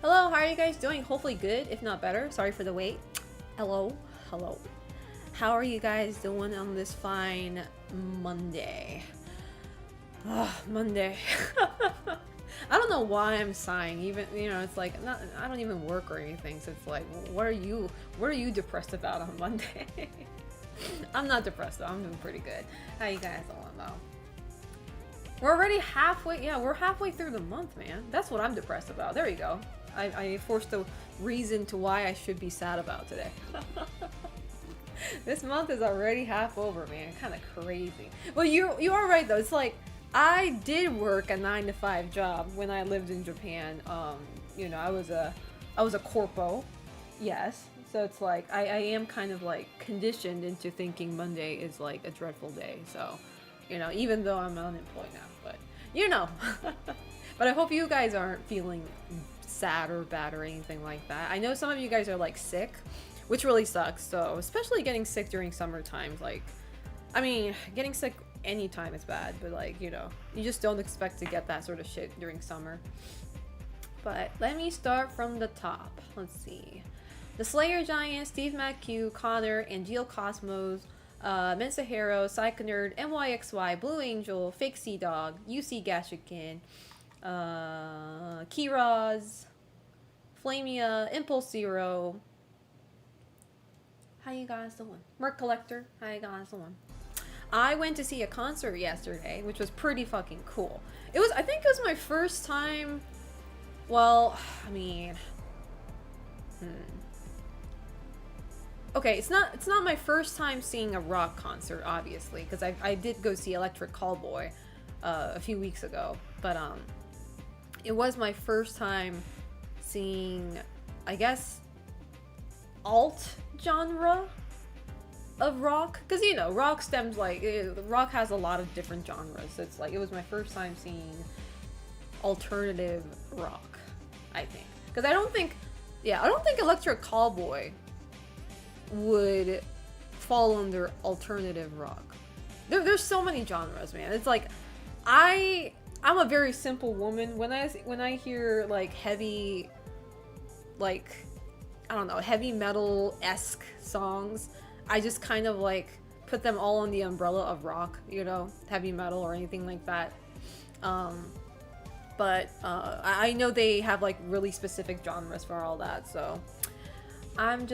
Hello, how are you guys doing? Hopefully good, if not better. Sorry for the wait. Hello, hello. How are you guys doing on this fine Monday? Monday. I don't know why I'm sighing. Even it's like I don't even work or anything. So it's like, what are you depressed about on Monday? I'm not depressed though. I'm doing pretty good. How you guys doing though? We're already halfway. Yeah, we're halfway through the month, man. That's what I'm depressed about. There you go. I forced a reason to why I should be sad about today. This month is already half over, man. Kind of crazy. Well, you are right though. It's like I did work a 9-to-5 job when I lived in Japan. I was a corpo, yes. So it's like I am kind of like conditioned into thinking Monday is like a dreadful day. So, even though I'm unemployed now, but but I hope you guys aren't feeling sad or bad or anything like that. I know some of you guys are like sick, which really sucks. So especially getting sick during summer times, like, I mean, getting sick anytime is bad, but like, you just don't expect to get that sort of shit during summer. But let me start from the top. Let's see. The Slayer Giant, Steve McHugh, Connor, Angel Cosmos, Mensahero, Psychonerd, MYXY, Blue Angel, Fake Sea Dog, UC Gashikin, Kiraz, Flamia, Impulse Zero. How you guys doing? Merc Collector, how you guys doing? I went to see a concert yesterday, which was pretty fucking cool. I think it was my first time, well, I mean, okay, it's not my first time seeing a rock concert, obviously, because I did go see Electric Callboy a few weeks ago, but it was my first time seeing, I guess, alt genre of rock, because rock stems like rock has a lot of different genres. So it's like it was my first time seeing alternative rock, I think, because I don't think Electric Callboy would fall under alternative rock. There's so many genres, man. It's like I'm a very simple woman. When I hear like heavy, like, I don't know, heavy metal-esque songs, I just kind of like put them all on the umbrella of rock, heavy metal or anything like that. But I know they have like really specific genres for all that, so I'm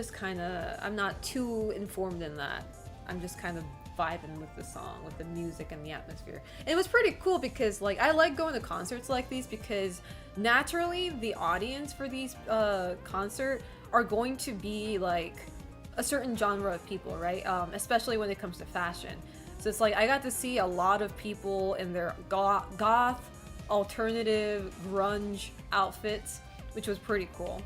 not too informed in that. I'm just kind of vibing with the song, with the music and the atmosphere. And it was pretty cool because like I like going to concerts like these because naturally the audience for these concert are going to be like a certain genre of people, right? Especially when it comes to fashion. So it's like I got to see a lot of people in their goth, alternative, grunge outfits, which was pretty cool.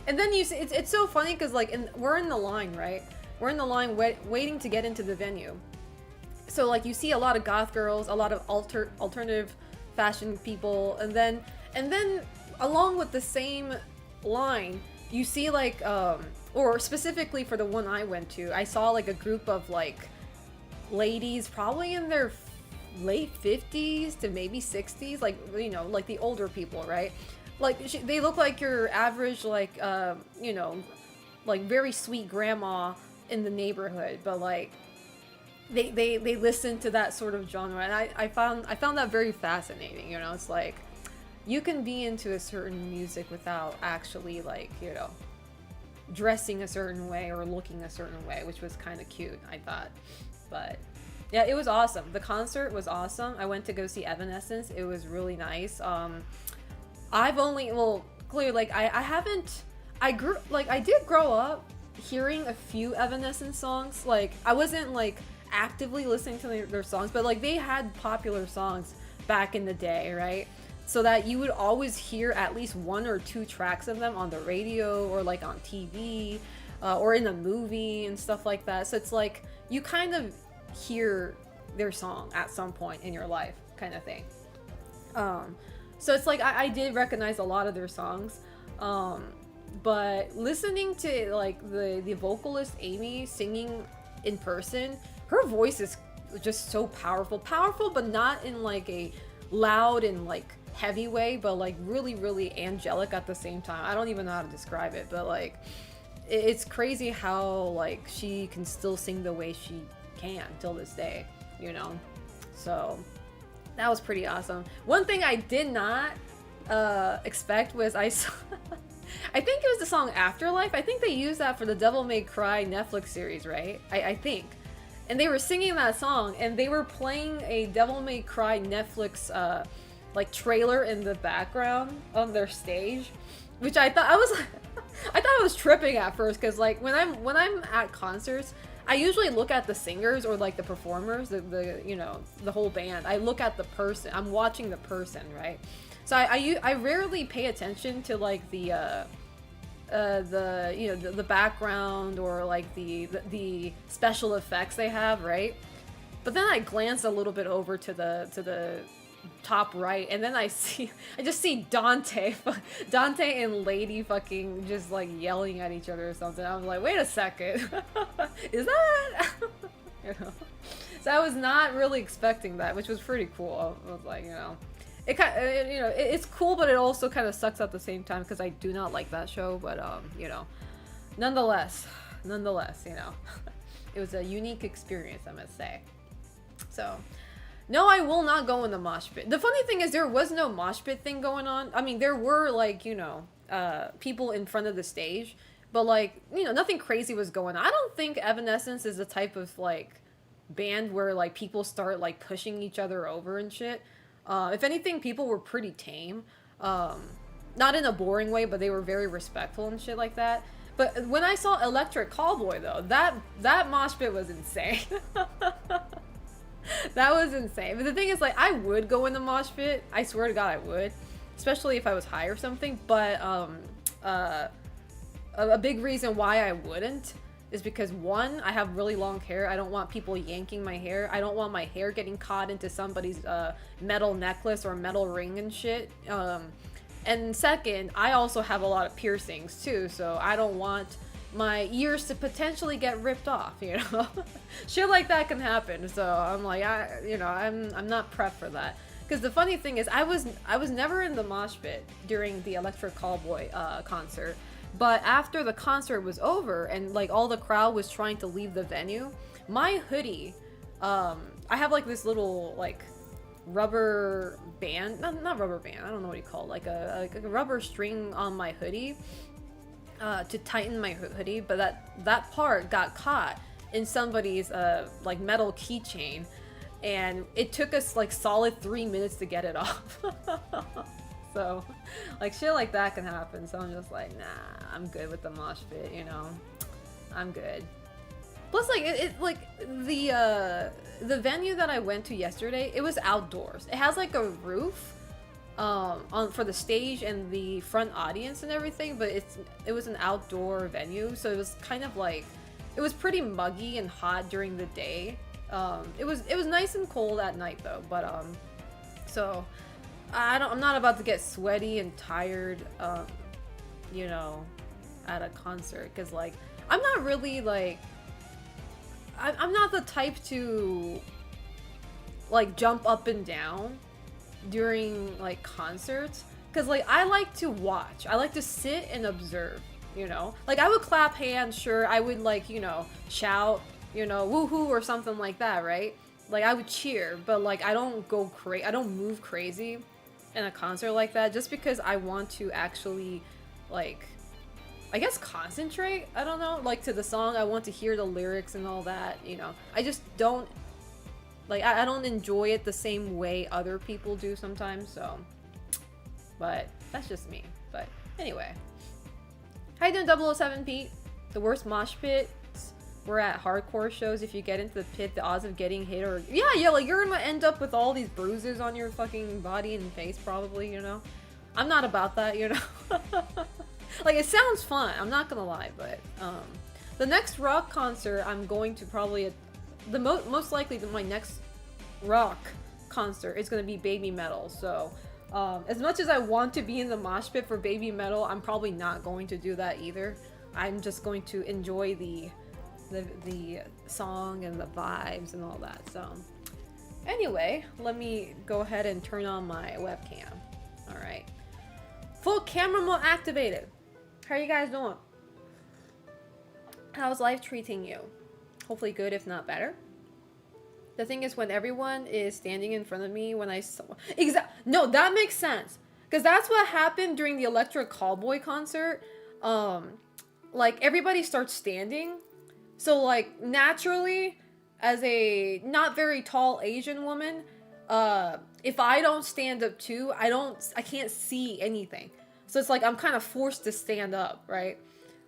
And then you see, it's so funny because like we're in the line, right? We're in the line waiting to get into the venue. So like you see a lot of goth girls, a lot of alternative fashion people, and then along with the same line, you see like or specifically for the one I went to, I saw like a group of like ladies probably in their late 50s to maybe 60s, like like the older people, right? Like they look like your average like like very sweet grandma in the neighborhood, but like they listen to that sort of genre, and I found that very fascinating. It's like you can be into a certain music without actually like dressing a certain way or looking a certain way, which was kind of cute, I thought. But yeah, it was awesome. The concert was awesome. I went to go see Evanescence. It was really nice. Clearly, like I did grow up hearing a few Evanescence songs. Like I wasn't like actively listening to their songs, but like they had popular songs back in the day, right? So that you would always hear at least one or two tracks of them on the radio or like on TV or in a movie and stuff like that. So it's like you kind of hear their song at some point in your life, kind of thing. So it's like I did recognize a lot of their songs, but listening to like the vocalist Amy singing in person, her voice is just so powerful, but not in like a loud and like heavy way, but like really, really angelic at the same time. I don't even know how to describe it, but like it's crazy how like she can still sing the way she can till this day, you know? So that was pretty awesome. One thing I did not expect was I saw I think it was the song Afterlife. I think they used that for the Devil May Cry Netflix series, right? I think. And they were singing that song, and they were playing a Devil May Cry Netflix like trailer in the background on their stage, which I thought I was tripping at first, because like when I'm at concerts, I usually look at the singers or like the performers, the you know, the whole band. I look at the person. I'm watching the person, right? So I rarely pay attention to like the you know, the background or like the special effects they have, right? But then I glance a little bit over to the top right, and then I just see Dante and Lady fucking just like yelling at each other or something. I was like, wait a second, is that you know? So I was not really expecting that, which was pretty cool. I was like, you know, it kind of, you know, it's cool, but it also kind of sucks at the same time, because I do not like that show. But you know, nonetheless, you know, it was a unique experience, I must say. So no, I will not go in the mosh pit. The funny thing is, there was no mosh pit thing going on. I mean, there were like, you know, people in front of the stage, but like, you know, nothing crazy was going on. I don't think Evanescence is the type of like band where like people start like pushing each other over and shit. If anything, people were pretty tame. Not in a boring way, but they were very respectful and shit like that. But when I saw Electric Callboy, though, that mosh pit was insane. That was insane. But the thing is, like, I would go in the mosh pit. I swear to God, I would. Especially if I was high or something. But a big reason why I wouldn't is because, one, I have really long hair. I don't want people yanking my hair. I don't want my hair getting caught into somebody's metal necklace or metal ring and shit. And second, I also have a lot of piercings too, so I don't want my ears to potentially get ripped off, you know? Shit like that can happen. So I'm like, I'm not prepped for that. Because the funny thing is, I was never in the mosh pit during the Electric Callboy concert. But after the concert was over and like all the crowd was trying to leave the venue, my hoodie, I have like this little like rubber band, not rubber band, I don't know what you call it, like a rubber string on my hoodie to tighten my hoodie, but that part got caught in somebody's like metal keychain, and it took us like solid 3 minutes to get it off. So, like, shit like that can happen. So I'm just like, nah, I'm good with the mosh pit, you know? I'm good. Plus, like, like, the venue that I went to yesterday, it was outdoors. It has, like, a roof for the stage and the front audience and everything, but it was an outdoor venue, so it was kind of like, it was pretty muggy and hot during the day. It was nice and cold at night, though, but, so I'm not about to get sweaty and tired, you know, at a concert, because, like, I'm not really, like, I'm not the type to, like, jump up and down during, like, concerts, because, like, I like to watch. I like to sit and observe, you know? Like, I would clap hands, sure, I would, like, you know, shout, you know, woohoo or something like that, right? Like, I would cheer, but, like, I don't go crazy, I don't move crazy in a concert like that, just because I want to actually, like, I guess concentrate, I don't know, like, to the song. I want to hear the lyrics and all that, you know. I just don't, like, I don't enjoy it the same way other people do sometimes, so, but that's just me. But anyway, how you doing, 007 Pete? The worst mosh pits were at hardcore shows. If you get into the pit, the odds of getting hit or yeah, like, you're gonna end up with all these bruises on your fucking body and face, probably, you know. I'm not about that, you know. Like, it sounds fun, I'm not gonna lie, but the next rock concert I'm going to probably most likely my next rock concert is gonna be Baby Metal. So as much as I want to be in the mosh pit for Baby Metal, I'm probably not going to do that either. I'm just going to enjoy the song and the vibes and all that. So anyway, let me go ahead and turn on my webcam. Full camera mode activated. How are you guys doing? How's life treating you? Hopefully good, if not better. The thing is, when everyone is standing in front of me, when I saw... No, that makes sense. Because that's what happened during the Electric Callboy concert. Like, everybody starts standing. So, like, naturally, as a not very tall Asian woman, if I don't stand up too, I can't see anything. So it's like I'm kind of forced to stand up, right?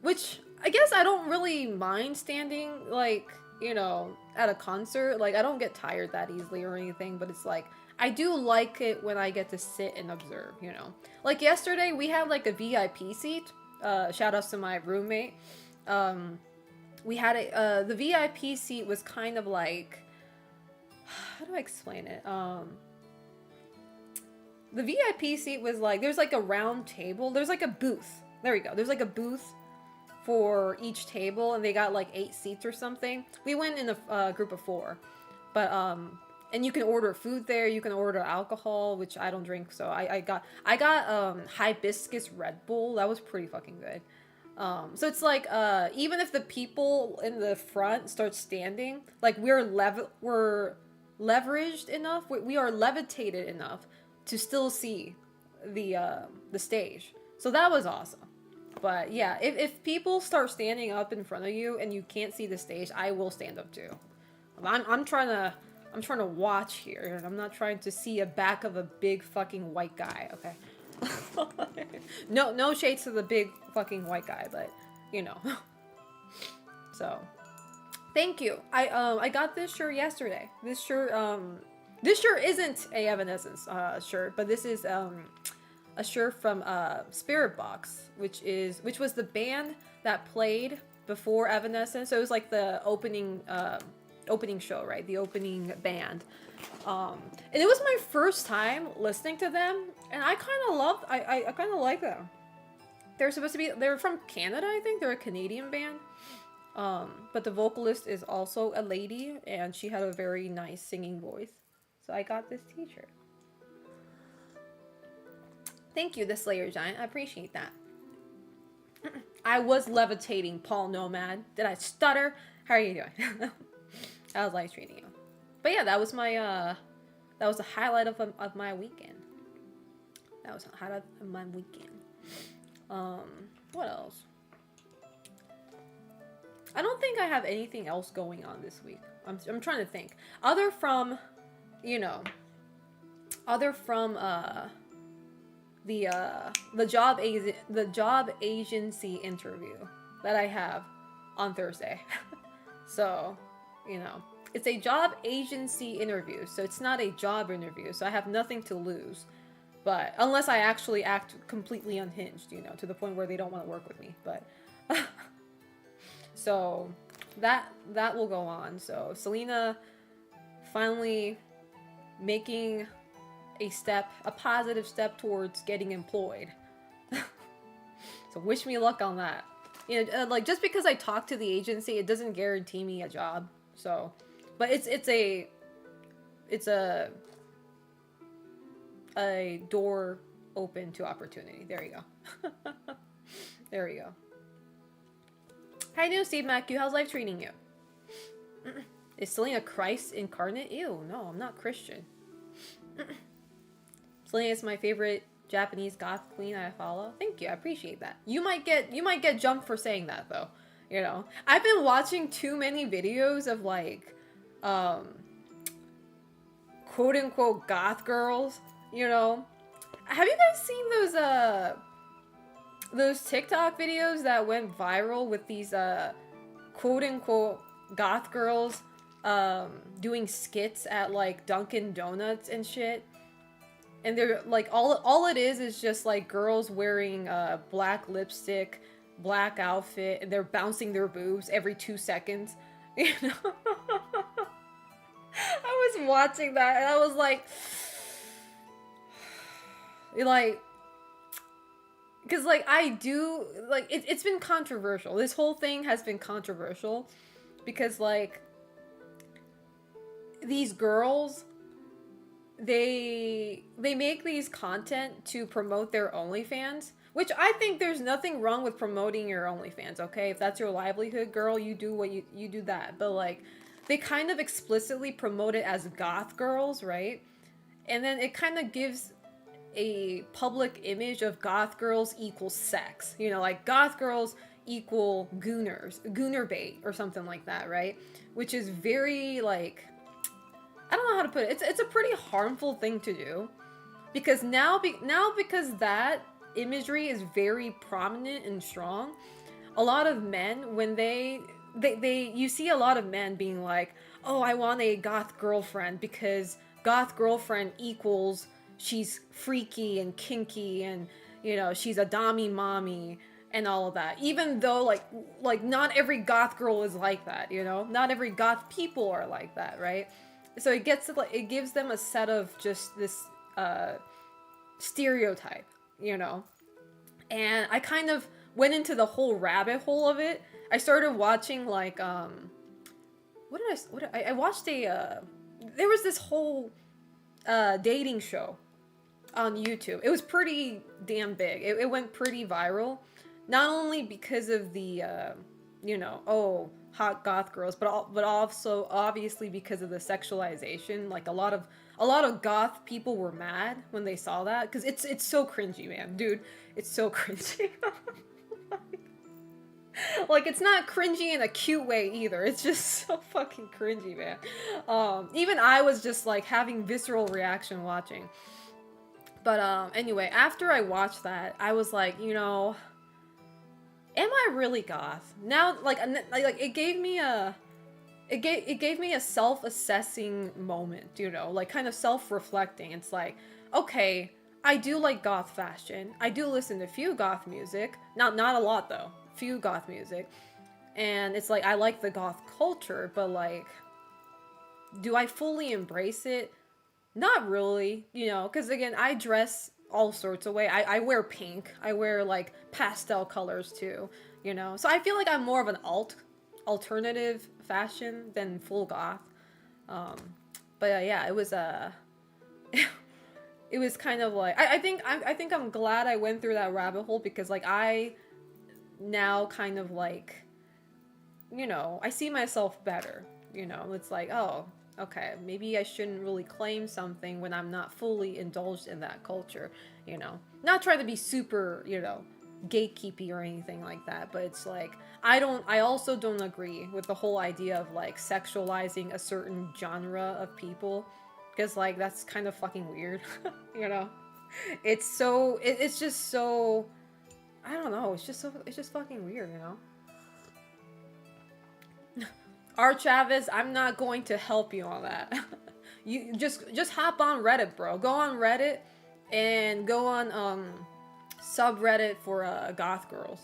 Which, I guess I don't really mind standing, like, you know, at a concert. Like, I don't get tired that easily or anything, but it's like, I do like it when I get to sit and observe, you know? Like, yesterday, we had, like, a VIP seat. Shout outs to my roommate. We had the VIP seat was kind of like, how do I explain it? The VIP seat was like, there's like a round table. There's like a booth. There we go. There's like a booth for each table, and they got like 8 seats or something. We went in a group of 4, but and you can order food there. You can order alcohol, which I don't drink, so I got hibiscus Red Bull. That was pretty fucking good. So it's like even if the people in the front start standing, like we're leveraged enough, we are levitated enough to still see the stage. So that was awesome. But yeah, if people start standing up in front of you and you can't see the stage, I will stand up too. I'm trying to watch here, and I'm not trying to see a back of a big fucking white guy, okay? No shades to the big fucking white guy, but you know. So, thank you. I got this shirt yesterday. This shirt isn't a Evanescence shirt, but this is a shirt from Spirit Box, which was the band that played before Evanescence. So it was like the opening show, right? The opening band. And it was my first time listening to them, and I kind of like them. They're from Canada, I think. They're a Canadian band. But the vocalist is also a lady, and she had a very nice singing voice. So I got this t-shirt. Thank you, the Slayer Giant. I appreciate that. I was levitating, Paul Nomad. Did I stutter? How are you doing? I was live streaming you. But yeah, that was my that was the highlight of my weekend. That was the highlight of my weekend. What else? I don't think I have anything else going on this week. I'm trying to think. Other from the job agency interview that I have on Thursday. So, you know, it's a job agency interview, so it's not a job interview, so I have nothing to lose. But unless I actually act completely unhinged, you know, to the point where they don't want to work with me. But so that will go on. So Selena finally making a positive step towards getting employed. So wish me luck on that. You know, like, just because I talk to the agency, it doesn't guarantee me a job. So, but it's a door open to opportunity. There you go. There we go. How you doing, Steve Macu? How's life treating you? Is Selena Christ incarnate? Ew, no, I'm not Christian. Selena is my favorite Japanese goth queen I follow. Thank you, I appreciate that. You might get jumped for saying that though. You know, I've been watching too many videos of like, quote unquote goth girls. You know, have you guys seen those TikTok videos that went viral with these quote unquote goth girls doing skits at like Dunkin' Donuts and shit? And they're like, all it is just like girls wearing black lipstick, black outfit, and they're bouncing their boobs every 2 seconds. You know? I was watching that and I was like, because like I do, like, it's been controversial. This whole thing has been controversial because like these girls they make these content to promote their OnlyFans, which I think there's nothing wrong with promoting your OnlyFans, okay? If that's your livelihood, girl, you do what you do that. But like they kind of explicitly promote it as goth girls, right? And then it kind of gives a public image of goth girls equals sex. You know, like goth girls equal gooner bait or something like that, right? Which is very like I don't know how to put it. It's a pretty harmful thing to do because now because that imagery is very prominent and strong, a lot of men when they you see a lot of men being like, "Oh, I want a goth girlfriend because goth girlfriend equals she's freaky and kinky and you know, she's a dommy mommy." And all of that, even though like not every goth girl is like that, you know, not every goth people are like that, right? So it gets to, like, it gives them a set of just this stereotype, you know. And I kind of went into the whole rabbit hole of it. I started watching like I watched a there was this whole dating show on YouTube. It was pretty damn big. It went pretty viral, not only because of the you know, oh, hot goth girls, but also obviously because of the sexualization. Like a lot of goth people were mad when they saw that because it's so cringy, man, dude. It's so cringy. Like it's not cringy in a cute way either. It's just so fucking cringy, man. Even I was just like having visceral reaction watching. But anyway, after I watched that, I was like, you know, am I really goth? Now like it gave me a it gave me a self-assessing moment, you know, like kind of self-reflecting. It's like, okay, I do like goth fashion. I do listen to few goth music. Not a lot though. Few goth music. And it's like I like the goth culture, but like do I fully embrace it? Not really, you know, because again, I dress all sorts of way. I wear pink. I wear like pastel colors too, you know. So I feel like I'm more of an alternative fashion than full goth. Um, but yeah, it was it was kind of like I think I'm glad I went through that rabbit hole because like I now kind of like, you know, I see myself better. You know, it's like, oh, okay, maybe I shouldn't really claim something when I'm not fully indulged in that culture, you know. Not trying to be super, you know, gatekeepy or anything like that, but it's like I also don't agree with the whole idea of like sexualizing a certain genre of people because like that's kind of fucking weird, you know. It's just so I don't know, it's just fucking weird, you know. R. Chavez, I'm not going to help you on that. You just hop on Reddit, bro. Go on Reddit and go on subreddit for goth girls.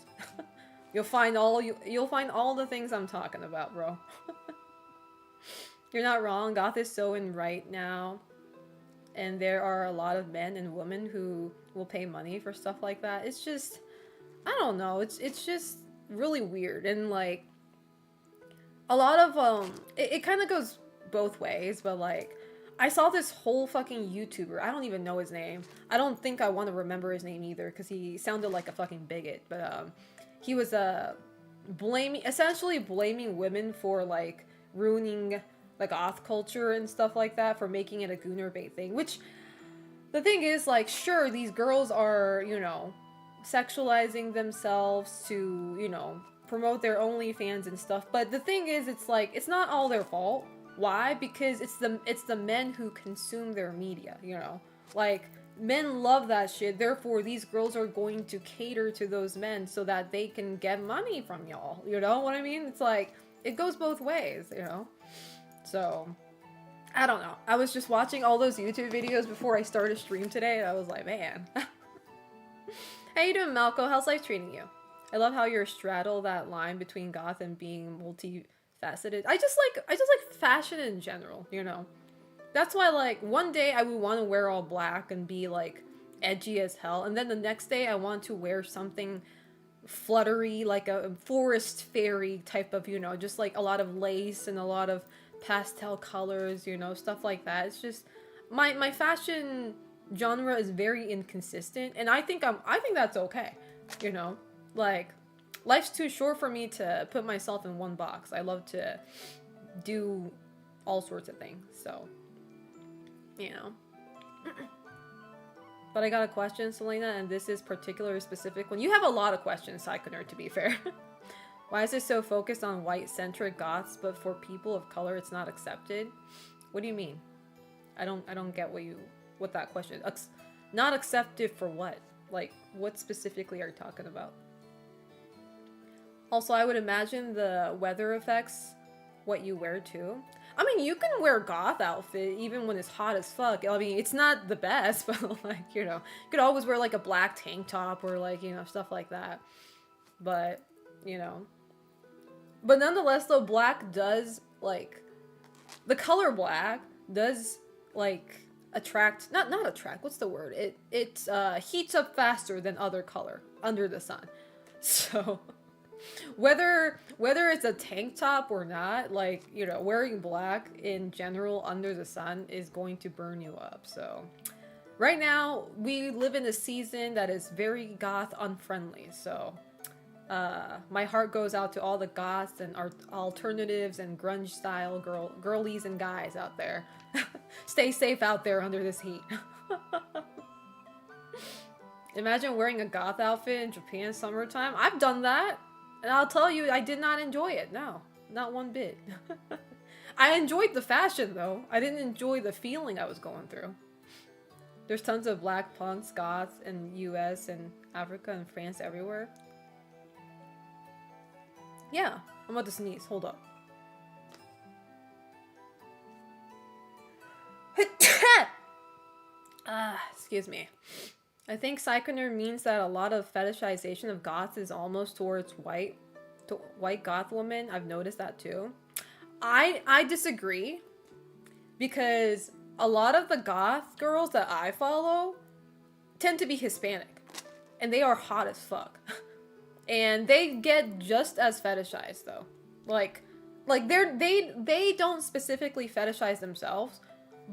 You'll find all the things I'm talking about, bro. You're not wrong. Goth is so in right now, and there are a lot of men and women who will pay money for stuff like that. It's just I don't know. It's just really weird and like a lot of it kind of goes both ways, but like I saw this whole fucking YouTuber. I don't even know his name. I don't think I want to remember his name either because he sounded like a fucking bigot. But he was essentially blaming women for like ruining like goth culture and stuff like that for making it a gooner bait thing. Which the thing is, like, sure, these girls are, you know, sexualizing themselves to, you know, promote their OnlyFans and stuff. But the thing is, it's like it's not all their fault. Why? Because it's the men who consume their media, you know? Like men love that shit. Therefore, these girls are going to cater to those men so that they can get money from y'all. You know what I mean? It's like it goes both ways, you know? So, I don't know. I was just watching all those YouTube videos before I started stream today and I was like, man. How you doing, Malco? How's life treating you? I love how you're straddle that line between goth and being multifaceted. I just like fashion in general, you know. That's why like one day I would want to wear all black and be like edgy as hell, and then the next day I want to wear something fluttery like a forest fairy type of, you know, just like a lot of lace and a lot of pastel colors, you know, stuff like that. It's just my fashion genre is very inconsistent, and I think that's okay. You know, like life's too short for me to put myself in one box. I love to do all sorts of things. So, you know. But I got a question, Selena, and this is particularly specific. When you have a lot of questions, Psychoner, to be fair. Why is it so focused on white-centric goths, but for people of color, it's not accepted? What do you mean? I don't get what that question is. Not accepted for what? Like, what specifically are you talking about? Also, I would imagine the weather affects what you wear too. I mean, you can wear a goth outfit even when it's hot as fuck. I mean, it's not the best, but like, you know, you could always wear like a black tank top or like, you know, stuff like that. But, you know. But nonetheless, though, black does, like, the color black does, like, attract, not attract, what's the word? It heats up faster than other color under the sun. So, whether it's a tank top or not, like, you know, wearing black in general under the sun is going to burn you up. So, right now, we live in a season that is very goth unfriendly, so... my heart goes out to all the goths and alternatives and grunge style girlies and guys out there. Stay safe out there under this heat. Imagine wearing a goth outfit in Japan summertime. I've done that, and I'll tell you, I did not enjoy it. No, not one bit. I enjoyed the fashion though. I didn't enjoy the feeling I was going through. There's tons of black punks, goths in US and Africa and France everywhere. Yeah, I'm about to sneeze. Hold up. Excuse me. I think Psychoner means that a lot of fetishization of goths is almost towards white goth women. I've noticed that too. I disagree, because a lot of the goth girls that I follow tend to be Hispanic, and they are hot as fuck. And they get just as fetishized though. Like they don't specifically fetishize themselves,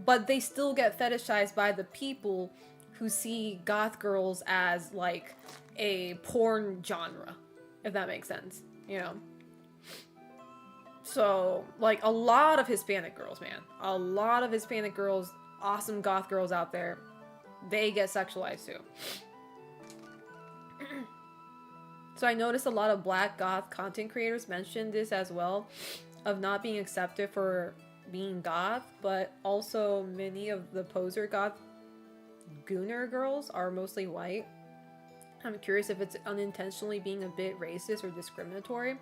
but they still get fetishized by the people who see goth girls as like a porn genre, if that makes sense, you know. So, like, a lot of Hispanic girls, man. A lot of Hispanic girls, awesome goth girls out there, they get sexualized too. So I noticed a lot of black goth content creators mention this as well, of not being accepted for being goth, but also many of the poser goth gooner girls are mostly white. I'm curious if it's unintentionally being a bit racist or discriminatory.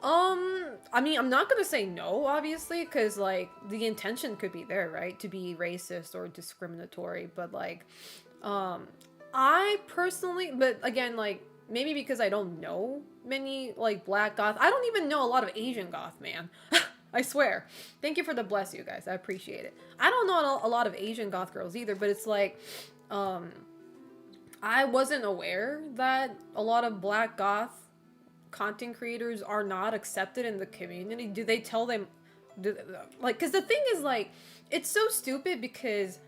I mean, I'm not gonna say no, obviously, because, like, the intention could be there, right? To be racist or discriminatory, but, like, I personally, but again, like, maybe because I don't know many, like, black goth. I don't even know a lot of Asian goth, man. I swear. Thank you for the bless, you guys. I appreciate it. I don't know a lot of Asian goth girls either, but it's like, I wasn't aware that a lot of black goth content creators are not accepted in the community. Do they tell them, like, because the thing is, like, it's so stupid, because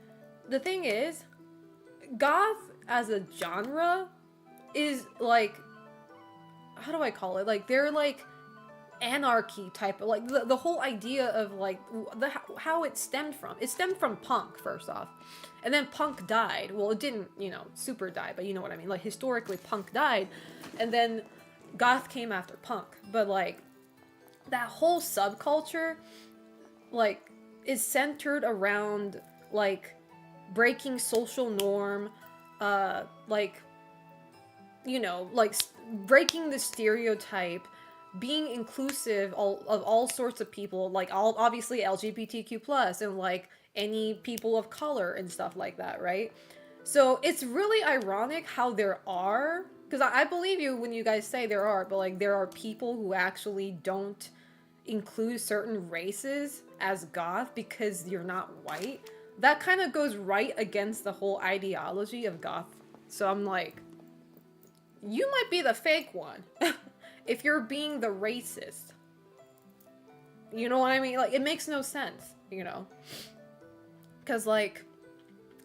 the thing is, goth as a genre is, like, how do I call it? Like, they're, like, anarchy type of, like, the whole idea of, like, how it stemmed from. It stemmed from punk, first off. And then punk died. Well, it didn't, you know, super die, but you know what I mean. Like, historically, punk died. And then goth came after punk. But, like, that whole subculture, like, is centered around, like, breaking social norm, like, you know, like, breaking the stereotype, being inclusive of all sorts of people, like, obviously LGBTQ+, and, like, any people of color and stuff like that, right? So it's really ironic how there are, because I believe you when you guys say there are, but, like, there are people who actually don't include certain races as goth because you're not white. That kind of goes right against the whole ideology of goth. So I'm like, you might be the fake one if you're being the racist. You know what I mean? Like, it makes no sense, you know? Because, like,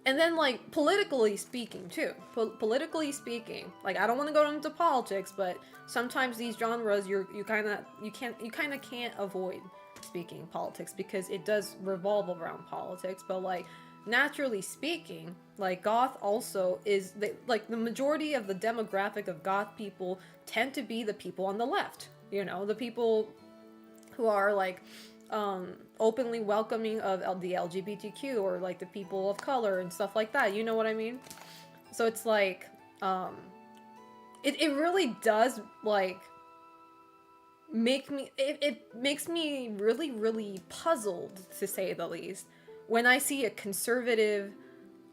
and then, like, politically speaking, too. Politically speaking, like, I don't want to go into politics, but sometimes these genres, you kind of can't avoid speaking politics because it does revolve around politics. But, like, naturally speaking, like, goth also is, like, the majority of the demographic of goth people tend to be the people on the left. You know, the people who are, like, openly welcoming of the LGBTQ, or like the people of color and stuff like that. You know what I mean? So it's like, it really does, like, it makes me really, really puzzled, to say the least, when I see a conservative,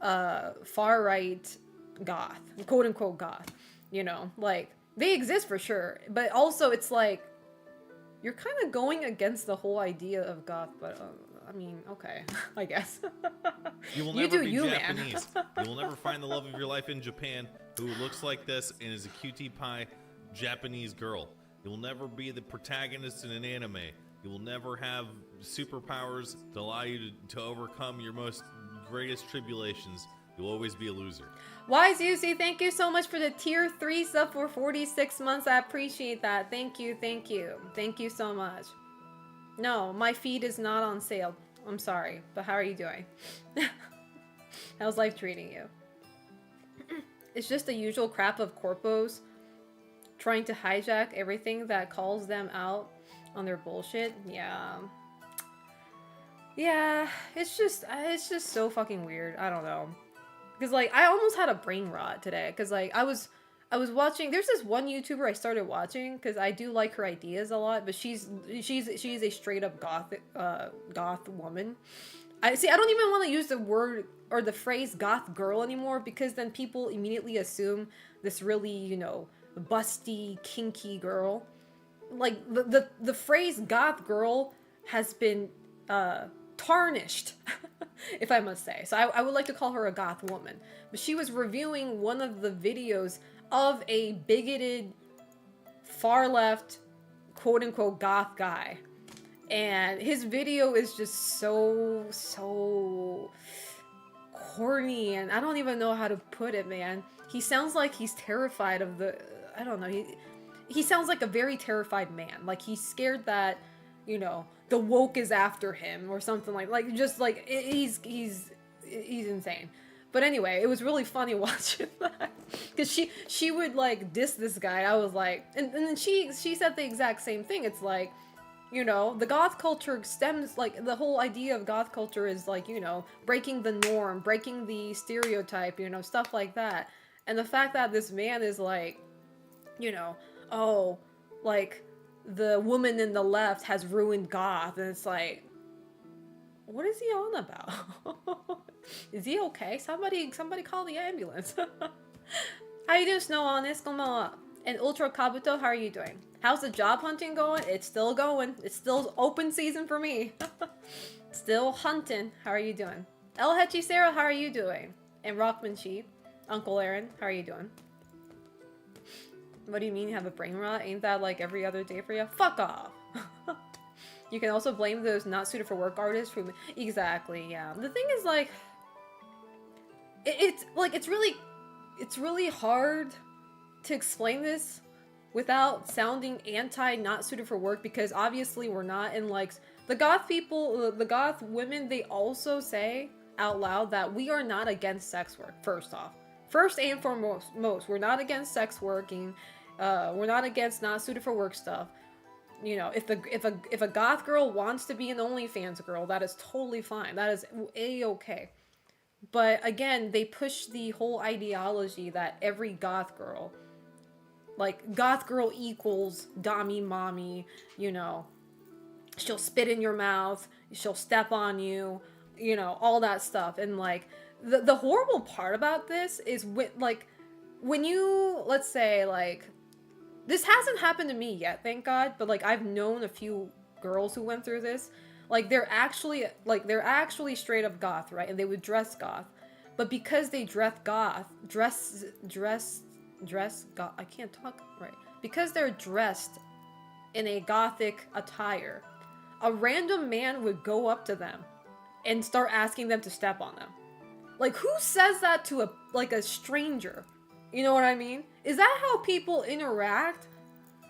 far right goth, quote unquote goth, you know, like, they exist for sure, but also it's like, you're kind of going against the whole idea of goth, but I mean, okay, I guess. You will never be Japanese. You will never find the love of your life in Japan who looks like this and is a cutie pie Japanese girl. You will never be the protagonist in an anime. You will never have superpowers to allow you to overcome your most greatest tribulations. You'll always be a loser. Wise UC, thank you so much for the tier 3 sub for 46 months. I appreciate that. Thank you, thank you. Thank you so much. No, my feed is not on sale. I'm sorry, but how are you doing? How's life treating you? It's just the usual crap of corpos trying to hijack everything that calls them out on their bullshit. Yeah. Yeah, it's just so fucking weird. I don't know. Because, like, I almost had a brain rot today. Because, like, I was watching. There's this one YouTuber I started watching because I do like her ideas a lot. But she's a straight up goth woman. I don't even want to use the word or the phrase goth girl anymore, because then people immediately assume this really, you know, busty, kinky girl. Like, the phrase goth girl has been tarnished, if I must say. So I would like to call her a goth woman. But she was reviewing one of the videos of a bigoted, far left, quote unquote goth guy. And his video is just so corny, and I don't even know how to put it, man. He sounds like he's terrified of I don't know, he sounds like a very terrified man. Like, he's scared that, you know, the woke is after him or something just like he's insane. But anyway, it was really funny watching that, because she would, like, diss this guy. I was like, and then she said the exact same thing. It's like, you know, the goth culture stems, like, the whole idea of goth culture is, like, you know, breaking the norm, breaking the stereotype, you know, stuff like that. And the fact that this man is like, you know, oh, like, the woman in the left has ruined goth, and it's like, what is he on about? Is he okay? Somebody call the ambulance. How you doing, Snow Honest? Konbanwa. And Ultra Kabuto, how are you doing? How's the job hunting going? It's still going. It's still open season for me. Still hunting. How are you doing? El Hechi Sarah, how are you doing? And Rockman Sheep, Uncle Aaron, how are you doing? What do you mean you have a brain rot? Ain't that like every other day for you? Fuck off! You can also blame those not suited for work artists who... Exactly, yeah. The thing is, like... It's really hard to explain this without sounding anti not suited for work, because obviously we're not in, like... The goth people, the goth women, they also say out loud that we are not against sex work, first off. First and foremost, we're not against sex working. We're not against not suited for work stuff. You know, if a goth girl wants to be an OnlyFans girl, that is totally fine. That is a-okay. But again, they push the whole ideology that every goth girl, like, goth girl equals dommy mommy, you know, she'll spit in your mouth, she'll step on you, you know, all that stuff. And, like, the horrible part about this is when you, let's say, like, this hasn't happened to me yet, thank God, but, like, I've known a few girls who went through this. Like, they're actually straight up goth, right? And they would dress goth. But because they dress goth, I can't talk right. Because they're dressed in a gothic attire, a random man would go up to them and start asking them to step on them. Like, who says that to a stranger? You know what I mean? Is that how people interact?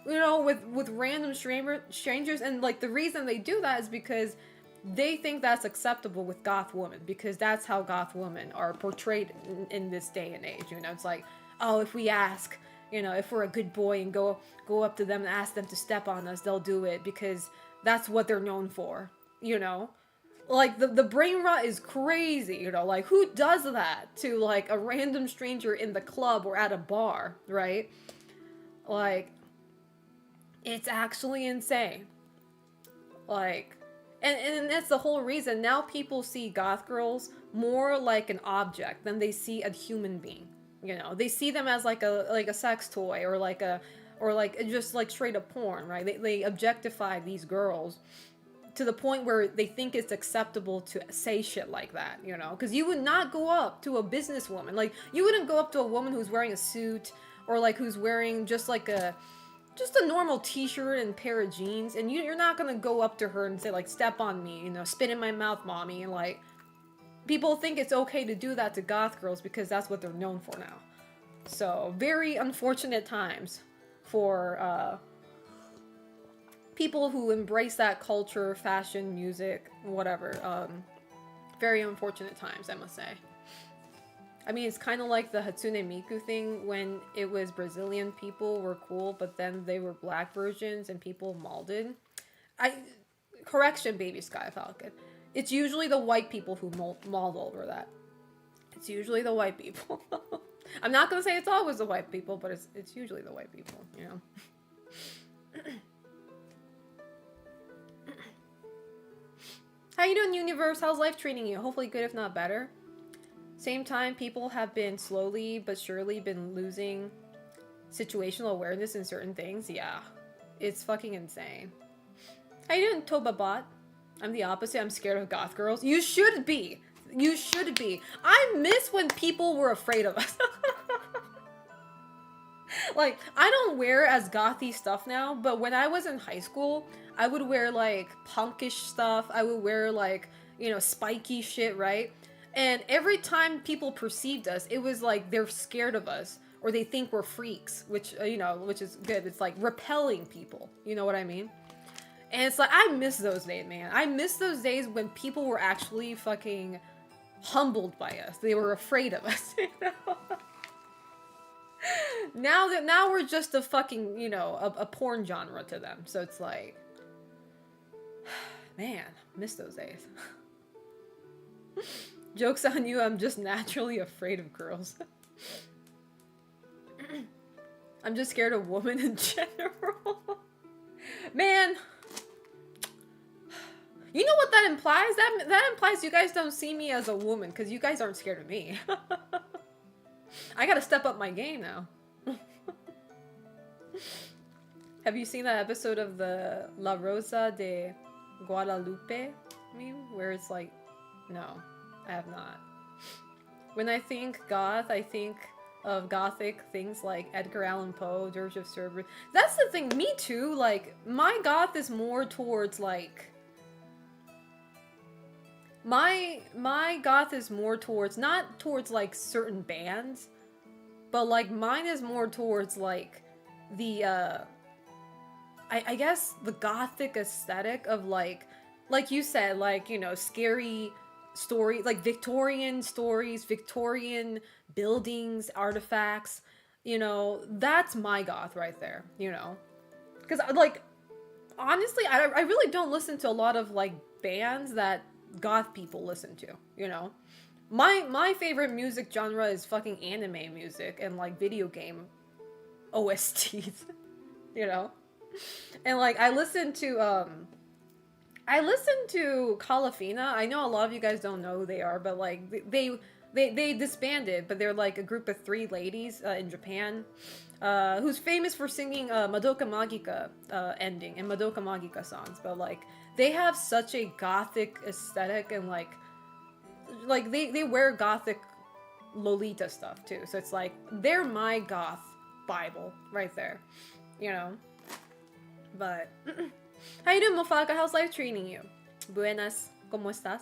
You know, with random strangers? And like the reason they do that is because they think that's acceptable with goth women, because that's how goth women are portrayed in this day and age. You know, it's like, oh, if we ask, you know, if we're a good boy and go up to them and ask them to step on us, they'll do it because that's what they're known for. You know, like the brain rot is crazy. You know, like who does that to like a random stranger in the club or at a bar, right? Like, it's actually insane. Like, and that's the whole reason now people see goth girls more like an object than they see a human being. You know, they see them as like a sex toy or like just like straight up porn, right? They objectify these girls to the point where they think it's acceptable to say shit like that, you know? Because you would not go up to a businesswoman. Like, you wouldn't go up to a woman who's wearing a suit or like who's wearing just a normal t-shirt and pair of jeans, and you're not gonna go up to her and say like, step on me, you know, spit in my mouth, mommy. And like, people think it's okay to do that to goth girls because that's what they're known for now. So very unfortunate times for people who embrace that culture, fashion, music, whatever. Very unfortunate times, I must say. I mean, it's kind of like the Hatsune Miku thing when it was Brazilian people were cool, but then they were black versions and people molded. Correction, Baby Sky Falcon. It's usually the white people who mold over that. It's usually the white people. I'm not going to say it's always the white people, but it's usually the white people, you know? How you doing, Universe? How's life treating you? Hopefully good, if not better. Same time, people have been slowly but surely been losing situational awareness in certain things. Yeah, it's fucking insane. How you doing, Tobabot? I'm the opposite. I'm scared of goth girls. You should be. You should be. I miss when people were afraid of us. Like, I don't wear as gothy stuff now, but when I was in high school, I would wear like punkish stuff. I would wear like, you know, spiky shit, right? And every time people perceived us, it was like they're scared of us or they think we're freaks, which, you know, which is good. It's like repelling people. You know what I mean? And it's like, I miss those days, man. I miss those days when people were actually fucking humbled by us. They were afraid of us, you know? Now we're just a fucking, you know, a porn genre to them. So it's like, man, miss those days. Joke's on you, I'm just naturally afraid of girls. I'm just scared of women in general. Man. You know what that implies? That implies you guys don't see me as a woman, because you guys aren't scared of me. I gotta step up my game now. Have you seen that episode of the La Rosa de Guadalupe meme? Where it's like, no, I have not. When I think goth, I think of gothic things like Edgar Allan Poe, Dirge of Cerberus. That's the thing, me too, like, my goth is more towards, like... My goth is more towards, not towards, like, certain bands, but, like, mine is more towards, like, the, I guess the gothic aesthetic of, like you said, like, you know, scary story, like Victorian stories, Victorian buildings, artifacts, you know, that's my goth right there, you know? Because, like, honestly, I really don't listen to a lot of, like, bands that goth people listen to, you know? My favorite music genre is fucking anime music and, like, video game OSTs, you know? And, like, I listen to Calafina. I know a lot of you guys don't know who they are, but, like, they disbanded, but they're, like, a group of 3 ladies in Japan who's famous for singing Madoka Magica ending and Madoka Magica songs, but, like, they have such a gothic aesthetic and, like they wear gothic Lolita stuff, too. So it's, like, they're my goth Bible right there, you know? But, how you doing, Mofaka? How's life treating you? Buenas, ¿cómo estás?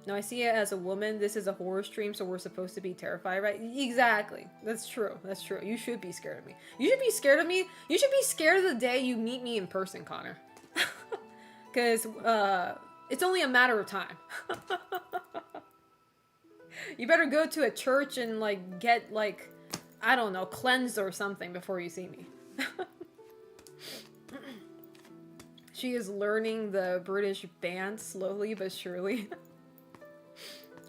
No, I see it as a woman. This is a horror stream, so we're supposed to be terrified, right? Exactly. That's true. That's true. You should be scared of me. You should be scared of me. You should be scared of the day you meet me in person, Connor. Because it's only a matter of time. You better go to a church and, like, get, like, I don't know, cleansed or something before you see me. She is learning the British band slowly but surely.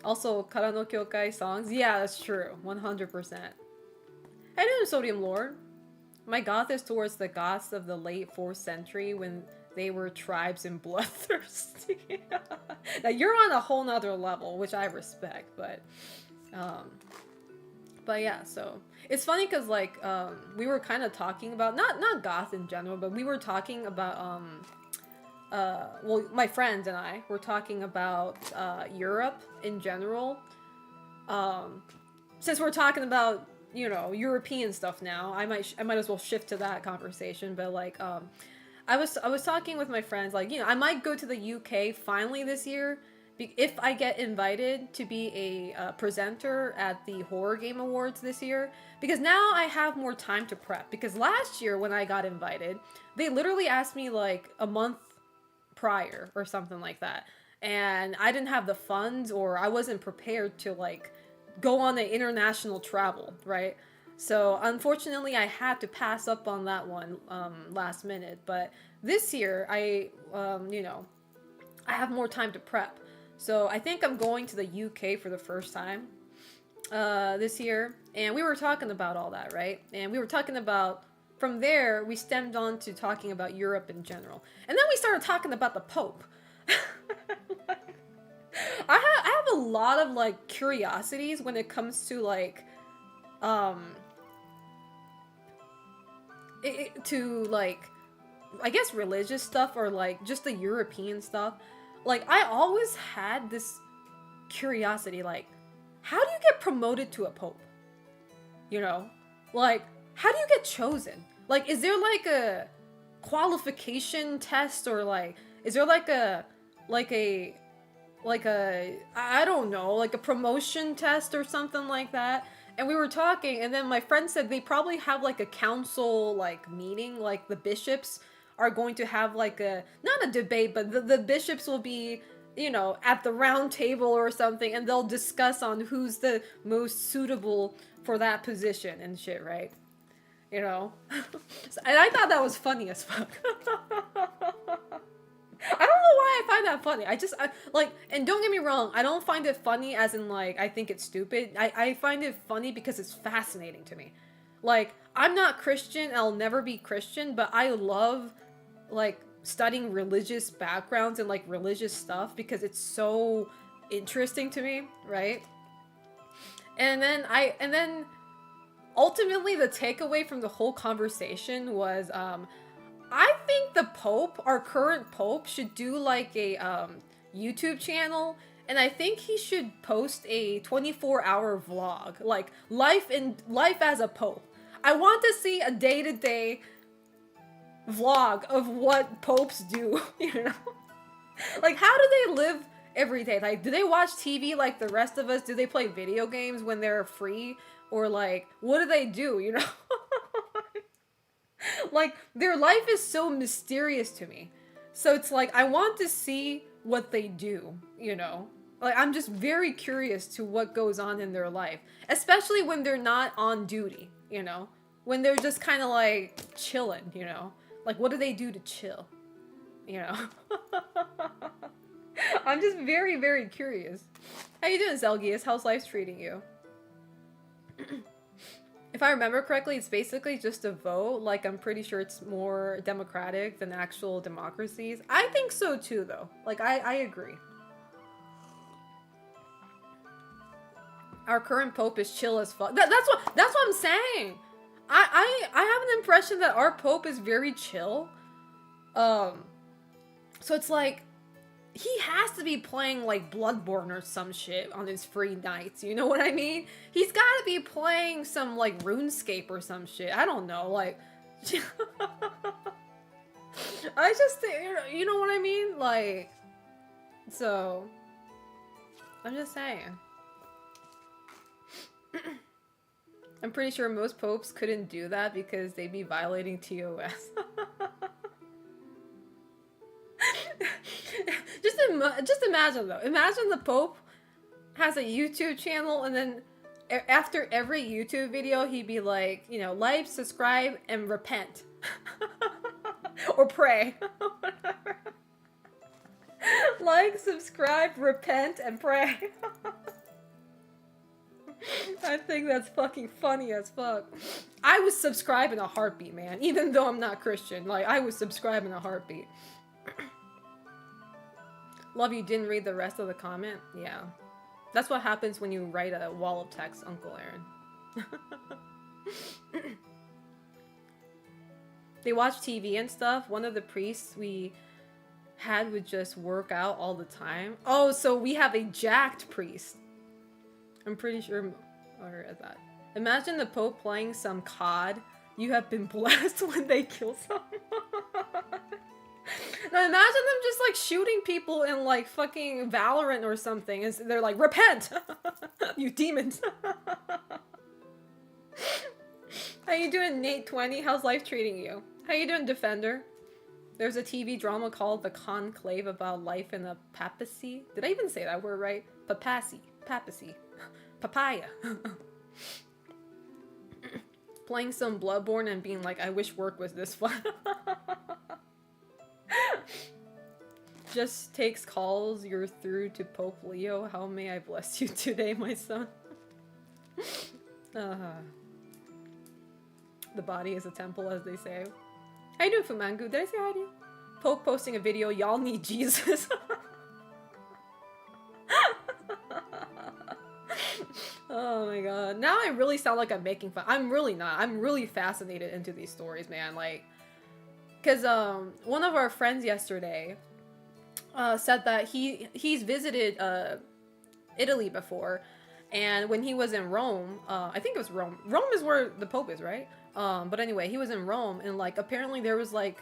Also, Kara no Kyokai songs. Yeah, that's true. 100%. How you doing, Sodium Lord? My goth is towards the goths of the late 4th century when they were tribes and bloodthirsty. Now, you're on a whole nother level, which I respect, but yeah, so it's funny because like we were kind of talking about not goth in general, but we were talking about well, my friends and I were talking about Europe in general. Since we're talking about, you know, European stuff now, I might as well shift to that conversation. But like I was talking with my friends, like, you know, I might go to the UK finally this year if I get invited to be a presenter at the Horror Game Awards this year, because now I have more time to prep. Because last year when I got invited, they literally asked me like a month prior or something like that, and I didn't have the funds, or I wasn't prepared to like go on an international travel, right? So unfortunately I had to pass up on that one last minute. But this year I you know, I have more time to prep. So I think I'm going to the UK for the first time this year, and we were talking about all that, right? And we were talking about, from there, we stemmed on to talking about Europe in general. And then we started talking about the Pope. I have a lot of, like, curiosities when it comes to, like, to, like, I guess religious stuff, or, like, just the European stuff. Like, I always had this curiosity, like, how do you get promoted to a Pope? You know? Like, how do you get chosen? Like, is there like a qualification test, or like, is there like a I don't know, like a promotion test or something like that? And we were talking, and then my friend said they probably have like a council like meeting, like the bishops are going to have like a, not a debate, but the bishops will be, you know, at the round table or something, and they'll discuss on who's the most suitable for that position and shit, right? You know? And I thought that was funny as fuck. I don't know why I find that funny. I like, and don't get me wrong, I don't find it funny as in like, I think it's stupid. I find it funny because it's fascinating to me. Like, I'm not Christian, I'll never be Christian, but I love, like, studying religious backgrounds and, like, religious stuff because it's so interesting to me, right? And then ultimately the takeaway from the whole conversation was, I think the Pope, our current Pope, should do like a YouTube channel, and I think he should post a 24-hour vlog, like life as a Pope. I want to see a day-to-day vlog of what popes do, you know? Like, how do they live every day? Like, do they watch TV like the rest of us? Do they play video games when they're free? Or like, what do they do, you know? Like, their life is so mysterious to me. So it's like, I want to see what they do, you know? Like, I'm just very curious to what goes on in their life. Especially when they're not on duty, you know? When they're just kind of like chilling, you know? Like, what do they do to chill? You know? I'm just very, very curious. How you doing, Zelgius? How's life treating you? If I remember correctly, it's basically just a vote. Like, I'm pretty sure it's more democratic than actual democracies. I think so too, though. Like, I agree. Our current pope is chill as fuck. That's what I'm saying. I have an impression that our pope is very chill. So it's like, he has to be playing like Bloodborne or some shit on his free nights, you know what I mean? He's gotta be playing some like RuneScape or some shit. I don't know, like I just think, you know what I mean? Like, so I'm just saying. I'm pretty sure most popes couldn't do that because they'd be violating TOS. Just imagine though. Imagine the Pope has a YouTube channel and then after every YouTube video he'd be like, you know, like, subscribe, and repent. Or pray. Whatever. Like, subscribe, repent, and pray. I think that's fucking funny as fuck. I would subscribe in a heartbeat, man. Even though I'm not Christian. Like, I would subscribe in a heartbeat. Love you didn't read the rest of the comment? Yeah. That's what happens when you write a wall of text, Uncle Aaron. They watch TV and stuff. One of the priests we had would just work out all the time. Oh, so we have a jacked priest. I'm pretty sure, or is that? Imagine the Pope playing some COD. You have been blessed when they kill someone. Now imagine them just like shooting people in like fucking Valorant or something, and they're like, repent, you demons. How you doing, Nate20? How's life treating you? How you doing, Defender? There's a TV drama called The Conclave about life in the papacy. Did I even say that word right? Papacy. Papaya. Playing some Bloodborne and being like, I wish work was this fun. Just takes calls. You're through to Pope Leo. How may I bless you today, my son? The body is a temple, as they say. How you doing, Fumangu? Did I say hi to you? Pope posting a video. Y'all need Jesus. Oh my god. Now I really sound like I'm making fun. I'm really not. I'm really fascinated into these stories, man. Like, because one of our friends yesterday said that he's visited Italy before, and when he was in Rome, I think it was Rome. Rome is where the Pope is, right? But anyway, he was in Rome, and like apparently there was like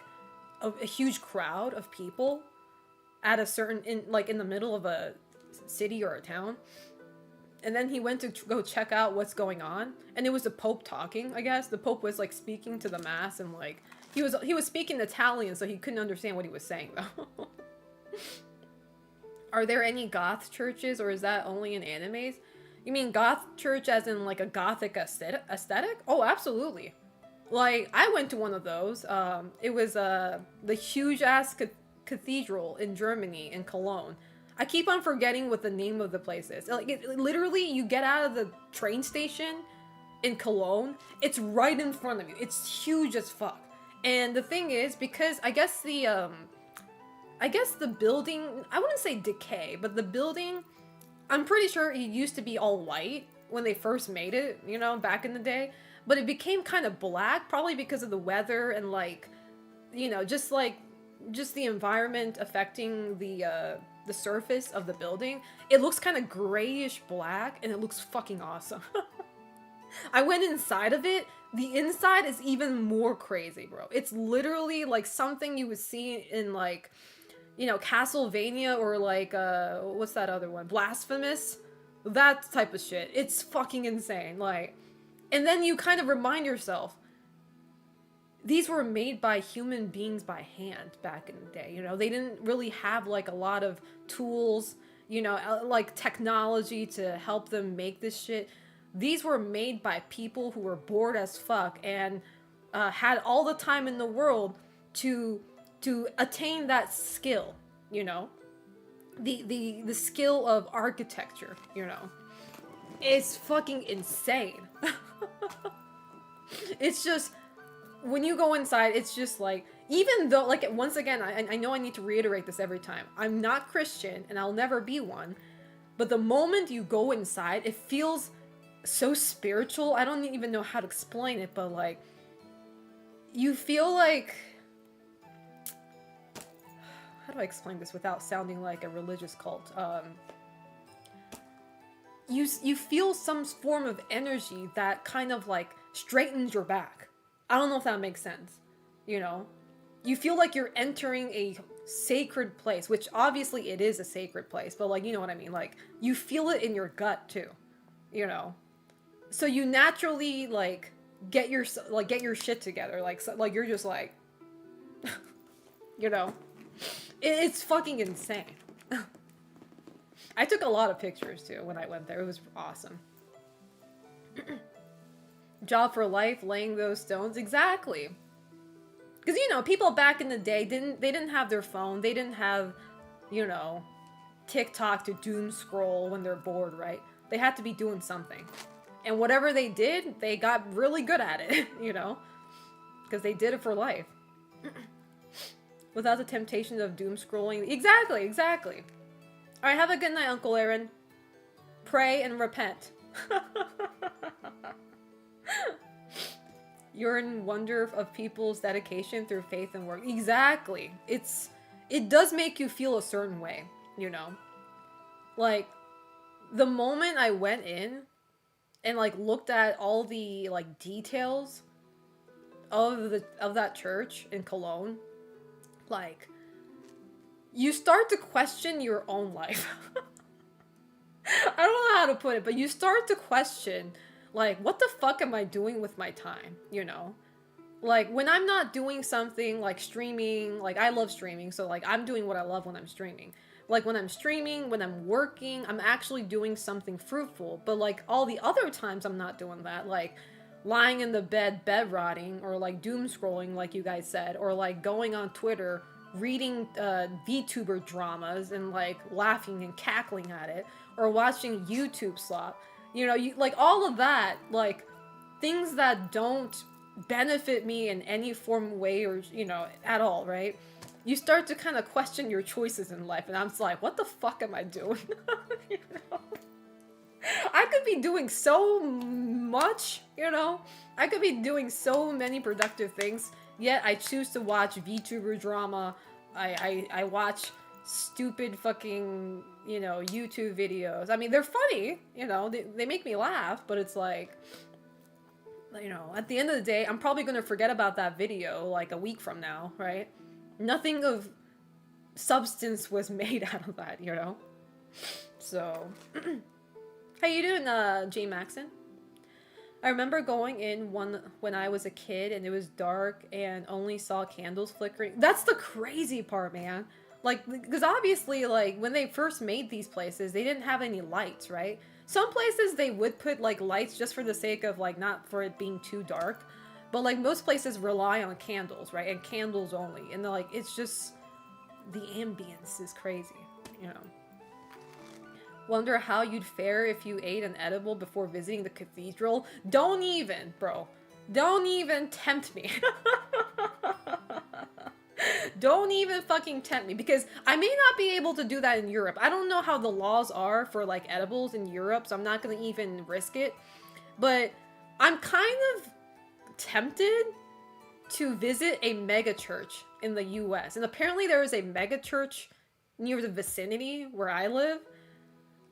a huge crowd of people at a certain in the middle of a city or a town. And then he went to go check out what's going on, and it was the Pope talking, I guess. The Pope was like speaking to the mass, and like he was speaking Italian, so he couldn't understand what he was saying though. Are there any goth churches, or is that only in animes? You mean goth church as in like a gothic aesthetic? Oh, absolutely. Like, I went to one of those. It was the huge ass cathedral in Germany, in Cologne. I keep on forgetting what the name of the place is. Like, literally, you get out of the train station in Cologne, it's right in front of you. It's huge as fuck. And the thing is, because I guess the building, I wouldn't say decay, but the building, I'm pretty sure it used to be all white when they first made it, you know, back in the day. But it became kind of black, probably because of the weather and like, you know, just the environment affecting the surface of the building. It looks kind of grayish black, and it looks fucking awesome. I went inside of it. The inside is even more crazy, bro. It's literally like something you would see in like, you know, Castlevania, or like, what's that other one? Blasphemous? That type of shit. It's fucking insane. Like, and then you kind of remind yourself, these were made by human beings by hand back in the day. You know, they didn't really have like a lot of tools, you know, like technology to help them make this shit. These were made by people who were bored as fuck and had all the time in the world to attain that skill, you know, the skill of architecture, you know. It's fucking insane. It's just, when you go inside, it's just like, even though, like, once again, I know I need to reiterate this every time. I'm not Christian, and I'll never be one. But the moment you go inside, it feels so spiritual. I don't even know how to explain it, but, like, you feel like... How do I explain this without sounding like a religious cult? You feel some form of energy that kind of, like, straightens your back. I don't know if that makes sense, you know? you feel like you're entering a sacred place, which obviously it is a sacred place, but like, you know what I mean? Like, you feel it in your gut too, you know? So you naturally like get your shit together. Like, so, like you're just like, you know, it's fucking insane. I took a lot of pictures too when I went there. It was awesome. Job for life, laying those stones. Exactly. Because, you know, people back in the day didn't have their phone. They didn't have, you know, TikTok to doom scroll when they're bored, right? They had to be doing something. And whatever they did, they got really good at it, you know? Because they did it for life. Without the temptation of doom scrolling. Exactly, exactly. Alright, have a good night, Uncle Aaron. Pray and repent. You're in wonder of people's dedication through faith and work. Exactly. It does make you feel a certain way, you know? Like, the moment I went in and like looked at all the like details of that church in Cologne, like, you start to question your own life. I don't know how to put it, but you start to question, like, what the fuck am I doing with my time, you know? Like, when I'm not doing something like streaming, like, I love streaming, so, like, I'm doing what I love when I'm streaming. Like, when I'm streaming, when I'm working, I'm actually doing something fruitful. But, like, all the other times I'm not doing that, like, lying in the bed rotting, or, like, doom scrolling, like you guys said, or, like, going on Twitter, reading VTuber dramas and, like, laughing and cackling at it, or watching YouTube slop. You know, like, all of that, like, things that don't benefit me in any form, way, or, you know, at all, right? You start to kind of question your choices in life, and I'm just like, what the fuck am I doing? You know? I could be doing so much, you know? I could be doing so many productive things, yet I choose to watch VTuber drama. I watch stupid fucking, you know, YouTube videos. I mean, they're funny, you know, they make me laugh, but it's like, you know, at the end of the day, I'm probably going to forget about that video like a week from now, right? Nothing of substance was made out of that, you know? So, how you doing, J Maxon? I remember going in when I was a kid and it was dark and only saw candles flickering. That's the crazy part, man. Like, because obviously, like, when they first made these places, they didn't have any lights, right? Some places they would put, like, lights just for the sake of, like, not for it being too dark. But, like, most places rely on candles, right? And candles only. And, like, it's just, the ambience is crazy, you know? Wonder how you'd fare if you ate an edible before visiting the cathedral? Don't even, bro. Don't even tempt me. Don't even fucking tempt me, because I may not be able to do that in Europe. I don't know how the laws are for, like, edibles in Europe, so I'm not gonna even risk it. But I'm kind of tempted to visit a mega church in the US. And apparently there is a mega church near the vicinity where I live.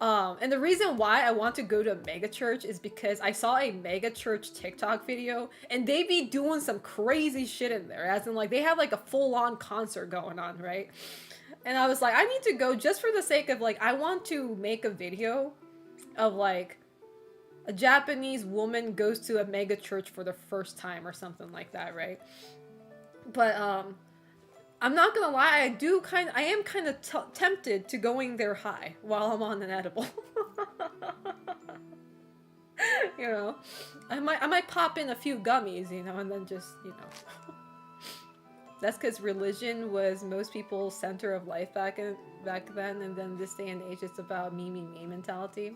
And the reason why I want to go to a mega church is because I saw a mega church TikTok video and they be doing some crazy shit in there. As in, like, they have like a full-on concert going on, right? And I was like, I need to go just for the sake of, like, I want to make a video of, like, a Japanese woman goes to a mega church for the first time or something like that, right? But, I'm not gonna lie, I am kind of tempted to going there high while I'm on an edible. You know, I might pop in a few gummies, you know, and then just, you know. That's because religion was most people's center of life back then, and then this day and age, it's about me mentality.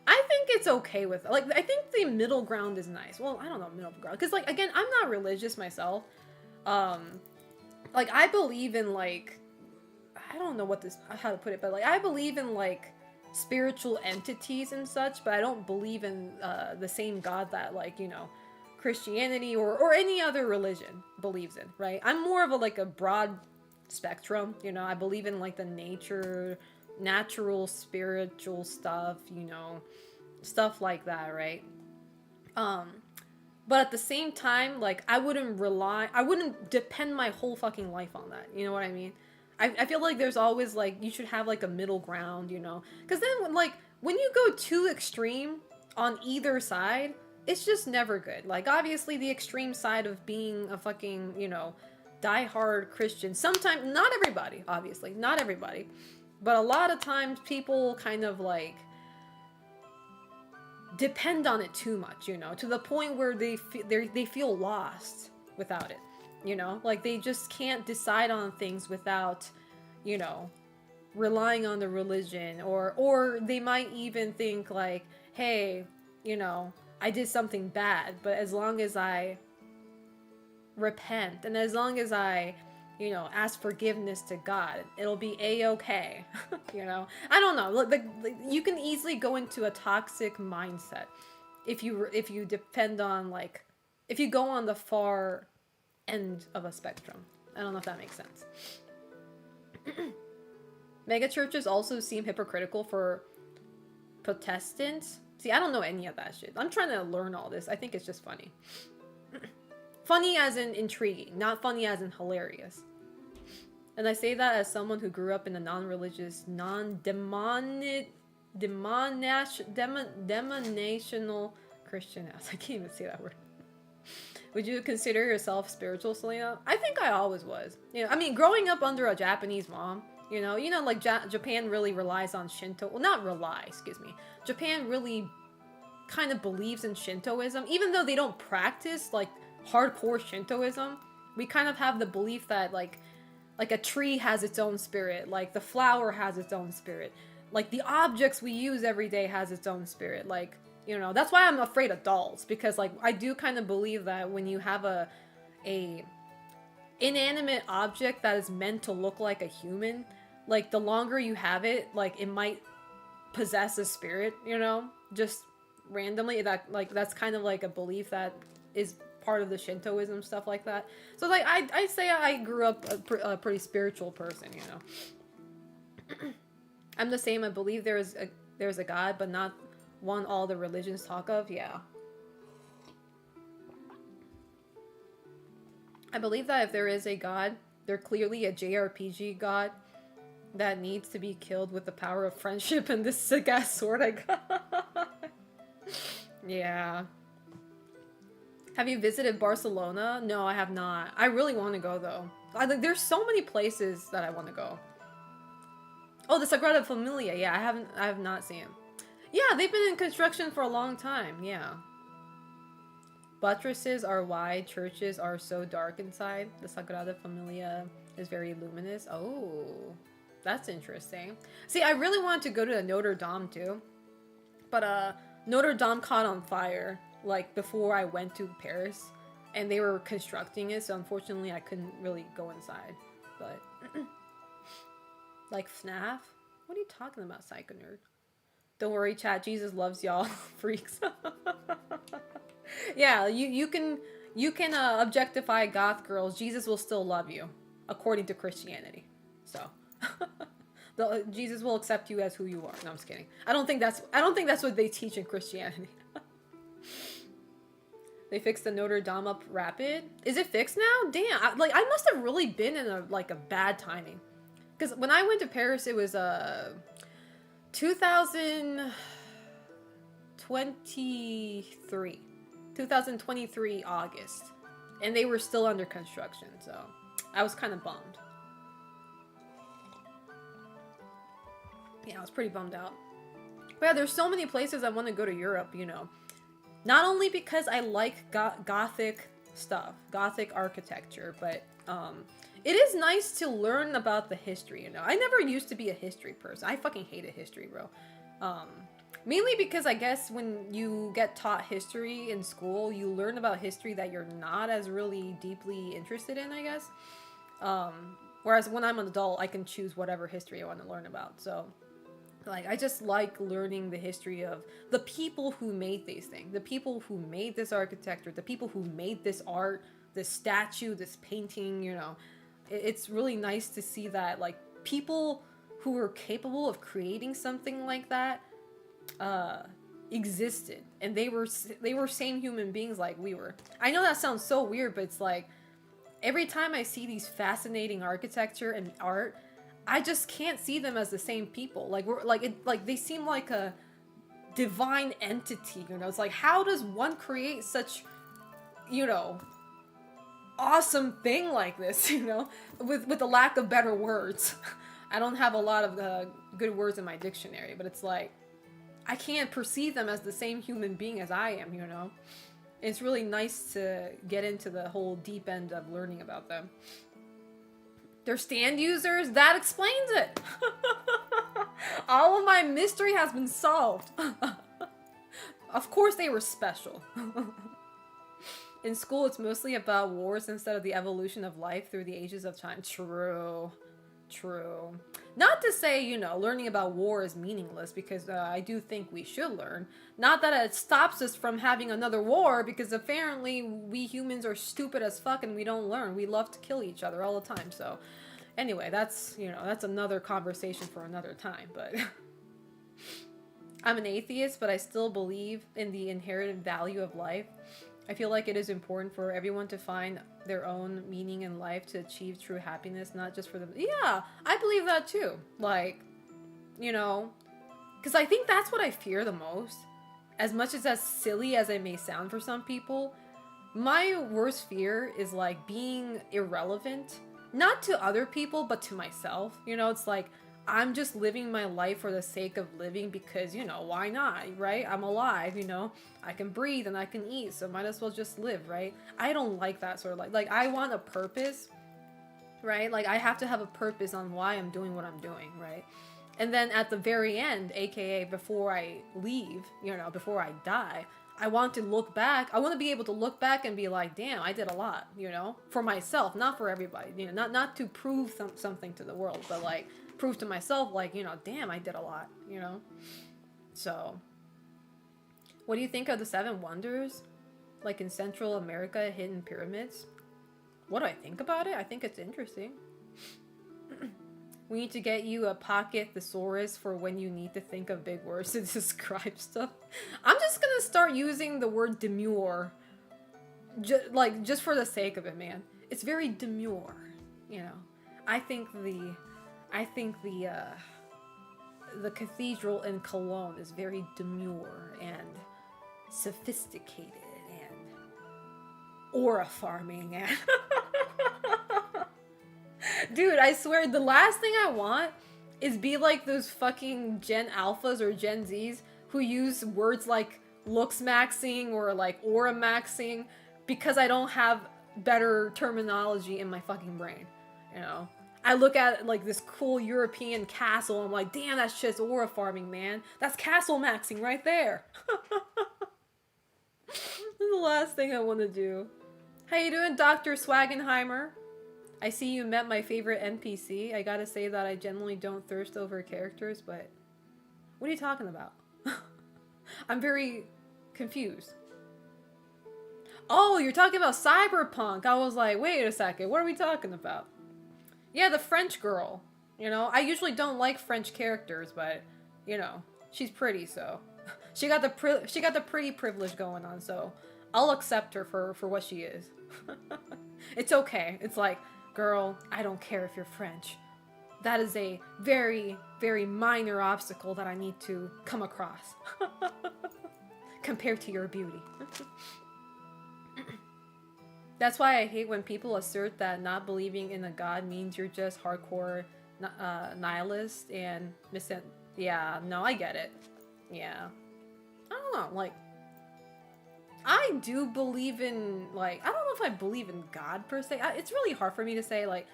I think it's okay with, like, I think the middle ground is nice. Well, I don't know, middle ground, because, like, again, I'm not religious myself. Like, I believe in, like, I don't know how to put it, but, like, I believe in, like, spiritual entities and such, but I don't believe in the same God that, like, you know, Christianity or any other religion believes in, right? I'm more of a broad spectrum, you know. I believe in, like, the natural spiritual stuff, you know, stuff like that, right? But at the same time, like, I wouldn't depend my whole fucking life on that. You know what I mean? I feel like there's always, like, you should have, like, a middle ground, you know? Because then, like, when you go too extreme on either side, it's just never good. Like, obviously, the extreme side of being a fucking, you know, diehard Christian, sometimes, not everybody, obviously, not everybody, but a lot of times people kind of, like, depend on it too much, you know, to the point where they feel lost without it, you know, like they just can't decide on things without, you know, relying on the religion, or they might even think like, hey, you know, I did something bad, but as long as I repent and as long as I, you know, ask forgiveness to God, it'll be a-okay. You know, I don't know. Like, you can easily go into a toxic mindset if you depend on, like, if you go on the far end of a spectrum. I don't know if that makes sense. Mega churches also seem hypocritical for Protestants. See, I don't know any of that shit. I'm trying to learn all this. I think it's just funny. Funny as in intriguing, not funny as in hilarious. And I say that as someone who grew up in a non-religious, non-denominational Christian house. I can't even say that word. Would you consider yourself spiritual, Selena? I think I always was. You know, I mean, growing up under a Japanese mom, you know, like Japan really relies on Shinto. Well, not rely, excuse me. Japan really kind of believes in Shintoism, even though they don't practice like hardcore Shintoism. We kind of have the belief that like a tree has its own spirit, like the flower has its own spirit, like the objects we use every day has its own spirit. Like, you know, that's why I'm afraid of dolls, because like I do kind of believe that when you have a inanimate object that is meant to look like a human, like the longer you have it, like it might possess a spirit, you know, just randomly. That like that's kind of like a belief that is part of the Shintoism, stuff like that. So like I say I grew up a pretty spiritual person, you know. I'm the same. I believe there's a God, but not one all the religions talk of. Yeah. I believe that if there is a God, they're clearly a JRPG God that needs to be killed with the power of friendship and this sick ass sword I got. Yeah. Have you visited Barcelona? No, I have not. I really want to go though. There's so many places that I want to go. Oh, the Sagrada Familia. Yeah, I have not seen them. Yeah, they've been in construction for a long time. Yeah. Buttresses are wide, churches are so dark inside. The Sagrada Familia is very luminous. Oh, that's interesting. See, I really wanted to go to the Notre Dame too. But Notre Dame caught on fire like before I went to Paris, and they were constructing it, so unfortunately I couldn't really go inside. But like FNAF? What are you talking about, Psycho Nerd? Don't worry, chat. Jesus loves y'all, freaks. Yeah, you can objectify goth girls. Jesus will still love you, according to Christianity. So, Jesus will accept you as who you are. No, I'm just kidding. I don't think that's what they teach in Christianity. They fixed the Notre Dame up rapid. Is it fixed now? Damn, I must have really been in a bad timing, because when I went to Paris, it was 2023 August, and they were still under construction, so I was kind of bummed. Yeah, I was pretty bummed out. But yeah, there's so many places I want to go to Europe, you know. Not only because I like Gothic stuff, Gothic architecture, but it is nice to learn about the history, you know. I never used to be a history person. I fucking hated history, bro. Mainly because I guess when you get taught history in school, you learn about history that you're not as really deeply interested in, I guess. Whereas when I'm an adult, I can choose whatever history I want to learn about. So, like, I just like learning the history of the people who made these things, the people who made this architecture, the people who made this art, this statue, this painting, you know. It's really nice to see that, like, people who were capable of creating something like that, existed, and they were same human beings like we were. I know that sounds so weird, but it's like every time I see these fascinating architecture and art, I just can't see them as the same people. Like they seem like a divine entity, you know? It's like, how does one create such, you know, awesome thing like this, you know, with the lack of better words. I don't have a lot of good words in my dictionary, but it's like, I can't perceive them as the same human being as I am, you know? It's really nice to get into the whole deep end of learning about them. They're stand users? That explains it! All of my mystery has been solved. Of course they were special. In school, it's mostly about wars instead of the evolution of life through the ages of time. True. True. Not to say, you know, learning about war is meaningless, because I do think we should learn. Not that it stops us from having another war, because apparently we humans are stupid as fuck and we don't learn. We love to kill each other all the time. So anyway, that's, you know, that's another conversation for another time, but... I'm an atheist, but I still believe in the inherent value of life. I feel like it is important for everyone to find their own meaning in life to achieve true happiness, not just for them. Yeah, I believe that too. Like, you know, because I think that's what I fear the most. As much as silly as it may sound for some people, my worst fear is like being irrelevant, not to other people, but to myself. You know, it's like, I'm just living my life for the sake of living because, you know, why not, right? I'm alive, you know, I can breathe and I can eat, so might as well just live, right? I don't like that sort of life. Like, I want a purpose, right? Like, I have to have a purpose on why I'm doing what I'm doing, right? And then at the very end, aka before I leave, you know, before I die, I want to look back. I want to be able to look back and be like, damn, I did a lot, you know, for myself, not for everybody, you know, not to prove something to the world, but like, prove to myself, like, you know, damn, I did a lot, you know? So, what do you think of the 7 wonders? Like in Central America, hidden pyramids? What do I think about it? I think it's interesting. We need to get you a pocket thesaurus for when you need to think of big words to describe stuff. I'm just gonna start using the word demure. Just for the sake of it, man. It's very demure, you know? I think the cathedral in Cologne is very demure and sophisticated and aura-farming and... Dude, I swear, the last thing I want is be like those fucking Gen Alphas or Gen Zs who use words like looks maxing or like aura maxing because I don't have better terminology in my fucking brain, you know? I look at like this cool European castle, I'm like, damn, that shit's aura farming, man. That's castle maxing right there. This is the last thing I want to do. How you doing, Dr. Swagenheimer? I see you met my favorite NPC. I gotta say that I generally don't thirst over characters, but what are you talking about? I'm very confused. Oh, you're talking about Cyberpunk. I was like, wait a second, what are we talking about? Yeah, the French girl. You know, I usually don't like French characters, but you know, she's pretty, so she got the pretty privilege going on, so I'll accept her for what she is. It's okay. It's like, girl, I don't care if you're French. That is a very, very minor obstacle that I need to come across compared to your beauty. That's why I hate when people assert that not believing in a god means you're just hardcore nihilist and yeah, no, I get it. Yeah. I don't know, like, I do believe in, like, I don't know if I believe in God per se. It's really hard for me to say, like,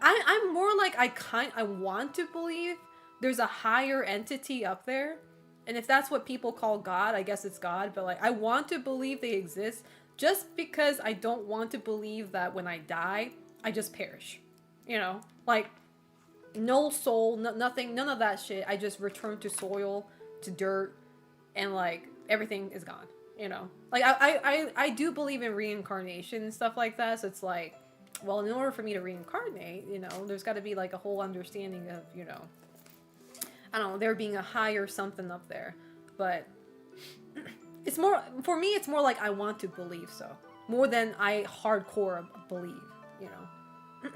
I'm more like, I want to believe there's a higher entity up there. And if that's what people call God, I guess it's God. But, like, I want to believe they exist just because I don't want to believe that when I die, I just perish. You know? Like, no soul, nothing, none of that shit. I just return to soil, to dirt, and, like, everything is gone. You know, like, I do believe in reincarnation and stuff like that, so it's like, well, in order for me to reincarnate, you know, there's got to be, like, a whole understanding of, you know, I don't know, there being a higher something up there, but It's more, for me, it's more like I want to believe so. More than I hardcore believe, you know.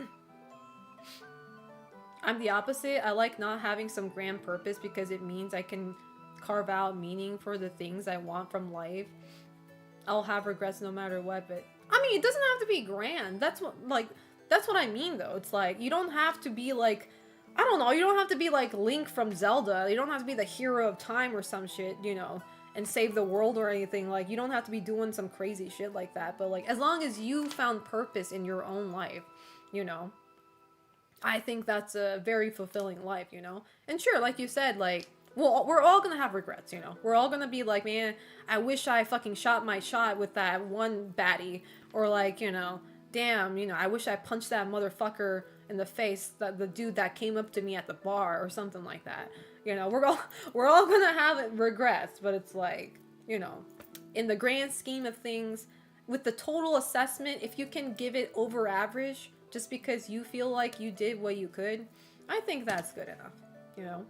I'm the opposite. I like not having some grand purpose because it means I can carve out meaning for the things I want from life. I'll have regrets no matter what, but I mean, it doesn't have to be grand. That's what I mean though. It's like, you don't have to be like, I don't know, you don't have to be like Link from Zelda. You don't have to be the hero of time or some shit, you know, and save the world or anything. Like, you don't have to be doing some crazy shit like that. But like, as long as you found purpose in your own life, you know, I think that's a very fulfilling life, you know? And sure, like you said, like, well, we're all gonna have regrets, you know? We're all gonna be like, man, I wish I fucking shot my shot with that one baddie. Or like, you know, damn, you know, I wish I punched that motherfucker in the face, the dude that came up to me at the bar or something like that. You know, we're all gonna have regrets, but it's like, you know, in the grand scheme of things, with the total assessment, if you can give it over average, just because you feel like you did what you could, I think that's good enough, you know?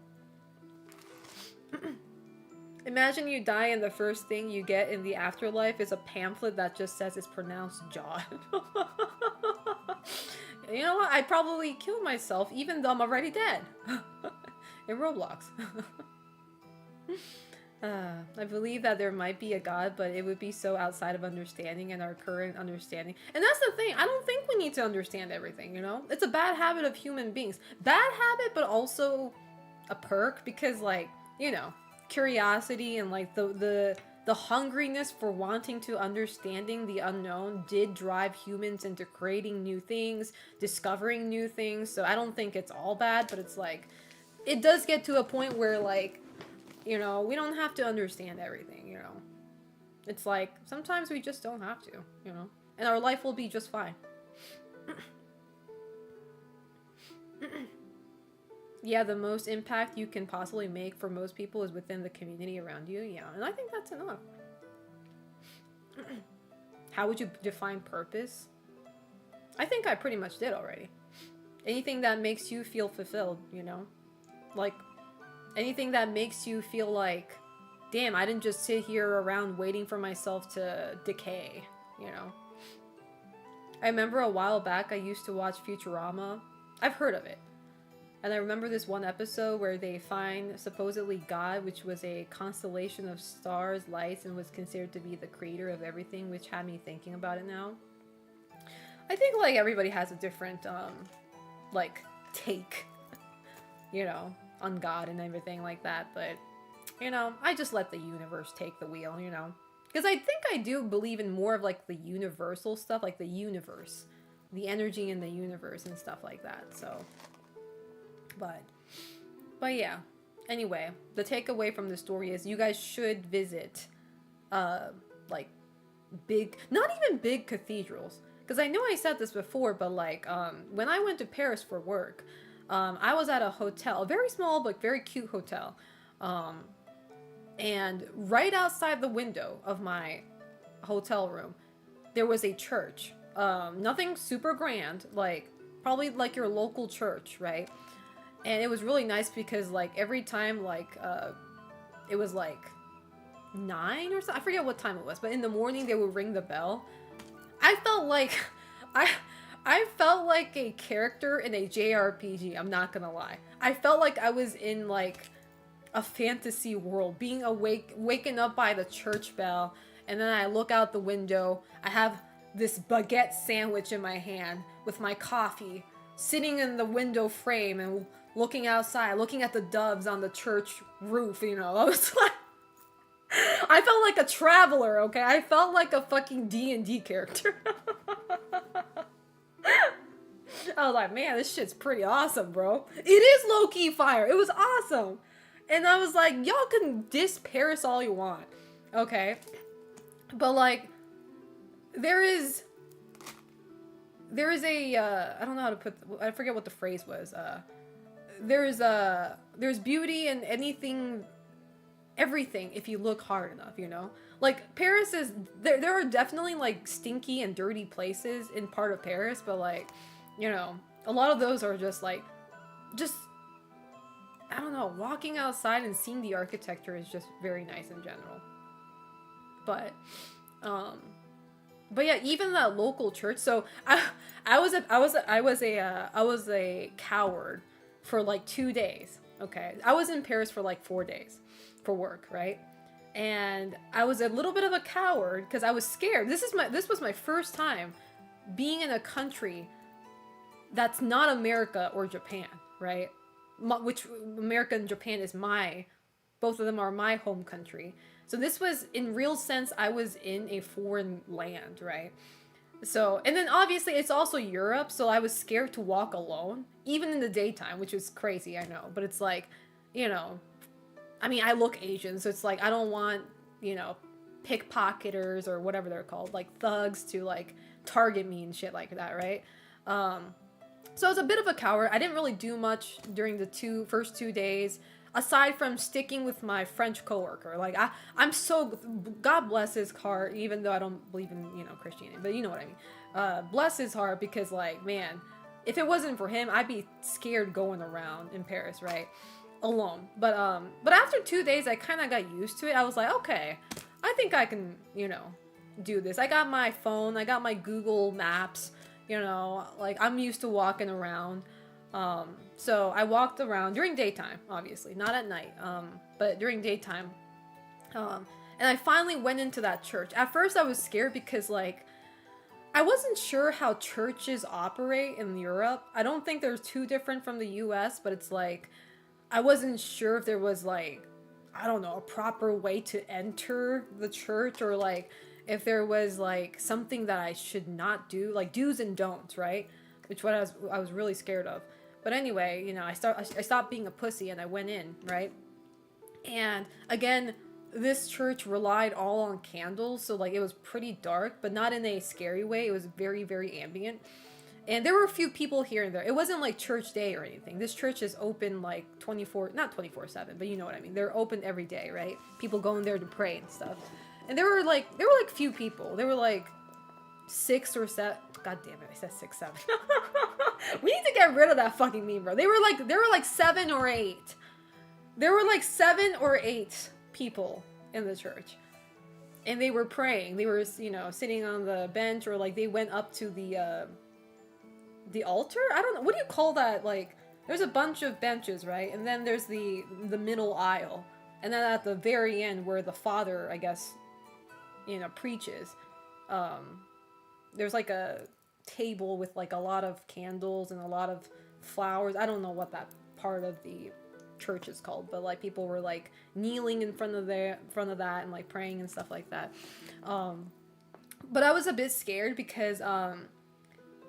Imagine you die and the first thing you get in the afterlife is a pamphlet that just says it's pronounced John. You know what? I'd probably kill myself even though I'm already dead. In Roblox. I believe that there might be a God, but it would be so outside of understanding and our current understanding. And that's the thing. I don't think we need to understand everything, you know? It's a bad habit of human beings. Bad habit, but also a perk because, like, you know, curiosity and, like, the hungriness for wanting to understanding the unknown did drive humans into creating new things, discovering new things. So I don't think it's all bad, but it's like, it does get to a point where, like, you know, we don't have to understand everything, you know. It's like, sometimes we just don't have to, you know. And our life will be just fine. Yeah, the most impact you can possibly make for most people is within the community around you. Yeah, and I think that's enough. How would you define purpose? I think I pretty much did already. Anything that makes you feel fulfilled, you know? Like, anything that makes you feel like, damn, I didn't just sit here around waiting for myself to decay, you know? I remember a while back I used to watch Futurama. I've heard of it. And I remember this one episode where they find supposedly God, which was a constellation of stars, lights, and was considered to be the creator of everything, which had me thinking about it now. I think, like, everybody has a different, like, take, you know, on God and everything like that, but, you know, I just let the universe take the wheel, you know? Because I think I do believe in more of, like, the universal stuff, like the universe. The energy in the universe and stuff like that, so... But yeah. Anyway, the takeaway from the story is you guys should visit, like, big... Not even big cathedrals. Because I know I said this before, but, like, when I went to Paris for work... I was at a hotel, a very small but very cute hotel, and right outside the window of my hotel room, there was a church. Nothing super grand, like, probably like your local church, right? And it was really nice because, like, every time, like, it was, like, 9 or something, I forget what time it was, but in the morning they would ring the bell. I felt like, I felt like a character in a JRPG, I'm not gonna lie. I felt like I was in, like, a fantasy world, being waken up by the church bell, and then I look out the window, I have this baguette sandwich in my hand, with my coffee, sitting in the window frame, and looking outside, looking at the doves on the church roof, you know, I was like... I felt like a traveler, okay? I felt like a fucking D&D character. I was like, man, this shit's pretty awesome, bro. It is low-key fire. It was awesome. And I was like, y'all can diss Paris all you want, okay? But, like, there is a, I don't know how to put, I forget what the phrase was. There's beauty in everything if you look hard enough, you know? Like, Paris is, there are definitely, like, stinky and dirty places in part of Paris, but, like, you know, a lot of those are just, like, I don't know, walking outside and seeing the architecture is just very nice in general. But yeah, even that local church. So I was a coward for like 2 days. Okay, I was in Paris for like 4 days for work, right? And I was a little bit of a coward because I was scared. This was my first time being in a country that's not America or Japan, right? Which America and Japan is both of them are my home country. So this was, in real sense, I was in a foreign land, right? So, and then obviously it's also Europe, so I was scared to walk alone, even in the daytime, which is crazy, I know. But it's like, you know, I mean, I look Asian, so it's like, I don't want, you know, pickpocketers or whatever they're called, like thugs to like target me and shit like that, right? So I was a bit of a coward. I didn't really do much during the first 2 days, aside from sticking with my French coworker. Like I'm so, God bless his heart, even though I don't believe in, you know, Christianity, but you know what I mean. Bless his heart, because like, man, if it wasn't for him, I'd be scared going around in Paris, right? Alone. But after 2 days, I kind of got used to it. I was like, okay, I think I can, you know, do this. I got my phone, I got my Google Maps, you know, like I'm used to walking around. So I walked around during daytime, obviously, not at night, but during daytime. And I finally went into that church. At first I was scared because like, I wasn't sure how churches operate in Europe. I don't think they're too different from the US, but it's like, I wasn't sure if there was like, I don't know, a proper way to enter the church, or like if there was like something that I should not do, like do's and don'ts, right? Which what I was really scared of. But anyway, you know, I stopped being a pussy and I went in, right? And again, this church relied all on candles, so like it was pretty dark, but not in a scary way. It was very, very ambient. And there were a few people here and there. It wasn't like church day or anything. This church is open like not 24/7, but you know what I mean. They're open every day, right? People go in there to pray and stuff. And there were like few people. There were like 6 or 7. God damn it, I said 6, 7. We need to get rid of that fucking meme, bro. There were like 7 or 8. There were like 7 or 8 people in the church. And they were praying. They were, you know, sitting on the bench, or like they went up to the altar? I don't know. What do you call that? Like, there's a bunch of benches, right? And then there's the middle aisle. And then at the very end, where the father, I guess, you know, preaches, there's like a table with like a lot of candles and a lot of flowers. I don't know what that part of the church is called, but like people were like kneeling in front of that and like praying and stuff like that. But I was a bit scared because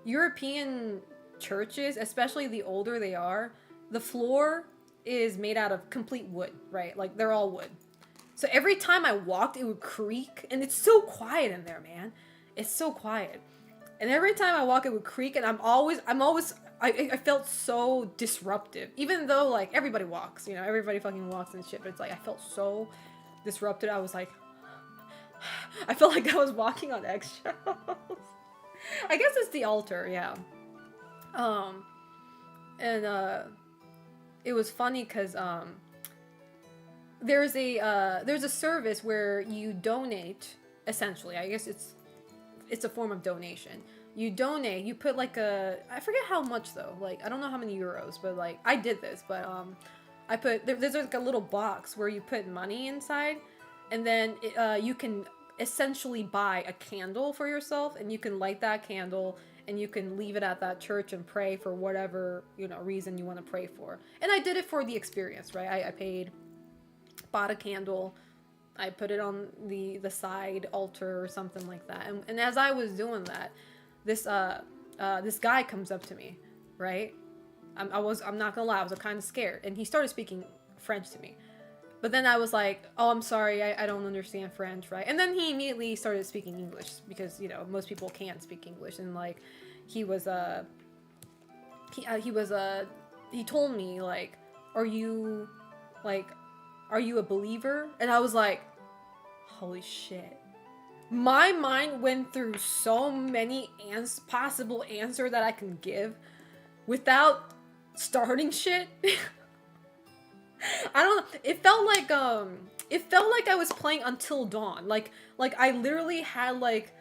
European churches, especially the older they are, the floor is made out of complete wood, right? Like they're all wood. So every time I walked, it would creak, and it's so quiet in there, man. It's so quiet. And every time I walk, it would creak, and I felt so disruptive. Even though, like, everybody walks, you know, everybody fucking walks and shit, but it's like, I felt so disrupted. I was like, I felt like I was walking on eggshells. I guess it's the altar, yeah. It was funny because, there's a service where you donate, essentially. I guess it's a form of donation. You donate, you put like I forget how much though, like, I don't know how many euros, but like, I did this, but, there's like a little box where you put money inside, and then, you can essentially buy a candle for yourself, and you can light that candle, and you can leave it at that church and pray for whatever, you know, reason you want to pray for. And I did it for the experience, right? I bought a candle, I put it on the side altar or something like that. And as I was doing that, this guy comes up to me, right? I'm not gonna lie, I was kind of scared, and he started speaking French to me. But then I was like, oh, I'm sorry, I don't understand French, right? And then he immediately started speaking English, because, you know, most people can't speak English. And like, he told me, like, are you a believer? And I was like, holy shit. My mind went through so many possible answers that I can give without starting shit. I don't know. It felt like it felt like I was playing Until Dawn. Like I literally had like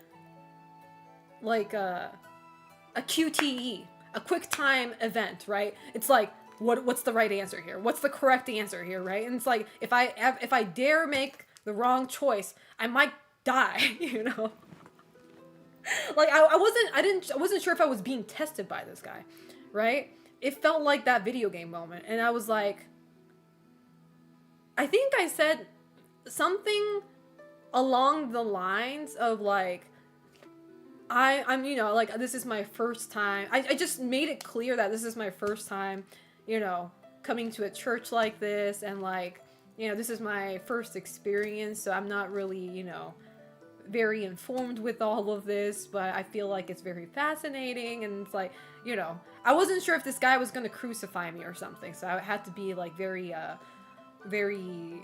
a QTE, a quick time event, right? It's like, what's the right answer here? What's the correct answer here, right? And it's like, if I dare make the wrong choice, I might die, you know? Like I wasn't sure if I was being tested by this guy, right? It felt like that video game moment, and I was like, I think I said something along the lines of like, I'm, you know, like, this is my first time. I just made it clear that this is my first time, you know, coming to a church like this, and like, you know, this is my first experience, so I'm not really, you know, very informed with all of this, but I feel like it's very fascinating, and it's like, you know, I wasn't sure if this guy was gonna crucify me or something, so I had to be like very, very,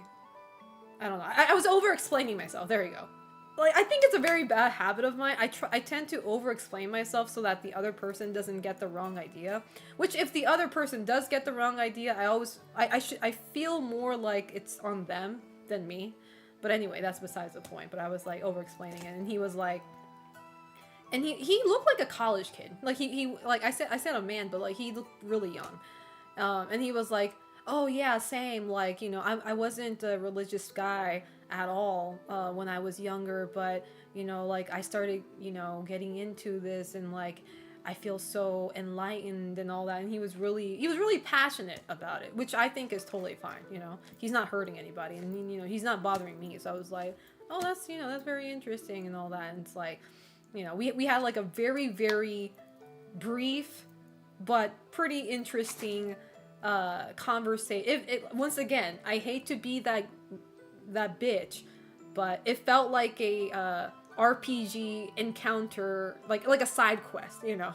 I don't know, I was over-explaining myself, there you go. Like, I think it's a very bad habit of mine. I tend to over-explain myself so that the other person doesn't get the wrong idea. Which, if the other person does get the wrong idea, I feel more like it's on them than me. But anyway, that's besides the point. But I was like over-explaining it, and he was like, and he looked like a college kid. Like he like I said a man, but like he looked really young. And he was like, oh yeah, same. Like, you know, I wasn't a religious guy at all when I was younger, but you know, like I started, you know, getting into this, and like I feel so enlightened and all that. And he was really passionate about it, which I think is totally fine. You know, he's not hurting anybody, and you know, he's not bothering me. So I was like, oh, that's, you know, that's very interesting and all that. And it's like, you know, we had like a very, very brief but pretty interesting conversation. Once again, I hate to be that bitch, but it felt like a RPG encounter, like a side quest, you know.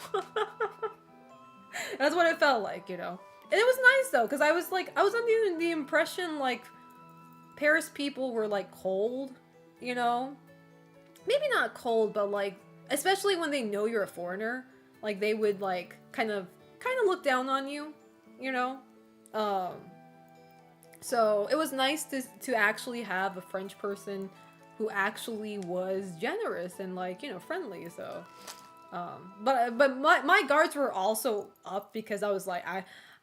That's what it felt like, you know. And it was nice though, because I was under the impression like Paris people were like cold, you know. Maybe not cold, but like, especially when they know you're a foreigner, like they would like kind of look down on you, you know. So it was nice to actually have a French person who actually was generous and like, you know, friendly. So, but my guards were also up, because I was like,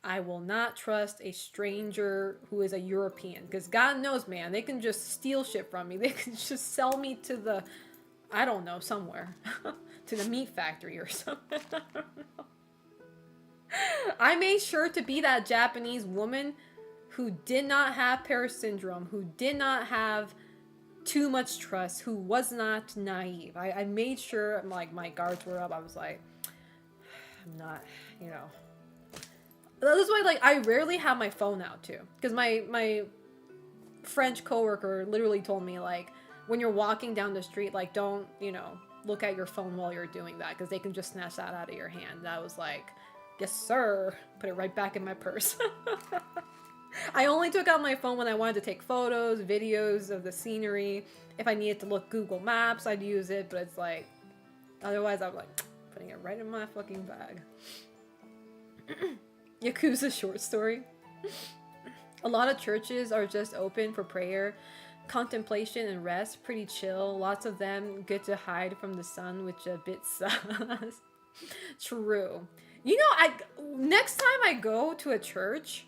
I will not trust a stranger who is a European, because God knows, man, they can just steal shit from me. They can just sell me to the, I don't know, somewhere, to the meat factory or something. I don't know. I made sure to be that Japanese woman who did not have Paris syndrome, who did not have too much trust, who was not naive. I made sure, like, my guards were up. I was like, I'm not, you know. That's why, like, I rarely have my phone out, too. Because my French coworker literally told me, like, when you're walking down the street, like, don't, you know, look at your phone while you're doing that, because they can just snatch that out of your hand. And I was like, yes, sir. Put it right back in my purse. I only took out my phone when I wanted to take photos, videos of the scenery. If I needed to look Google Maps, I'd use it, but it's like, otherwise I'm like, putting it right in my fucking bag. Yakuza short story. A lot of churches are just open for prayer, contemplation, and rest. Pretty chill. Lots of them good to hide from the sun, which a bit sus. True. You know, next time I go to a church,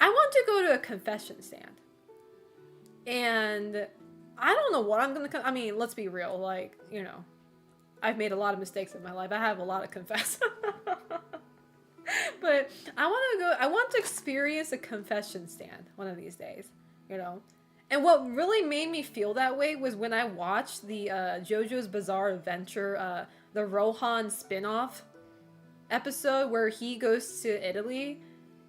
I want to go to a confession stand. And I don't know what I'm gonna, I mean, let's be real, like, you know, I've made a lot of mistakes in my life. I have a lot to confess. But I want to experience a confession stand one of these days, you know. And what really made me feel that way was when I watched the JoJo's Bizarre Adventure, the Rohan spin-off episode where he goes to Italy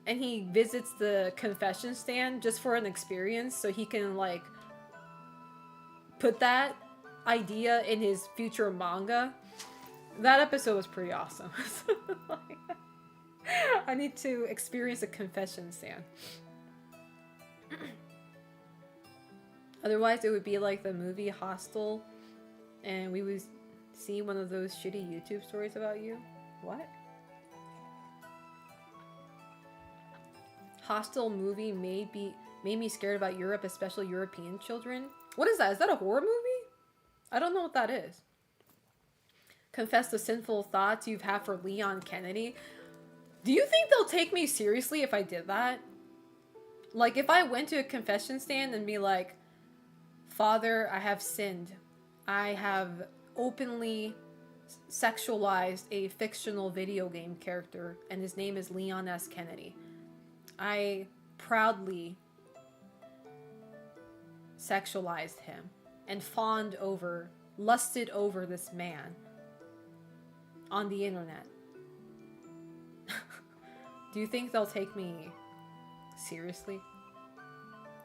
and he visits the confession stand just for an experience, so he can like put that idea in his future manga. That episode was pretty awesome. Like, I need to experience a confession stand. Otherwise, it would be like the movie Hostel, and we would see one of those shitty YouTube stories about you. What? Hostel movie may Made me scared about Europe, especially European children. What is that? Is that a horror movie? I don't know what that is. Confess the sinful thoughts you've had for Leon Kennedy. Do you think they'll take me seriously if I did that? Like, if I went to a confession stand and be like, Father, I have sinned. I have openly sexualized a fictional video game character, and his name is Leon S. Kennedy. I proudly sexualized him and fawned over, lusted over this man on the internet. Do you think they'll take me seriously?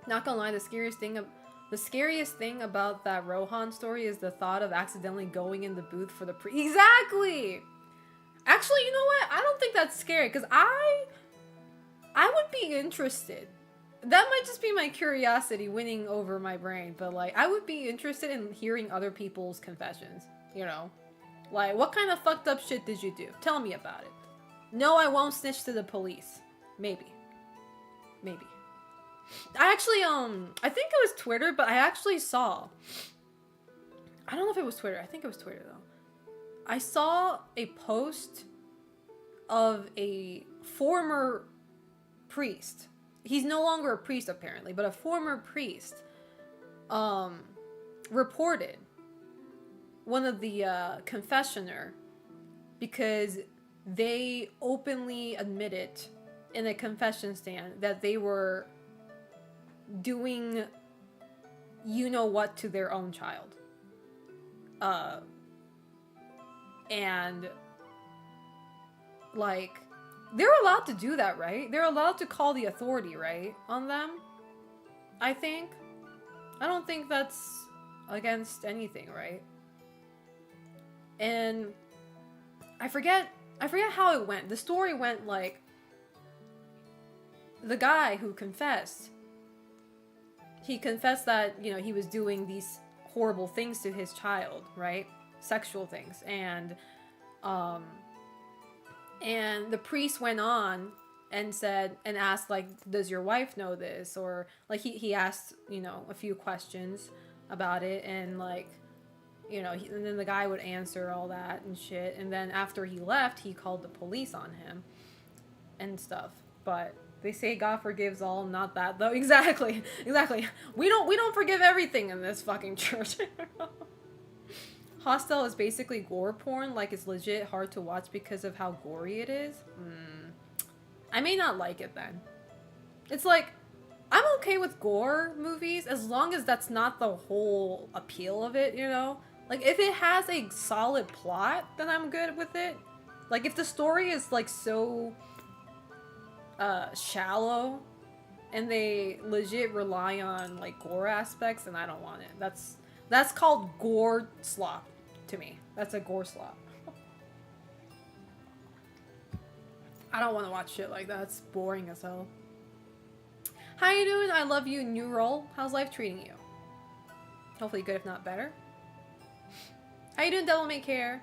Not gonna lie, the scariest thing about that Rohan story is the thought of accidentally going in the booth for the Exactly! Actually, you know what? I don't think that's scary, because I would be interested. That might just be my curiosity winning over my brain, but, like, I would be interested in hearing other people's confessions, you know? Like, what kind of fucked up shit did you do? Tell me about it. No, I won't snitch to the police. Maybe. Maybe. I actually, I think it was Twitter, but I actually saw... I don't know if it was Twitter. I think it was Twitter, though. I saw a post of a former priest. He's no longer a priest, apparently, but a former priest, reported one of the, confessioner because they openly admitted in a confession stand that they were doing you-know-what to their own child. And, like, they're allowed to do that, right? They're allowed to call the authority, right? On them? I think. I don't think that's against anything, right? And I forget how it went. The story went like, the guy who confessed, he confessed that, you know, he was doing these horrible things to his child, right? Sexual things. And the priest went on and said, and asked, like, does your wife know this? Or, like, he asked, you know, a few questions about it, and, like, you know, and then the guy would answer all that and shit, and then after he left, he called the police on him and stuff. But they say God forgives all, not that, though. Exactly. We don't forgive everything in this fucking church. Hostel is basically gore porn, like it's legit hard to watch because of how gory it is. I may not like it then. It's like, I'm okay with gore movies as long as that's not the whole appeal of it, you know? Like, if it has a solid plot, then I'm good with it. Like, if the story is, like, so shallow and they legit rely on, like, gore aspects, then I don't want it. That's called gore slop to me. That's a gore slop. I don't want to watch shit like that. It's boring as hell. How you doing? I love you, new role. How's life treating you? Hopefully good, if not better. How you doing, Devil May Care?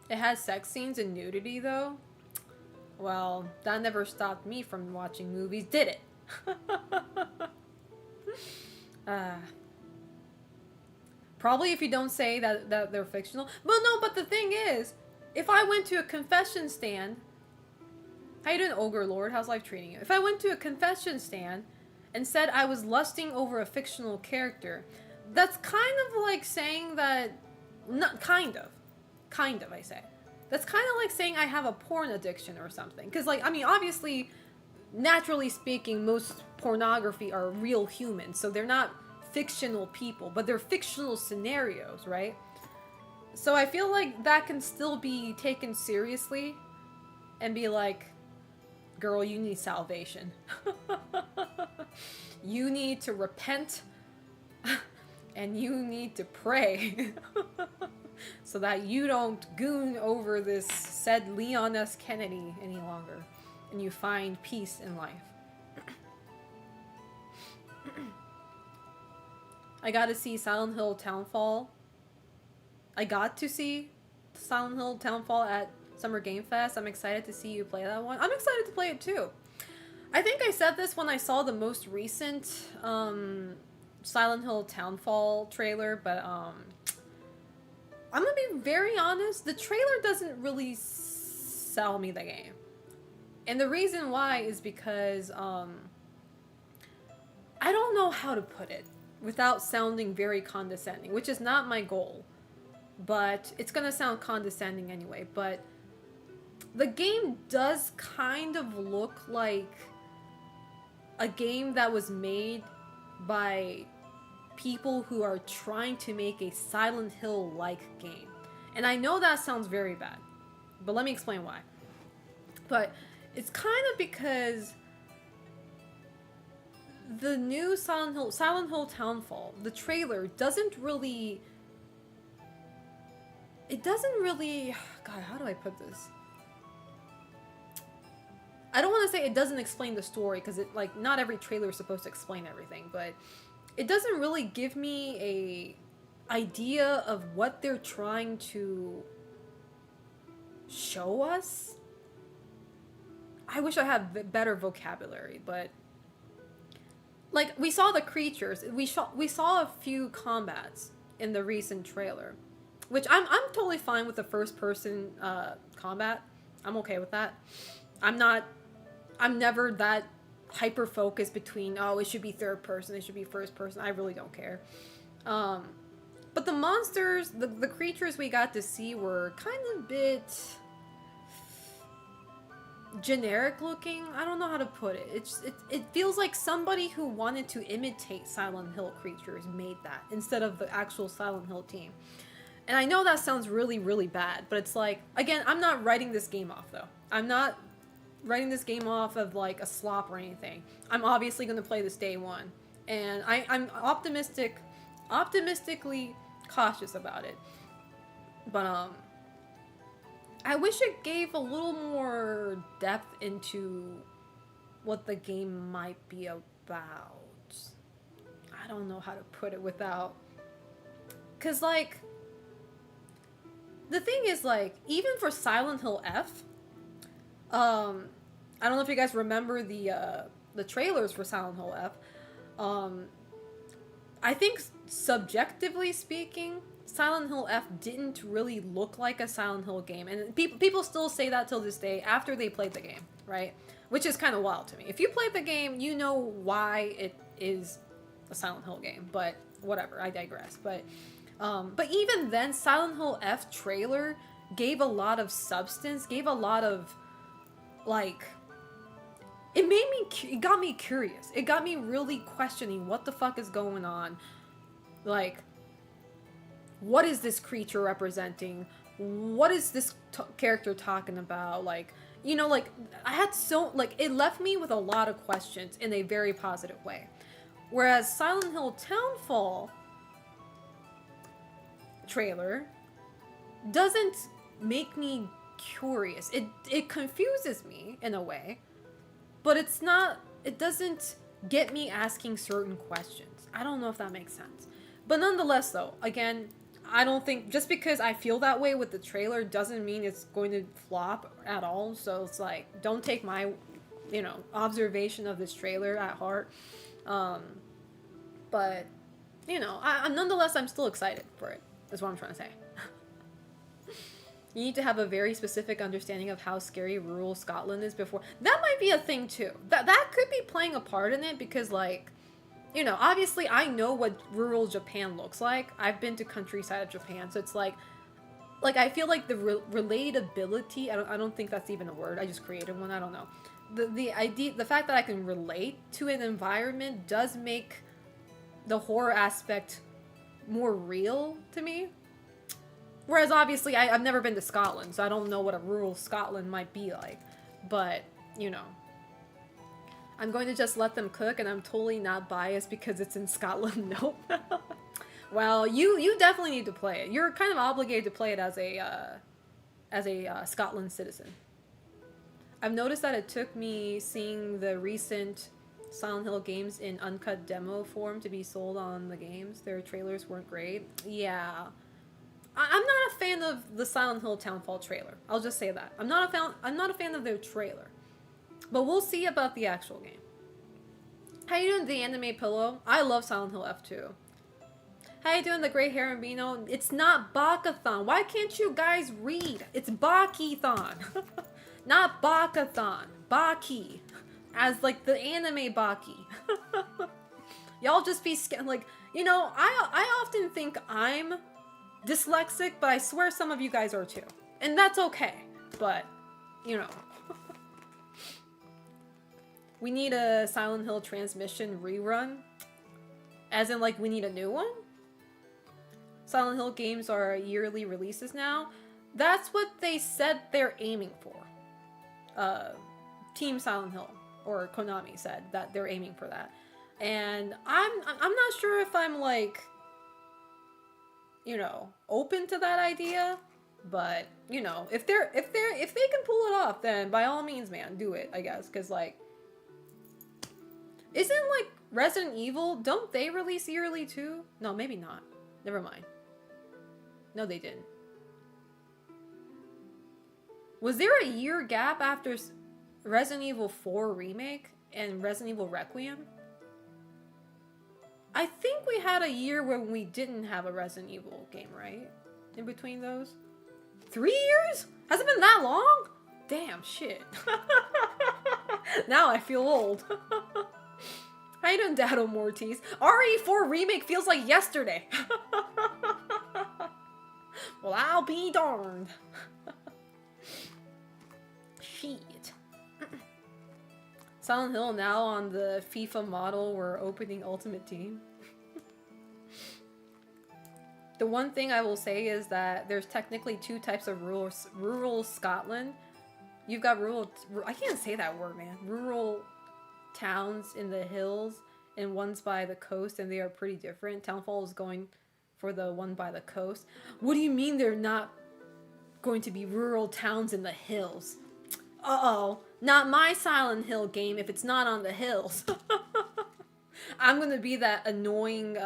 It has sex scenes and nudity, though. Well, that never stopped me from watching movies, did it? Probably if you don't say that they're fictional. Well, no, but the thing is, if I went to a confession stand... How you doing, Ogre Lord? How's life treating you? If I went to a confession stand and said I was lusting over a fictional character, that's kind of like saying that... Not kind of, I say. That's kind of like saying I have a porn addiction or something. Because, like, I mean, obviously, naturally speaking, most pornography are real humans. So they're not fictional people, but they're fictional scenarios, right? So I feel like that can still be taken seriously and be like, girl, you need salvation. You need to repent and you need to pray so that you don't goon over this said Leon S. Kennedy any longer and you find peace in life. I got to see Silent Hill Townfall. I got to see Silent Hill Townfall at Summer Game Fest. I'm excited to see you play that one. I'm excited to play it too. I think I said this when I saw the most recent Silent Hill Townfall trailer, but I'm gonna be very honest, the trailer doesn't really sell me the game. And the reason why is because I don't know how to put it without sounding very condescending, which is not my goal. But it's gonna sound condescending anyway, but the game does kind of look like a game that was made by people who are trying to make a Silent Hill-like game. And I know that sounds very bad, but let me explain why. But it's kind of because the new Silent Hill Townfall, the trailer doesn't really... God, how do I put this? I don't want to say it doesn't explain the story, because it, like, not every trailer is supposed to explain everything, but it doesn't really give me a idea of what they're trying to show us. I wish I had better vocabulary, but like, we saw the creatures, we saw a few combats in the recent trailer, which I'm totally fine with the first person combat. I'm okay with that. I'm never that hyper focused between, oh, it should be third person, it should be first person. I really don't care. But the monsters, the creatures we got to see were kind of a bit generic looking. I don't know how to put it. It feels like somebody who wanted to imitate Silent Hill creatures made that instead of the actual Silent Hill team. And I know that sounds really, really bad, but it's like, again, I'm not writing this game off though. I'm not writing this game off of like a slop or anything. I'm obviously going to play this day one, and I'm optimistically cautious about it. But I wish it gave a little more depth into what the game might be about. I don't know how to put it without, cause like, the thing is, like, even for Silent Hill F, I don't know if you guys remember the trailers for Silent Hill F. I think subjectively speaking, Silent Hill F didn't really look like a Silent Hill game, and people still say that till this day after they played the game, right? Which is kind of wild to me. If you played the game, you know why it is a Silent Hill game, but whatever, I digress. But even then, Silent Hill F trailer gave a lot of substance, gave a lot of, like, it got me curious. It got me really questioning what the fuck is going on. Like, what is this creature representing? What is this character talking about? Like, you know, like, it left me with a lot of questions in a very positive way. Whereas Silent Hill Townfall trailer doesn't make me curious. It confuses me in a way, but it doesn't get me asking certain questions. I don't know if that makes sense. But nonetheless though, again, I don't think just because I feel that way with the trailer doesn't mean it's going to flop at all. So it's like, don't take my, observation of this trailer at heart. But, nonetheless, I'm still excited for it. Is what I'm trying to say. You need to have a very specific understanding of how scary rural Scotland is before. That might be a thing too. That could be playing a part in it because, like, obviously I know what rural Japan looks like. I've been to countryside of Japan, so it's like I feel like the relatability. I don't think that's even a word. I just created one. I don't know. The fact that I can relate to an environment does make the horror aspect more real to me. Whereas obviously I've never been to Scotland, so I don't know what a rural Scotland might be like. But, I'm going to just let them cook, and I'm totally not biased because it's in Scotland. Nope. Well, you definitely need to play it. You're kind of obligated to play it as a Scotland citizen. I've noticed that it took me seeing the recent Silent Hill games in uncut demo form to be sold on the games. Their trailers weren't great. Yeah. I'm not a fan of the Silent Hill Townfall trailer. I'll just say that. I'm not a fan of their trailer. But we'll see about the actual game. How you doing, the anime pillow? I love Silent Hill F2. How you doing, the gray hair and Bino? It's not Bakithon. Why can't you guys read? It's Bakithon. Not Bakithon. Baki. As like the anime Baki. Y'all just be like, you know, I often think I'm dyslexic, but I swear some of you guys are too. And that's okay. But, you know. We need a Silent Hill transmission rerun. As in, like, we need a new one? Silent Hill games are yearly releases now. That's what they said they're aiming for. Team Silent Hill, or Konami, said that they're aiming for that. And I'm not sure if I'm, like, you know, open to that idea. But, you know, if they can pull it off, then by all means, man, do it, I guess. Because, like, isn't, like, Resident Evil, don't they release yearly too? No, maybe not. Never mind. No, they didn't. Was there a year gap after Resident Evil 4 Remake and Resident Evil Requiem? I think we had a year when we didn't have a Resident Evil game, right? In between those? 3 years? Has it been that long? Damn, shit. Now I feel old. How you doing, Dado Mortis? RE4 Remake feels like yesterday. Well, I'll be darned. Shit. Silent Hill now on the FIFA model we're opening Ultimate Team. The one thing I will say is that there's technically two types of rural Scotland. You've got I can't say that word, man. Rural towns in the hills and ones by the coast, and they are pretty different. Townfall is going for the one by the coast. What do you mean they're not going to be rural towns in the hills? Uh-oh. Not my Silent Hill game if it's not on the hills. I'm gonna be that annoying,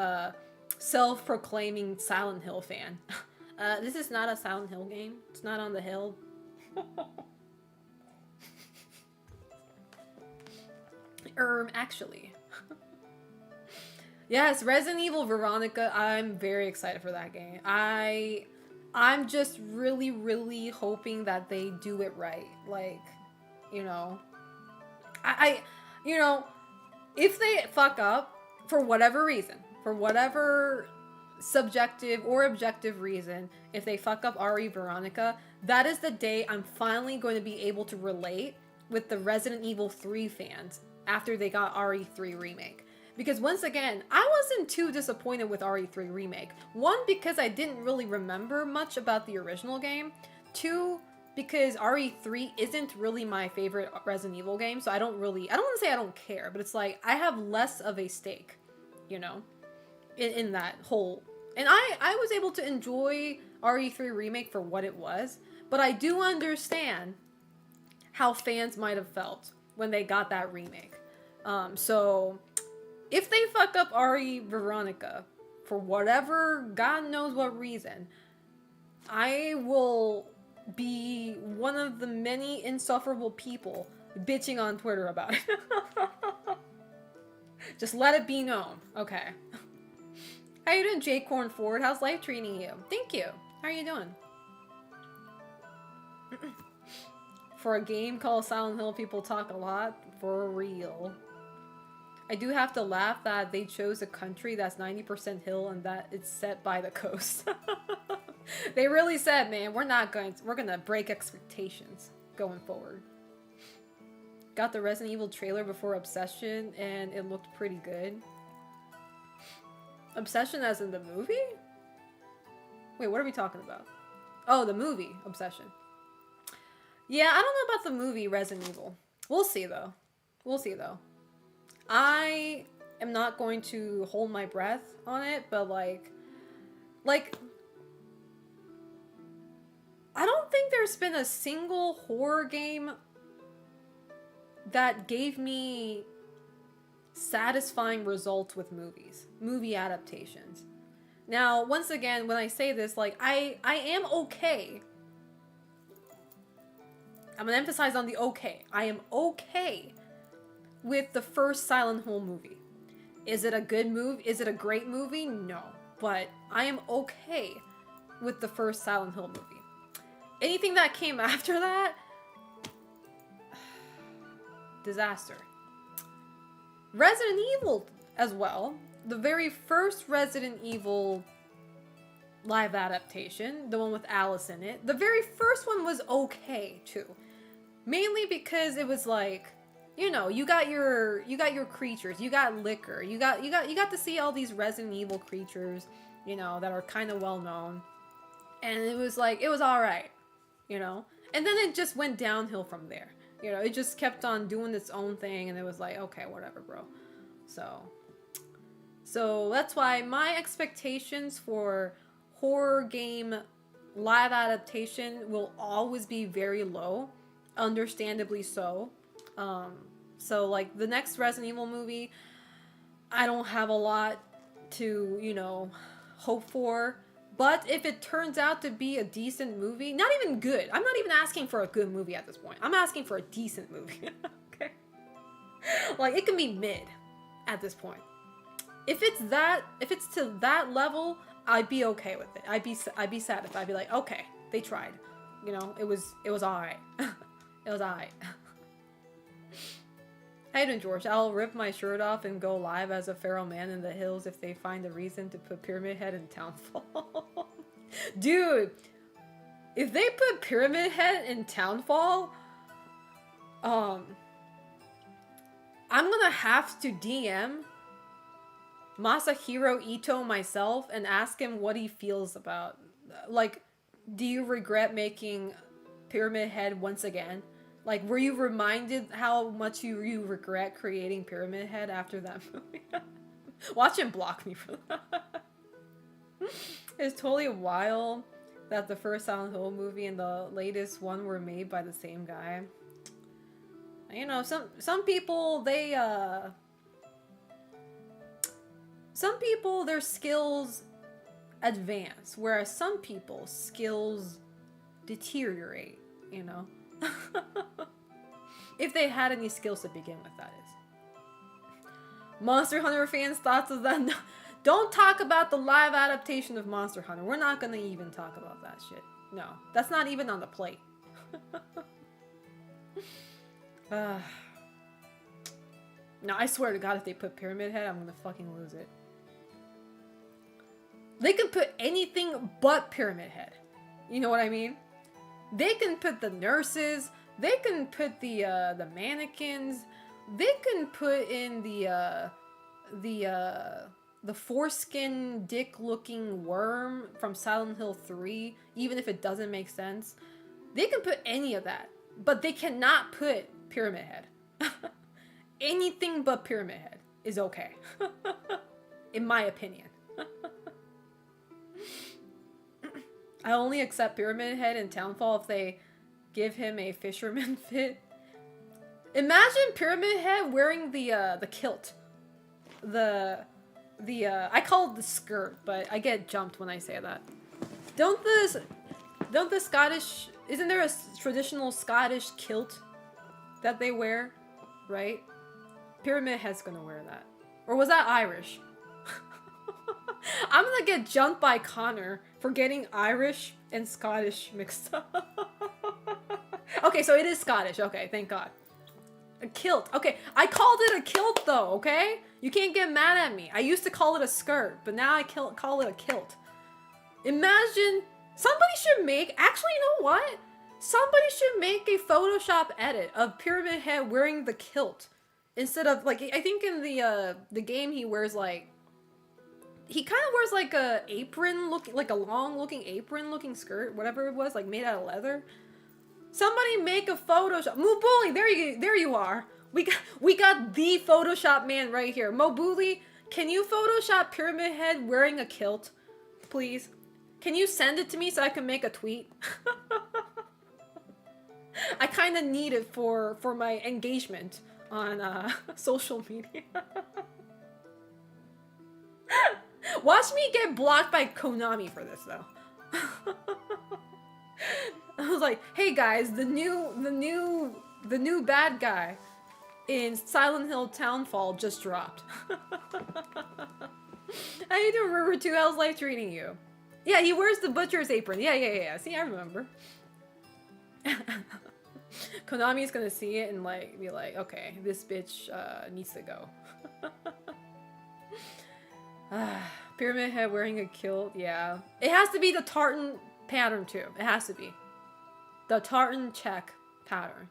self-proclaiming Silent Hill fan. This is not a Silent Hill game. It's not on the hill. Actually. Yes, Resident Evil Veronica, I'm very excited for that game. I'm just really, really hoping that they do it right. Like, you know, you know, if they fuck up for whatever reason, for whatever subjective or objective reason, if they fuck up RE Veronica, that is the day I'm finally going to be able to relate with the Resident Evil 3 fans after they got RE3 Remake. Because once again, I wasn't too disappointed with RE3 Remake. One, because I didn't really remember much about the original game. Two, because RE3 isn't really my favorite Resident Evil game, so I don't want to say I don't care, but it's like, I have less of a stake, you know, in that whole... And I was able to enjoy RE3 Remake for what it was, but I do understand how fans might have felt when they got that remake. So... if they fuck up RE Veronica, for whatever, God knows what reason, I will be one of the many insufferable people bitching on Twitter about it. Just let it be known. Okay. How you doing, Jake Corn Ford? How's life treating you? Thank you. How are you doing? For a game called Silent Hill, people talk a lot. For real. I do have to laugh that they chose a country that's 90% hill and that it's set by the coast. They really said, man, we're gonna break expectations going forward. Got the Resident Evil trailer before Obsession and it looked pretty good. Obsession as in the movie? Wait, what are we talking about? Oh, the movie, Obsession. Yeah, I don't know about the movie Resident Evil. We'll see though. We'll see though. I am not going to hold my breath on it, but like, I don't think there's been a single horror game that gave me satisfying results with movie adaptations. Now, once again, when I say this, like, I am okay. I'm gonna emphasize on the okay. I am okay with the first Silent Hill movie. Is it a good movie? Is it a great movie? No. But I am okay with the first Silent Hill movie. Anything that came after that, disaster. Resident Evil as well. The very first Resident Evil live adaptation, the one with Alice in it, the very first one was okay too. Mainly because it was like, you know, you got your creatures, you got liquor, you got to see all these Resident Evil creatures, you know, that are kind of well known. And it was like, it was all right, you know? And then it just went downhill from there. You know, it just kept on doing its own thing, and it was like, okay, whatever, bro. So that's why my expectations for horror game live adaptation will always be very low, understandably so. So like the next Resident Evil movie, I don't have a lot to, you know, hope for. But if it turns out to be a decent movie, not even good. I'm not even asking for a good movie at this point. I'm asking for a decent movie. Okay? Like, it can be mid at this point. If it's to that level, I'd be okay with it. I'd be satisfied. I'd be like, okay, they tried. You know, it was alright. It was alright. How you doing, George? I'll rip my shirt off and go live as a feral man in the hills if they find a reason to put Pyramid Head in Townfall. Dude, if they put Pyramid Head in Townfall, I'm gonna have to DM Masahiro Ito myself and ask him what he feels about, like, do you regret making Pyramid Head once again? Like, were you reminded how much you regret creating Pyramid Head after that movie? Watch him block me for that. It's totally wild that the first Silent Hill movie and the latest one were made by the same guy. You know, some people, some people, their skills advance, whereas some people's skills deteriorate, you know? If they had any skills to begin with, that is. Monster Hunter fans' thoughts of that? No, don't talk about the live adaptation of Monster Hunter. We're not gonna even talk about that shit. No, that's not even on the plate. No, I swear to God, if they put Pyramid Head, I'm gonna fucking lose it. They can put anything but Pyramid Head. You know what I mean? They can put the nurses. They can put the mannequins. They can put in the foreskin dick-looking worm from Silent Hill 3, even if it doesn't make sense. They can put any of that, but they cannot put Pyramid Head. Anything but Pyramid Head is okay, in my opinion. I only accept Pyramid Head in Townfall if they give him a fisherman fit. Imagine Pyramid Head wearing the kilt. I call it the skirt, but I get jumped when I say that. Don't the Scottish, isn't there a traditional Scottish kilt that they wear, right? Pyramid Head's gonna wear that. Or was that Irish? I'm gonna get jumped by Connor for getting Irish and Scottish mixed up. Okay, so it is Scottish. Okay, thank God. A kilt. Okay, I called it a kilt though, okay? You can't get mad at me. I used to call it a skirt, but now I call it a kilt. Imagine, somebody should make, actually, you know what? Somebody should make a Photoshop edit of Pyramid Head wearing the kilt. Instead of, like, I think in the game he wears, like, he kind of wears, like, a apron looking, like a long looking apron looking skirt, whatever it was, like, made out of leather. Somebody make a Photoshop. Mobuli, there you are. We got the Photoshop man right here. Mobuli, can you Photoshop Pyramid Head wearing a kilt, please? Can you send it to me so I can make a tweet? I kind of need it for my engagement on social media. Watch me get blocked by Konami for this though. I was like, hey guys, the new bad guy in Silent Hill Townfall just dropped. How you doing, River 2? How's life treating you? Yeah, he wears the butcher's apron. Yeah. See, I remember. Konami's gonna see it and like be like, okay, this bitch needs to go. Pyramid Head wearing a kilt, yeah. It has to be the tartan pattern too. It has to be. The tartan check pattern.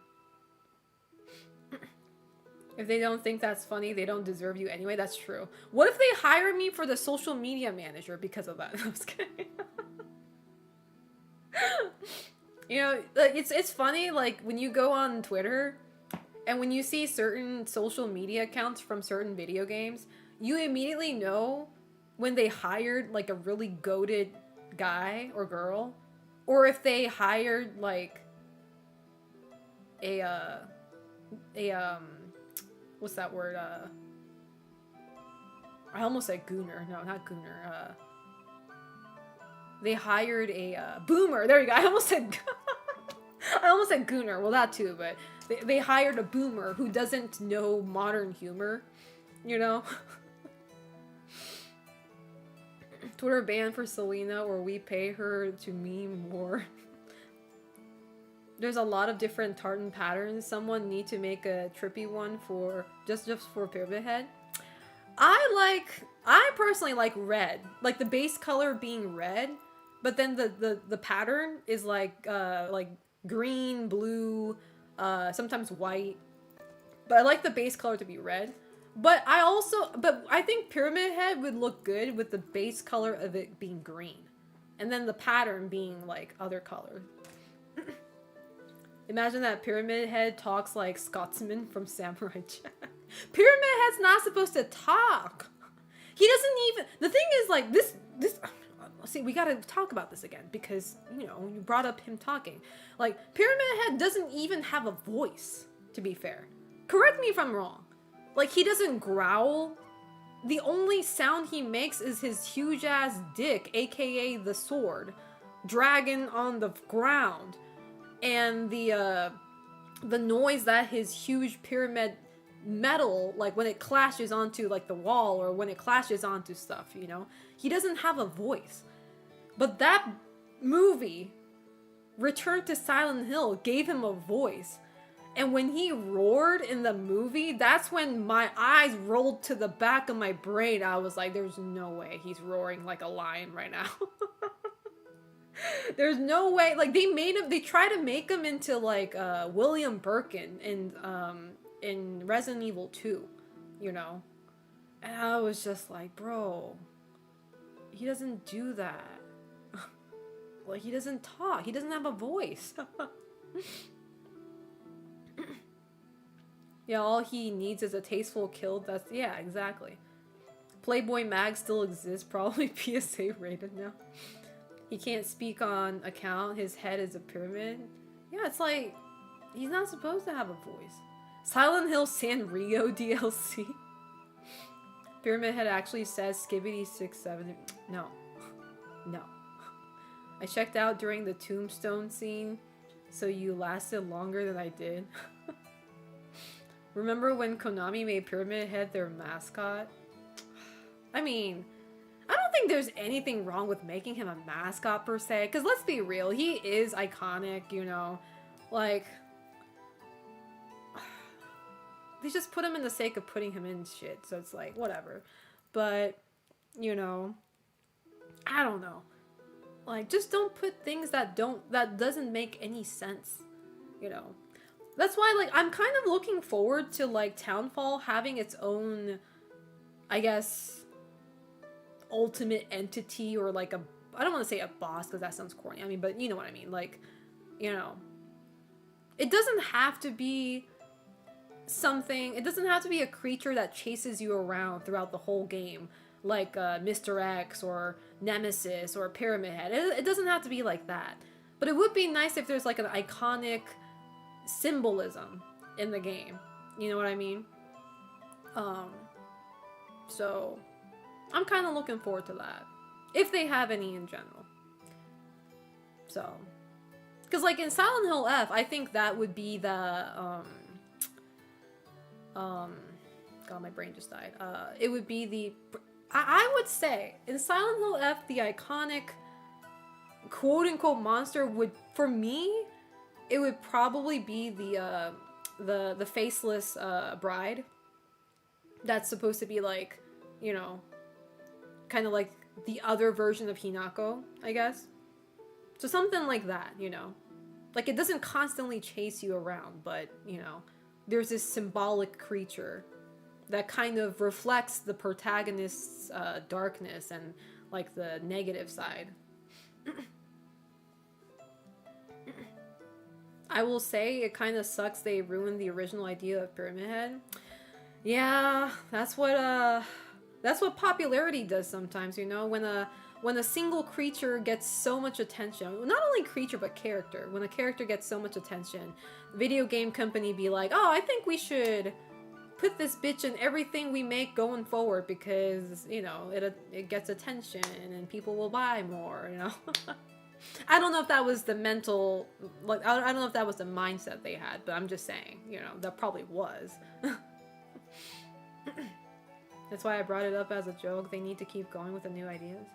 If they don't think that's funny, they don't deserve you anyway. That's true. What if they hire me for the social media manager because of that? I'm just kidding. You know, like it's funny, like when you go on Twitter and when you see certain social media accounts from certain video games, you immediately know when they hired like a really goated guy or girl, or if they hired like a what's that word? I almost said gooner. No, not gooner. They hired a boomer. There you go. I almost said gooner. Well, that too, but they hired a boomer who doesn't know modern humor. You know. Twitter ban for Selena, or we pay her to meme more. There's a lot of different tartan patterns. Someone need to make a trippy one for just for Pyramid Head. I personally like red, like the base color being red, but then the pattern is like green, blue, sometimes white. But I like the base color to be red. But I think Pyramid Head would look good with the base color of it being green, and then the pattern being like other colors. Imagine that Pyramid Head talks like Scotsman from Samurai Jack. Pyramid Head's not supposed to talk. He doesn't even... The thing is, like, this... See, we gotta talk about this again, because, you know, you brought up him talking. Like, Pyramid Head doesn't even have a voice, to be fair. Correct me if I'm wrong. Like, he doesn't growl. The only sound he makes is his huge-ass dick, aka the sword, dragging on the ground. And the noise that his huge pyramid metal, like when it clashes onto like the wall or when it clashes onto stuff, you know, he doesn't have a voice. But that movie, Return to Silent Hill, gave him a voice. And when he roared in the movie, that's when my eyes rolled to the back of my brain. I was like, there's no way he's roaring like a lion right now. There's no way. Like, they try to make him into like William Birkin in Resident Evil 2, you know? And I was just like, bro, he doesn't do that. Like, he doesn't talk. He doesn't have a voice. Yeah, all he needs is a tasteful kill. Yeah, exactly. Playboy Mag still exists, probably PSA rated now. He can't speak on account. His head is a pyramid. Yeah, it's like, he's not supposed to have a voice. Silent Hill Sanrio DLC. Pyramid Head actually says Skibbity 67. No. No. I checked out during the tombstone scene, so you lasted longer than I did. Remember when Konami made Pyramid Head their mascot? I mean, I don't think there's anything wrong with making him a mascot per se, because let's be real, he is iconic, you know, like, they just put him in the sake of putting him in shit, so it's like, whatever, but, you know, I don't know, like, just don't put things that doesn't make any sense, you know. That's why, like, I'm kind of looking forward to, like, Townfall having its own, I guess, ultimate entity, or like I don't want to say a boss because that sounds corny. I mean, but you know what I mean. Like, you know, it doesn't have to be something. It doesn't have to be a creature that chases you around throughout the whole game, like Mr. X or Nemesis or Pyramid Head. It doesn't have to be like that. But it would be nice if there's like an iconic symbolism in the game. You know what I mean? So I'm kind of looking forward to that. If they have any in general. So. Because, like, in Silent Hill F, I think that would be the, God, my brain just died. It would be the... I would say, in Silent Hill F, the iconic quote-unquote monster would, for me, it would probably be the faceless bride. That's supposed to be, like, you know, kind of like the other version of Hinako, I guess. So something like that, you know. Like, it doesn't constantly chase you around, but, you know, there's this symbolic creature that kind of reflects the protagonist's darkness and, like, the negative side. I will say it kind of sucks they ruined the original idea of Pyramid Head. Yeah, that's what popularity does sometimes, you know, when a single creature gets so much attention, not only creature but character, when a character gets so much attention, video game company be like, oh, I think we should put this bitch in everything we make going forward because, you know, it gets attention and people will buy more, you know. I don't know if that was the mental, like, I don't know if that was the mindset they had, but I'm just saying, you know, that probably was. That's why I brought it up as a joke. They need to keep going with the new ideas.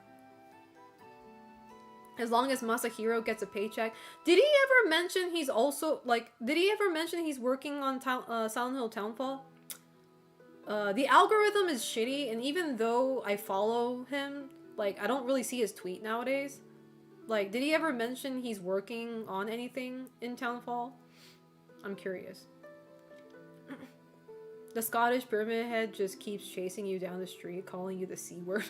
As long as Masahiro gets a paycheck. Did he ever mention he's also, like, did he ever mention he's working on Silent Hill Townfall? The algorithm is shitty, and even though I follow him, like, I don't really see his tweet nowadays. Like, did he ever mention he's working on anything in Townfall? I'm curious. The Scottish Pyramid Head just keeps chasing you down the street, calling you the C word.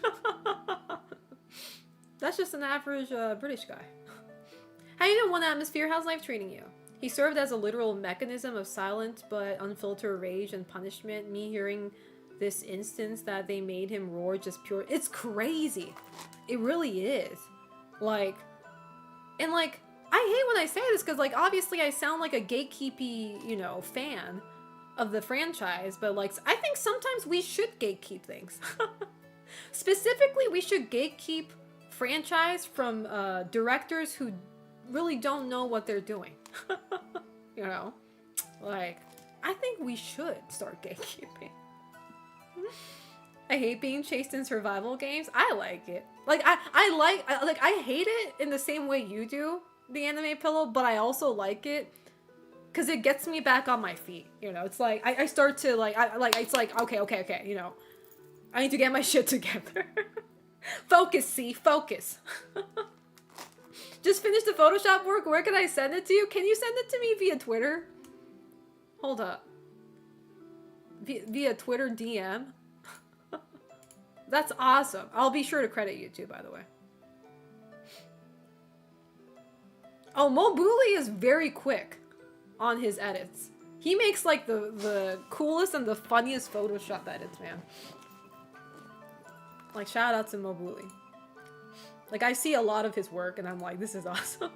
That's just an average British guy. How you doing, One Atmosphere? How's life treating you? He served as a literal mechanism of silent but unfiltered rage and punishment. Me hearing this instance that they made him roar just pure... It's crazy. It really is. Like... And, like, I hate when I say this because, like, obviously I sound like a gatekeepy, you know, fan of the franchise. But, like, I think sometimes we should gatekeep things. Specifically, we should gatekeep franchise from directors who really don't know what they're doing. You know? Like, I think we should start gatekeeping. I hate being chased in survival games. I like it. Like, I hate it in the same way you do, the anime pillow, but I also like it because it gets me back on my feet. You know, it's like, I start to, like, it's like, okay, you know, I need to get my shit together. Focus, C, focus. Just finished the Photoshop work. Where can I send it to you? Can you send it to me via Twitter? Hold up. Via Twitter DM? That's awesome. I'll be sure to credit you too, by the way. Oh, Mobuli is very quick on his edits. He makes, like, the coolest and the funniest Photoshop edits, man. Like, shout out to Mobuli. Like, I see a lot of his work and I'm like, this is awesome.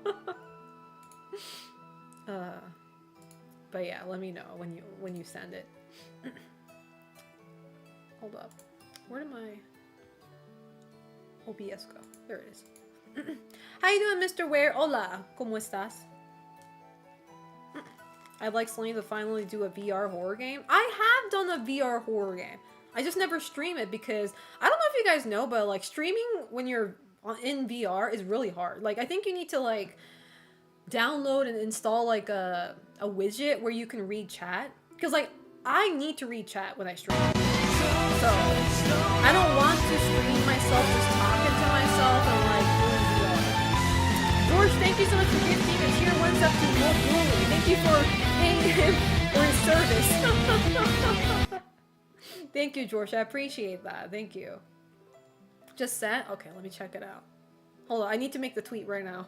But yeah, let me know when you send it. Hold up. Where did my OBS go? There it is. How you doing, Mr. Ware? Hola, ¿cómo estás? I'd like Selene to finally do a VR horror game. I have done a VR horror game. I just never stream it because I don't know if you guys know, but like streaming when you're in VR is really hard. Like, I think you need to like download and install like a widget where you can read chat. Because like I need to read chat when I stream. So I don't want to stream myself just talking to myself and like doing VR. George, thank you so much for gifting a tier 1 sub to Mo Bully. Thank you for paying him for his service. Thank you, George. I appreciate that. Thank you. Just sent? Okay, let me check it out. Hold on, I need to make the tweet right now.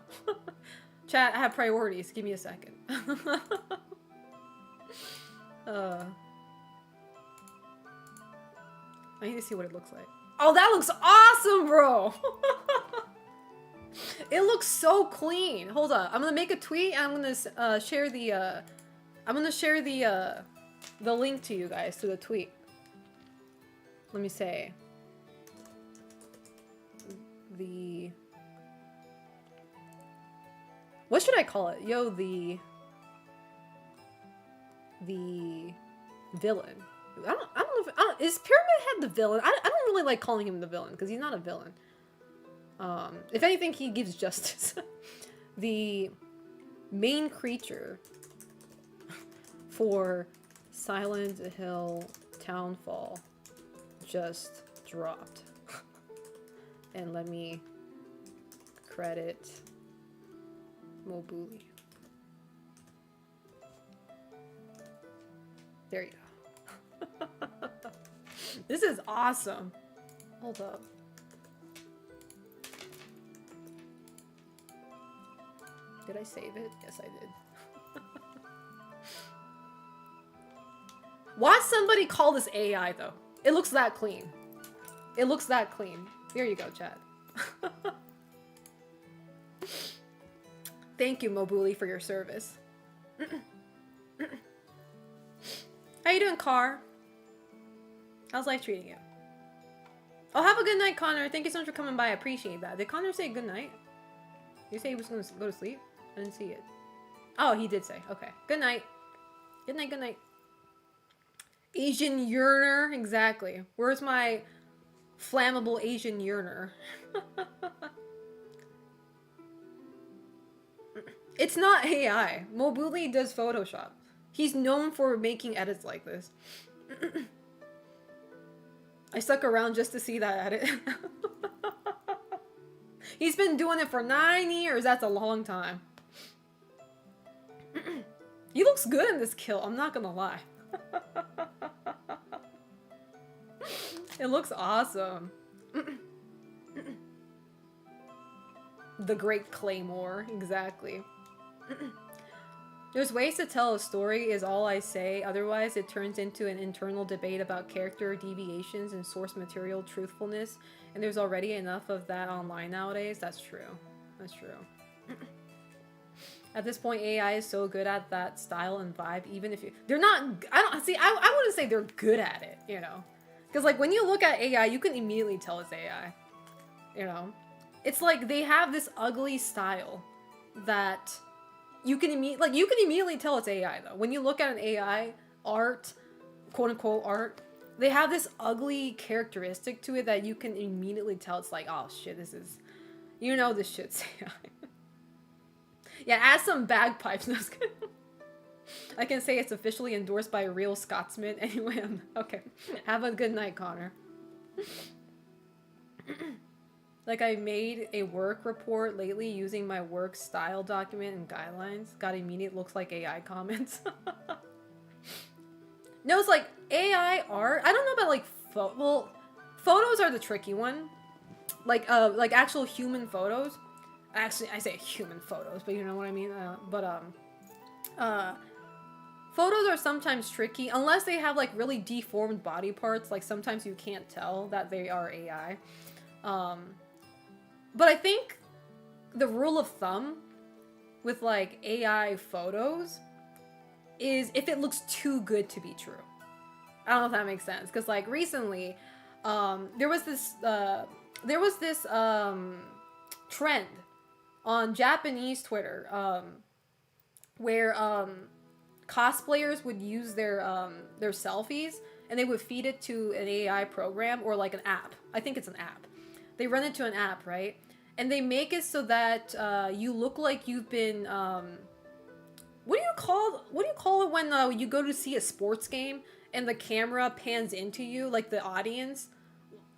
Chat, I have priorities. Give me a second. I need to see what it looks like. Oh, that looks awesome, bro! It looks so clean. Hold on, I'm gonna make a tweet and I'm gonna share the link to you guys to the tweet. Let me say. the... What should I call it? Yo, the villain. I don't know if... is Pyramid Head the villain? I don't really like calling him the villain, because he's not a villain. If anything, he gives justice. The main creature for Silent Hill Townfall just dropped. And let me credit Mobuli. There you go. This is awesome. Hold up. Did I save it? Yes, I did. Why somebody call this AI, though? It looks that clean. It looks that clean. There you go, chat. Thank you, Mobuli, for your service. How you doing, Car? How's life treating you? Oh, have a good night, Connor. Thank you so much for coming by. I appreciate that. Did Connor say good night? Did you say he was going to go to sleep? I didn't see it. Oh, he did say. Okay. Good night. Good night, good night. Asian yearner. Exactly. Where's my flammable Asian yearner? It's not AI. Mobuli does Photoshop. He's known for making edits like this. I stuck around just to see that edit. He's been doing it for 9 years. That's a long time. He looks good in this kill. I'm not gonna lie. It looks awesome. The Great Claymore. Exactly. There's ways to tell a story is all I say, otherwise it turns into an internal debate about character deviations and source material truthfulness, and there's already enough of that online nowadays. That's true. That's true. At this point, AI is so good at that style and vibe, even if you... They're not... I wouldn't say they're good at it, you know? Because, like, when you look at AI, you can immediately tell it's AI. You know? It's like they have this ugly style that... You can immediately tell it's AI, though. When you look at an AI art, quote-unquote art, they have this ugly characteristic to it that you can immediately tell it's like, oh shit, this is... You know this shit's AI. Yeah, add some bagpipes. No, I can say it's officially endorsed by a real Scotsman. Anyway, okay. Have a good night, Connor. Like, I made a work report lately using my work style document and guidelines. Got immediate looks like AI comments. No, it's like AI art. I don't know about like well, photos are the tricky one. Like actual human photos. Actually, I say human photos, but you know what I mean. Photos are sometimes tricky unless they have like really deformed body parts. Like sometimes you can't tell that they are AI. But I think the rule of thumb with like AI photos is if it looks too good to be true. I don't know if that makes sense. Because like recently, there was this trend on Japanese Twitter where cosplayers would use their selfies and they would feed it to an AI program or like an app. I think it's an app. They run it to an app, right? And they make it so that you look like you've been what do you call it when you go to see a sports game and the camera pans into you, like the audience?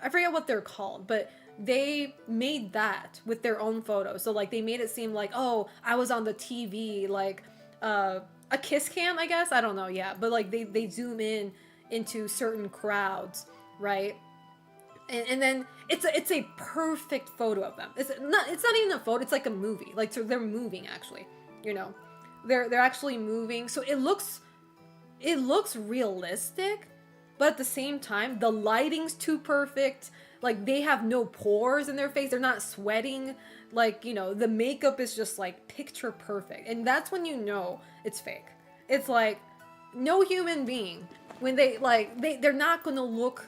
I forget what they're called, but they made that with their own photos. So like they made it seem like, oh, I was on the TV, like a kiss cam, I guess. I don't know, yeah. But like they zoom in into certain crowds, right? And then it's a perfect photo of them. It's not even a photo. It's like a movie. Like so they're moving actually. You know, they're actually moving. So it looks realistic, but at the same time the lighting's too perfect. Like they have no pores in their face. They're not sweating. Like, you know, the makeup is just like picture perfect. And that's when you know it's fake. It's like no human being when they're not gonna look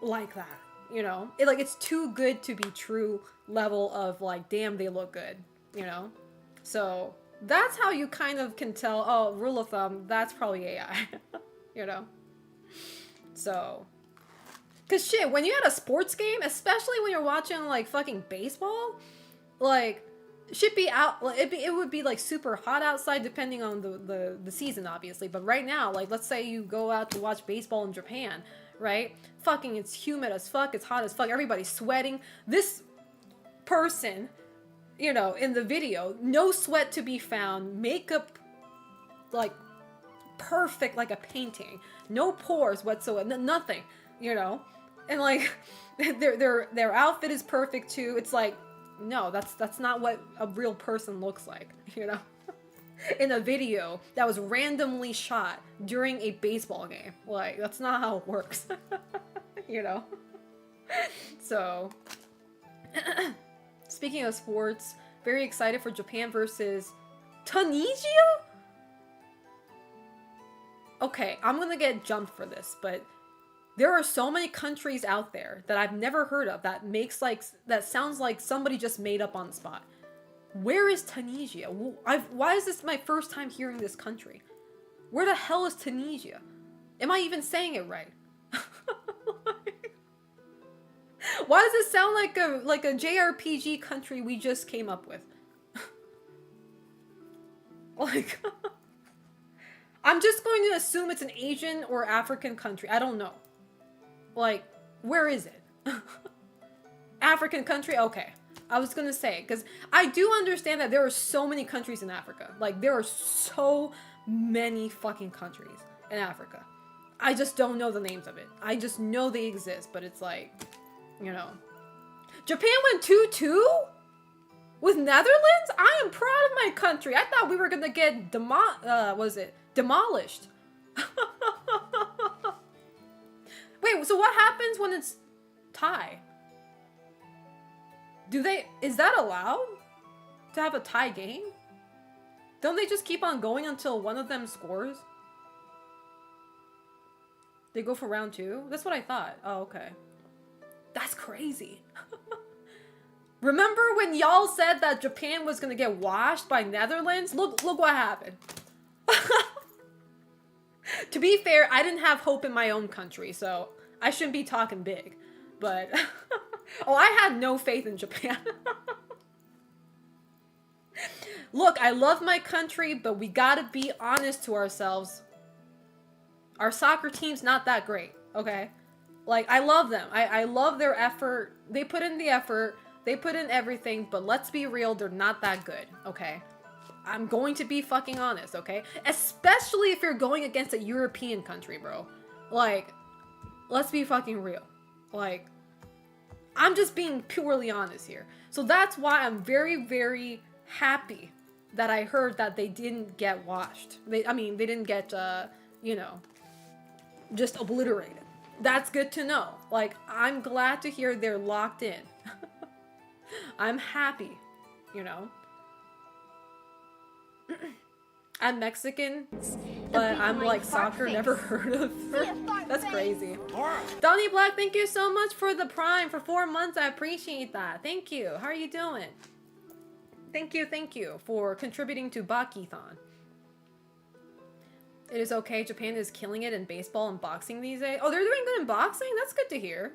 like that. you know? It's too good to be true level of, like, damn, they look good, you know? So, that's how you kind of can tell, oh, rule of thumb, that's probably AI, you know? So, because shit, when you had a sports game, especially when you're watching, like, fucking baseball, like, should be out, it would be, like, super hot outside depending on the season, obviously. But right now, like, let's say you go out to watch baseball in Japan, right? Fucking, it's humid as fuck, it's hot as fuck, everybody's sweating. This person, you know, in the video, no sweat to be found, makeup, like, perfect like a painting, no pores whatsoever, nothing, you know? And, like, their outfit is perfect too. It's like, no, that's not what a real person looks like, you know? In a video that was randomly shot during a baseball game. Like, that's not how it works. You know? So, speaking of sports, very excited for Japan versus Tunisia? Okay, I'm gonna get jumped for this, but there are so many countries out there that I've never heard of that that sounds like somebody just made up on the spot. Where is Tunisia? Why is this my first time hearing this country? Where the hell is Tunisia? Am I even saying it right? Why does it sound like a JRPG country we just came up with? Like, I'm just going to assume it's an Asian or African country. I don't know. Like, where is it? African country? Okay. I was gonna say, because I do understand that there are so many countries in Africa. Like, there are so many fucking countries in Africa. I just don't know the names of it. I just know they exist, but it's like, you know. Japan went 2-2? With Netherlands? I am proud of my country. I thought we were gonna get demolished. Wait, so what happens when it's tie? Is that allowed? To have a tie game? Don't they just keep on going until one of them scores? They go for round 2? That's what I thought. Oh, okay. That's crazy. Remember when y'all said that Japan was gonna get washed by Netherlands? Look what happened. To be fair, I didn't have hope in my own country, so I shouldn't be talking big. But, oh, I had no faith in Japan. Look, I love my country, but we gotta be honest to ourselves. Our soccer team's not that great, okay? Like, I love them. I love their effort. They put in the effort. They put in everything, but let's be real, they're not that good, okay? I'm going to be fucking honest, okay? Especially if you're going against a European country, bro. Like, let's be fucking real. Like, I'm just being purely honest here. So that's why I'm very, very happy that I heard that they didn't get washed. They didn't get, you know, just obliterated. That's good to know. Like, I'm glad to hear they're locked in. I'm happy, you know. I'm Mexican, but I'm like soccer, never heard of her. That's crazy. Donnie Black, thank you so much for the Prime for 4 months. I appreciate that. Thank you. How are you doing? Thank you for contributing to Bakithon. It is okay. Japan is killing it in baseball and boxing these days. Oh, they're doing good in boxing? That's good to hear.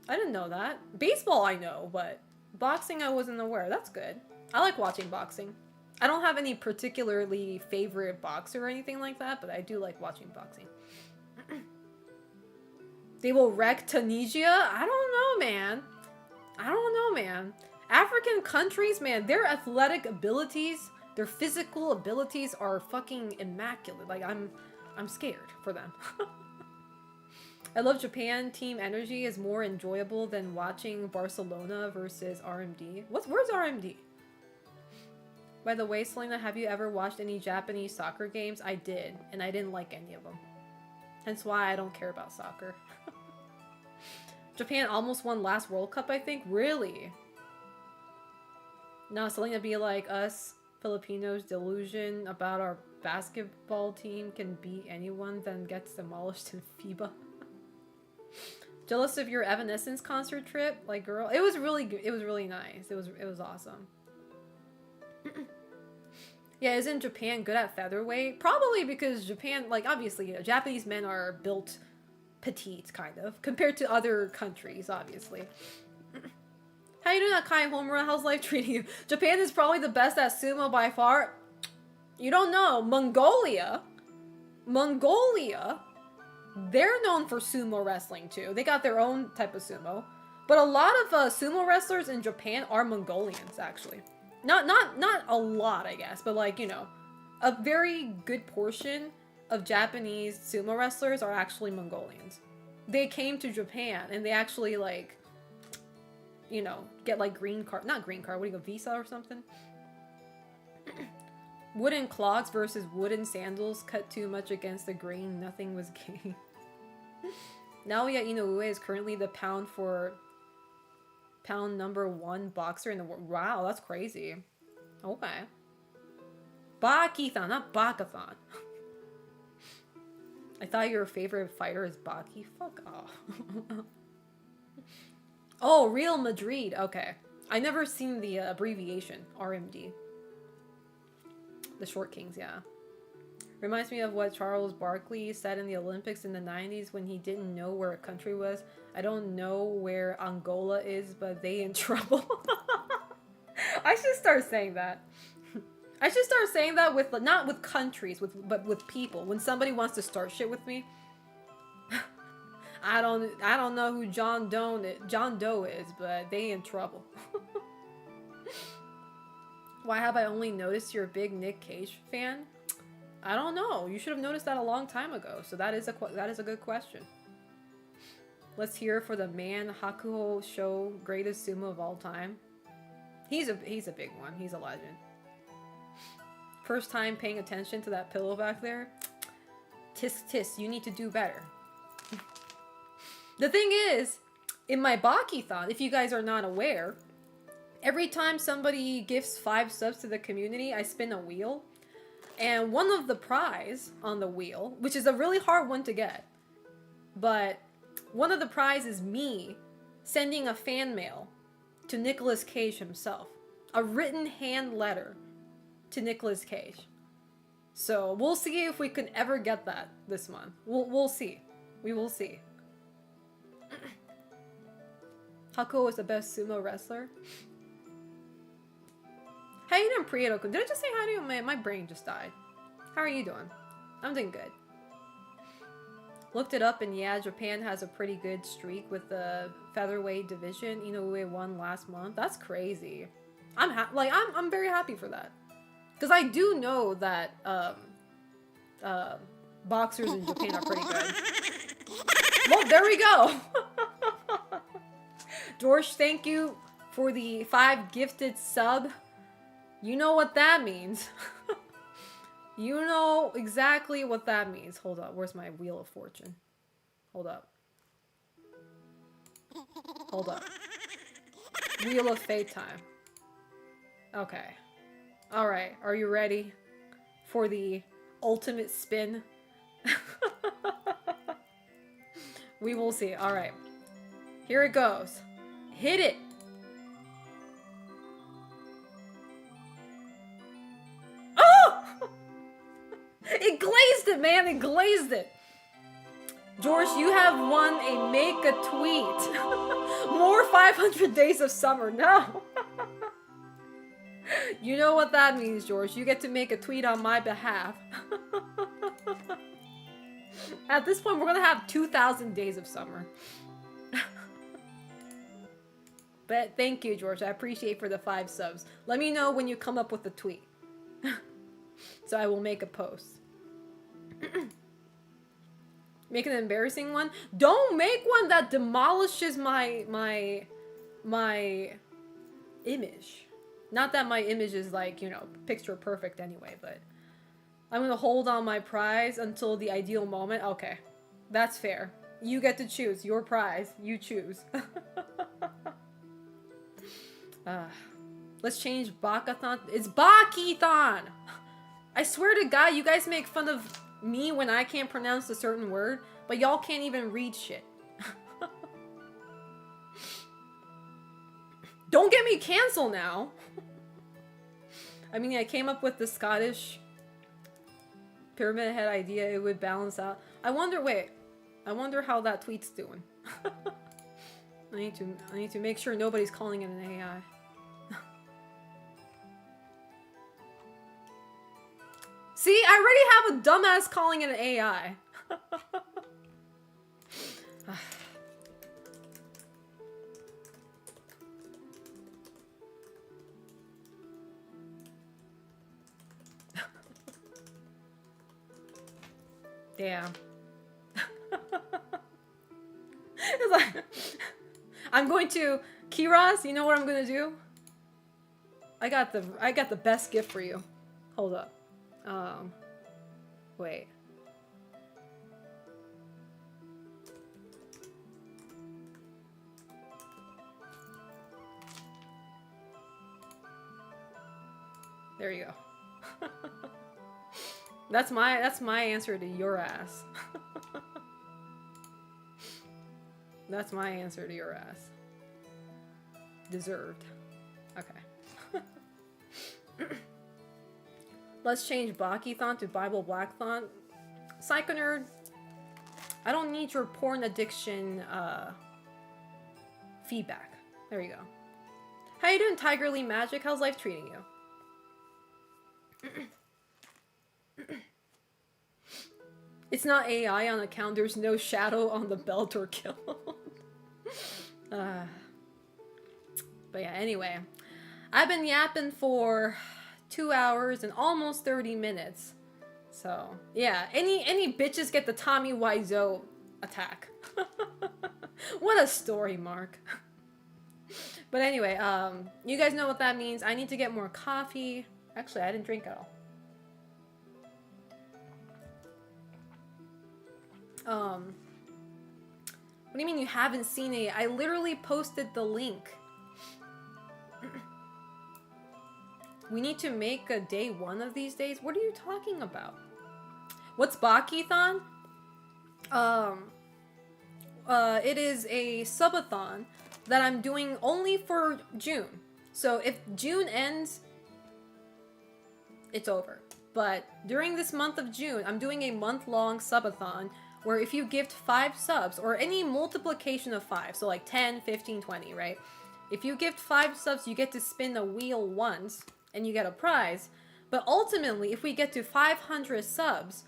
I didn't know that. Baseball I know, but boxing I wasn't aware. That's good. I like watching boxing. I don't have any particularly favorite boxer or anything like that, but I do like watching boxing. They will wreck Tunisia? I don't know, man. African countries, man, their athletic abilities, their physical abilities are fucking immaculate. Like, I'm scared for them. I love Japan. Team energy is more enjoyable than watching Barcelona versus RMD. Where's RMD? By the way, Selena, have you ever watched any Japanese soccer games? I did, and I didn't like any of them. Hence why I don't care about soccer. Japan almost won last World Cup, I think? Really? No, Selena be like us, Filipinos, delusion about our basketball team can beat anyone, then gets demolished in FIBA. Jealous of your Evanescence concert trip? Like, girl, it was really good. It was really nice. It was awesome. Yeah, isn't Japan good at featherweight? Probably because Japan, like, obviously, you know, Japanese men are built petite, kind of, compared to other countries, obviously. How you doing at Kai Homura? How's life treating you? Japan is probably the best at sumo by far. You don't know. Mongolia, they're known for sumo wrestling too. They got their own type of sumo. But a lot of sumo wrestlers in Japan are Mongolians, actually. Not a lot, I guess, but like, you know, a very good portion of Japanese sumo wrestlers are actually Mongolians. They came to Japan and they actually, like, you know, get like not green card, what do you go, visa or something? Wooden clogs versus wooden sandals cut too much against the grain, nothing was gained. Naoya Inoue is currently the pound number 1 boxer in the world. Wow, that's crazy. Okay. Bakithon, not Bakithon. I thought your favorite fighter is Baki. Fuck off. Oh, Real Madrid. Okay. I never seen the abbreviation. RMD. The Short Kings, yeah. Reminds me of what Charles Barkley said in the Olympics in the 90s when he didn't know where a country was. I don't know where Angola is, but they in trouble. I should start saying that. I should start saying that with, not with countries, but with people. When somebody wants to start shit with me, I don't know who John Doe is, but they in trouble. Why have I only noticed you're a big Nick Cage fan? I don't know. You should have noticed that a long time ago. So that is a good question. Let's hear for the man Hakuho Show greatest sumo of all time. He's a big one. He's a legend. First time paying attention to that pillow back there. Tisk tisk, you need to do better. The thing is, in my Bakithon, if you guys are not aware, every time somebody gifts 5 subs to the community, I spin a wheel. And one of the prize on the wheel, which is a really hard one to get, but one of the prize is me sending a fan mail to Nicolas Cage himself. A written hand letter to Nicolas Cage. So we'll see if we can ever get that this month. We'll see. We will see. Hakuho is the best sumo wrestler. How you doing, Prieto-kun? Did I just say hi to you? My brain just died. How are you doing? I'm doing good. Looked it up and yeah, Japan has a pretty good streak with the featherweight division. Inoue won last month. That's crazy. I'm very happy for that. Because I do know that boxers in Japan are pretty good. Well, there we go. George, thank you for the 5 gifted sub. You know what that means. You know exactly what that means. Hold up. Where's my Wheel of Fortune? Hold up. Hold up. Wheel of Fate time. Okay. Alright. Are you ready for the ultimate spin? We will see. Alright. Here it goes. Hit it! It glazed it, man! It glazed it! George, you have won a make a tweet. More 500 days of summer. No! You know what that means, George. You get to make a tweet on my behalf. At this point, we're gonna have 2,000 days of summer. But thank you, George. I appreciate for the 5 subs. Let me know when you come up with a tweet. So I will make a post. Make an embarrassing one. Don't make one that demolishes my image. Not that my image is like, you know, picture perfect anyway, but I'm gonna hold on my prize until the ideal moment. Okay, that's fair. You get to choose your prize. You choose. Let's change Bakithon. It's Bakithon! I swear to God, you guys make fun of me when I can't pronounce a certain word, but y'all can't even read shit. Don't get me canceled now. I mean, I came up with the Scottish pyramid head idea. It would balance out. I wonder how that tweet's doing. I need to make sure nobody's calling it an AI. See, I already have a dumbass calling it an AI. Damn. It's like, I'm going to Kiraz, you know what I'm gonna do? I got the best gift for you. Hold up. Wait. There you go. That's my answer to your ass. That's my answer to your ass. Deserved. Okay. Let's change Bakithon to Bible Blackthon. Psycho Nerd, I don't need your porn addiction feedback. There you go. How you doing, Tigerly Magic? How's life treating you? It's not AI on account. There's no shadow on the belt or kill. But yeah, anyway. I've been yapping for 2 hours and almost 30 minutes. So, yeah. Any bitches get the Tommy Wiseau attack. What a story, Mark. But anyway, you guys know what that means. I need to get more coffee. Actually, I didn't drink at all. What do you mean you haven't seen it? I literally posted the link. We need to make a day one of these days? What are you talking about? What's Bakithon? It is a subathon that I'm doing only for June. So if June ends, it's over. But during this month of June, I'm doing a month-long subathon where if you gift 5 subs, or any multiplication of 5, so like 10, 15, 20, right? If you gift 5 subs, you get to spin the wheel once, and you get a prize. But ultimately, if we get to 500 subs,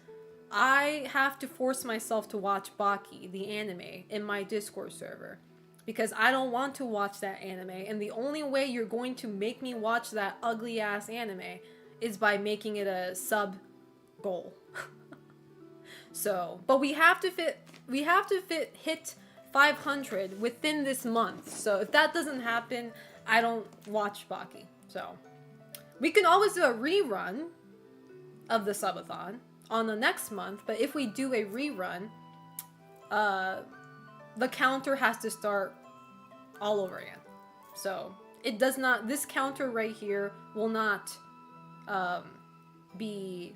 I have to force myself to watch Baki, the anime, in my Discord server. Because I don't want to watch that anime, and the only way you're going to make me watch that ugly-ass anime is by making it a sub goal. So, but we have to hit 500 within this month. So if that doesn't happen, I don't watch Baki. So we can always do a rerun of the subathon on the next month, but if we do a rerun, the counter has to start all over again. So it does not, this counter right here will not be,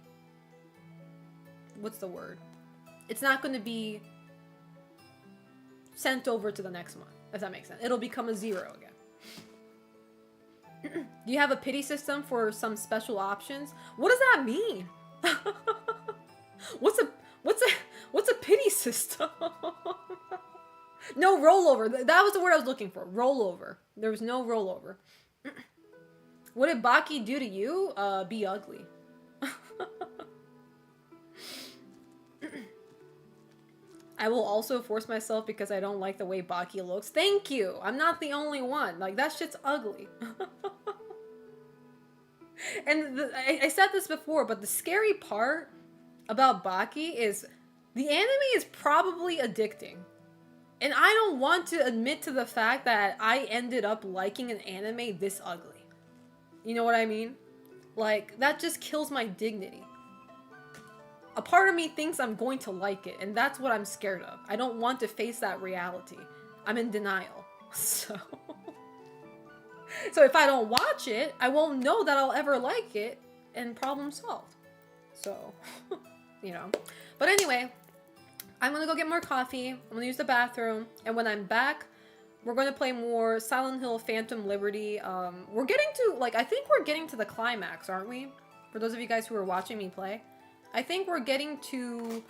what's the word? It's not going to be sent over to the next month, if that makes sense. It'll become a 0 again. Do you have a pity system for some special options? What does that mean? What's a pity system? No rollover. That was the word I was looking for. Rollover. There was no rollover. What did Baki do to you? Be ugly. I will also force myself because I don't like the way Baki looks. Thank you. I'm not the only one. Like, that shit's ugly. And I said this before, but the scary part about Baki is the anime is probably addicting. And I don't want to admit to the fact that I ended up liking an anime this ugly. You know what I mean? Like, that just kills my dignity. A part of me thinks I'm going to like it, and that's what I'm scared of. I don't want to face that reality. I'm in denial. So if I don't watch it, I won't know that I'll ever like it, and problem solved. So, you know. But anyway, I'm gonna go get more coffee. I'm gonna use the bathroom, and when I'm back, We're going to play more Silent Hill Phantom Liberty. We're getting to, like, I think we're getting to the climax, aren't we? For those of you guys who are watching me play. I think we're getting to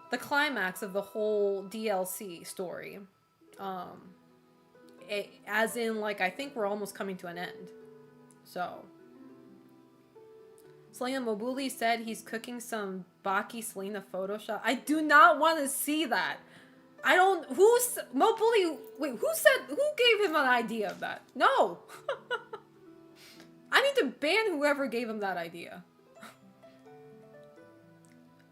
the climax of the whole DLC story. As in, like, I think we're almost coming to an end. So. Selena Mobuli said he's cooking some Baki Selena Photoshop. I do not want to see that. I don't. Mobuli? Wait, who gave him an idea of that? No! I need to ban whoever gave him that idea.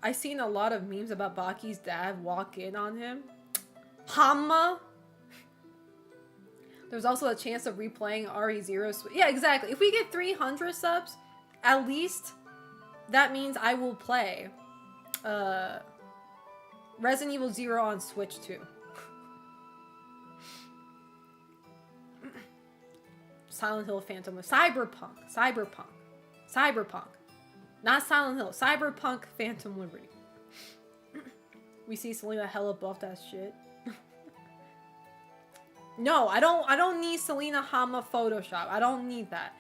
I seen a lot of memes about Baki's dad walk in on him. Hama? There's also a chance of replaying RE0. Yeah, exactly. If we get 300 subs, at least that means I will play Resident Evil 0 on Switch too. Silent Hill Phantom. Cyberpunk. Not Silent Hill. Cyberpunk Phantom Liberty. We see Selena hella buff that shit. No, I don't need Selena Hama Photoshop. I don't need that.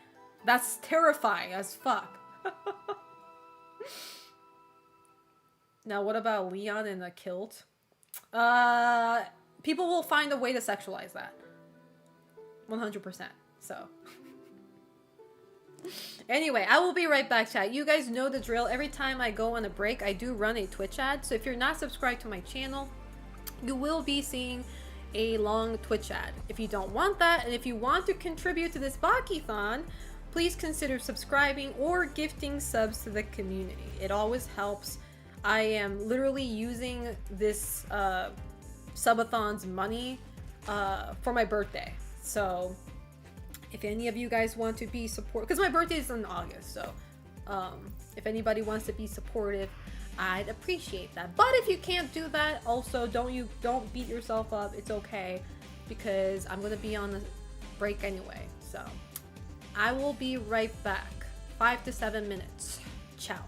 That's terrifying as fuck. Now, what about Leon in a kilt? People will find a way to sexualize that. 100%. So. Anyway, I will be right back, chat. You guys know the drill. Every time I go on a break, I do run a Twitch ad. So if you're not subscribed to my channel, you will be seeing a long Twitch ad. If you don't want that, and if you want to contribute to this Bakithon, please consider subscribing or gifting subs to the community. It always helps. I am literally using this subathon's money for my birthday. So if any of you guys want to be supportive, because my birthday is in August, so if anybody wants to be supportive, I'd appreciate that. But if you can't do that, also don't beat yourself up. It's okay, because I'm gonna be on the break anyway. So I will be right back. 5 to 7 minutes. Ciao.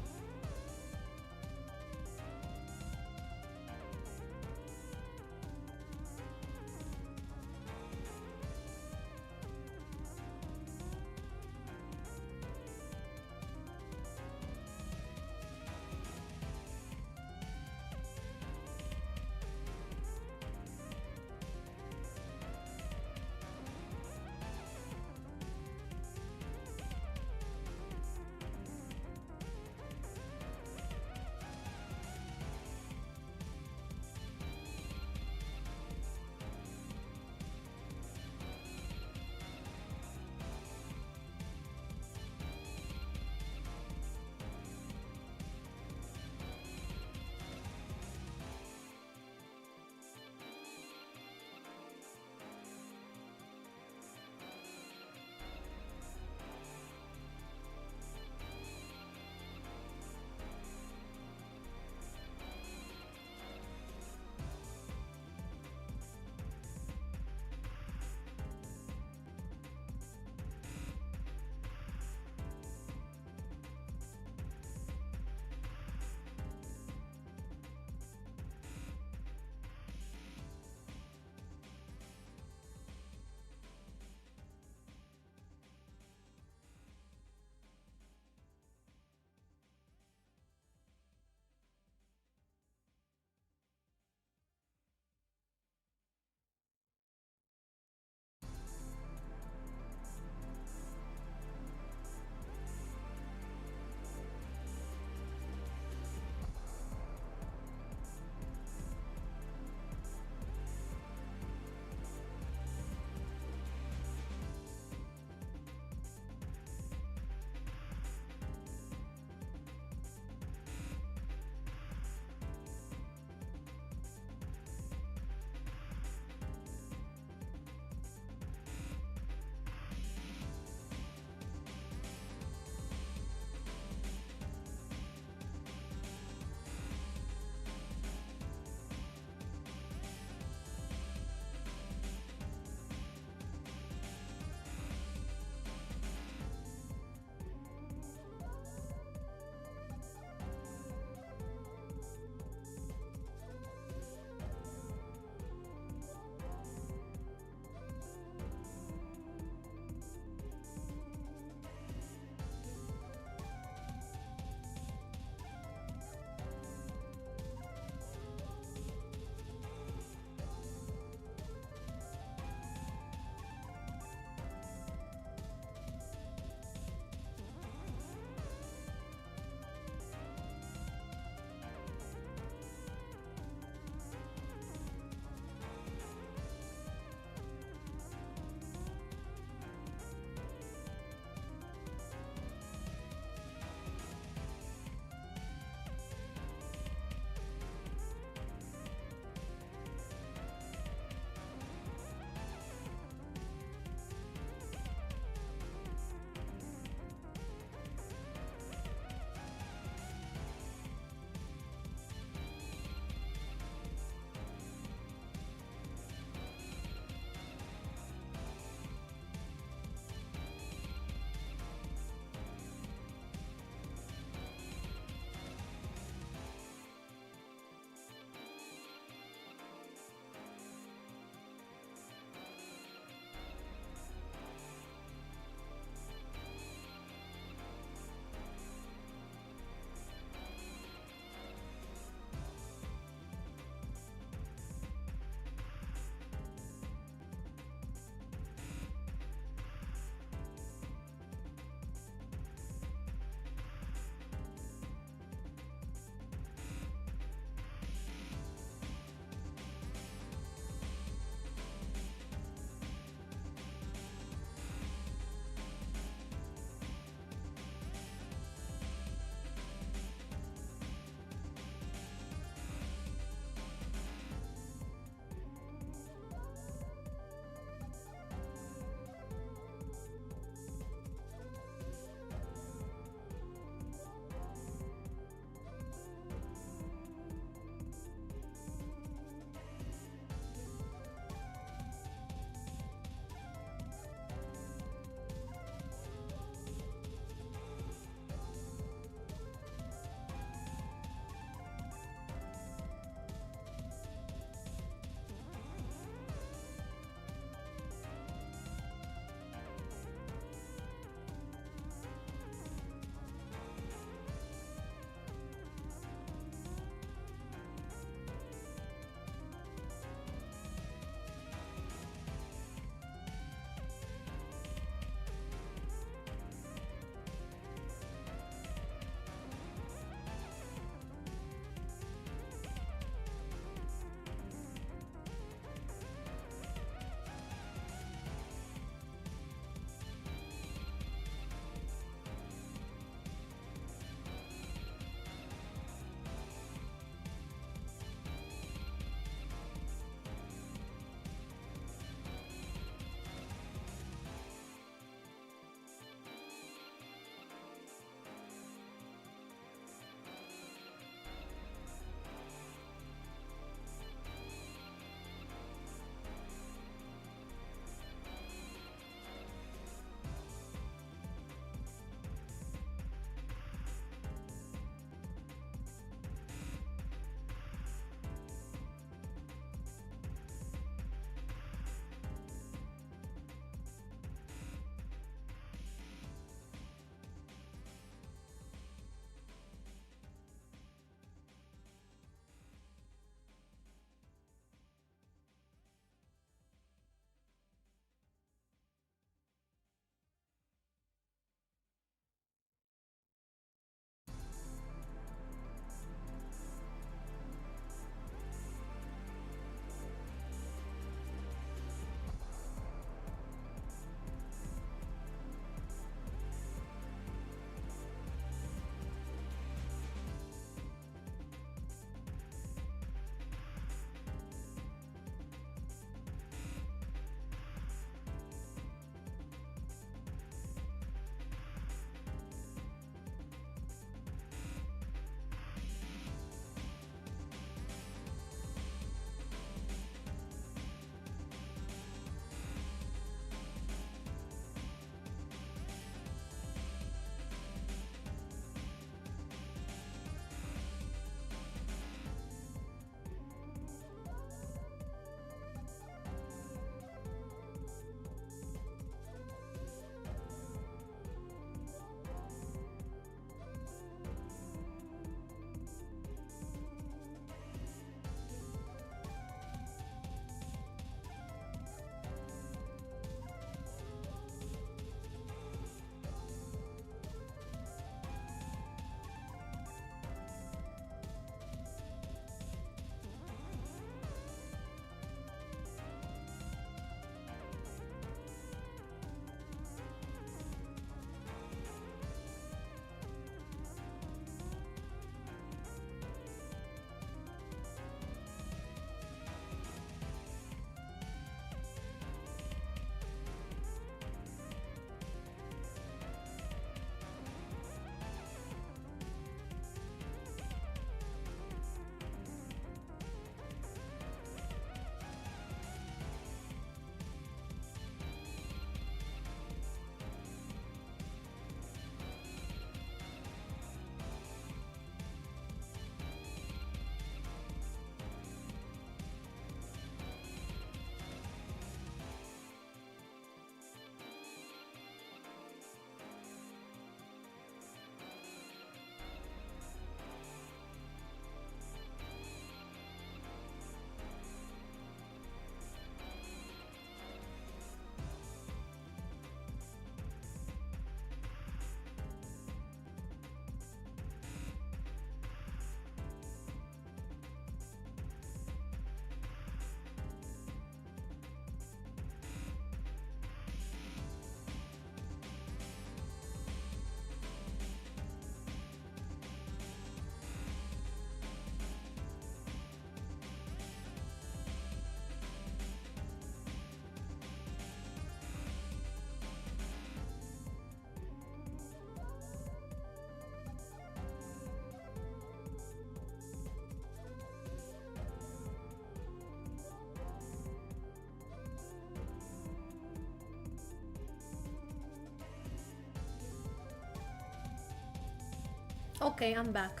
Okay, I'm back.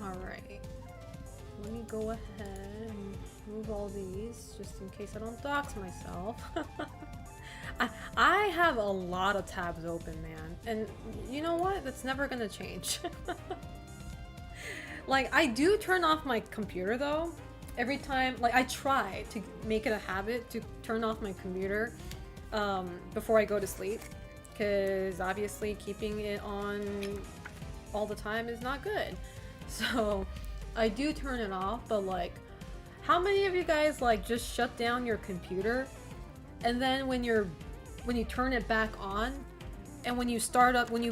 Alright. Let me go ahead and move all these, just in case I don't dox myself. I have a lot of tabs open, man. And you know what? That's never gonna change. Like, I do turn off my computer, though. Every time, like, I try to make it a habit to turn off my computer before I go to sleep. Because, obviously, keeping it on all the time is not good. So, I do turn it off, but, like, how many of you guys, like, just shut down your computer, and then when you turn it back on, and when you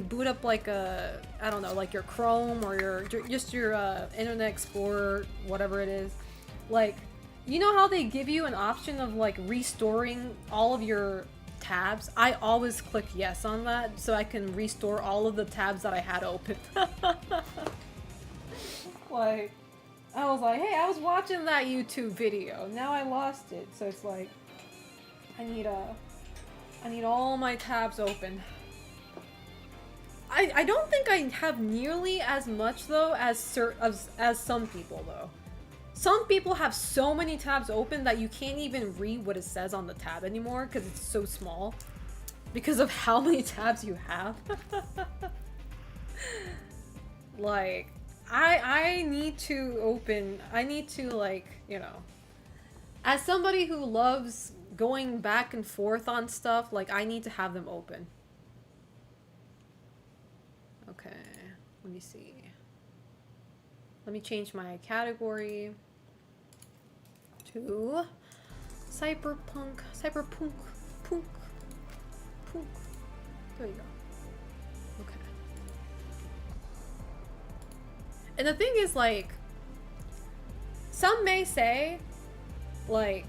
boot up, like, I don't know, like your Chrome or your Internet Explorer, whatever it is, like, you know how they give you an option of, like, restoring all of your tabs? I always click yes on that so I can restore all of the tabs that I had open. Like, I was like, hey, I was watching that YouTube video, now I lost it, so it's like, I need all my tabs open. I don't think I have nearly as much, though, as some people, though. Some people have so many tabs open that you can't even read what it says on the tab anymore because it's so small. Because of how many tabs you have. Like, I need to, like, you know, as somebody who loves going back and forth on stuff, like, I need to have them open. Okay, let me see. Let me change my category to Cyberpunk. Punk. There you go. Okay. And the thing is, like, some may say, like,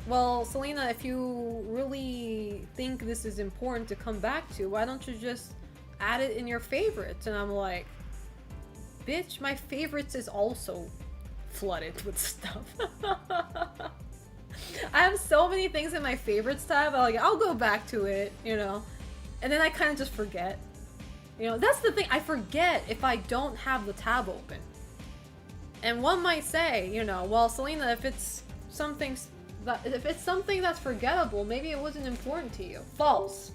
well, Selena, if you really think this is important to come back to, why don't you just add it in your favorites? And I'm like, bitch, my favorites is also flooded with stuff. I have so many things in my favorites tab, like, I'll go back to it, you know, and then I kind of just forget. You know, that's the thing, I forget if I don't have the tab open. And one might say, you know, well, Selena, if it's something that's forgettable, maybe it wasn't important to you. False.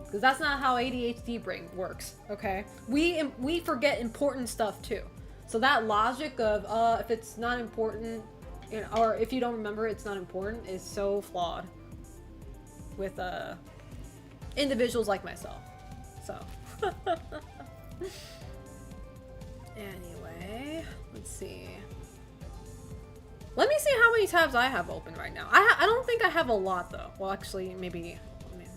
Because that's not how ADHD brain works, okay? We forget important stuff too. So that logic of, if it's not important, you know, or if you don't remember it's not important, is so flawed with individuals like myself. So anyway, let's see. Let me see how many tabs I have open right now. I don't think I have a lot, though. Well, actually, maybe,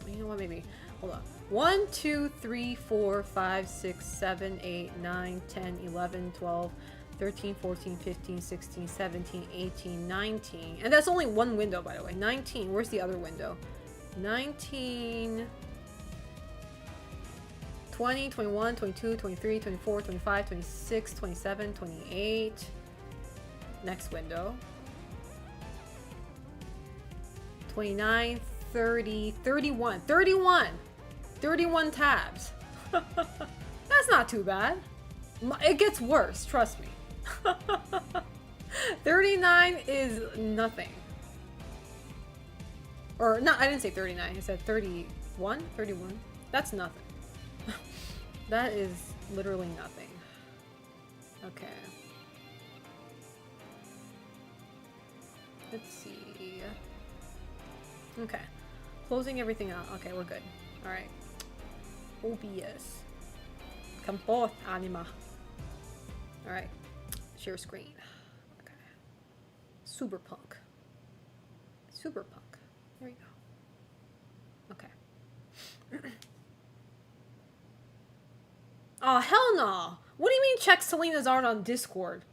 you know what, maybe, hold on. 1, 2, 3, 4, 5, 6, 7, 8, 9, 10, 11, 12, 13, 14, 15, 16, 17, 18, 19. And that's only one window, by the way. 19. Where's the other window? 19, 20, 21, 22, 23, 24, 25, 26, 27, 28. Next window. 29, 30, 31. 31 tabs. That's not too bad. It gets worse, trust me. 39 is nothing. Or, no, I didn't say 39. I said 31? 31. That's nothing. That is literally nothing. Okay. Let's see. Okay. Closing everything out. Okay, we're good. Alright. OBS. Come forth, anima. Alright. Share screen. Okay. Cyberpunk. There you go. Okay. Oh, hell no! What do you mean check Selena's art on Discord?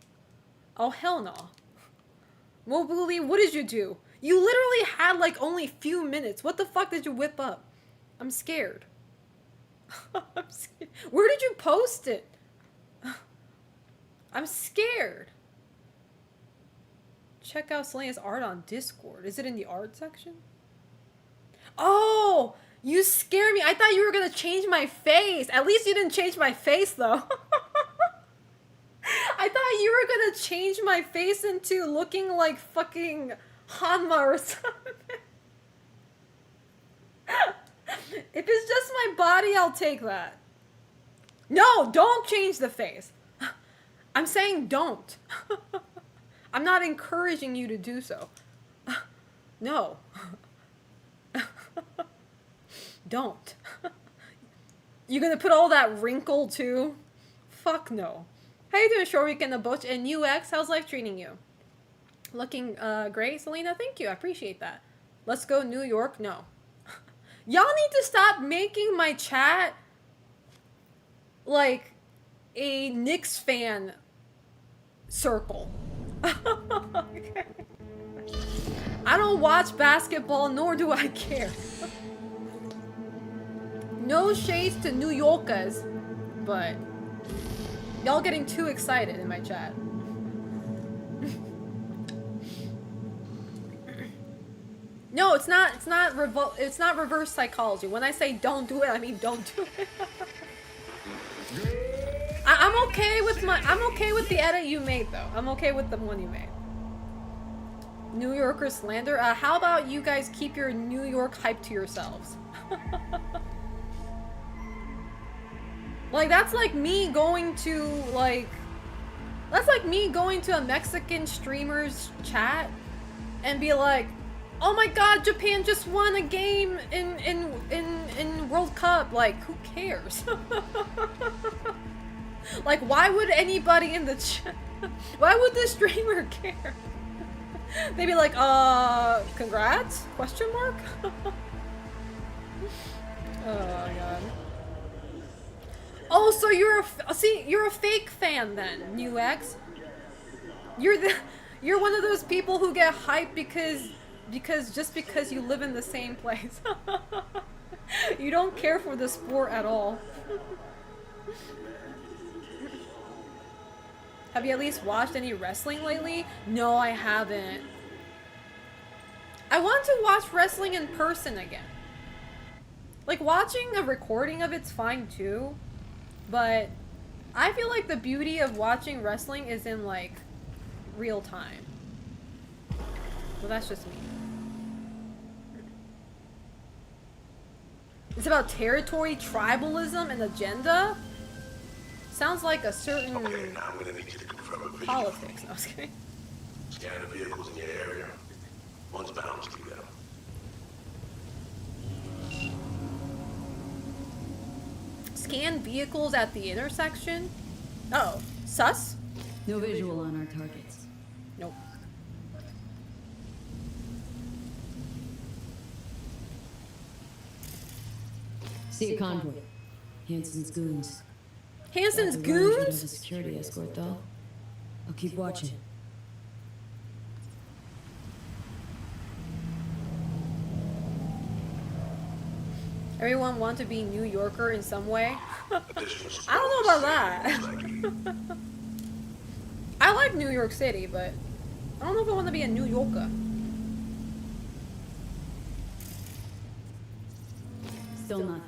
Oh, hell no. Mobili, what did you do? You literally had, like, only a few minutes. What the fuck did you whip up? I'm scared. I'm scared. Where did you post it? I'm scared. Check out Selena's art on Discord. Is it in the art section? Oh! You scared me. I thought you were gonna change my face. At least you didn't change my face, though. you were gonna change my face into looking like fucking Hanma or something. If it's just my body, I'll take that. No, don't change the face. I'm saying don't. I'm not encouraging you to do so. No. Don't. You gonna put all that wrinkle too? Fuck no. How you doing, Shorik and the Butch and UX? How's life treating you? Looking great, Selena. Thank you. I appreciate that. Let's go New York. No. Y'all need to stop making my chat like a Knicks fan circle. Okay. I don't watch basketball, nor do I care. No shades to New Yorkers, but y'all getting too excited in my chat. No, it's not reverse psychology. When I say don't do it, I mean don't do it. I'm okay with the edit you made though. I'm okay with the one you made. New Yorker slander. How about you guys keep your New York hype to yourselves? Like that's like me going to a Mexican streamer's chat and be like, "Oh my God, Japan just won a game in World Cup." Like, who cares? Like, why would anybody in the chat? Why would the streamer care? They'd be like, congrats? Question mark? Oh my God. Oh, so you're a fake fan then, UX. You're one of those people who get hyped because you live in the same place. You don't care for the sport at all. Have you at least watched any wrestling lately? No, I haven't. I want to watch wrestling in person again. Like, watching a recording of it's fine too, but I feel like the beauty of watching wrestling is in, like, real time. Well, that's just me. It's about territory, tribalism, and agenda? Sounds like a certain Okay, now I'm gonna need you to confirm a visual. politics. No, I was kidding. Scan the vehicles in your area. One's balanced together. Scan vehicles at the intersection? Oh, sus? No visual on our targets. Nope. See a convoy. Hansen's goons. Hansen's Glad the runners would have goons? a security escort, though. I'll keep watching. Everyone want to be New Yorker in some way? Additional I don't know about that. that. I like New York City, but I don't know if I want to be a New Yorker. Still nothing.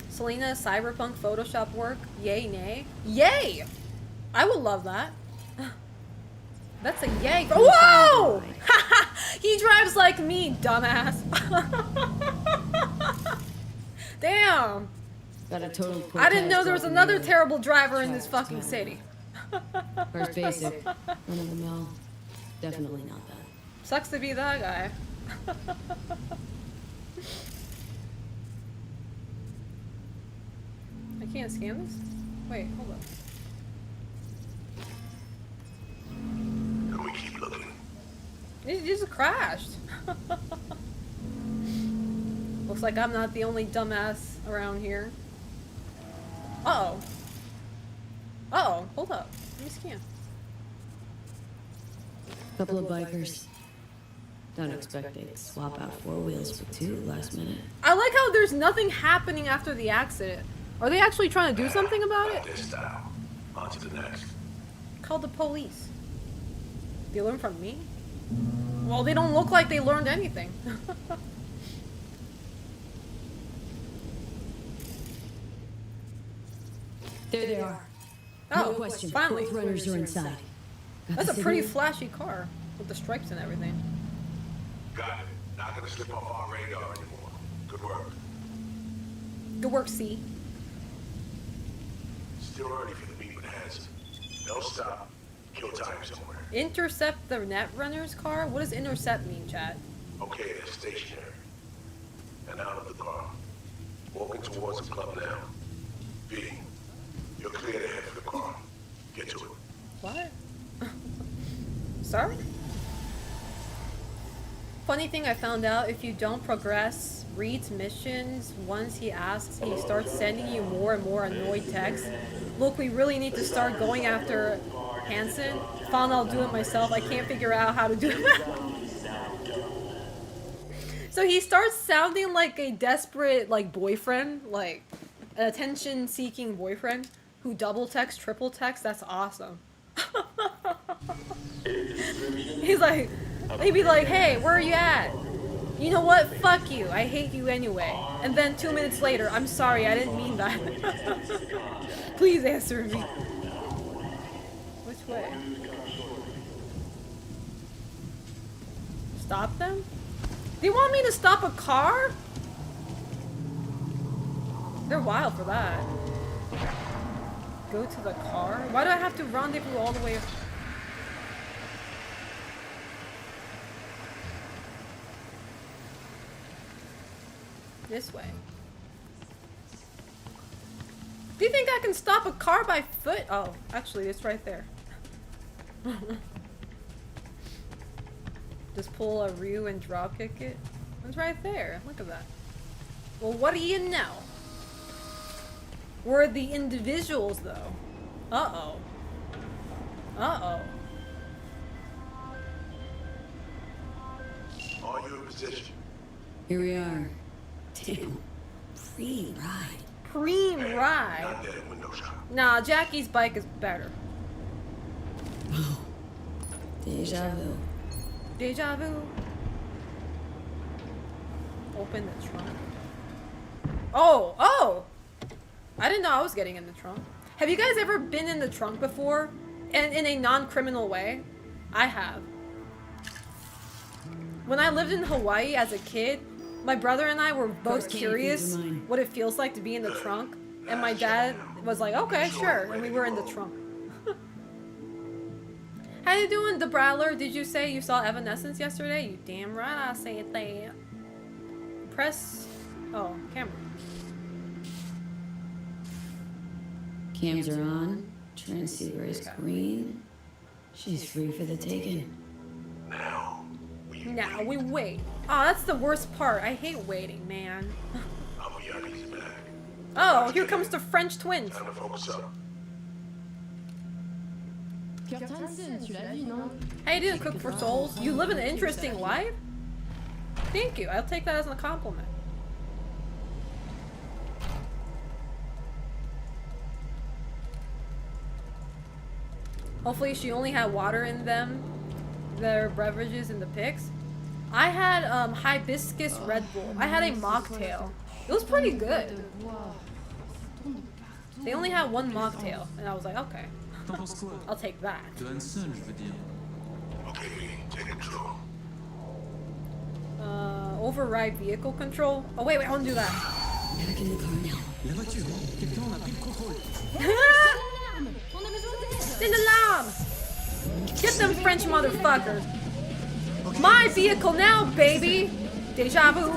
Selena, Cyberpunk Photoshop work? Yay, nay? Yay! I would love that. That's a yay. Whoa! He drives like me, dumbass. Damn. Got a total I didn't know there was protest another off the terrible driver in this Traffic's fucking bad. city. First basic. Run of the mill. Definitely not that. Sucks to be that guy. I can't scan this? Wait, hold up. Can we keep looking? It just crashed. Looks like I'm not the only dumbass around here. Uh-oh. Uh-oh, hold up. Let me scan. Couple of bikers. Don't expect they'd swap out 4 wheels for 2 last minute. I like how there's nothing happening after the accident. Are they actually trying to do something about it? This style. On to the next. Call the police. They learn from me? Well, they don't look like they learned anything. There they are. Oh, No question. finally. Both runners are inside. Got That's the a pretty signal? flashy car with the stripes and everything. Got it. Not gonna slip off our radar anymore. Good work. Good work, C. Still early for the meet with Hanson. They'll stop. Kill time somewhere. Intercept the Netrunner's car? What does intercept mean, chat? Okay, they're stationary. And out of the car. Walking towards the club now. V, you're clear to head for the car. Get to it. What? Sorry? Funny thing I found out, if you don't progress Reed's missions, once he asks, he starts sending you more and more annoyed texts. Look, we really need to start going after Hanson. Fine, I'll do it myself. I can't figure out how to do it. So he starts sounding like a desperate, like, boyfriend, like, an attention-seeking boyfriend who double text, triple text. That's awesome. He's like, he'd be like, hey, where are you at? You know what? Fuck you. I hate you anyway. And then 2 minutes later, I'm sorry, I didn't mean that. Please answer me. Which way? Stop them? They want me to stop a car? They're wild for that. Go to the car? Why do I have to rendezvous all the way? This way. Do you think I can stop a car by foot? Oh, actually, it's right there. Just pull a Ryu and drop kick it. It's right there. Look at that. Well, what do you know? We're the individuals, though. Uh-oh. Uh-oh. Are you in position? Here we are. Damn. Free ride. Preem Not ride. dead in window shop. Nah, Jackie's bike is better. Oh. Deja vu. Deja vu. Open the trunk. Oh, oh! I didn't know I was getting in the trunk. Have you guys ever been in the trunk before? And in a non-criminal way? I have. When I lived in Hawaii as a kid, my brother and I were both curious what it feels like to be in the trunk. And my dad was like, okay, sure. And we were in the trunk. How you doing, the Brawler? Did you say you saw Evanescence yesterday? You damn right I said that. Press... Oh, camera. Cams are on. Transceiver is green. She's free for the taking. Now, Now we wait. Oh, that's the worst part. I hate waiting, man. Aoyagi's back. Oh, here comes the French twins. Time to focus up. How you doing, Cook for Souls? You live an interesting life? Thank you. I'll take that as a compliment. Hopefully she only had water in them, their beverages in the pics. I had hibiscus Red Bull. I had a mocktail. It was pretty good. They only had one mocktail, and I was like, okay, I'll take that. Okay, V, take control. Override vehicle control. Oh wait, I want to do that. Back in the car now. Send alarm! Get them French motherfuckers! My vehicle now, baby! Deja vu.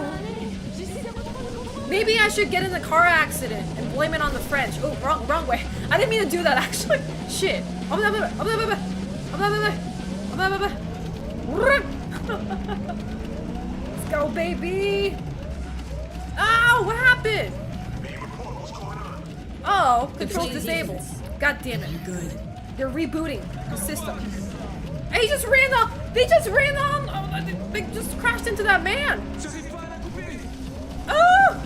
Maybe I should get in a car accident and blame it on the French. Oh, wrong way. I didn't mean to do that, actually. Shit. Let's go, baby! Oh, what happened? Oh, controls disabled. God damn it. Good. They're rebooting the system. Hey, he just ran off. They just ran on. Oh, they just crashed into that man. Oh!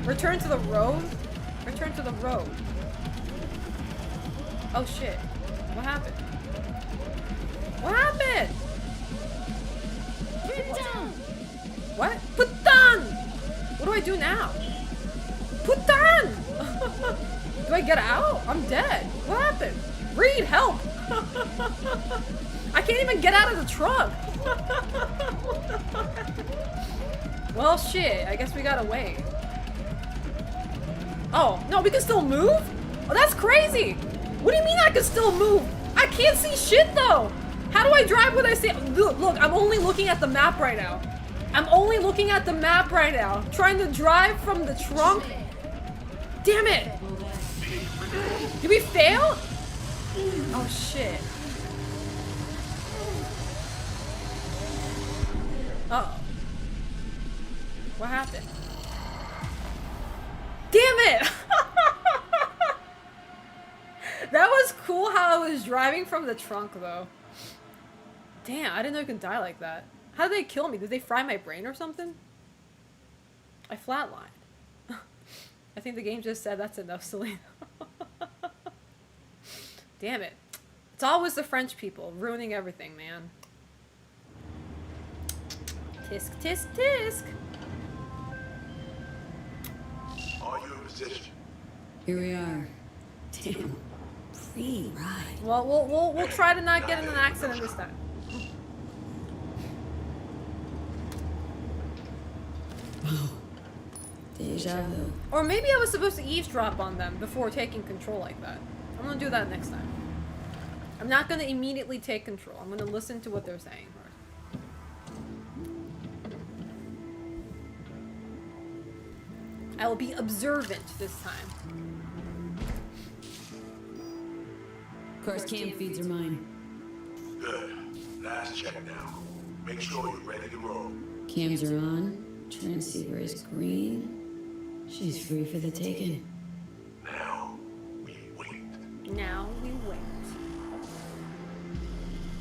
Return to the road. Return to the road. Oh shit. What happened? What happened? What? Putain! What do I do now? Putain! Do I get out? I'm dead. What happened? Reed, help! I can't even get out of the truck! Well, shit. I guess we gotta wait. Oh, no, we can still move? Oh, that's crazy! What do you mean I can still move? I can't see shit, though! How do I drive when I see- Look, I'm only looking at the map right now. I'm only looking at the map right now. Trying to drive from the trunk. Damn it! Did we fail? Oh, shit. Uh-oh. What happened? Damn it! That was cool how I was driving from the trunk, though. Damn, I didn't know you could die like that. How did they kill me? Did they fry my brain or something? I flatlined. I think the game just said that's enough, Selena. Damn it. It's always the French people ruining everything, man. Tisk, tisk, tisk. Are you in position? Here we are. Damn. Free ride. Well, we'll try to not get in an accident this time. Deja vu. Or maybe I was supposed to eavesdrop on them before taking control like that. I'm gonna do that next time. I'm not gonna immediately take control. I'm gonna listen to what they're saying first. I will be observant this time. Of course, cam feeds are mine. Good. Last check now. Make sure you're ready to roll. Cams are on. Transceiver is green. She's free for the taking. Now, we wait. Now we wait.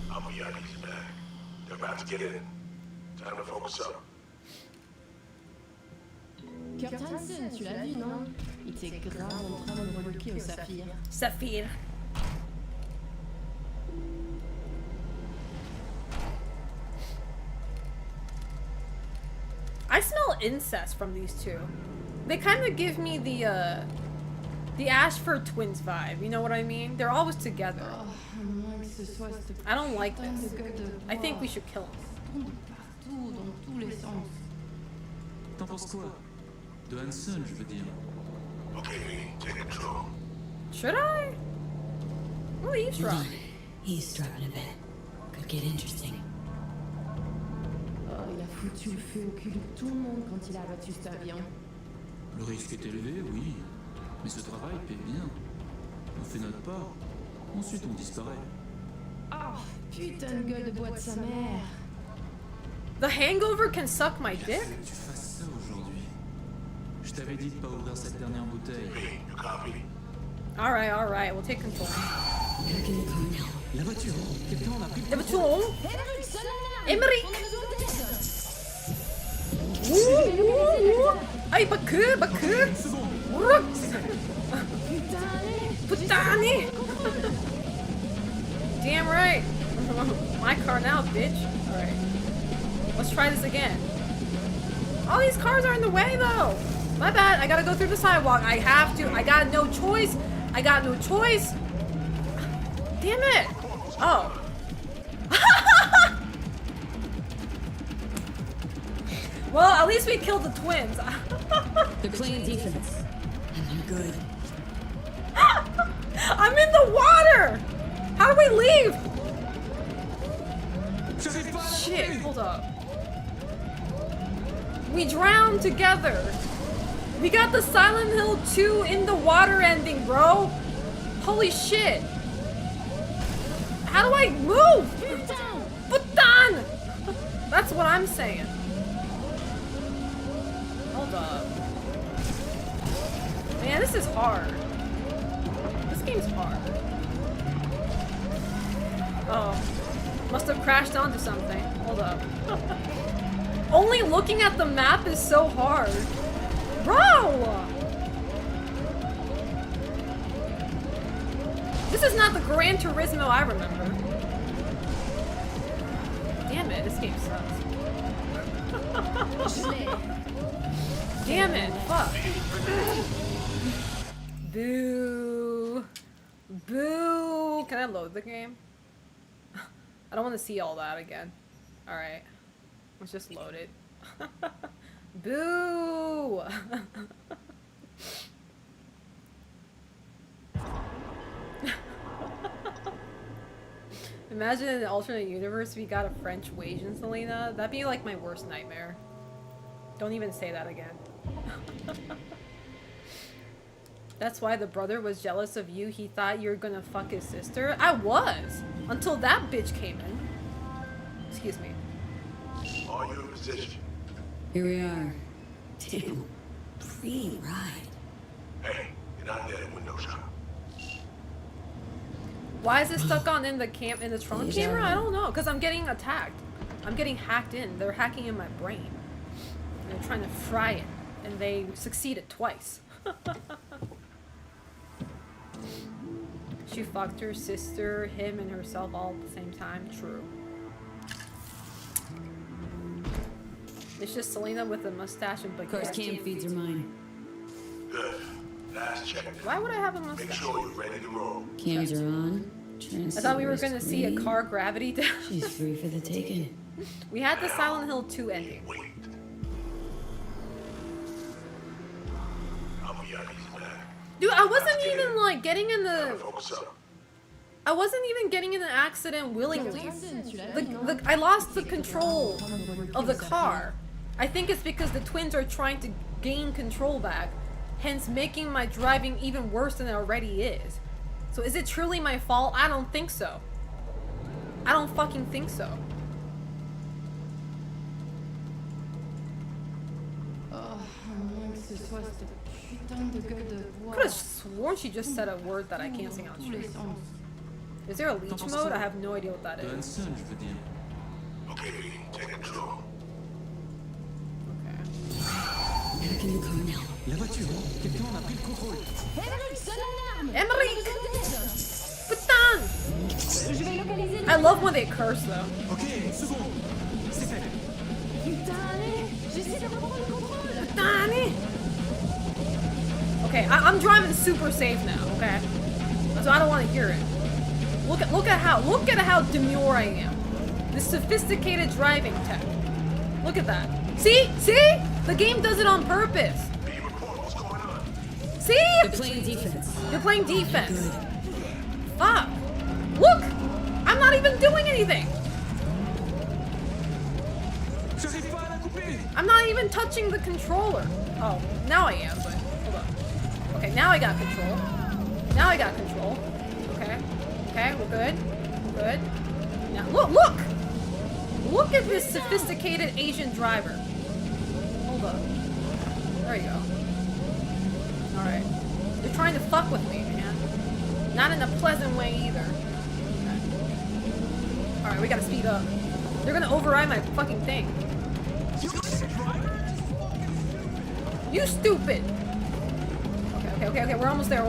Miyagi's back. They're about to get in. Time to focus up. Kurt Hansen, tu l'as vu, non? Il était grave en train de me reluquer au saphir. Saphir. I smell incest from these two. They kind of give me the Ashford twins vibe. You know what I mean? They're always together. I don't like this. I think we should kill him. T'en penses quoi? De Hansen, je veux dire. Okay, me, take control. Should I? Oh, eavesdrop. Eavesdropping a bit. Could get interesting. Oh, il a foutu le feu au cul de tout le monde quand il a abattu cet avion. Le risque est élevé, oui. Mais ce travail paie bien. On fait notre part. Ensuite, on disparaît. Oh, putain de gueule de bois de sa mère. The hangover can suck my dick? Que tu fasses ça aujourd'hui. Je t'avais dit de pas ouvrir cette dernière bouteille. Me, you copy? Alright, we'll take control. Back in the car now. La voiture. Quelqu'un en a pris. La voiture. Émeric. Ay, bakı. Putani. Damn right. My car now, bitch. Alright. Let's try this again. All these cars are in the way, though. My bad. I gotta go through the sidewalk. I have to. I got no choice. Damn it. Oh. Well, at least we killed the twins. They're playing defense. And they're good. I'm in the water! How do we leave? Shit, hold up. We drowned together. We got the Silent Hill 2 in the water ending, bro. Holy shit. How do I move? Putain! That's what I'm saying. Hold up. Man, this is hard. This game's hard. Oh. Must have crashed onto something. Hold up. Only looking at the map is so hard. Bro! This is not the Gran Turismo I remember. Damn it, this game sucks. Damn it! Fuck. Boo. Boo. Can I load the game? I don't want to see all that again. Alright. Let's just load it. Boo! Imagine in an alternate universe we got a French Asian Selena. That'd be like my worst nightmare. Don't even say that again. That's why the brother was jealous of you. He thought you were gonna fuck his sister. I was! Until that bitch came in. Excuse me. Are you in position? Here we are. Damn. Pretty ride. Hey, you're not there at window shop. Why is it stuck on in the trunk Yeah. camera? I don't know. Because I'm getting attacked. I'm getting hacked in. They're hacking in my brain. And they're trying to fry it. And they succeeded twice. She fucked her sister, him, and herself all at the same time. True. It's just Selena with a mustache and Of course, cam feeds are mine. Good. Last check. Why would I have a Make mustache? sure you're ready to roll. Cams are on. I thought we were gonna see a car gravity down. She's free for the taking. We had the Silent Hill 2 ending. Wait. I'll be on these back. Dude, I wasn't even like getting in the. Focus up. I wasn't even getting in an accident willingly. Hansen, tu l'as vu, non? I lost the control of the car. I think it's because the twins are trying to gain control back, hence making my driving even worse than it already is. So is it truly my fault? I don't think so. I don't fucking think so. Oh, à moins que ce soit cette putain de gueule de bois. I could have sworn she just said a word that I can't say on Tous les stream. sens. Is there a leech mode? I have no idea what that De is. Hansen, je veux dire. Okay, V, take control. Okay. Back in the car now. La voiture, quelqu'un en a pris le contrôle. Emmerich, sonne l'alarme! Emmerich! Putain! Je vais localiser I love when they curse though. Ok, une seconde. C'est fait. Putain, allez! J'essaie de reprendre le contrôle! Danny! Okay, I'm driving super safe now, okay? So I don't want to hear it. Look at how demure I am. This sophisticated driving tech. Look at that. See? The game does it on purpose. V, report what's going on. See? They're playing defense. You're playing defense. Fuck. Look! I'm not even doing anything. J'arrive pas à la couper. I'm not even touching the controller. Oh, now I am, but hold on. Okay, now I got control. Now I got control. Okay, we're good. Good. Now look! Look at this sophisticated Asian driver. Hold up. There you go. Alright. You're trying to fuck with me, man. Not in a pleasant way either. Okay. Alright, we gotta speed up. They're gonna override my fucking thing. You stupid! Okay, we're almost there.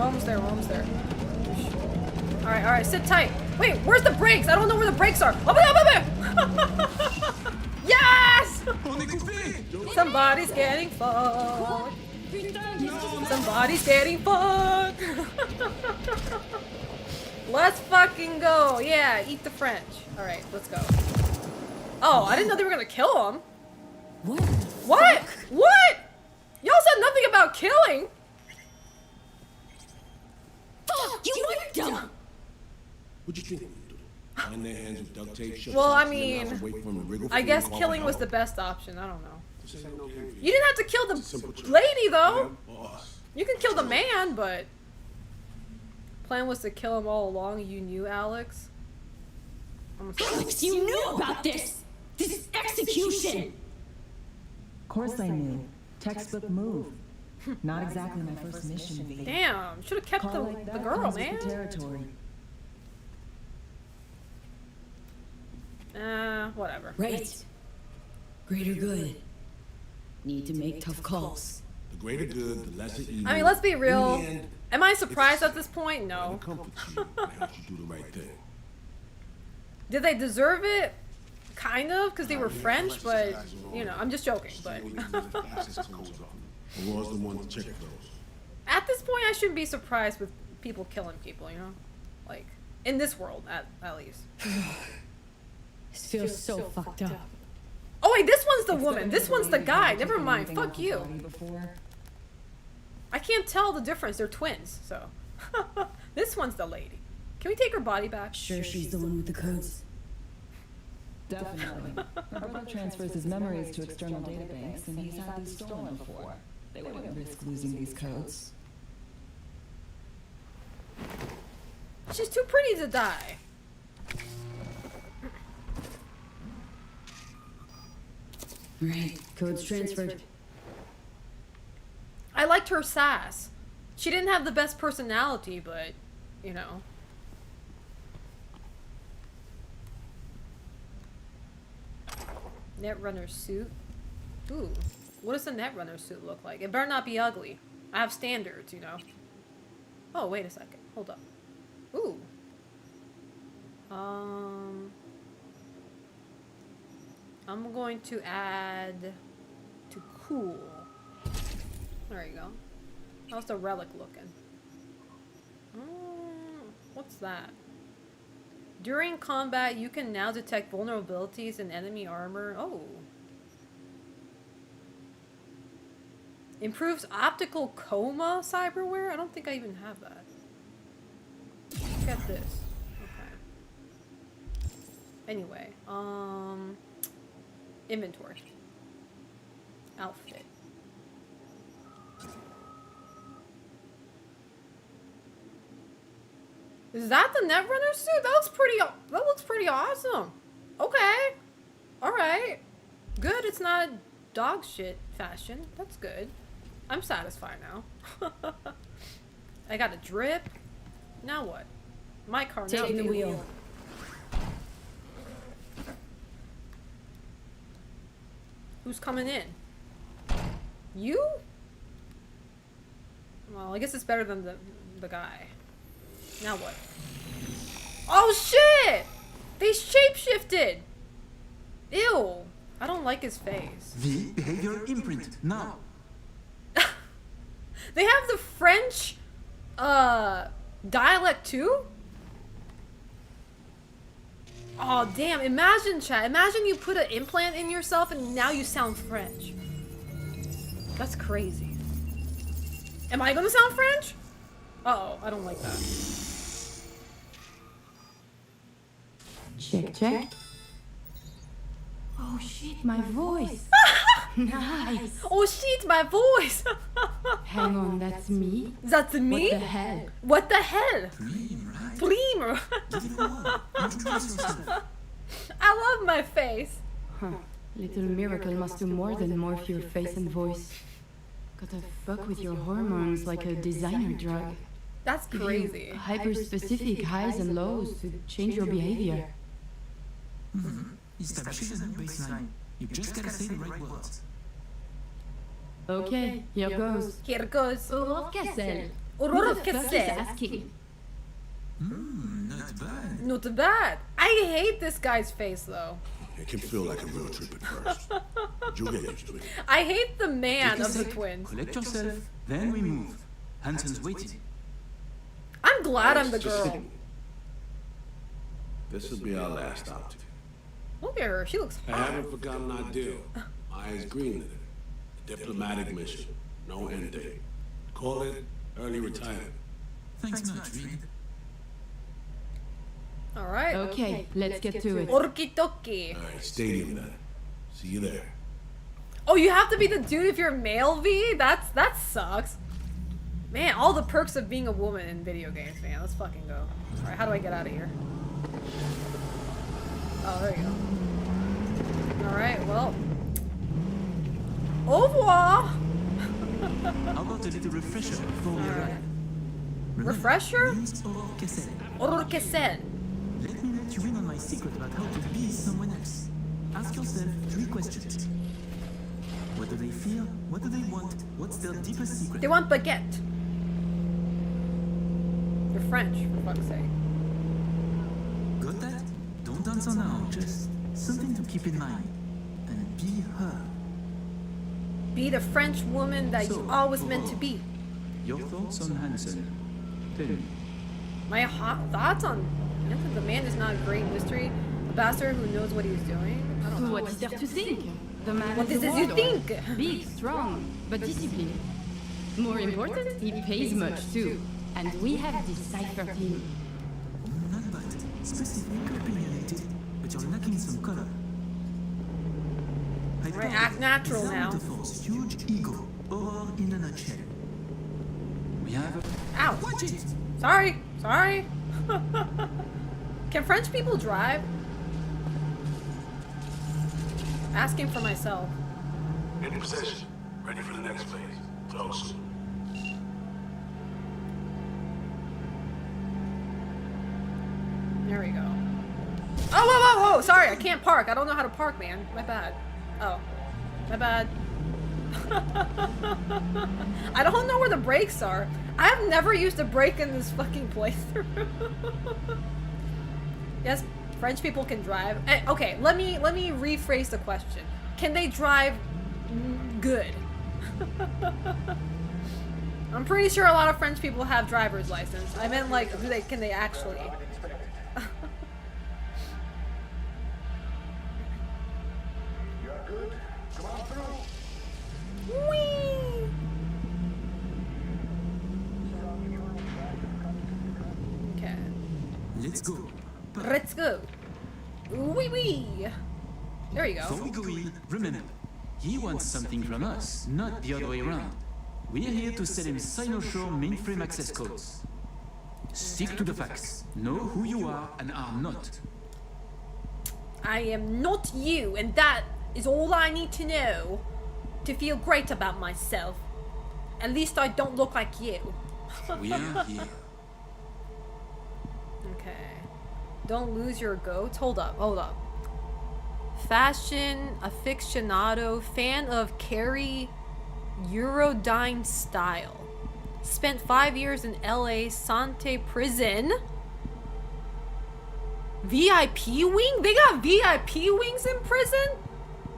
Alright, sit tight. Wait, where's the brakes? I don't know where the brakes are. Up there! Yes! On est coupé. Somebody's getting fucked. Somebody's getting fucked. Let's fucking go. Yeah, eat the French. Alright, let's go. Oh, I didn't know they were gonna kill him. What? What? What? Y'all said nothing about killing. Fuck! You wiped them! What'd you think? Bind their hands with duct tape, shut Well, I their mouths, mean, and wait for them to wriggle I free guess and call killing them was out? the best option. I don't know. This ain't no game for You didn't have to kill the lady though. Boss. You can kill the man, but plan was to kill him all along. You knew, Alex. Alex, you knew about this! This is execution! Of course I knew. Textbook move. Not exactly my first mission, V. Damn, should have kept Call like the that girl, comes with man. the territory. Whatever. Right. Greater good. Need to make tough calls. The greater good, the lesser evil. I mean, let's be real. In the end, Am I surprised at this point? it'll No. comfort you and help you do the right thing. Did they deserve it? Kind of, because they were French, but, you know, I'm just joking, but... Aurora's the one to check those. At this point, I shouldn't be surprised with people killing people, you know? Like, in this world, at least. This feels so fucked up. Oh wait, this one's the woman. This one's the guy. Never mind. Fuck you. I can't tell the difference. They're twins, so. This one's the lady. Can we take her body back? Sure she's the one with the codes. Definitely. My brother transfers his memories to external databanks, and he's had these stolen before. They wouldn't risk losing these codes. She's too pretty to die. Right, codes transferred. I liked her sass. She didn't have the best personality, but, you know. Netrunner suit. Ooh. What does a Netrunner suit look like? It better not be ugly. I have standards, you know. Oh, wait a second. Hold up. Ooh. I'm going to add to cool. There you go. How's the relic looking? What's that? During combat, you can now detect vulnerabilities in enemy armor. Oh. Improves optical coma cyberware? I don't think I even have that. Look at this. Okay. Anyway, inventory. Outfit. Is that the Netrunner suit? That looks pretty awesome. Okay. Alright. Good, it's not dog shit fashion. That's good. I'm satisfied now. I got a drip. Now what? My car now. Taking the wheel. Who's coming in? You? Well, I guess it's better than the guy. Now what? Oh shit! They shapeshifted! Ew! I don't like his face. The behavior imprint, now. They have the French, dialect too? Oh damn, imagine chat. Imagine you put an implant in yourself and now you sound French. That's crazy. Am I gonna sound French? Uh-oh, I don't like that. Check, check. Oh shit, my voice. Nice. Oh shit, my voice. Hang on, that's me? That's me? What the hell? What the hell? Dream, right? Primo. Give it a whirl. Introduce yourself. I love my face. Huh. Little miracle must do more than morph your face and voice. Gotta fuck with your hormones like a designer drug. That's Give you crazy. hyper-specific highs and lows to change your behavior. Establishes a new baseline. You just gotta say the right words. Okay, here goes. Here goes. Aurore Cassel. Aurora Who the fuck is Cassel. asking? Not bad. Not bad. I hate this guy's face though. It can feel like a real trip at first. But you'll get used to it. I hate the man Take a of the sec, twins. collect yourself, then we move. Hanson's waiting. I'm glad I'm the Just girl. sit. This will be our last outing. Look at her. She looks I hot. haven't forgotten our deal. Eyes green in it. A diplomatic mission. No end date. Call it early retirement. Thanks much, Reed. All right. Okay, let's get to it. Orki toki. All right, stadium then. See you there. Oh, you have to be the dude if you're male, V? That sucks. Man, all the perks of being a woman in video games, man. Let's fucking go. All right, how do I get out of here? Oh, there you go. All right, well. Au revoir. How about a little refresher before we Alright. arrive? Remember, Refresher? name's Aurore Cassel. Aurora Cassel. Let me let you in on my secret about how to be someone else. Ask yourself 3 questions. What do they feel? What do they want? What's their deepest secret? They want baguette. They're French, for fuck's sake. Got that? Don't answer now. Just Something to keep in mind. And be her. Be the French woman that you always meant to be. Your thoughts on Hansen? Tell me. My thoughts on Hansen? The man is not a great mystery. A bastard who knows what he's doing. I don't know. What is there to think? The man What is is a it you warlord. think? Big, strong, but disciplined. More important, he pays much too. And we have deciphered him. Not bad. Specific, opinionated, but you're lacking some color. Right, act natural now. Force, huge ego, or in a nutshell. We have a... Ow. Watch it! Sorry. Sorry. Can French people drive? Asking for myself. In possession. Ready for the next phase. Close. There we go. Oh, whoa. Sorry, I can't park. I don't know how to park, man. My bad. Oh. My bad. I don't know where the brakes are. I have never used a brake in this fucking playthrough. Yes, French people can drive. Okay, let me rephrase the question. Can they drive good? I'm pretty sure a lot of French people have driver's license. I meant like, can they actually? Whee! Okay. Let's go. Let's go. Wee. There you go. Before we go in, remember, he wants something from us, not the other way around. We're here to sell him Sino-Shore mainframe access codes. Stick to the facts. Know who you are and are not. I am not you, and that is all I need to know to feel great about myself. At least I don't look like you. We are here. Okay. Don't lose your goats. Hold up. Fashion aficionado, fan of Carrie Eurodyne style. Spent 5 years in LA Sante prison. VIP wing? They got VIP wings in prison?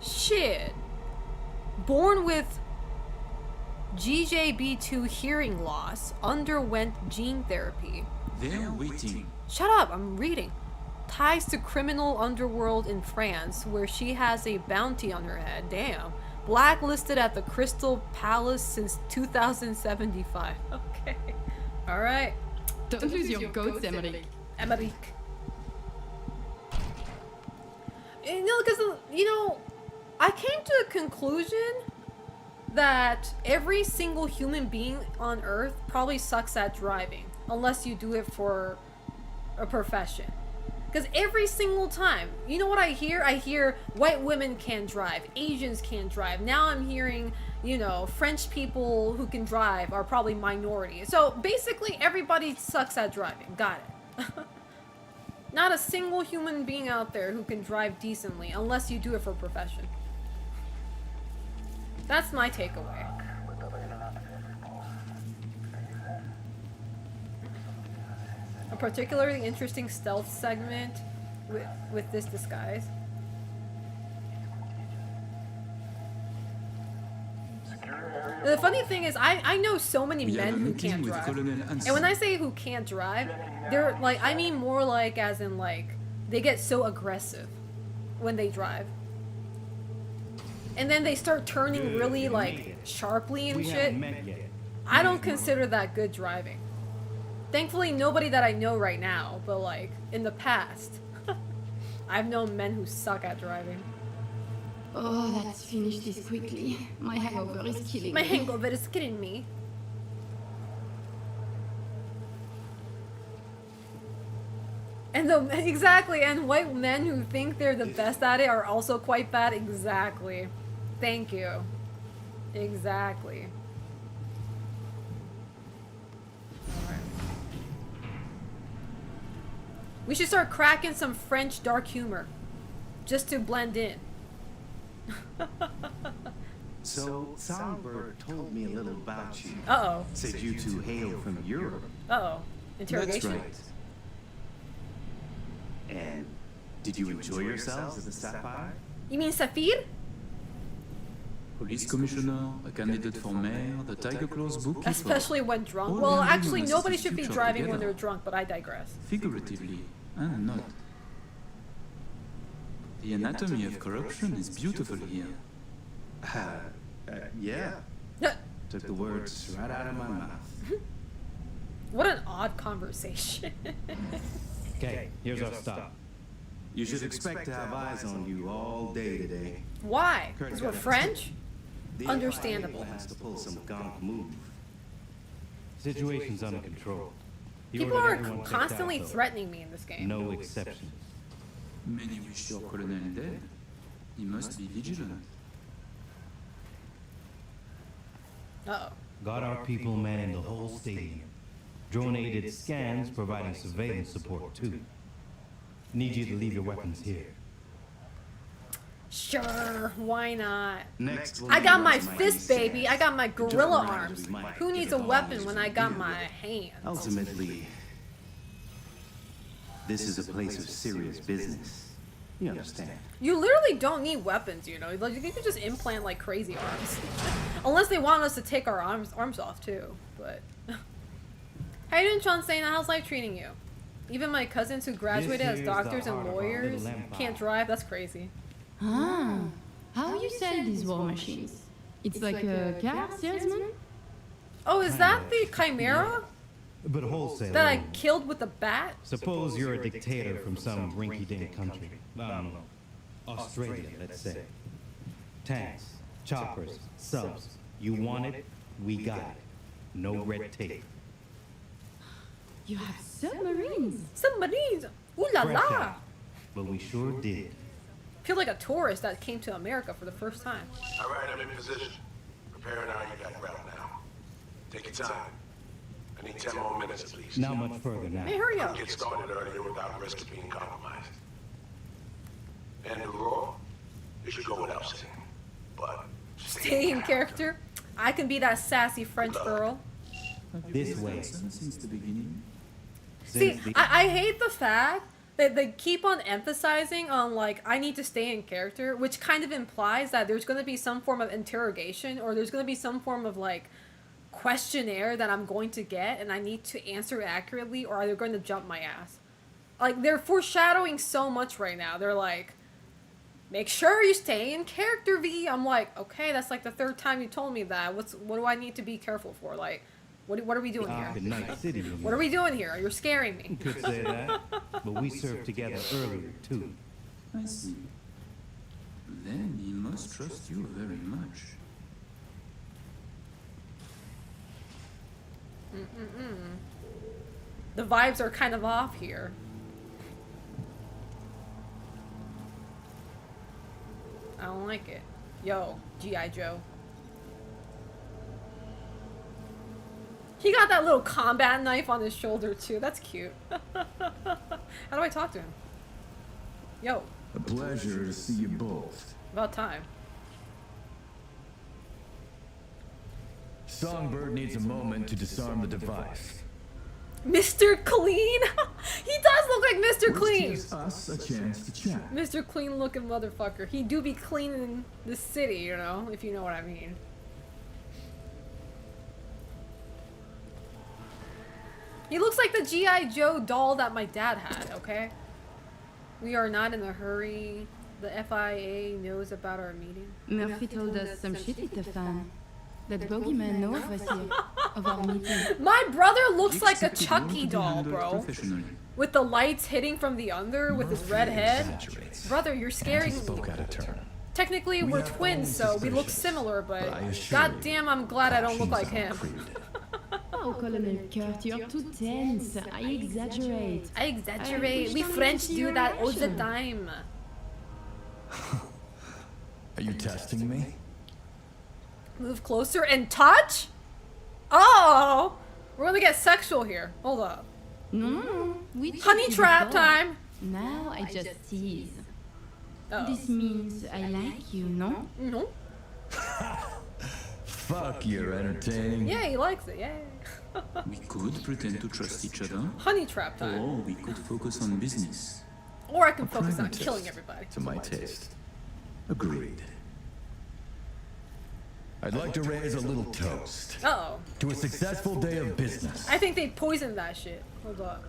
Shit. Born with GJB2 hearing loss, underwent gene therapy. They're waiting. Shut up, I'm reading. Ties to criminal underworld in France, where she has a bounty on her head. Damn. Blacklisted at the Crystal Palace since 2075. Okay. Alright. Don't lose your goats, Emmerich. Emmerich. Because, I came to a conclusion that every single human being on Earth probably sucks at driving, unless you do it for a profession. Because every single time, you know what I hear? I hear white women can't drive, Asians can't drive. Now I'm hearing, French people who can drive are probably minorities. So basically everybody sucks at driving. Got it. Not a single human being out there who can drive decently unless you do it for a profession. That's my takeaway. A particularly interesting stealth segment with this disguise. The funny thing is, I know so many men who can't drive. And when I say who can't drive, they're like, I mean more like as in like, they get so aggressive when they drive. And then they start turning really like sharply and shit. I don't consider that good driving. Thankfully, nobody that I know right now, but like in the past, I've known men who suck at driving. Oh, let's finish this quickly. My hangover is killing My me. hangover is killing me. And exactly, and white men who think they're the best at it are also quite bad. Exactly. Thank you. Exactly. Alright. We should start cracking some French dark humor. Just to blend in. So, Songbird told me a little about you. Uh-oh. Said you two hail from Europe. Uh-oh. Interrogation. That's right. And Did you enjoy yourselves at the Sapphire? You mean Saphir? Police commissioner, a candidate for mayor, the Tiger Claws bookkeeper. Especially when drunk. All Well, gambling actually, on a nobody city's should be future driving when together. they're drunk, but I digress. Figuratively, and not. The anatomy of corruption is beautiful here. Yeah. Took the words right out of my mouth. What an odd conversation. Okay, here's our stop. You should expect to have eyes on you all day today. Why? Because we're French? The Understandable. FIA has to pull some gonk move. Situation's under control. You People ordered are everyone checked constantly out, though. threatening me in this game. No exceptions. Many wish your colonel dead. He must be vigilant. Uh-oh. Got our people manning the whole stadium. Drone-aided scans providing surveillance support, too. Need you to leave your weapons here. Sure, why not? Next, we'll I got move my on to fist, easy baby. I tasks. got my The jump gorilla around arms. we might Who get needs a along weapon as when we I got do. my hands? Ultimately, this is a place of serious business. You understand? You literally don't need weapons, you know. Like, you can just implant like crazy arms. Unless they want us to take our arms off too. But how you doing, Sean Saying? How's life treating you? Even my cousins who graduated as here's doctors the and heart of our lawyers little empire. can't drive. That's crazy. Ah, how you sell these war machines? It's like a car salesman? Oh, is that the Chimera But wholesale. that I only. killed with the bat? Suppose you're a dictator from some rinky-dink country. I don't know. Australia, let's say. Tanks, choppers, subs. You want it, we got it. No red tape. You have submarines. Submarines. Ooh la Fresh la. out. But we sure did. Feel like a tourist that came to America for the first time. All right, I'm in position. Preparing how you got route now. Take your time. I need 10 more minutes at least. Not much further now. Hey, hurry up. Get started earlier without risk of being compromised. And the raw, you should go without saying. But Stay in character. I can be that sassy French girl. This way. Since the beginning. See, Since the- I hate the fact that they keep on emphasizing on, like, I need to stay in character, which kind of implies that there's going to be some form of interrogation, or there's going to be some form of, like, questionnaire that I'm going to get, and I need to answer accurately, or they're going to jump my ass. Like, they're foreshadowing so much right now. They're like, make sure you stay in character, V. I'm like, okay, that's like the third time you told me that. What do I need to be careful for? Like, what are we doing here? Good night, city. you What are we doing here? You're scaring me. could say that, but we served together earlier too. I see. Then he must trust you very much. The vibes are kind of off here. I don't like it. Yo, G.I. Joe. He got that little combat knife on his shoulder too. That's cute. How do I talk to him? Yo, A pleasure to see you both. about time. Songbird needs a moment to disarm the device. Mr. Clean? He does look like Mr. Which Clean! gives us a chance to chat. Mr. Clean looking motherfucker. He do be cleaning the city, you know, if you know what I mean. He looks like the G.I. Joe doll that my dad had, okay? We are not in a hurry. The FIA knows about our meeting. Murphy told us some shit at the fan. That bogeyman knows us here, of our meeting. My brother looks like a Expected Chucky all to be doll, handled bro. professionally. With the lights hitting from the under with his red head. Exaggerates. Brother, you're scaring me. Spoke out of turn. Technically, we're twins, so we look similar, but I assure goddamn, I'm glad I don't look like caution's him. uncreed. Oh, Colonel Kurt, you're too tense. I exaggerate. I exaggerate. I We wish French someone do could that see all your the reaction. time. Are you testing me? Move closer and touch? Oh! We're gonna get sexual here. Hold up. No, we Honey cheated trap before. time! Now I just tease. Oh. This means I like you, no? No? Fuck, you're entertaining. Yeah, he likes it. Yay. We could pretend to trust each other, Honey trap or time. we could focus on business. Or I can A focus on pragmatist, killing everybody. To my taste. Agreed. I'd like to raise a little toast. Uh-oh. To a successful day of business. I think they poisoned that shit. Hold on.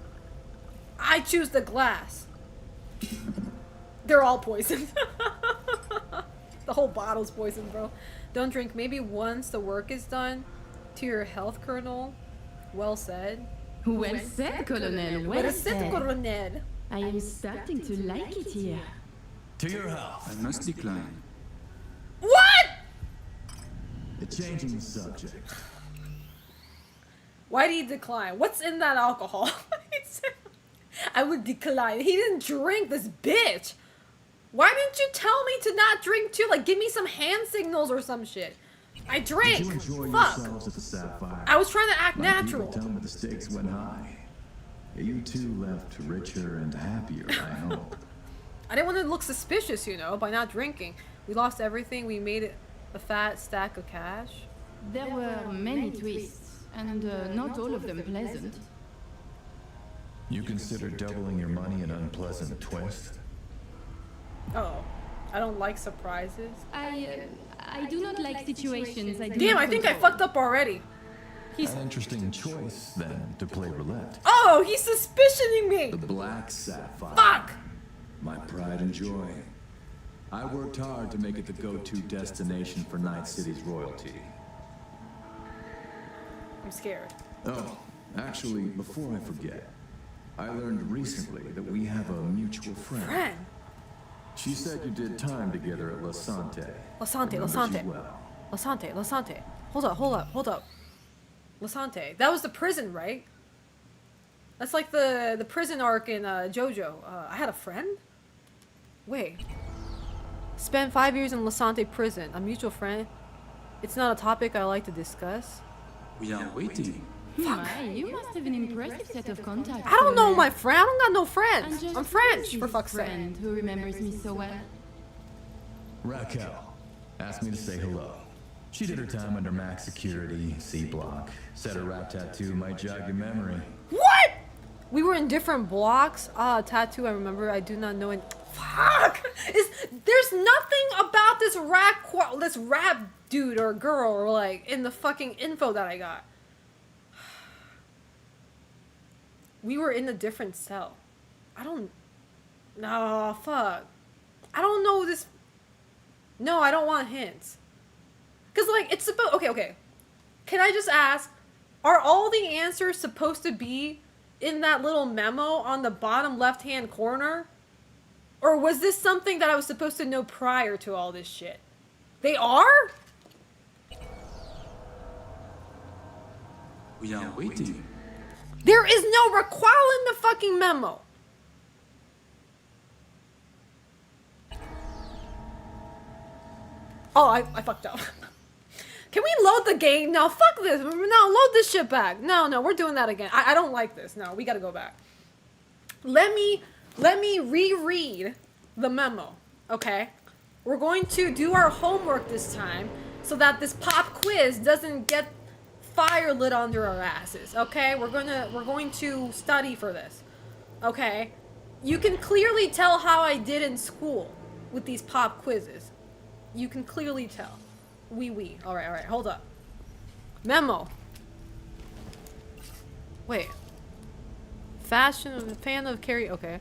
I choose the glass. They're all poisoned. The whole bottle's poisoned, bro. Don't drink. Maybe once the work is done. To your health, Colonel. Well said. Well said, Colonel. Well said. Colonel. I am starting to like it here. To your health. I must decline. What? Changing the subject. Why did he decline? What's in that alcohol? I would decline. He didn't drink, this bitch. Why didn't you tell me to not drink too? Like, give me some hand signals or some shit. I drank. Did you enjoy Fuck. yourselves at the Sapphire? I was trying to act My natural. people tell me the stakes went high. You two left richer and happier, I hope. I didn't want to look suspicious, you know, by not drinking. We lost everything. We made it a fat stack of cash. There were many twists, and not all of them pleasant. You consider doubling your money an unpleasant twist? Oh, I don't like surprises. I do not like situations I do Damn, not I think I control. fucked up already. An interesting choice, then, to play roulette. Oh, he's suspicioning me. The Black Sapphire. Fuck. My pride and joy. I worked hard to make it the go-to destination for Night City's royalty. I'm scared. Oh, actually, before I forget, I learned recently that we have a mutual friend. Friend? She said you did time together at La Sante. La Sante, La Remembers Sante. you well. La Sante, La Sante. Hold up. La Sante. That was the prison, right? That's like the prison arc in JoJo. I had a friend? Wait. Spent 5 years in La Sante prison. A mutual friend? It's not a topic I like to discuss. We are waiting. My, you must have an impressive set of contacts. I don't know Colonel. my friend. I don't got no friends. And I'm just French, who is for this fuck's sake. friend who remembers me so well. Raquel asked me to say hello. She did her time under max security, C block. Said her rap tattoo might jog your memory. What? We were in different blocks. Tattoo, I remember. I do not know it. Fuck! There's nothing about this rap dude or girl or like in the fucking info that I got. We were in a different cell. No, fuck. I don't know this. No, I don't want hints. Cause like it's supposed. Okay. Can I just ask? Are all the answers supposed to be in that little memo on the bottom left-hand corner? Or was this something that I was supposed to know prior to all this shit? They are? We are waiting. There is no Raquel in the fucking memo. Oh, I fucked up. Can we load the game? No, fuck this. No, load this shit back. No, we're doing that again. I don't like this. No, we gotta go back. Let me reread the memo, okay? We're going to do our homework this time so that this pop quiz doesn't get fire lit under our asses, okay? We're going to study for this, okay? You can clearly tell how I did in school with these pop quizzes. You can clearly tell. Oui. All right. Hold up. Memo. Wait. Fan of carry. Okay.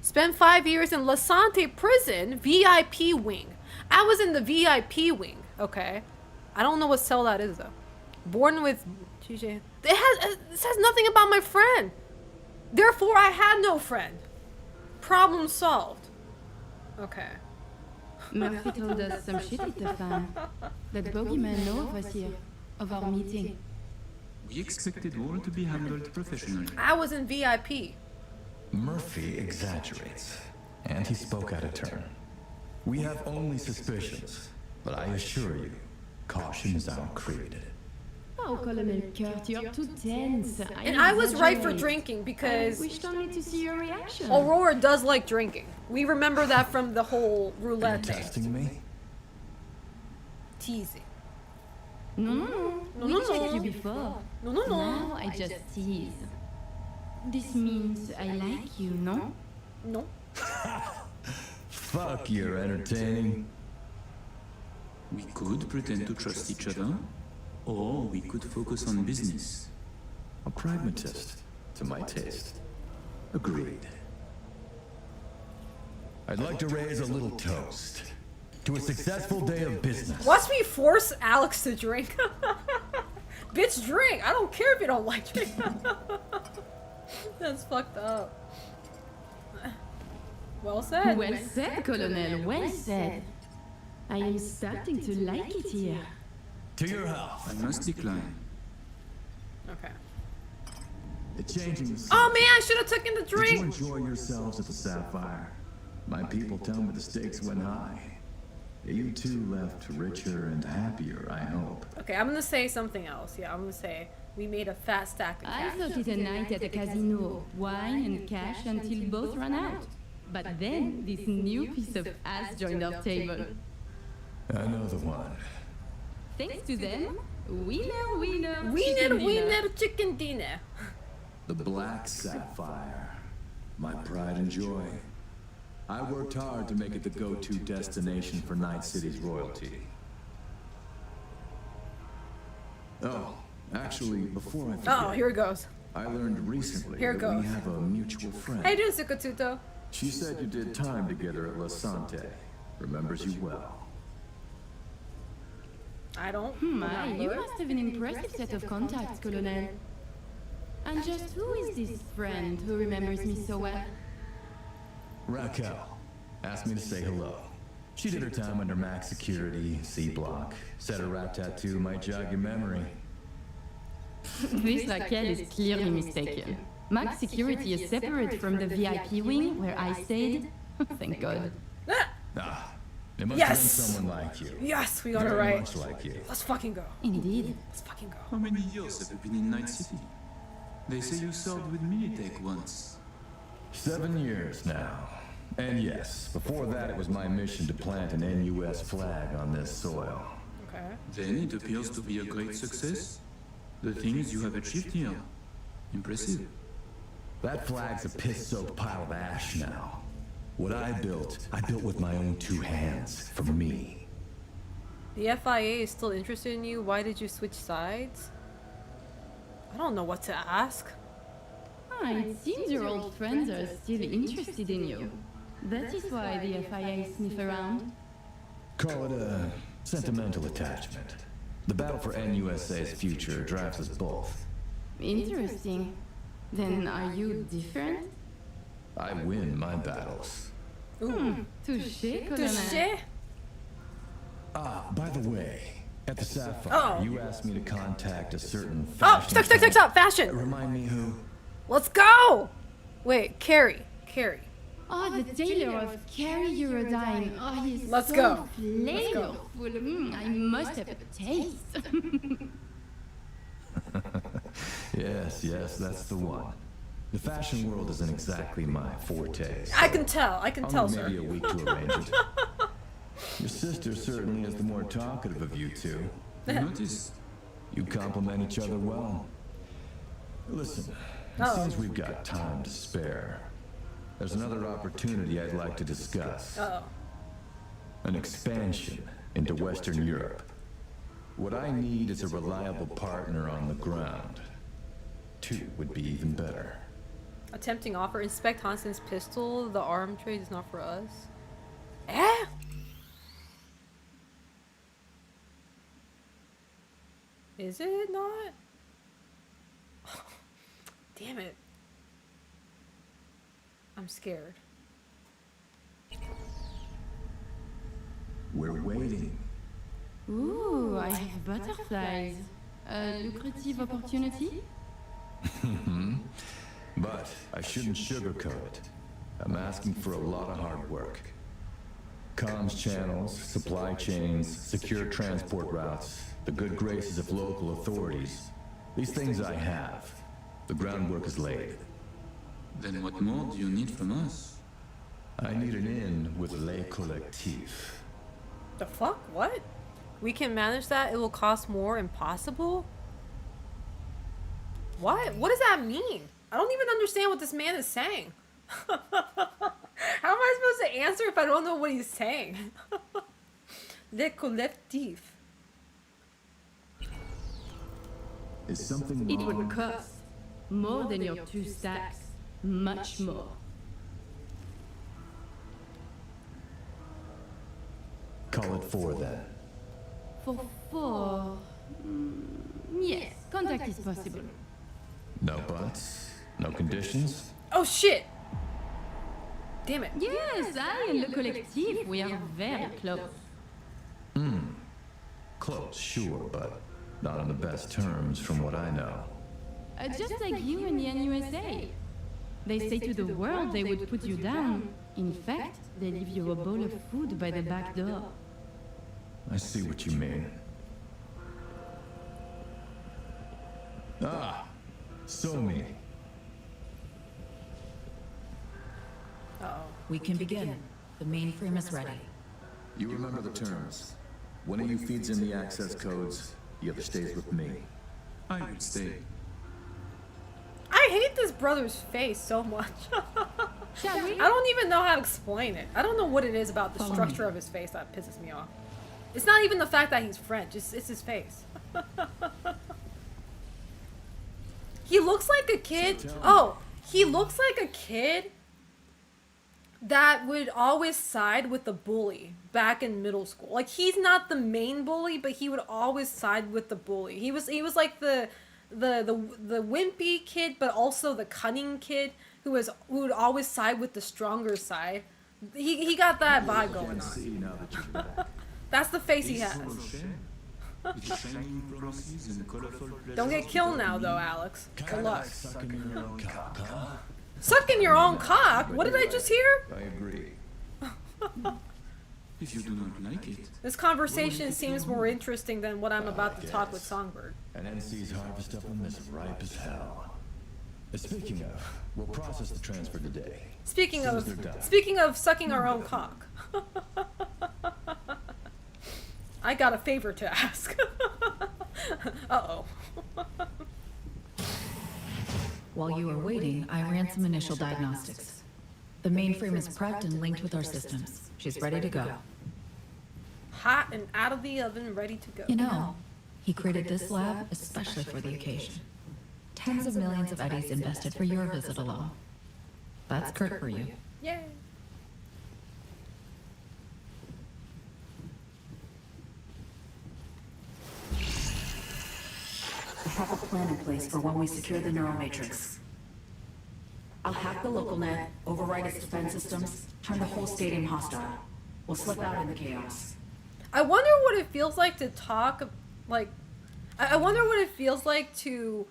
Spent 5 years in La Sante prison, VIP wing. I was in the VIP wing. Okay. I don't know what cell that is though. Born with TJ. It says nothing about my friend. Therefore, I had no friend. Problem solved. Okay. Murphy told us some shit at the farm. That bogeyman know of us here, of our meeting. We expected all to be handled professionally. I was in VIP. Murphy exaggerates, and he spoke out of turn. We have only suspicions, but I assure you, caution is our creed. Oh, Colonel Kurt, you're too tense. And I was right for exaggerate. drinking because I wished only to see your reaction. Aurora does like drinking. We remember that from the whole Are you roulette thing. testing me? Teasing. No. We checked you before. No. Now I just tease. This means I like you, no? No. Fuck, you're entertaining. We could pretend to trust each other, or we could focus on business. A pragmatist, to my taste. Agreed. I'd like to raise a little toast to a successful day of business. Watch me force Alex to drink. Bitch, drink. I don't care if you don't like drink. That's fucked up. Well said. Well said, Colonel. Well said. I am starting to like it here. To your health. I must decline. Okay. The changing. Oh man, I should have taken the Did you drink. enjoy yourselves at the Sapphire? My people tell me the stakes went high. You two left richer and happier, I hope. Okay, I'm gonna say something else. Yeah, I'm gonna say we made a fat stack of I cash. thought it a night at a casino, wine and cash until both ran out. But then this new piece of ass joined our table. I know the one. Thanks to them, winner, winner, Winner, chicken dinner. The Black Sapphire. My pride and joy. I worked hard to make it the go-to destination for Night City's royalty. Oh, actually, before I forget, Oh, here it goes. I learned recently Here it that we goes. have a mutual friend. How you doing, Sukatuto? She said you did time together at La Sante. Remembers you well. I don't. My, you must have an impressive set of contacts, Colonel. And just who is this friend who remembers me so well? Raquel asked me to say hello. She did her time under max security, C block. Said her rat tattoo might jog your memory. This Raquel is clearly mistaken. Max security is separate from the VIP wing where I stayed. Thank God. Ah, it must Yes! have been someone like you. Yes, we got it Very right. much like you. Let's fucking go. Indeed. Let's fucking go. How many years have you been in Night City? They say you served with Militech once. 7 years now. And yes, before that it was my mission to plant an NUS flag on this soil. Okay. Then it appears to be a great success. The things you have achieved here. Impressive. That flag's a piss-soaked pile of ash now. What I built with my own 2 hands, for me. The FIA is still interested in you. Why did you switch sides? I don't know what to ask. It seems your old friends are still interested in you. That is why the FIA sniff around. Call it a sentimental attachment. The battle for NUSA's future drives us both. Interesting. Then are you different? I win my battles. Touché, Colonel. Touché? Ah, by the way, at the Sapphire, Oh. you asked me to contact a certain Oh, fashion stop. Fashion. Remind me who? Let's go. Wait, Carrie. Oh, the tailor of Carrie Eurodyne. Oh, he's Let's so go. flavorful. I must have a taste. Yes, that's the one. The fashion world isn't exactly my forte. I can tell. I'll need Sir. maybe a week to arrange it. Your sister certainly is the more talkative of you two. Notice. You complement each other well. Listen, it seems we've got time to spare. There's another opportunity I'd like to discuss. Uh-oh. An expansion into Western Europe. What I need is a reliable partner on the ground. 2 would be even better. A tempting offer. Inspect Hansen's pistol. The arm trade is not for us. Eh? Is it not? Damn it. I'm scared. We're waiting. Ooh, I have butterflies. A lucrative opportunity? But I shouldn't sugarcoat it. I'm asking for a lot of hard work. Comms channels, supply chains, secure transport routes, the good graces of local authorities. These things I have. The groundwork is laid. Then what more do you need from us? I need an in with Les Collectifs. The fuck? What? We can manage that? It will cost more? Impossible? What? What does that mean? I don't even understand what this man is saying. How am I supposed to answer if I don't know what he's saying? Le collectif. Is something It wrong? would cost more than your 2 stacks. Much more. Call it 4 then. For 4... yes, contact is possible. No buts? No conditions? Oh shit! Damn it. Yes, I and Le Collectif, we are very close. Close, sure, but not on the best terms from what I know. Just like you and the NUSA. They say to the world they would put you down. In fact, they leave you a bowl of food by the back door. I see what you mean. Ah, so me. Uh-oh. We can begin. The mainframe is ready. You remember the terms. One of you feeds in the access codes, the other stays with me. I will stay. I hate this brother's face so much. Shall we? I don't even know how to explain it. I don't know what it is about the structure of his face that pisses me off. It's not even the fact that he's French, it's his face. He looks like a kid. Oh, he looks like a kid that would always side with the bully back in middle school. Like, he's not the main bully, but he would always side with the bully. He was like the wimpy kid, but also the cunning kid who would always side with the stronger side. He got that vibe going on. That's the face he has. Don't get killed now, though, Alex. Good luck. Sucking your own cock? What did I just hear? I agree. If you do not like it. This conversation seems more interesting than what I'm about to talk with Songbird. And NC's harvest of them is ripe as hell. Speaking of, we'll process the transfer today. Speaking As soon as they're done. of sucking our own cock. I got a favor to ask. Uh-oh. While you were waiting, I ran some initial diagnostics. The mainframe is prepped and linked with our systems. She's ready to go. Hot and out of the oven, ready to go. You know, he created this lab especially for the occasion. Tens of millions of eddies invested for your visit alone. That's Kurt for you. Yay. I have a plan in place for when we secure the neural matrix. I'll hack the local net, override its defense systems, turn the whole stadium hostile. We'll slip out in the chaos. I wonder what it feels like to talk, like, I wonder what it feels like to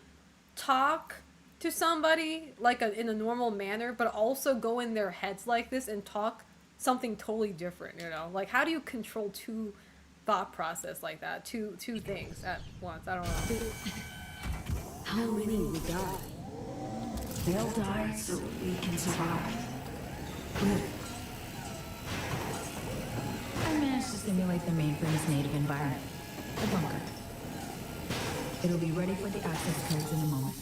talk to somebody, like, in a normal manner, but also go in their heads like this and talk something totally different, you know? Like, how do you control two thought process like that? Two things at once, I don't know. How many will die? They'll die so we can survive. Good. I managed to simulate the mainframe's native environment, the bunker. It'll be ready for the access codes in a moment.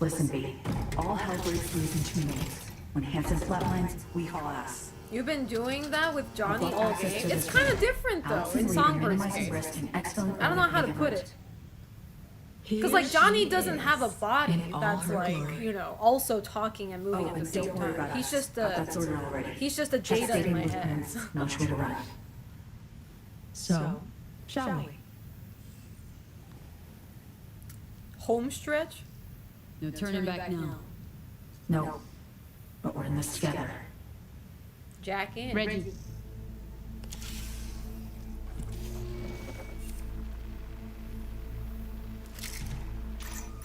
Listen, B. All hell breaks loose in 2 minutes. When Hansen flatlines, we haul ass. You've been doing that with Johnny We've got all access day? to It's this kind of room. different, though, Allison in Reed are Songbird's minimizing risk case. and excellent I don't know how to overhead put coverage. it. Here Because, like, Johnny she doesn't is, have a body in all that's, her like, glory. you know, also talking and moving Oh, at the and same don't worry time. about He's us. just Got that sorted already. he's just a Check Jada in stadium my with head. pens. No way to run. So, shall we? Home stretch? No turning back now. No. But we're in this together. Jack in. Ready.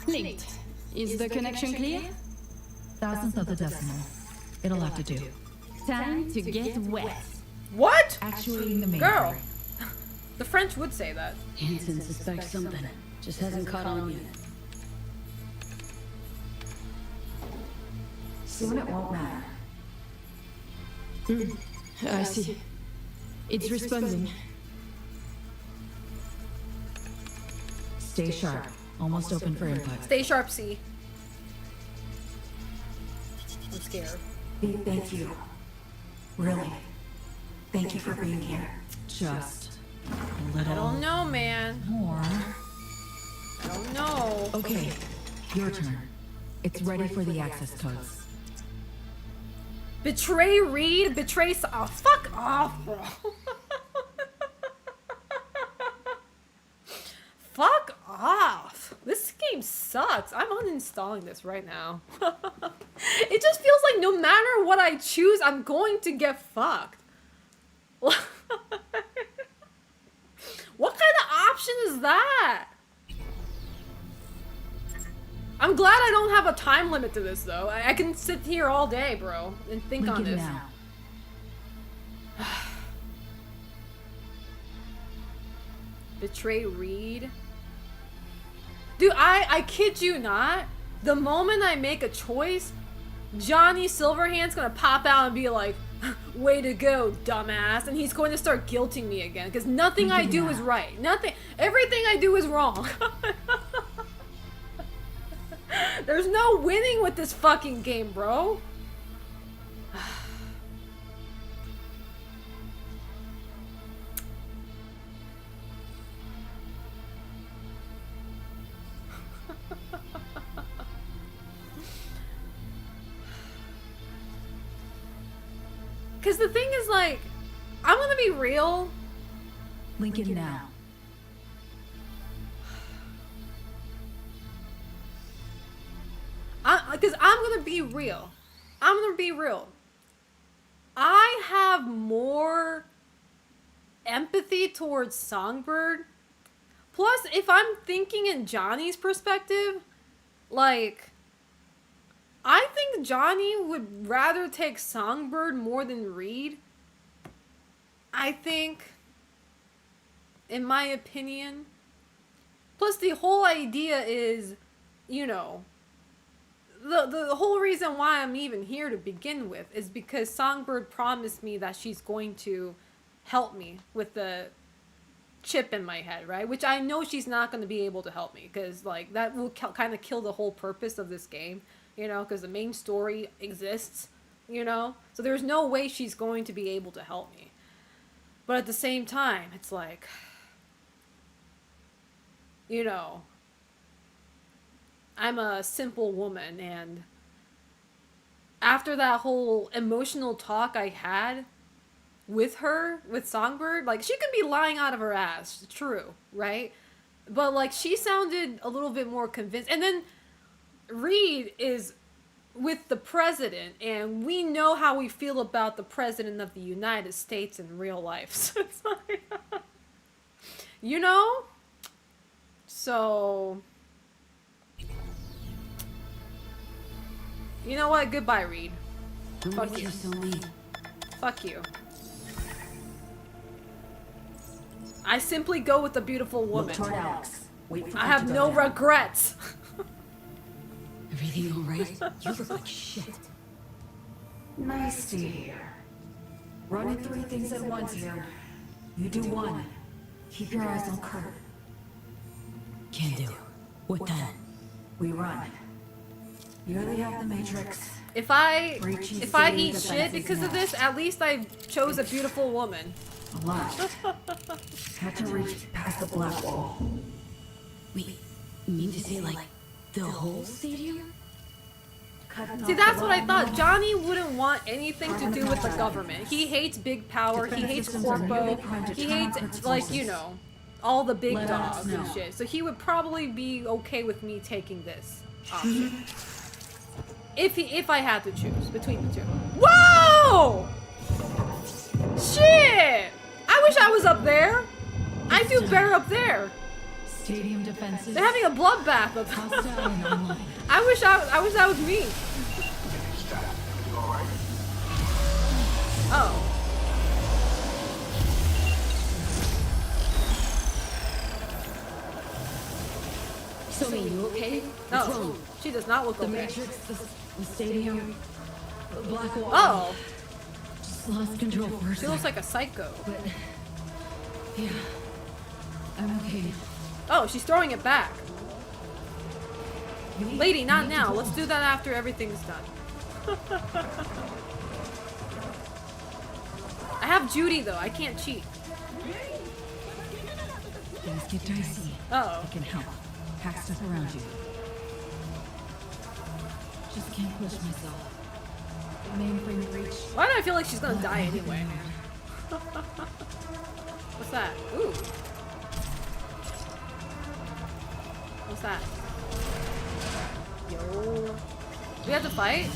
Linked. Is the connection clear? Thousandth of the decimal. It'll have to do. Time to get wet. What? Actuating the mainframe. Girl. The French would say that. Hansen suspects something. Just hasn't caught on yet. Soon it won't matter. I see. It's responding. Stay sharp. Almost open for input. Stay sharp, C. I'm scared. Big thank you. Really. Thank you for being here. Just a little I don't know, man. more. I don't know. Okay, your turn. It's ready for the access codes. Betray Reed? Betray... Oh, fuck off, bro. Fuck off. This game sucks. I'm uninstalling this right now. It just feels like no matter what I choose, I'm going to get fucked. What kind of option is that? I'm glad I don't have a time limit to this, though. I can sit here all day, bro, and think on this. Now. Betray Reed? Dude, I kid you not. The moment I make a choice, Johnny Silverhand's gonna pop out and be like, way to go, dumbass. And he's going to start guilting me again. Because nothing I do is right. Everything I do is wrong. There's no winning with this fucking game, bro. Because the thing is, like, I'm gonna be real. Lincoln now. Because I'm gonna be real. I'm gonna be real. I have more empathy towards Songbird. Plus, if I'm thinking in Johnny's perspective, like, I think Johnny would rather take Songbird more than Reed. I think, in my opinion. Plus, the whole idea is, you know, the whole reason why I'm even here to begin with is because Songbird promised me that she's going to help me with the chip in my head, right? Which I know she's not going to be able to help me because, like, that will kind of kill the whole purpose of this game, you know, because the main story exists, you know? So there's no way she's going to be able to help me. But at the same time, it's like, you know, I'm a simple woman, and after that whole emotional talk I had with her, with Songbird, like, she could be lying out of her ass, true, right? But, like, she sounded a little bit more convinced. And then Reed is with the president, and we know how we feel about the president of the United States in real life. So it's like, you know? So, you know what? Goodbye, Reed. Fuck you. Fuck you. I simply go with the beautiful woman. Look toward Alex. Wait for I have no regrets. Everything all right? You look like shit. Nice to hear. Running 3 things at once here. You do one. Keep your eyes on Kurt. Can do. What then? We run. You really have the Matrix. If I eat shit because of this, at least I chose a beautiful woman. A lot. Had to reach past the black wall. Wait, you mean to say, like, the whole stadium? See, that's what I thought. Johnny wouldn't want anything to do with the government. He hates big power, he hates corpo, he hates, like, you know, all the big dogs and shit. So he would probably be okay with me taking this option. If I had to choose between the two. Whoa! Shit! I wish I was up there. I do better up there. Stadium defenses. They're having a bloodbath up there. I wish that was me. Oh. So, you okay? No, she does not look the okay. Matrix, the stadium, the black wall. Oh. Just lost control for a She looks like a psycho. But, yeah, I'm okay. Oh, she's throwing it back. Lady, not now. Let's do that after everything's done. I have Judy though. I can't cheat. Things get dicey. Uh-oh. I can help. Pack stuff around you. Just can't push myself. Mainframe breach. Why do I feel like she's gonna die anyway? What's that? Ooh. What's that? Yo. Do we have to fight?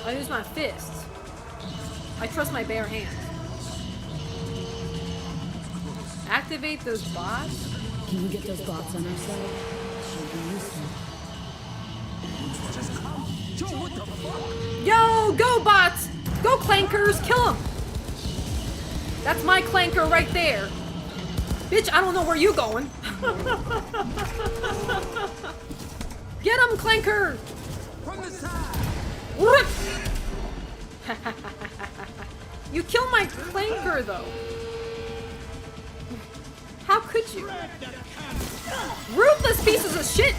I use my fists. I trust my bare hands. Activate those bots? Can you get those bots on our side? Should be useful. Yo, go bots! Go clankers, kill them! That's my clanker right there. Bitch, I don't know where you going. Get him, clanker! From the side. Whoop! You killed my clanker though. How could you? Ruthless pieces of shit!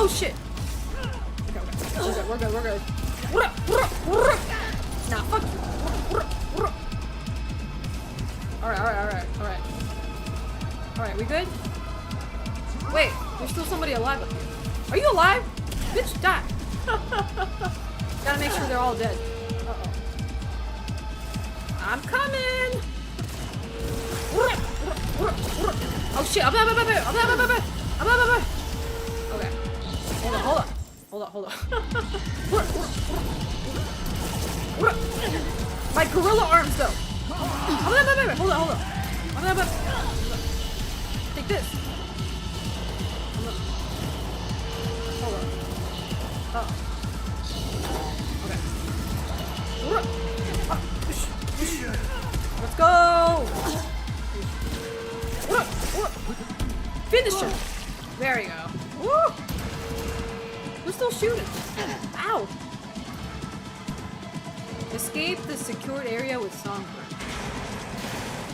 Oh shit! Okay, we're good, we're good. Nah, fuck you. Alright, we good? Wait, there's still somebody alive up here. Are you alive? Bitch, die! Gotta make sure they're all dead. Uh-oh. I'm coming! Oh shit! Okay. Hold up. My gorilla arms though. Hold on. Take this. Hold on. Oh. Okay. Let's go. Finish him. There you go. Woo. Who's still shooting? Ow. Escape the secured area with Songbird.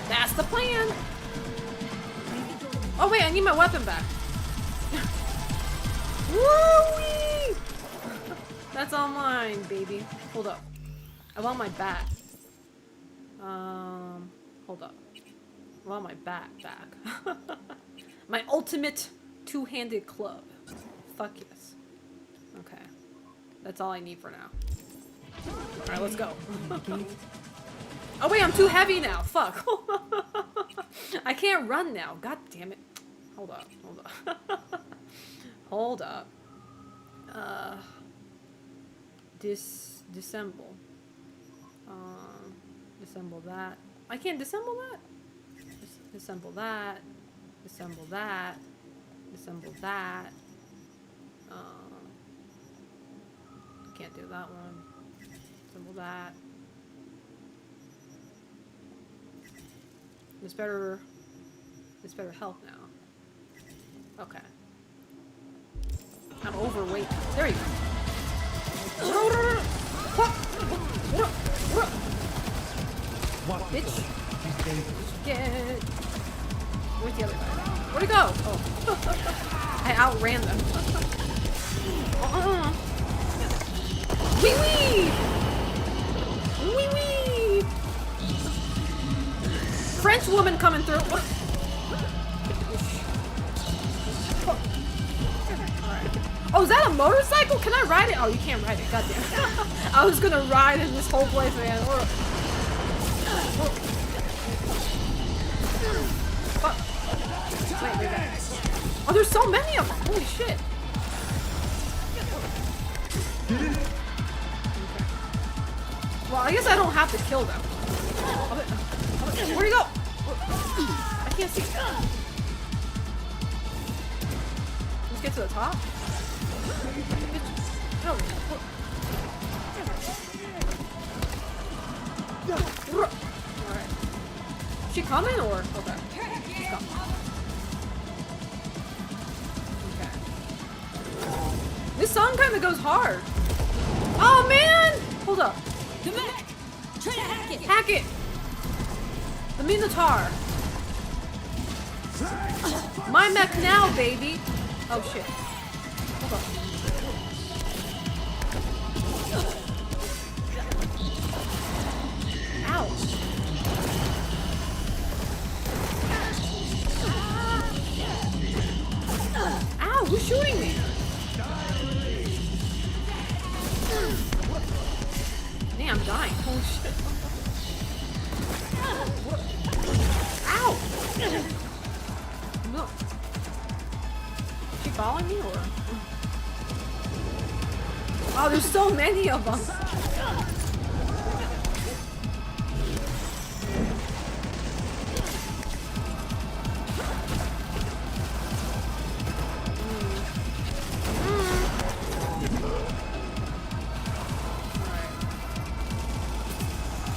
That's the plan. Oh wait, I need my weapon back. Woo-wee! That's all mine, baby. Hold up. I want my bat. Hold up. I want my bat back. My ultimate two-handed club. Fuck yes. Okay. That's all I need for now. Alright, let's go. Oh wait, I'm too heavy now. Fuck. I can't run now. God damn it. Hold up. Hold up. Disassemble. Disassemble that. I can't disassemble that? Disassemble that. Disassemble that. Disassemble that. Can't do that one. Disassemble that. It's better health now. Okay. I'm overweight. There you go. What? Bitch. Get. Where's the other guy? Where'd he go? Oh. I outran them. Wee wee! Wee wee! French woman coming through. Oh, is that a motorcycle? Can I ride it? Oh, you can't ride it. Goddamn. I was gonna ride in this whole place, man. Wait. Oh, there's so many of them. Holy shit. Okay. Well, I guess I don't have to kill them. Where'd he go? I can't see. Let's get to the top. No. Alright. Is she coming or? Okay. She's coming. Okay. This song kind of goes hard. Oh man! Hold up. The mech! Try to hack it! Hack it! The Minotaur. My mech now, baby. Oh shit. Hold on. Ouch. Ow, who's shooting me? Dang, I'm dying. Holy shit. Ow! Look. Is she following me or? Oh, there's so many of them.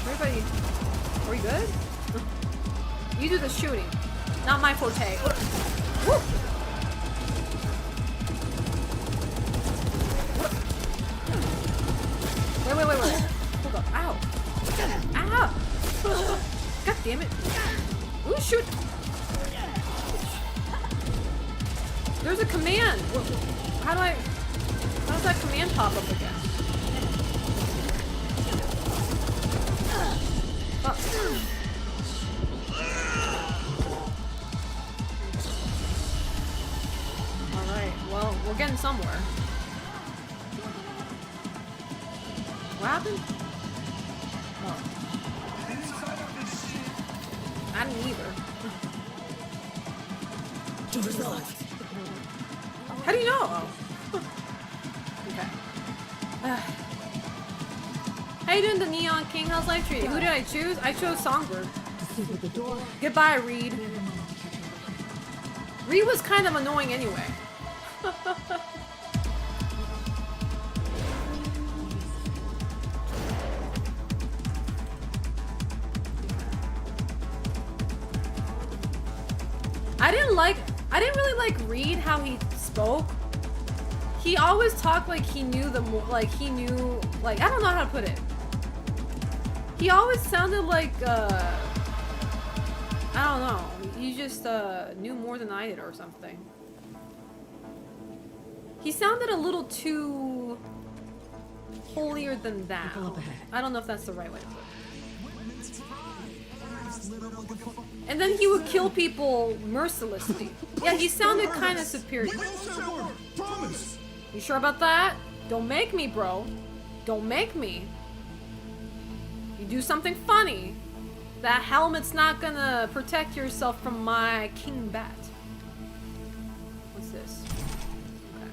Everybody, are we good? You do the shooting, not my forte. Woo! Wait. Hold up. Ow. Ow! God damn it. Ooh, shoot! There's a command! How does that command pop up again? Alright, well, we're getting somewhere. What happened? Oh. I didn't either. How do you know? Oh. Okay. How you doing, the Neon King? How's life treating you? Who did I choose? I chose Songbird. Goodbye, Reed. Reed was kind of annoying anyway. I didn't really like Reed how he spoke. He always talked like he knew I don't know how to put it. He always sounded like, I don't know. He just, knew more than I did or something. He sounded a little too holier than thou. I don't know if that's the right way to put it. And then he would kill people mercilessly. Yeah, he sounded kind of superior. You sure about that? Don't make me, bro. Don't make me. You do something funny. That helmet's not gonna protect yourself from my king bat. What's this? Okay.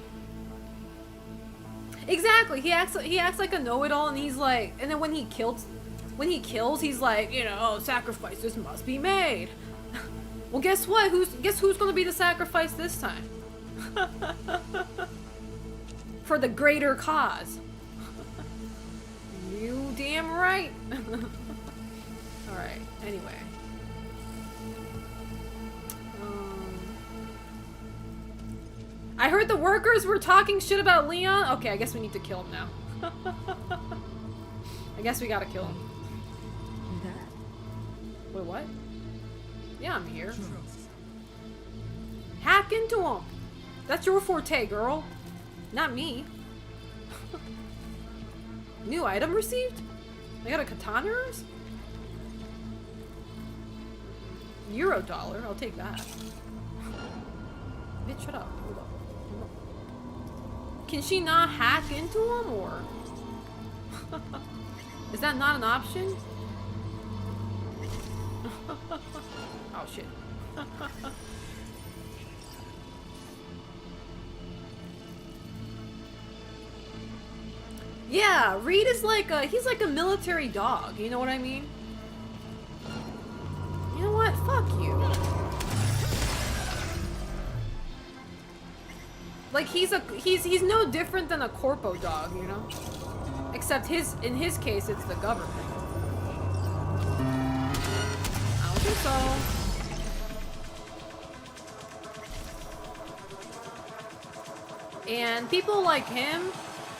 Exactly. He acts like a know-it-all, and he's like, and then when he kills, he's like, you know, oh, sacrifices must be made. Well, guess what? Guess who's gonna be the sacrifice this time? For the greater cause. You damn right. Alright, anyway. I heard the workers were talking shit about Leon. Okay, I guess we need to kill him now. I guess we gotta kill him. Wait, what? Yeah, I'm here. Hack into him! That's your forte, girl. Not me. New item received? I got a katana? $1. I'll take that. Bitch, shut up. Hold up. Can she not hack into him, or? Is that not an option? Oh, shit. Yeah, Reed is like he's like a military dog, you know what I mean? You know what? Fuck you. Like he's no different than a corpo dog, you know? Except in his case it's the government. I don't think so. And people like him,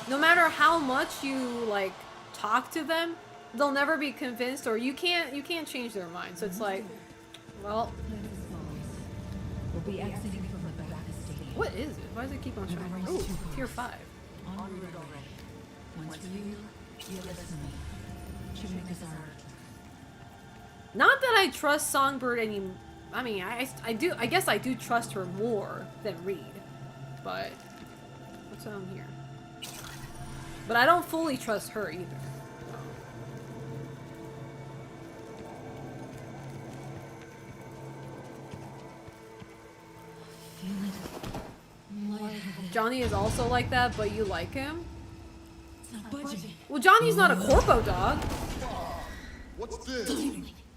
no matter how much you like talk to them, they'll never be convinced, or you can't change their mind. So it's like, well, be exiting from the back of the stadium. What is it? Why does it keep on showing? Oh, tier 5. On route already. Once for you listen to me. Should make us our Not that I trust Songbird any. I mean, I do. I guess I do trust her more than Reed. But what's on here? But I don't fully trust her either. Johnny is also like that, but you like him? Well, Johnny's not a corpo dog. What's this?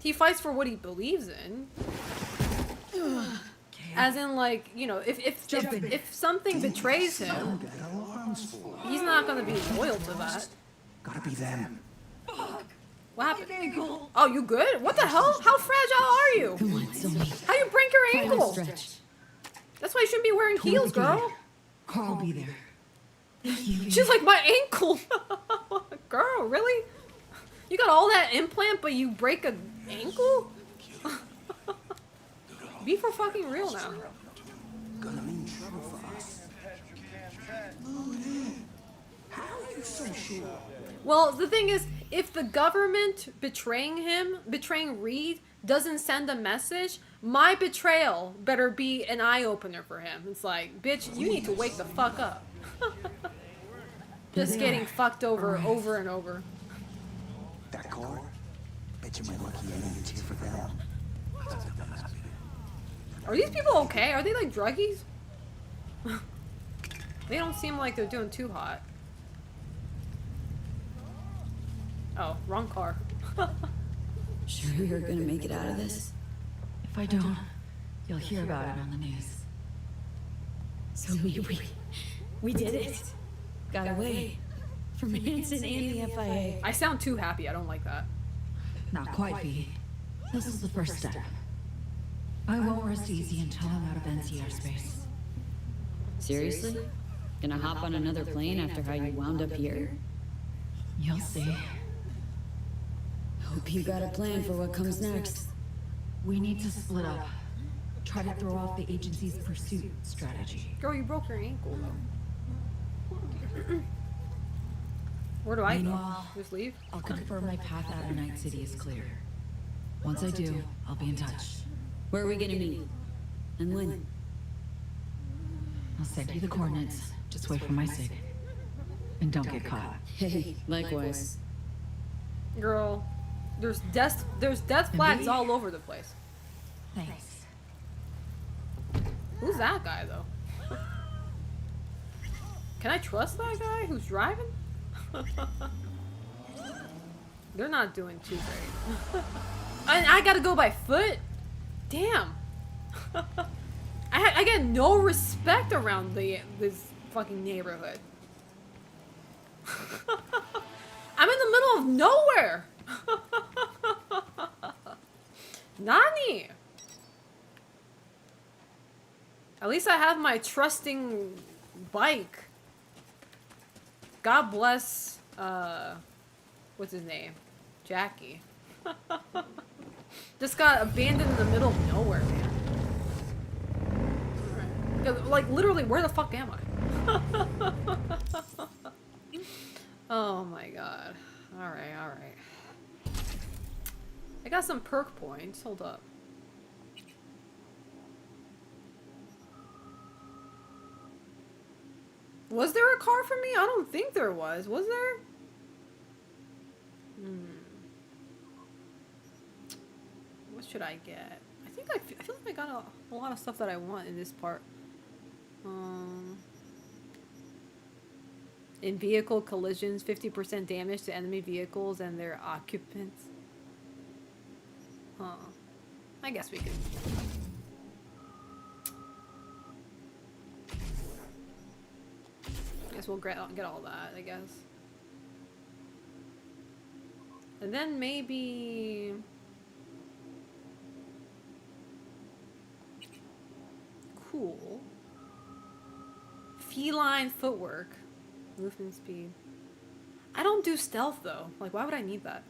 He fights for what he believes in. As in, like, you know, if something betrays him, he's not gonna be loyal to that. Gotta be them. What happened? Oh, you good? What the hell? How fragile are you? How you break your ankle? That's why you shouldn't be wearing heels, girl. Carl will be there. She's like, my ankle. Girl, really? You got all that implant, but you break an ankle? Be for fucking real now. Gonna mean trouble for us. How are you so sure? Well, the thing is, if the government betraying Reed, doesn't send a message, my betrayal better be an eye-opener for him. It's like, bitch, you need to wake the fuck up. Just getting fucked over and over. That cord? Bet you my lucky alien's here for them. Are these people okay? Are they like druggies? They don't seem like they're doing too hot. Oh, wrong car. Sure you're gonna make it out of this? If I don't, you'll hear about it on the news. So we did it. Got away from Hanson and the FIA. I sound too happy. I don't like that. Not quite, V. This is the first step. I won't rest easy until I'm out of NCR space. Seriously? Gonna hop on another plane after how you wound up here? You'll see. Hope you got a plan for what comes next. We need to split up. Try to throw off the agency's pursuit strategy. Girl, you broke your ankle, though. Where do I go? Just leave? I'll confirm my path out of Night City is clear. Once I do, I'll be in touch. Where are we gonna meet? And when? I'll send you the coordinates. Just wait for my sig. And don't get caught. Hey, likewise. Girl, there's death flags all over the place. Thanks. Who's that guy, though? Can I trust that guy who's driving? They're not doing too great. And I gotta go by foot? Damn. I get no respect around this fucking neighborhood. I'm in the middle of nowhere. Nani? At least I have my trusting bike. God bless, what's his name? Jackie. Just got abandoned in the middle of nowhere, man. Alright. Like, literally, where the fuck am I? Oh my god. Alright, alright. I got some perk points. Hold up. Was there a car for me? I don't think there was. Was there? What should I get? I feel like I got a lot of stuff that I want in this part. In vehicle collisions, 50% damage to enemy vehicles and their occupants. Huh. I guess we could. Guess we'll get all that, I guess. And then maybe... Cool. Feline footwork. Movement speed. I don't do stealth though. Like, why would I need that?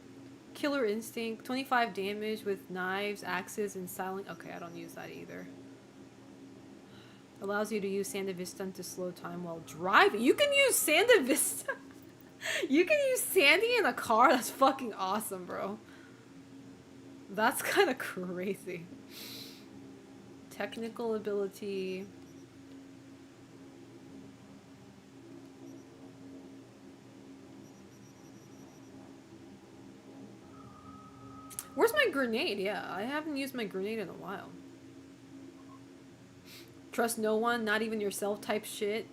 Killer instinct. 25 damage with knives, axes, and silent... Okay, I don't use that either. Allows you to use Santa Vista to slow time while driving. You can use Santa Vista. You can use Sandy in a car? That's fucking awesome, bro. That's kind of crazy. Technical ability. Where's my grenade? Yeah, I haven't used my grenade in a while. Trust no one, not even yourself type shit.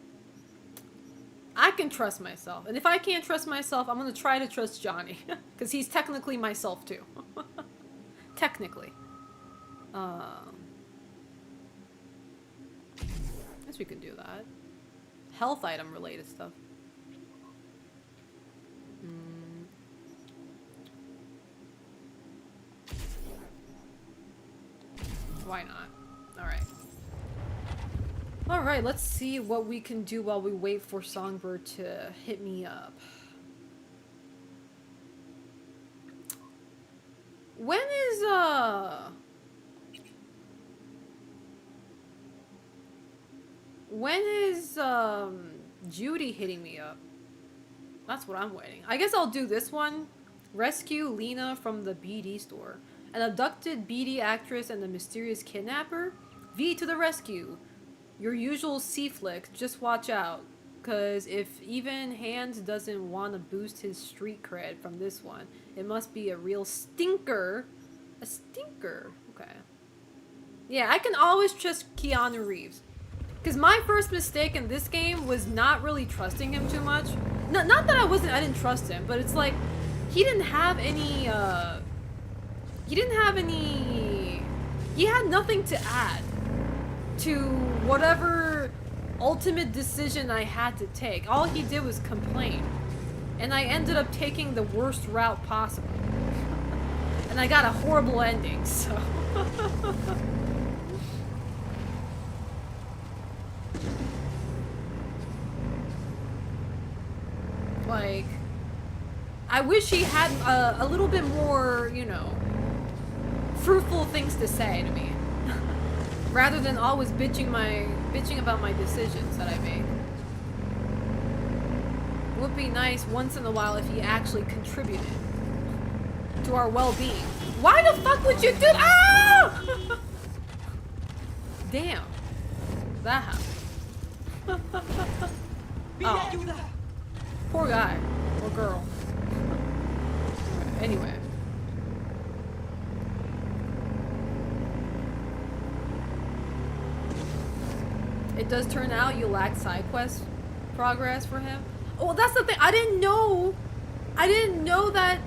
I can trust myself. And if I can't trust myself, I'm gonna try to trust Johnny. Because he's technically myself too. Technically. I guess we could do that. Health item related stuff. Why not? Alright. Alright, let's see what we can do while we wait for Songbird to hit me up. When is Judy hitting me up? That's what I'm waiting. I guess I'll do this one. Rescue Lena from the BD store. An abducted BD actress and the mysterious kidnapper? V to the rescue. Your usual C-flick, just watch out. Cause if even Hands doesn't want to boost his street cred from this one, it must be a real stinker. A stinker. Okay. Yeah, I can always trust Keanu Reeves. Because my first mistake in this game was not really trusting him too much. Not that I didn't trust him, but it's like, he didn't have any, he had nothing to add to whatever ultimate decision I had to take. All he did was complain. And I ended up taking the worst route possible. And I got a horrible ending, so... Like, I wish he had a little bit more, you know, fruitful things to say to me. Rather than always bitching about my decisions that I make. It would be nice once in a while if he actually contributed to our well-being. Why the fuck would you do that? Ah! Damn. That happened. Oh. Poor guy. Or girl. Anyway. It does turn out you lack side quest progress for him. Oh, that's the thing. I didn't know that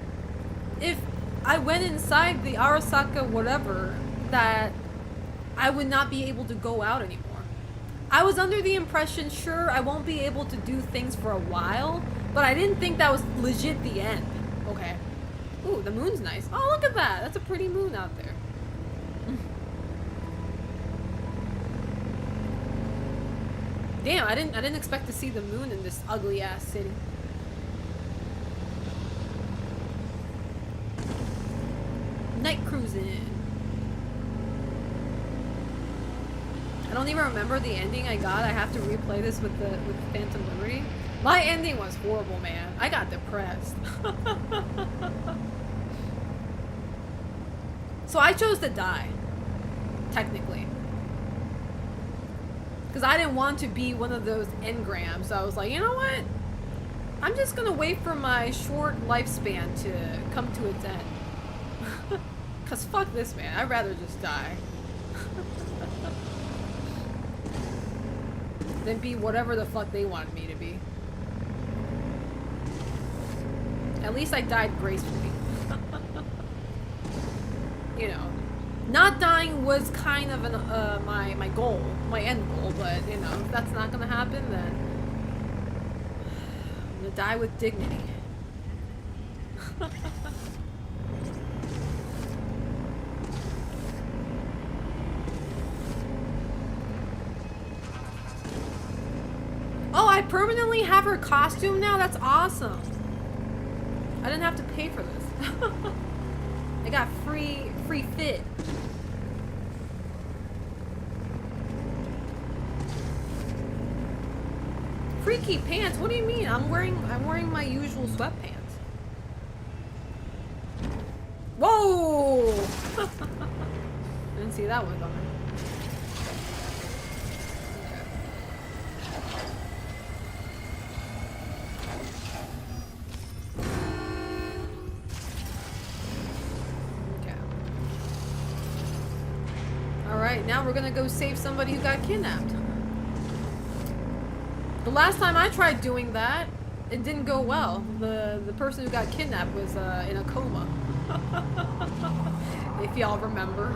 if I went inside the Arasaka whatever, that I would not be able to go out anymore. I was under the impression, sure, I won't be able to do things for a while, but I didn't think that was legit the end. Okay. Ooh, the moon's nice. Oh, look at that. That's a pretty moon out there. Damn, I didn't expect to see the moon in this ugly ass city. Night cruising. I don't even remember the ending I got. I have to replay this with Phantom Liberty. My ending was horrible, man. I got depressed. So I chose to die. Technically. Because I didn't want to be one of those engrams. So I was like, you know what? I'm just going to wait for my short lifespan to come to its end. Because fuck this, man. I'd rather just die. Than be whatever the fuck they wanted me to be. At least I died gracefully. You know. Not dying was kind of my goal, my end goal, but you know, if that's not gonna happen, then I'm gonna die with dignity. Oh, I permanently have her costume now? That's awesome. I didn't have to pay for this. I got free fit. Freaky pants? What do you mean? I'm wearing my usual sweatpants. Whoa! Didn't see that one coming. Alright, now we're gonna go save somebody who got kidnapped. The last time I tried doing that, it didn't go well. The person who got kidnapped was in a coma. If y'all remember.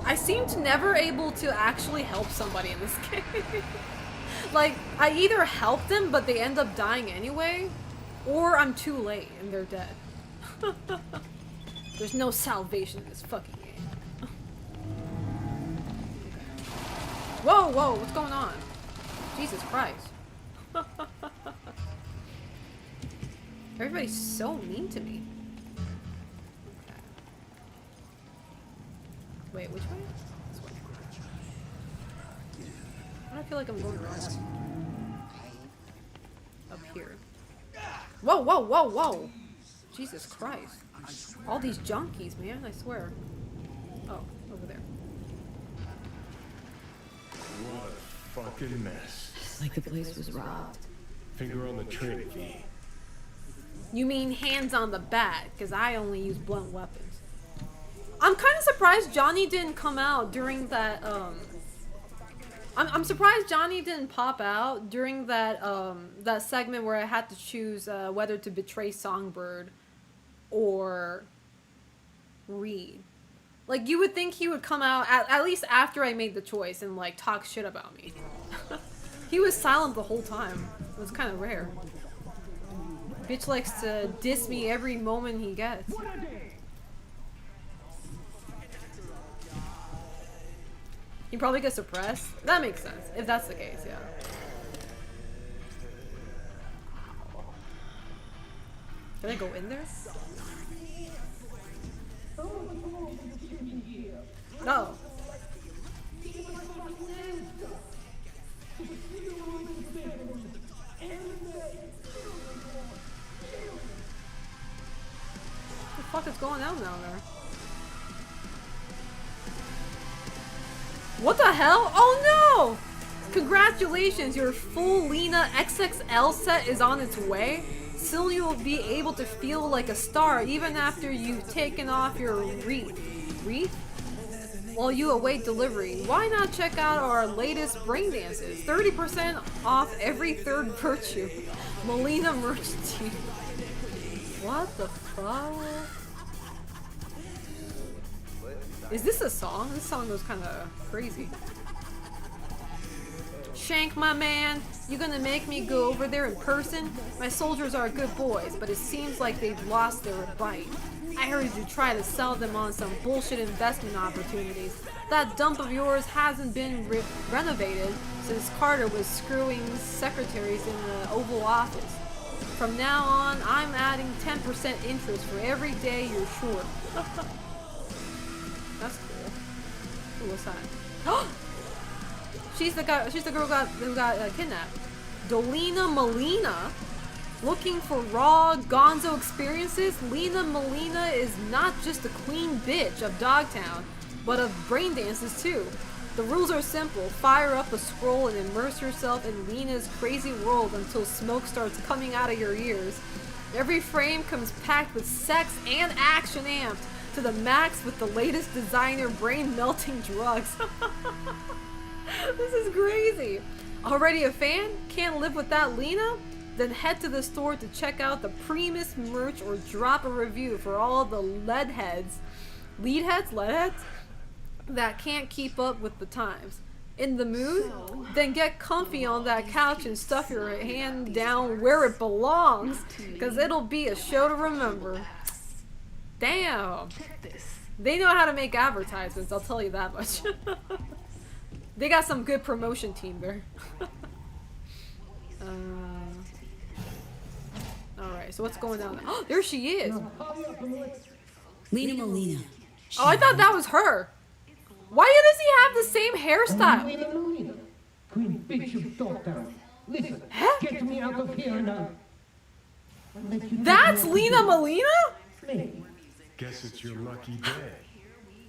I seem to never able to actually help somebody in this game. Like, I either help them, but they end up dying anyway, or I'm too late and they're dead. There's no salvation in this fucking game. Whoa, whoa, what's going on? Jesus Christ. Everybody's so mean to me. Okay. Wait, which way? This way. I don't feel like I'm going wrong. Up here. Whoa, whoa, whoa, whoa! Jesus Christ. All these junkies, man, I swear. Oh, over there. What a fucking mess. It's like the place was robbed. Finger on the trigger, V. You mean hands on the bat, because I only use blunt weapons. I'm kind of surprised Johnny didn't come out during that, I'm surprised Johnny didn't pop out during that, that segment where I had to choose, whether to betray Songbird or Reed. Like, you would think he would come out, at least after I made the choice, and, like, talk shit about me. He was silent the whole time. It was kind of rare. Bitch likes to diss me every moment he gets. He probably gets suppressed. That makes sense, if that's the case, yeah. Can I go in there? No. What the fuck is going on down there? What the hell? Oh no! Congratulations, your full Lena XXL set is on its way. Soon you'll be able to feel like a star even after you've taken off your wreath. Wreath? While you await delivery, why not check out our latest brain dances? 30% off every third virtue. Melina merch team. What the fuck? Is this a song? This song goes kind of crazy. Shank, my man, you gonna make me go over there in person? My soldiers are good boys, but it seems like they've lost their bite. I heard you try to sell them on some bullshit investment opportunities. That dump of yours hasn't been renovated since Carter was screwing secretaries in the Oval Office. From now on, I'm adding 10% interest for every day you're short. That's cool. Ooh, what's that? She's the girl who got kidnapped. Dolina Molina? Looking for raw gonzo experiences? Lena Molina is not just the queen bitch of Dogtown, but of brain dances too. The rules are simple. Fire up a scroll and immerse yourself in Lena's crazy world until smoke starts coming out of your ears. Every frame comes packed with sex and action amped to the max with the latest designer brain-melting drugs. This is crazy. Already a fan? Can't live without Lena? Then head to the store to check out the Primus merch or drop a review for all the leadheads that can't keep up with the times. In the mood? Then get comfy on that couch and stuff your hand down where it belongs, because it'll be a show to remember. Damn. They know how to make advertisements, I'll tell you that much. They got some good promotion team there. Alright, so what's going on? Oh, there she is! Lena Molina. Oh, I thought that was her! Why does he have the same hairstyle? Queen bitch of Dogtown. Listen, get me out of here and I'll let you. That's Lena Molina? Maybe. Guess it's your lucky day.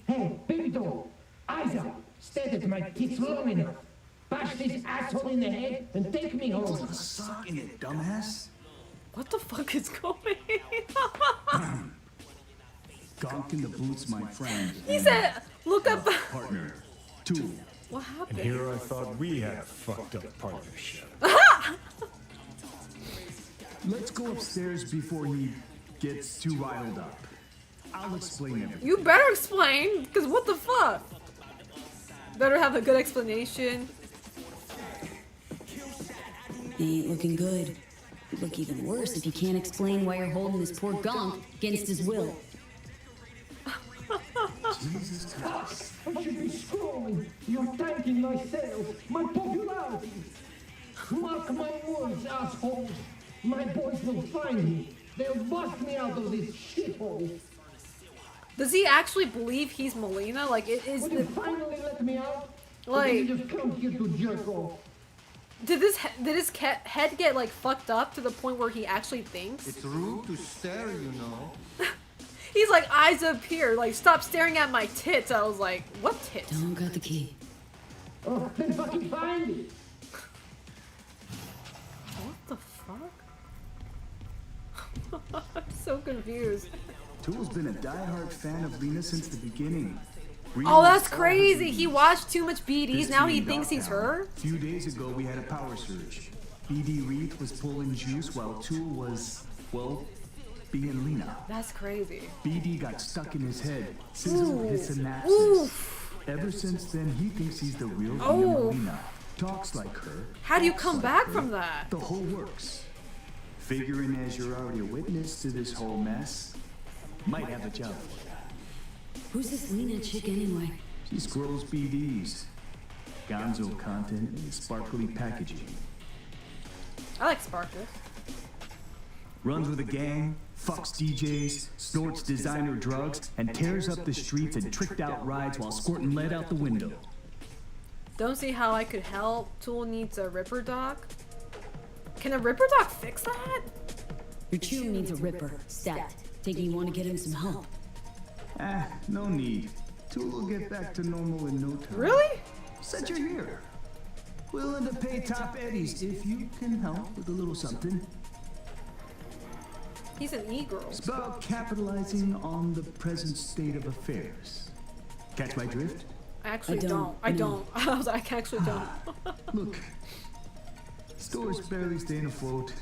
Hey, baby doll, eyes up. Stand at my tits long enough. Bash this asshole in the head and take me home. Put a sock in it, dumbass. What the fuck is going on? Gonk in the boots, my friend. He said, look up the partner. Tool. What happened? And here I thought we had a fucked up partnership. Let's go upstairs before he gets too riled up. I'll explain everything. You better explain, because what the fuck? Better have a good explanation. Ain't looking good. It'd look even worse if you can't explain why you're holding this poor gonk against his will. Jesus Christ. I should be scrolling. You're tanking my sales, my popularity. Mark my words, assholes. My boys will find me. They'll bust me out of this shithole. Does he actually believe he's Molina? Like, it is. Will you finally let me out? Like, or did you just come here to jerk off? Did his head get like fucked up to the point where he actually thinks? It's rude to stare, you know. He's like, eyes up here, like, stop staring at my tits. I was like, what tits? Don't got the key. Oh, then fucking find it. What the fuck? I'm so confused. Tool's been a diehard fan of Lena since the beginning. Oh, that's crazy. He watched too much BDs. Now he thinks he's her. A few days ago, we had a power surge. BD Reed was pulling juice while Tool was, well, being Lena. That's crazy. BD got stuck in his head, sizzled his synapses. Oof. Ever since then, he thinks he's the real Oh. Lena. Talks like her. How do you come acts back like from her. that? The whole works. Figuring as you're already a witness to this whole mess, might have a job. Who's this Lena chick anyway? She scrolls BDs. Gonzo content and sparkly packaging. I like Sparkle. Runs with a gang, fucks DJs, snorts designer drugs, and tears up the streets and tricked out rides while squirting lead out the window. Don't see how I could help. Tool needs a Ripper doc. Can a Ripper doc fix that? Your chew needs a Ripper. Stat. Taking you want to get him some help. Ah, no need. Tool will get back to normal in no time. Really? Said you're here. Willing to pay top eddies if you can help with a little something. He's an e-girl. It's about capitalizing on the present state of affairs. Catch my drift? I actually don't. I don't. I was like, I actually don't. Look, store's barely staying afloat.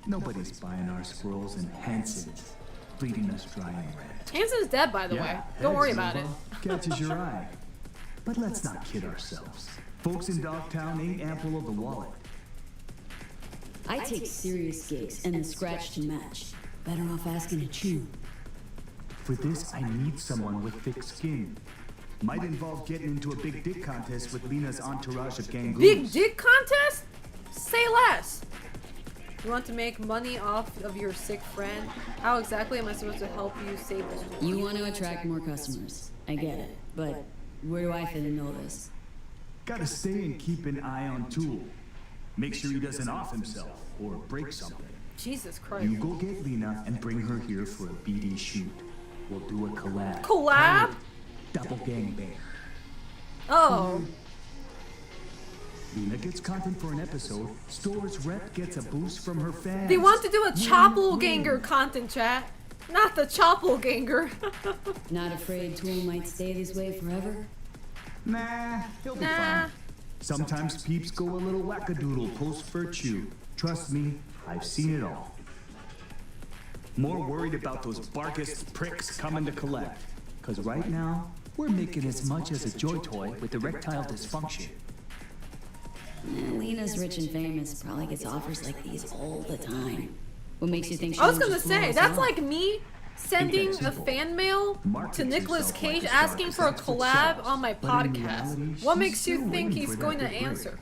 Nobody's buying our scrolls, and Hanson's bleeding us dry and red. Hanson's dead, by the way. Don't worry about it. Catches your eye. But let's not kid ourselves. Folks in Dogtown ain't ample of the wallet. I take serious gigs and the scratch to match. Better off asking a chew. For this, I need someone with thick skin. Might involve getting into a big dick contest with Lena's entourage of gangoons. Big dick contest? Say less. You want to make money off of your sick friend? How exactly am I supposed to help you save this? You want to attract more customers. I get it. But where do I fit in all this? Gotta stay and keep an eye on Tool. Make sure he doesn't off himself or break something. Jesus Christ. You go get Lena and bring her here for a BD shoot. We'll do a collab. Collab? Double gangbang. Oh. Lena gets content for an episode. Store's rep gets a boost from her fans. They want to do a Choppelganger content, chat. Not the Choppelganger. Not afraid Tool might stay this way forever? Nah, he'll be fine. Sometimes peeps go a little wackadoodle post-virtue. Trust me, I've seen it all. More worried about those Barkist pricks coming to collect. Cause right now, we're making as much as a joy toy with erectile dysfunction. Lena's rich and famous, probably gets offers like these all the time. What makes you think she I was won't gonna just blow say, us that's off? like me sending a fan mail to Nicolas Cage asking for a collab on my podcast. What makes you think he's going to answer?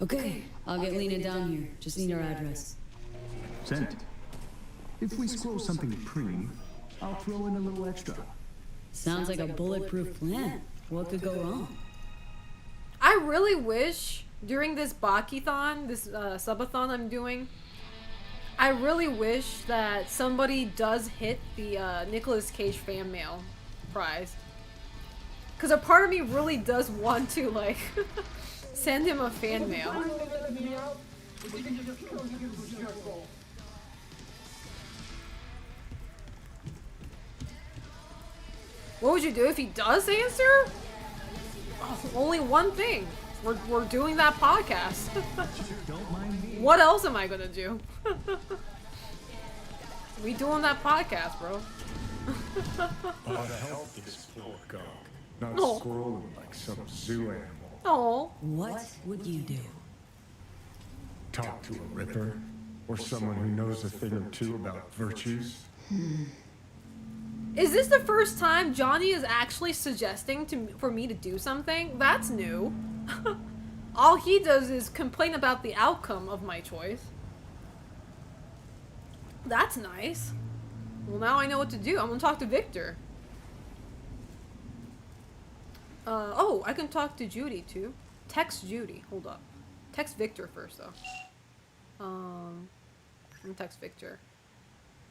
Okay, I'll get Lena down here. Just need her address. Sent. If we scroll something preem, I'll throw in a little extra. Sounds like a bulletproof plan. What could go wrong? I really wish during this Bakithon, this subathon I'm doing, I really wish that somebody does hit the Nicolas Cage fan mail prize. Because a part of me really does want to, like, send him a fan mail. What would you do if he does answer? Oh, only one thing. We're doing that podcast. What else am I gonna do? We doing that podcast, bro. Ought to help this poor gunk, not Oh. scrolling like some zoo animal. Oh. What would you do? Talk to a ripper, or someone who knows a thing or two about virtues. Is this the first time Johnny is actually suggesting for me to do something? That's new. All he does is complain about the outcome of my choice. That's nice. Well, now I know what to do. I'm gonna talk to Victor. Oh, I can talk to Judy too. Text Judy. Hold up. Text Victor first though. I'm gonna text Victor.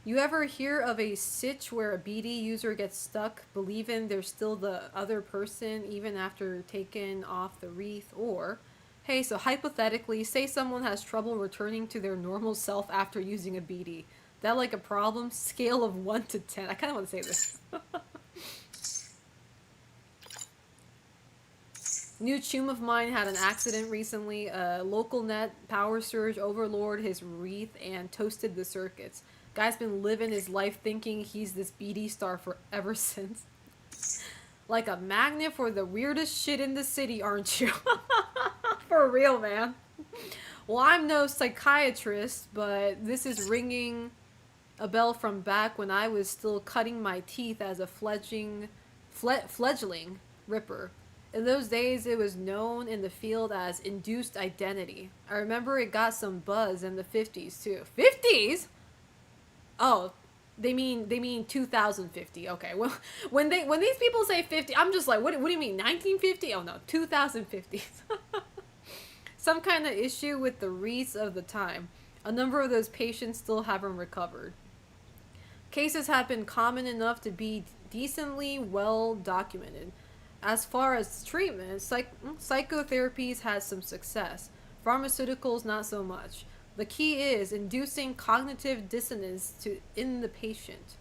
You ever hear of a sitch where a BD user gets stuck, believing they're still the other person even after taking off the wreath? Or, hey, so hypothetically, say someone has trouble returning to their normal self after using a BD. That like a problem? Scale of 1 to 10. I kind of want to say this. New chum of mine had an accident recently. A local net power surge overlord his wreath and toasted the circuits. Guy's been living his life thinking he's this BD star forever since. Like a magnet for the weirdest shit in the city, aren't you? For real, man. Well, I'm no psychiatrist, but this is ringing a bell from back when I was still cutting my teeth as a fledgling ripper. In those days, it was known in the field as induced identity. I remember it got some buzz in the 50s, too. 50s? Oh, they mean 2050. Okay. Well, when these people say 50, I'm just like, what do you mean 1950? Oh no, 2050. Some kind of issue with the wreaths of the time. A number of those patients still haven't recovered. Cases have been common enough to be decently well documented. As far as treatment, psychotherapies has some success. Pharmaceuticals, not so much. The key is inducing cognitive dissonance in the patient.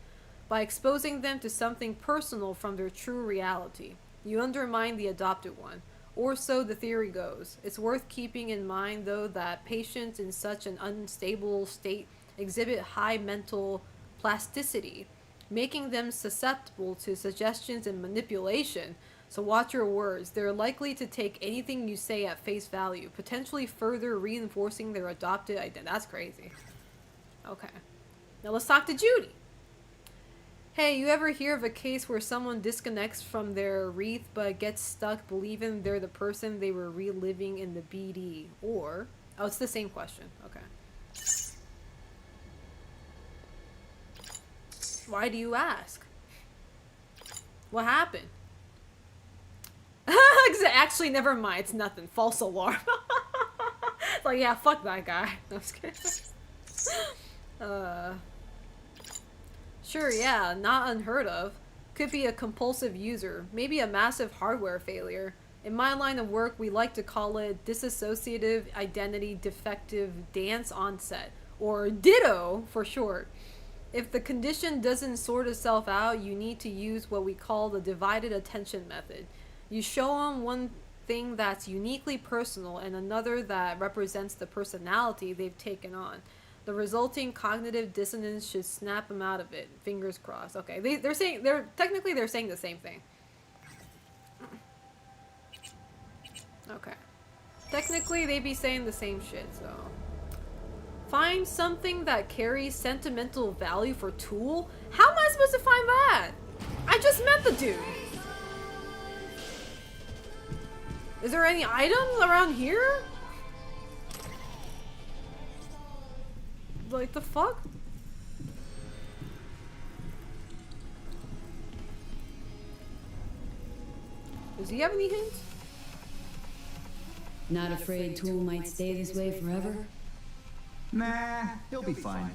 By exposing them to something personal from their true reality, you undermine the adopted one. Or so the theory goes. It's worth keeping in mind, though, that patients in such an unstable state exhibit high mental plasticity, making them susceptible to suggestions and manipulation. So watch your words. They're likely to take anything you say at face value, potentially further reinforcing their adopted identity. That's crazy. Okay. Now let's talk to Judy. Hey, you ever hear of a case where someone disconnects from their wreath but gets stuck believing they're the person they were reliving in the BD? Or, oh, it's the same question. Okay. Why do you ask? What happened? Actually, never mind. It's nothing. False alarm. It's like, yeah, fuck that guy. No, I'm just kidding. Sure, yeah, not unheard of. Could be a compulsive user. Maybe a massive hardware failure. In my line of work, we like to call it dissociative identity defective dance onset, or ditto for short. If the condition doesn't sort itself out, you need to use what we call the divided attention method. You show them one thing that's uniquely personal and another that represents the personality they've taken on. The resulting cognitive dissonance should snap them out of it. Fingers crossed. Okay, they're saying technically they're saying the same thing. Okay, technically they be saying the same shit. So find something that carries sentimental value for Tool. How am I supposed to find that? I just met the dude. Is there any items around here? Like the fuck? Does he have any hints? Not afraid Tool might stay this way forever? Nah, he'll be fine.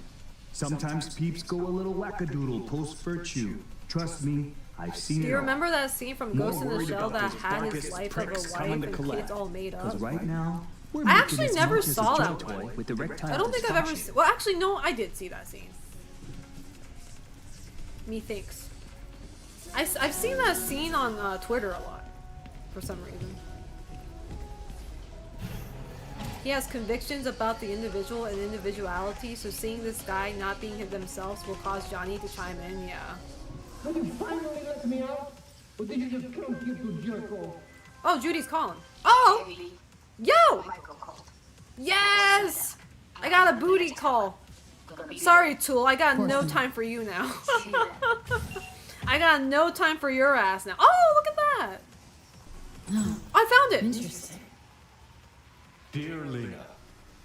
Sometimes peeps go a little wackadoodle post-virtue. Trust me, I've seen it. Do you all. remember that scene from More Ghost in the worried Shell about that those had his darkest life of a pricks wife coming to and collect. kids all made up? 'Cause right now, we're I making actually as never much as a saw that toy one. with erectile I don't think I've ever dysfunction. seen. Well, actually, no, I did see that scene. Methinks. I've seen that scene on Twitter a lot, for some reason. He has convictions about the individual and individuality, so seeing this guy not being themselves will cause Johnny to chime in, yeah. Will you finally let me out? Or did you just come here to jerk off? Oh, Judy's calling. Oh! Yo! Yes! I got a booty call. Sorry, Tool, I got no time for you now. I got no time for your ass now. Oh, look at that! I found it! Interesting. Dear Lena,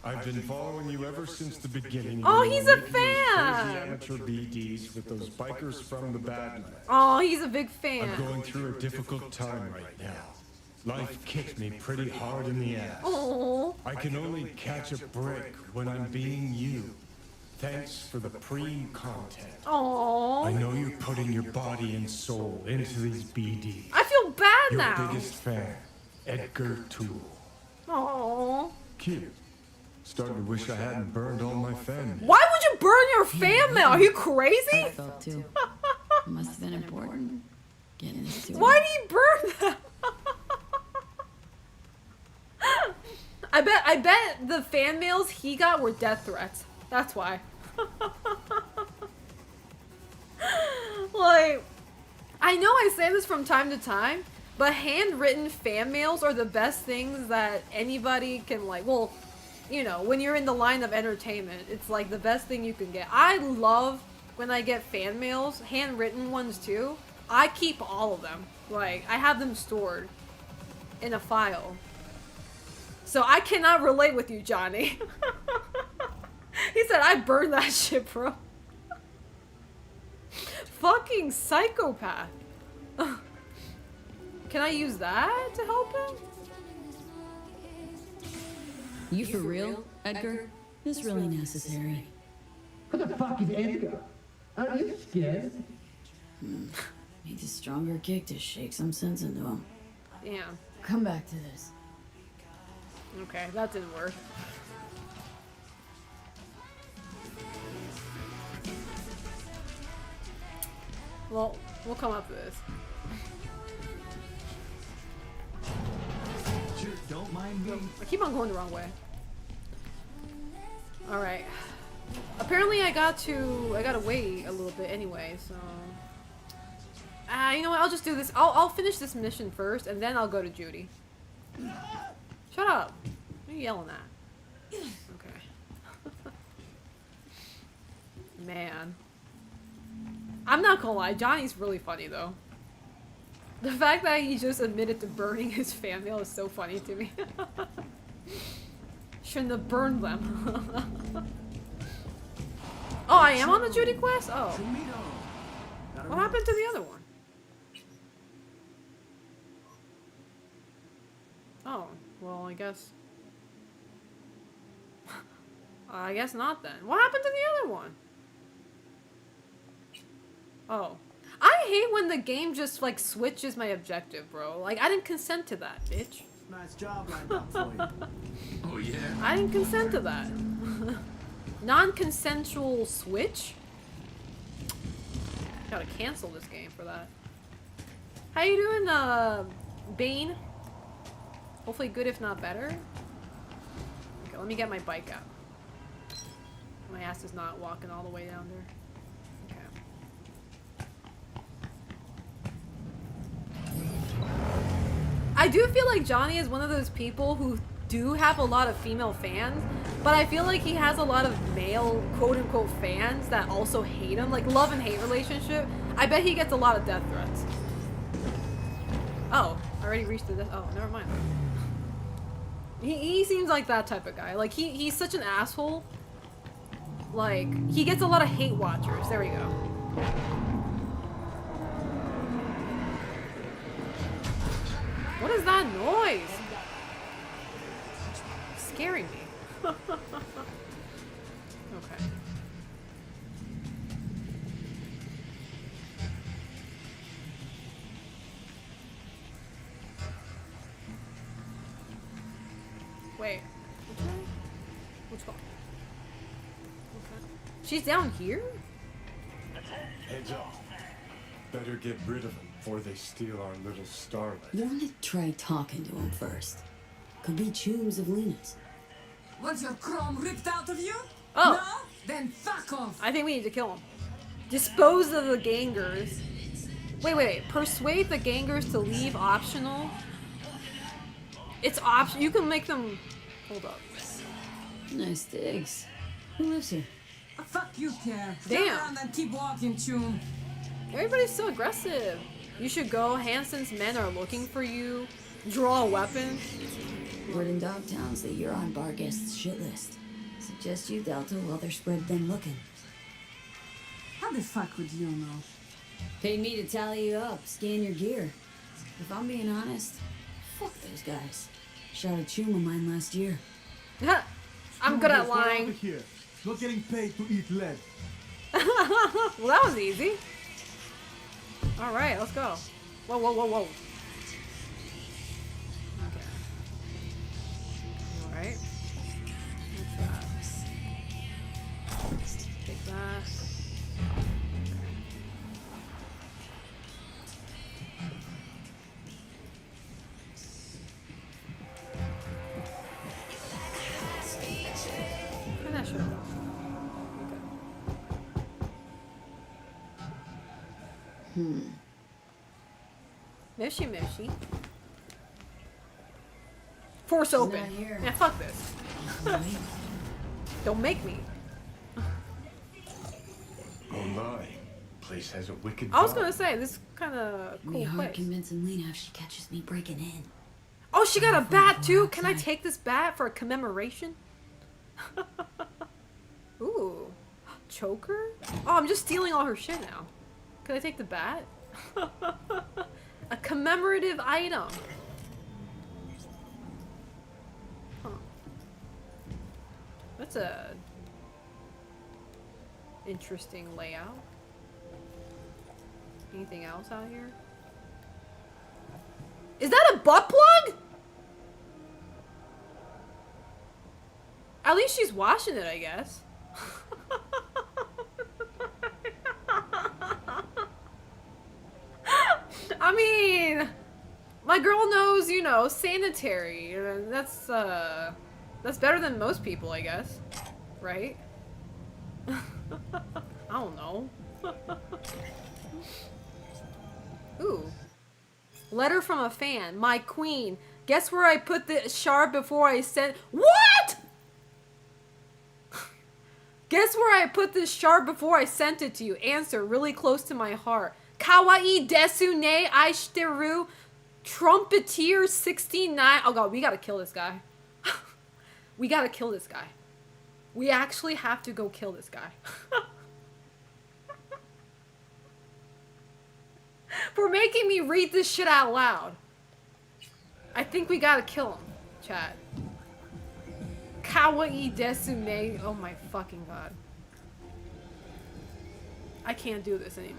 I've been following you ever since the beginning. Oh, when you he's were a making those crazy fan! amateur BDs with those bikers from the Badlands. Oh, he's a big fan. I'm going through a difficult time right now. Life kicked me pretty hard in the ass. Oh. I can only catch a break when I'm being you. Thanks for the preem content. Oh. I know you're putting your body and soul into these BDs. I feel bad Your now. biggest fan, Edgar Toole. Oh. Cute. Starting to wish I hadn't burned all my family. Why would you burn your fan mail? Are you crazy? I felt too. Must have been important. Getting this to Why did he burn them? I bet the fan mails he got were death threats. That's why. Like, I know I say this from time to time, but handwritten fan mails are the best things that anybody can, like, well, you know, when you're in the line of entertainment, it's like the best thing you can get. I love when I get fan mails, handwritten ones too. I keep all of them. Like, I have them stored in a file. So I cannot relate with you, Johnny. He said, I burned that shit, bro. Fucking psychopath. Can I use that to help him? You for real, Edgar? This really necessary. What the fuck is Edgar? Are you scared? Needs a stronger kick to shake some sense into him. Yeah. Come back to this. Okay, that didn't work. Well, we'll come up with this. Don't mind me. I keep on going the wrong way. Alright. Apparently I gotta wait a little bit anyway, so... you know what, I'll just do this. I'll finish this mission first, and then I'll go to Judy. Shut up. What are you yelling at? Okay. Man. I'm not gonna lie, Johnny's really funny though. The fact that he just admitted to burning his fan mail is so funny to me. Shouldn't have burned them. Oh, I am on the Judy quest? Oh. What happened to the other one? Oh, well, I guess... I guess not then. What happened to the other one? Oh. I hate when the game just, like, switches my objective, bro. Like, I didn't consent to that, bitch. Nice job lined up for you. Oh, yeah. I didn't consent to that. Non-consensual switch? Gotta cancel this game for that. How you doing, Bane? Hopefully good, if not better. Okay, let me get my bike out. My ass is not walking all the way down there. I do feel like Johnny is one of those people who do have a lot of female fans, but I feel like he has a lot of male quote-unquote fans that also hate him, like love and hate relationship. I bet he gets a lot of death threats. Oh, I already reached the oh, never mind. He seems like that type of guy. Like he's such an asshole. Like he gets a lot of hate watchers. There we go. is that noise? Scaring me. Okay. Wait. Which one? Okay. She's down here? Heads off. Better get rid of them before they steal our little starlet. Wanna try talking to him first. Could be chooms of Lena's. Want your chrome ripped out of you? Oh. No? Then fuck off. I think we need to kill him. Dispose of the gangers. Wait. Persuade the gangers to leave optional. It's option. You can make them. Hold up. Nice digs. Who lives here? Fuck you, Care. Damn. Turn around and keep walking, Chum. Everybody's so aggressive. You should go. Hanson's men are looking for you. Draw a weapon. Word in Dogtown's that you're on bar guests' shit list. Suggest you Delta while they're spread thin looking. How the fuck would you know? Paid me to tally you up, scan your gear. If I'm being honest, fuck those guys. Shot a chum of mine last year. I'm good at lying. Here. Not getting paid to eat lead. Well, that was easy. All right, let's go. Whoa. Okay. All right. What's that? Take that. Turn that shit off. Mishy. Force open. Yeah, fuck this. Don't make me. Oh my. Place has a wicked I was vibe. gonna say, this kind of cool Be hard place. convincing Lena if she catches me breaking in. Oh, she got a bat too? Can I take this bat for a commemoration? Ooh. Choker? Oh, I'm just stealing all her shit now. Can I take the bat? A commemorative item. Huh. That's a interesting layout. Anything else out here? Is that a butt plug? At least she's washing it, I guess. I mean, my girl knows, you know, sanitary. That's better than most people, I guess. Right? I don't know. Ooh. Letter from a fan. My queen. Guess where I put the shard before I sent... What?! Guess where I put this shard before I sent it to you? Answer. Really close to my heart. Kawaii desu ne aishiteru. Trumpeteer 69. Oh god, we gotta kill this guy. We gotta kill this guy. We actually have to go kill this guy. For making me read this shit out loud. I think we gotta kill him, chat. Kawaii desu ne. Oh my fucking god. I can't do this anymore.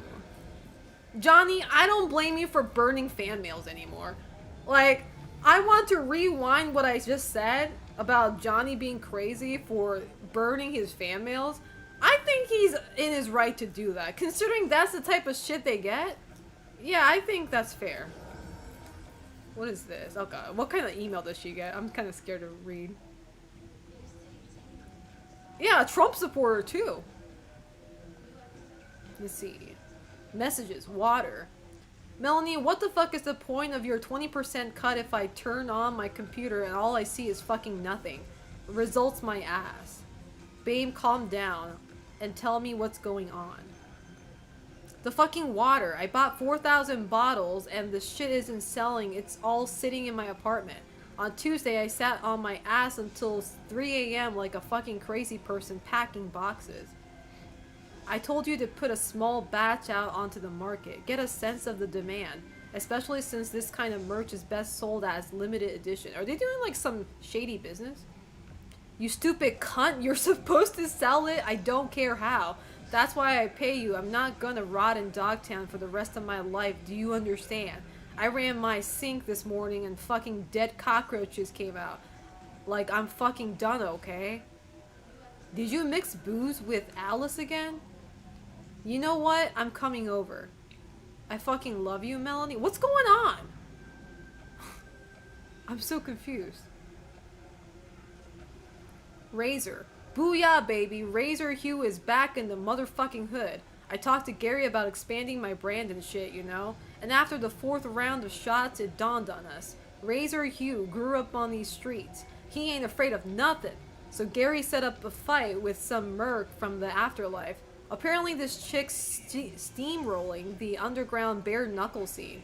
Johnny, I don't blame you for burning fan mails anymore. Like, I want to rewind what I just said about Johnny being crazy for burning his fan mails. I think he's in his right to do that. Considering that's the type of shit they get. Yeah, I think that's fair. What is this? Oh god, what kind of email does she get? I'm kind of scared to read. Yeah, a Trump supporter too. Let's see. Messages, water. Melanie, what the fuck is the point of your 20% cut if I turn on my computer and all I see is fucking nothing? Results my ass. Babe, calm down and tell me what's going on. The fucking water. I bought 4,000 bottles and the shit isn't selling. It's all sitting in my apartment. On Tuesday, I sat on my ass until 3 a.m. like a fucking crazy person packing boxes. I told you to put a small batch out onto the market. Get a sense of the demand. especially since this kind of merch is best sold as limited edition. Are they doing like some shady business? You stupid cunt, you're supposed to sell it. I don't care how. That's why I pay you. I'm not gonna rot in Dogtown for the rest of my life. Do you understand? I ran my sink this morning and fucking dead cockroaches came out. Like, I'm fucking done, okay? Did you mix booze with Alice again? You know what? I'm coming over. I fucking love you, Melanie. What's going on? I'm so confused. Razor. Booyah, baby. Razor Hugh is back in the motherfucking hood. I talked to Gary about expanding my brand and shit, you know? And after the 4th round of shots, it dawned on us. Razor Hugh grew up on these streets. He ain't afraid of nothing. So Gary set up a fight with some merc from the afterlife. Apparently this chick's steamrolling the underground bare knuckle scene.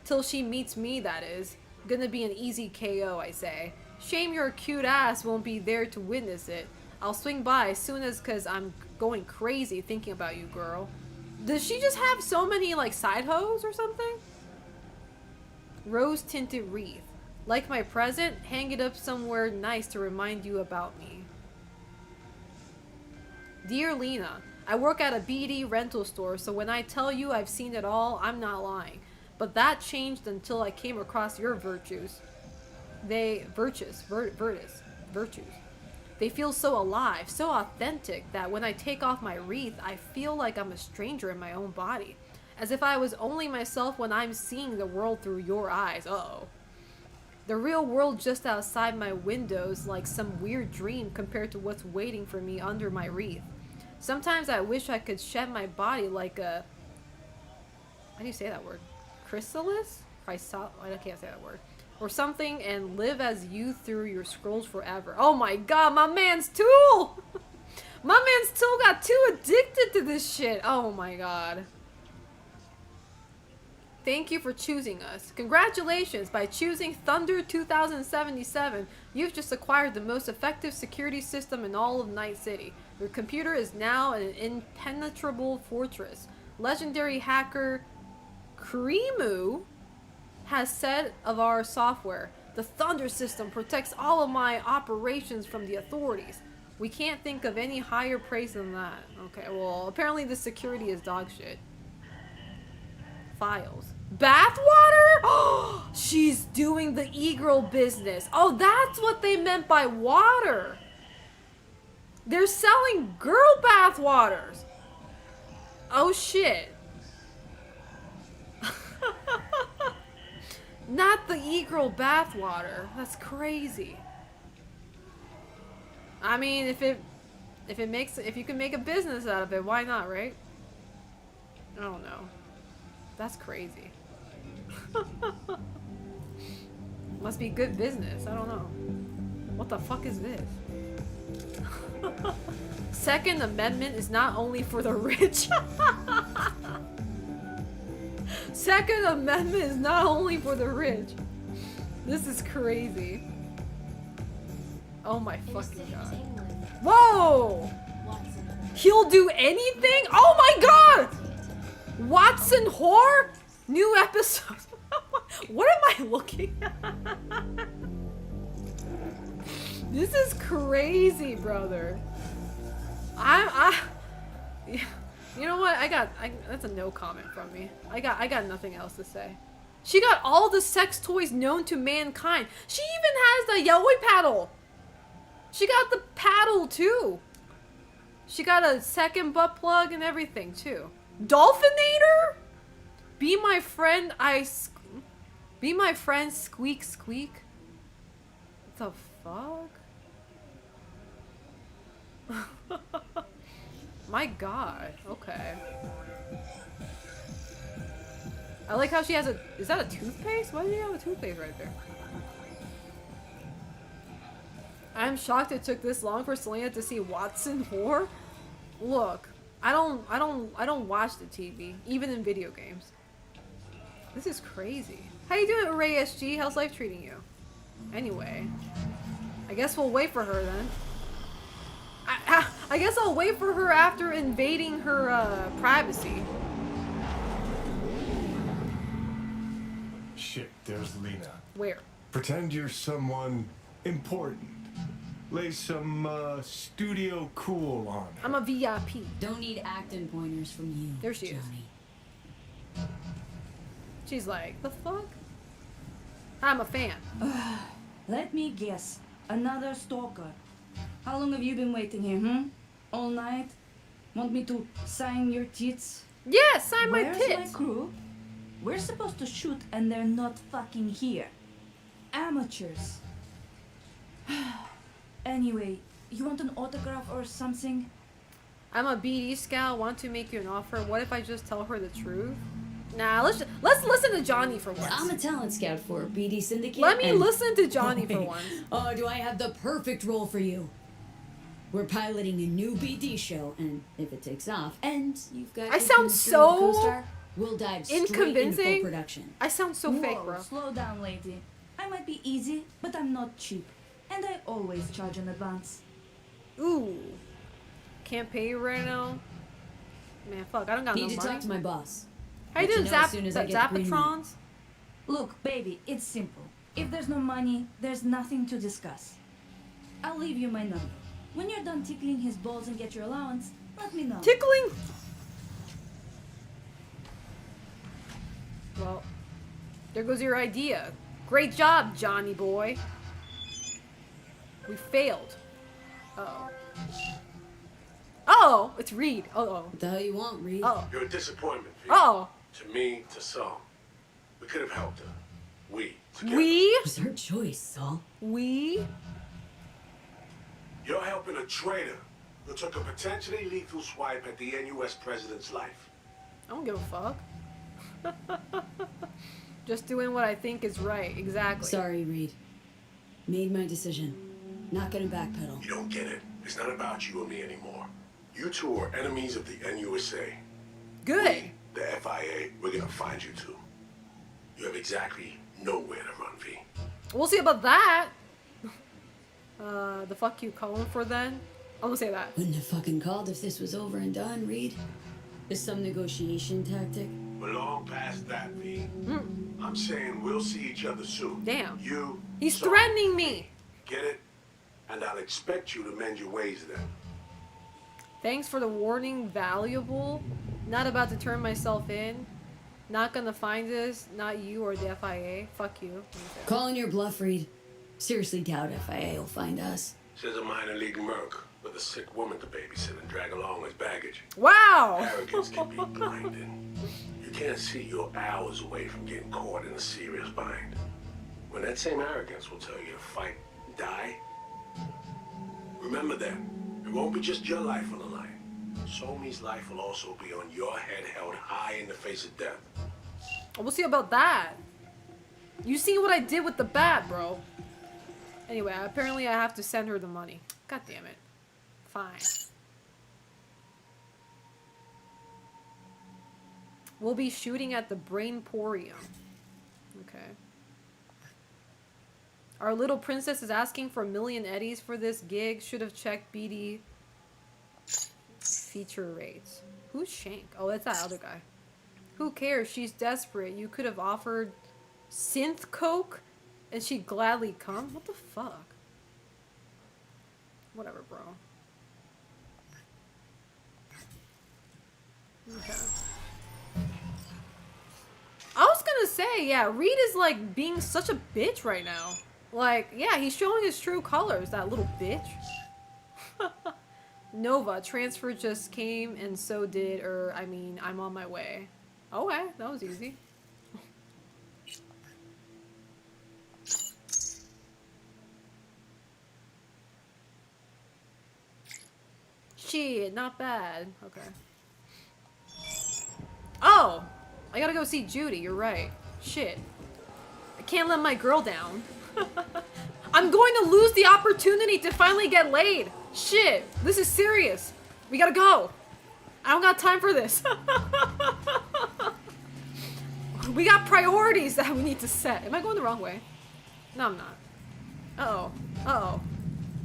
Till she meets me, that is. Gonna be an easy KO, I say. Shame your cute ass won't be there to witness it. I'll swing by as soon as, cause I'm going crazy thinking about you, girl. Does she just have so many, like, side hoes or something? Rose-tinted wreath. Like my present, hang it up somewhere nice to remind you about me. Dear Lena, I work at a BD rental store, so when I tell you I've seen it all, I'm not lying. But that changed until I came across your virtues. Virtues. They feel so alive, so authentic, that when I take off my wreath, I feel like I'm a stranger in my own body. As if I was only myself when I'm seeing the world through your eyes. Uh-oh. The real world just outside my windows like some weird dream compared to what's waiting for me under my wreath. Sometimes I wish I could shed my body like a... How do you say that word? Chrysalis? I can't say that word. Or something, and live as you through your scrolls forever. Oh my god, my man's Tool! My man's Tool got too addicted to this shit. Oh my god. Thank you for choosing us. Congratulations! By choosing Thunder 2077, you've just acquired the most effective security system in all of Night City. Your computer is now an impenetrable fortress. Legendary hacker Krimu has said of our software, the Thunder system protects all of my operations from the authorities. We can't think of any higher praise than that. Okay, well, apparently the security is dog shit. Files. Bathwater? Oh, she's doing the e-girl business. Oh, that's what they meant by water. They're selling girl bathwaters. Oh, shit. Not the e-girl bathwater. That's crazy. I mean, if you can make a business out of it, why not, right? I don't know. That's crazy. Must be good business. I don't know. What the fuck is this? Second Amendment is not only for the rich. Second Amendment is not only for the rich. This is crazy. Oh my fucking god. Whoa! He'll do anything? Oh my god! Watson Whore? New episode. What am I looking at? This is crazy, brother. You know what? That's a no comment from me. I got nothing else to say. She got all the sex toys known to mankind. She even has the yaoi paddle. She got the paddle too. She got a second butt plug and everything too. Dolphinator? Be my friend, be my friend, squeak squeak. What the fuck? My god, okay. I like how she has is that a toothpaste? Why do you have a toothpaste right there? I'm shocked it took this long for Selena to see Watson Whore. Look, I don't watch the TV, even in video games. This is crazy. How you doing, Ray SG? How's life treating you? Anyway, I guess we'll wait for her then. I guess I'll wait for her after invading her privacy. shit, there's Lena. Where? Pretend you're someone important. Lay some studio cool on her. I'm a VIP. Don't need acting pointers from you. There she Johnny. is. She's like, the fuck? I'm a fan. Let me guess. Another stalker. How long have you been waiting here, All night? Want me to sign your tits? Yeah, sign my Where's tits. my crew? We're supposed to shoot and they're not fucking here. Amateurs. Anyway, you want an autograph or something? I'm a BD scout. Want to make you an offer. What if I just tell her the truth? Nah, let's listen to Johnny for once. I'm a talent scout for BD Syndicate. Let me and- listen to Johnny for Wait. once. Oh, do I have the perfect role for you? We're piloting a new BD show, and if it takes off, and you've got I your sound chemistry with the so co-star, we'll dive straight into inconvincing. full production. I sound so Whoa, fake, bro. Slow down, lady. I might be easy, but I'm not cheap. And I always charge in advance. Ooh. Can't pay you right now. Man, fuck, I don't got Need no to money. talk to my boss. How you Let doing, know as soon as I get the green light. Zapatrons? Look, baby, it's simple. If there's no money, there's nothing to discuss. I'll leave you my number. When you're done tickling his balls and get your allowance, let me know. Tickling? Well, there goes your idea. Great job, Johnny boy. We failed. Uh-oh. Oh, it's Reed. Uh-oh. What the hell you want, Reed? Oh. You're a disappointment, V. Oh. To me, to some. We could have helped her. We. Together. We? It was her choice, Saul. We? You're helping a traitor who took a potentially lethal swipe at the NUS president's life. I don't give a fuck. Just doing what I think is right. Exactly. Sorry, Reed. Made my decision. Not gonna backpedal. You don't get it. It's not about you or me anymore. You two are enemies of the NUSA. Good. The FIA, we're gonna find you two. You have exactly nowhere to run, V. We'll see about that. The fuck you calling for then? I'm gonna say that. Wouldn't have fucking called if this was over and done, Reed. Is some negotiation tactic? We're long past that, V. I'm saying we'll see each other soon. Damn. You. He's Saul, threatening me. Get it? And I'll expect you to mend your ways then. Thanks for the warning. Valuable. Not about to turn myself in. Not gonna find this. Not you or the FIA. Fuck you. Calling your bluff, Reed. Seriously doubt FIA will find us. Says a minor league merc with a sick woman to babysit and drag along as baggage. Wow! Arrogance can be blinding. You can't see you're hours away from getting caught in a serious bind. When that same arrogance will tell you to fight, die, remember that. It won't be just your life on the line. Somi's life will also be on your head held high in the face of death. We'll see about that. You see what I did with the bat, bro. Anyway, apparently I have to send her the money. God damn it. Fine. We'll be shooting at the Brainporium. Okay. Our little princess is asking for 1 million eddies for this gig. Should have checked BD feature rates. Who's Shank? Oh, that's that other guy. Who cares? She's desperate. You could have offered synth coke and she'd gladly come. What the fuck? Whatever, bro. Okay. I was gonna say, yeah, Reed is like being such a bitch right now. Like, yeah, he's showing his true colors, that little bitch. Nova, transfer just came and so did, I mean, I'm on my way. Okay, that was easy. Shit, not bad. Okay. Oh! I gotta go see Judy, you're right. Shit. I can't let my girl down. I'm going to lose the opportunity to finally get laid. Shit, this is serious. We gotta go. I don't got time for this. We got priorities that we need to set. Am I going the wrong way? No, I'm not. Uh-oh. Uh-oh.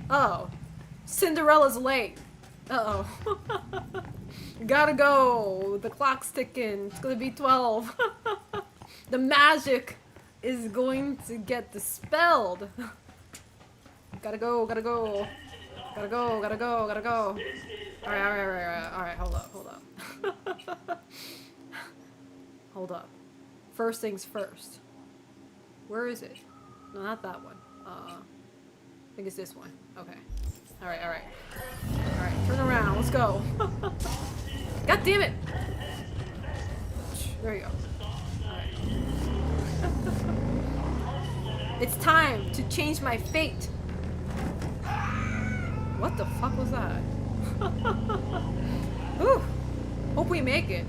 Uh-oh. Cinderella's late. Uh-oh. Gotta go. The clock's ticking. It's gonna be 12. The magic is going to get dispelled. Gotta go, gotta go. Gotta go, gotta go, gotta go. Alright, hold up. Hold up. First things first. Where is it? No, not that one. I think it's this one. Okay. Alright. Alright, turn around. Let's go. God damn it! There you go. Alright. It's time to change my fate. What the fuck was that? Whew. Hope we make it.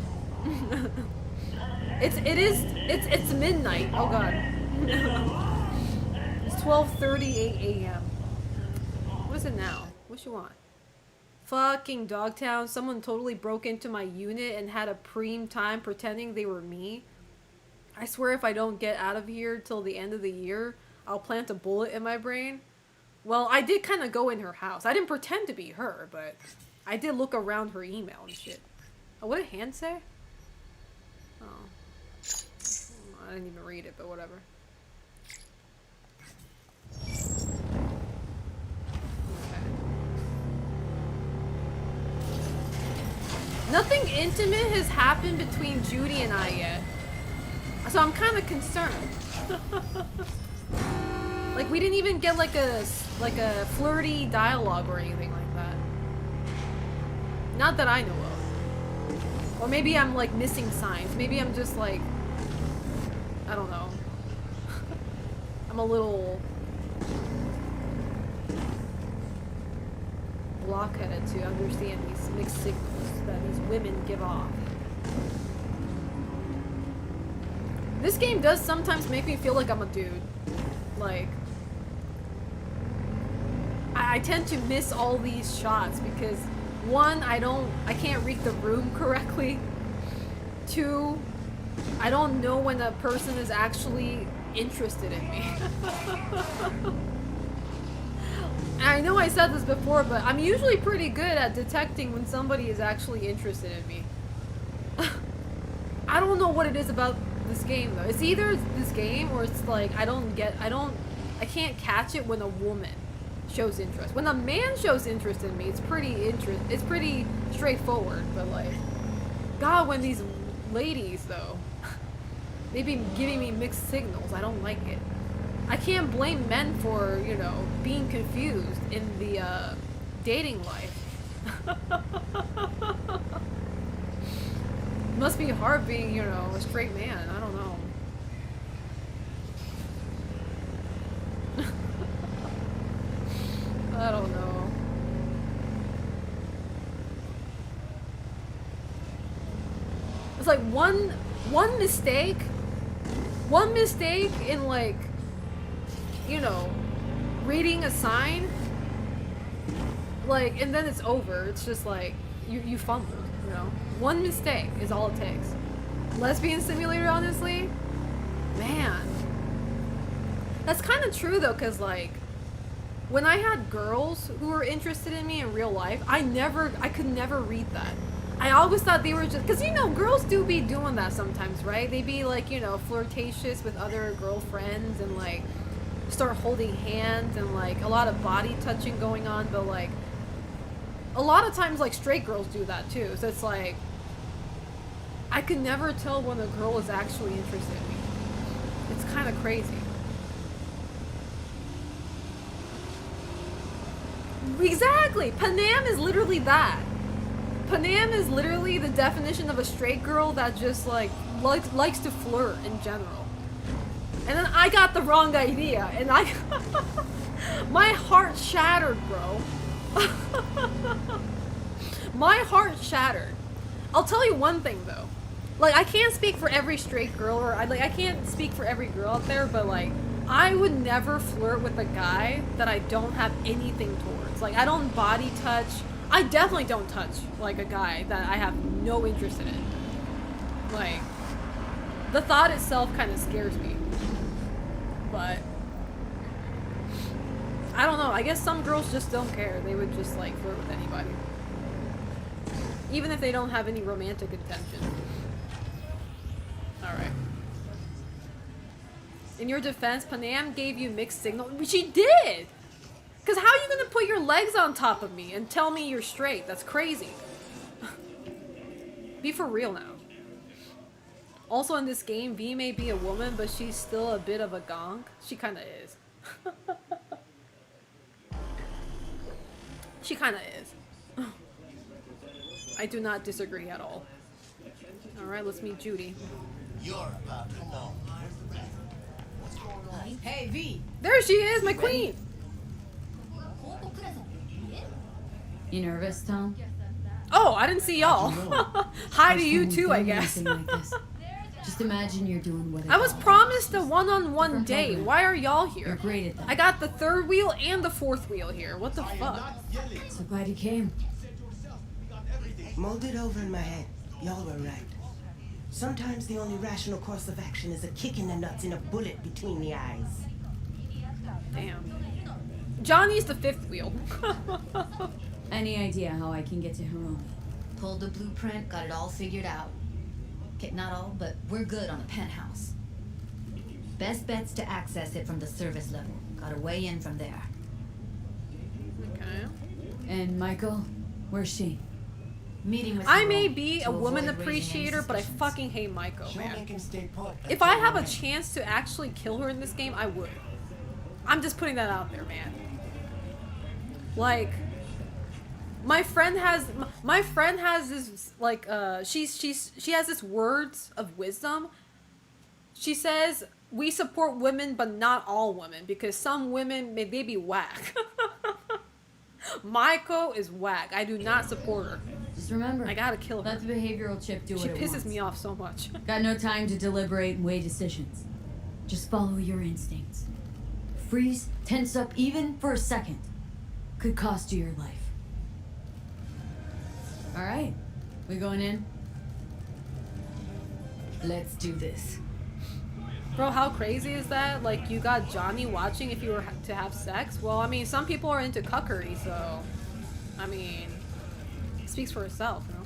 It's midnight. Oh god. It's 12:38 a.m. What is it now? What you want? Fucking Dogtown. Someone totally broke into my unit and had a preem time pretending they were me. I swear if I don't get out of here till the end of the year, I'll plant a bullet in my brain. Well, I did kind of go in her house. I didn't pretend to be her, but I did look around her email and shit. Oh, what did hand say? Oh. I didn't even read it, but whatever. Okay. Nothing intimate has happened between Judy and I yet. So I'm kind of concerned. Like, we didn't even get like a flirty dialogue or anything like that. Not that I know of. Or maybe I'm like missing signs. Maybe I'm just like, I don't know. I'm a little blockheaded to understand these mixed signals that these women give off. This game does sometimes make me feel like I'm a dude. Like, I tend to miss all these shots because, one, I can't read the room correctly. Two, I don't know when a person is actually interested in me. I know I said this before, but I'm usually pretty good at detecting when somebody is actually interested in me. I don't know what it is about this game though. It's either this game or it's like I can't catch it when a woman shows interest. When a man shows interest in me, it's pretty straightforward, but like, God, when these ladies though, they be giving me mixed signals, I don't like it. I can't blame men for, you know, being confused in the dating life. Must be hard being, you know, a straight man. I don't know. I don't know. It's like one mistake in like, you know, reading a sign, like, and then it's over. It's just like you fumbled, you know. One mistake is all it takes. Lesbian Simulator, honestly, man, that's kind of true though, because like, when I had girls who were interested in me in real life, I could never read that. I always thought they were just, because, you know, girls do be doing that sometimes, right? They be like, you know, flirtatious with other girlfriends and like start holding hands and like a lot of body touching going on, but like a lot of times like straight girls do that too. So it's like, I could never tell when a girl is actually interested in me. It's kind of crazy. Exactly! Panam is literally that. Panam is literally the definition of a straight girl that just like likes to flirt in general. And then I got the wrong idea, and my heart shattered, bro. My heart shattered. I'll tell you one thing though. Like, I can't speak for every straight girl, or I can't speak for every girl out there, but like, I would never flirt with a guy that I don't have anything towards. Like, I don't body touch. I definitely don't touch, like, a guy that I have no interest in. Like, the thought itself kind of scares me. But, I don't know. I guess some girls just don't care. They would just, like, flirt with anybody. Even if they don't have any romantic intention. Alright. In your defense, Panam gave you mixed signal. She did! Because how are you gonna put your legs on top of me and tell me you're straight? That's crazy. Be for real now. Also in this game, V may be a woman, but she's still a bit of a gong. She kinda is. She kinda is. I do not disagree at all. Alright, let's meet Judy. You're about to know. Hey, V. There she is, my queen! You nervous, Tom? Oh, I didn't see y'all. Hi to you too, I guess. Like this. Just imagine you're doing what I was promised a one-on-one date. Why are y'all here? You're great at that. I got the third wheel and the fourth wheel here. What the fuck? So glad you came. Mulled it over in my head. Y'all were right. Sometimes the only rational course of action is a kick in the nuts and a bullet between the eyes. Damn. Johnny's the fifth wheel. Any idea how I can get to Hiromi? Pulled the blueprint, got it all figured out. Okay, not all, but we're good on the penthouse. Best bet's to access it from the service level. Gotta weigh in from there. Okay. And Michael, where's she? Meeting with I Hiromi may be to a woman avoid raising appreciator, any but I suspicions. fucking hate Maiko, She'll man. make him stay put. If I have a chance to actually kill her in this game, I would. I'm just putting that out there, man. Like, my friend has this like she has this words of wisdom. She says we support women, but not all women, because some women may be whack. Maiko is whack. I do not support her. Just remember, I gotta kill her. Let the behavioral chip do She what it pisses wants. me off so much. Got no time to deliberate and weigh decisions. Just follow your instincts. Freeze, tense up even for a second. Could cost you your life. All right, we going in? Let's do this. Bro, how crazy is that? Like, you got Johnny watching if you were to have sex? Well, I mean, some people are into cuckery, so... I mean... It speaks for itself, you know?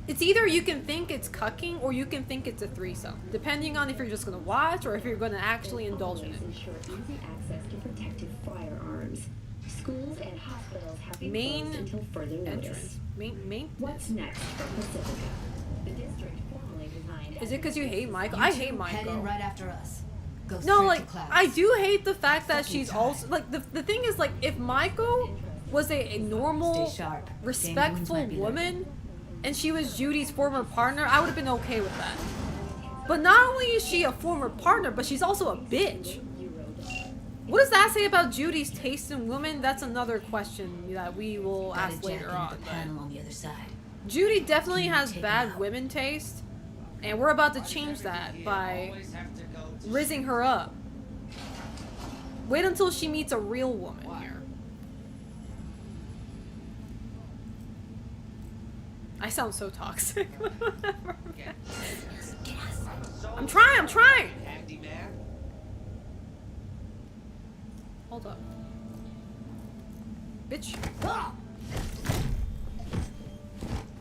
It's either you can think it's cucking, or you can think it's a threesome. Depending on if you're just gonna watch, or if you're gonna actually indulge in it. Ensure easy access to protected firearms. Schools and hospitals have been Main closed until further notice. entrance. Main? What's next for Pacifica? The district formally designed. Is it because you hate Michael? I hate Head in Michael. right after us. Go No, straight like, to clouds. I do hate the fact that she's also... Like, the thing is, like, if Maiko was a normal, Stay sharp. respectful Dangling might be woman, and she was Judy's former partner, I would have been okay with that. But not only is she a former partner, but she's also a bitch. What does that say about Judy's taste in women? That's another question that we will Gotta ask jack later into on. the panel on the other side. Judy definitely has bad women taste, and we're about to change that by rizzing her up. Wait until she meets a real woman here. I sound so toxic. I'm trying! Hold up. Bitch.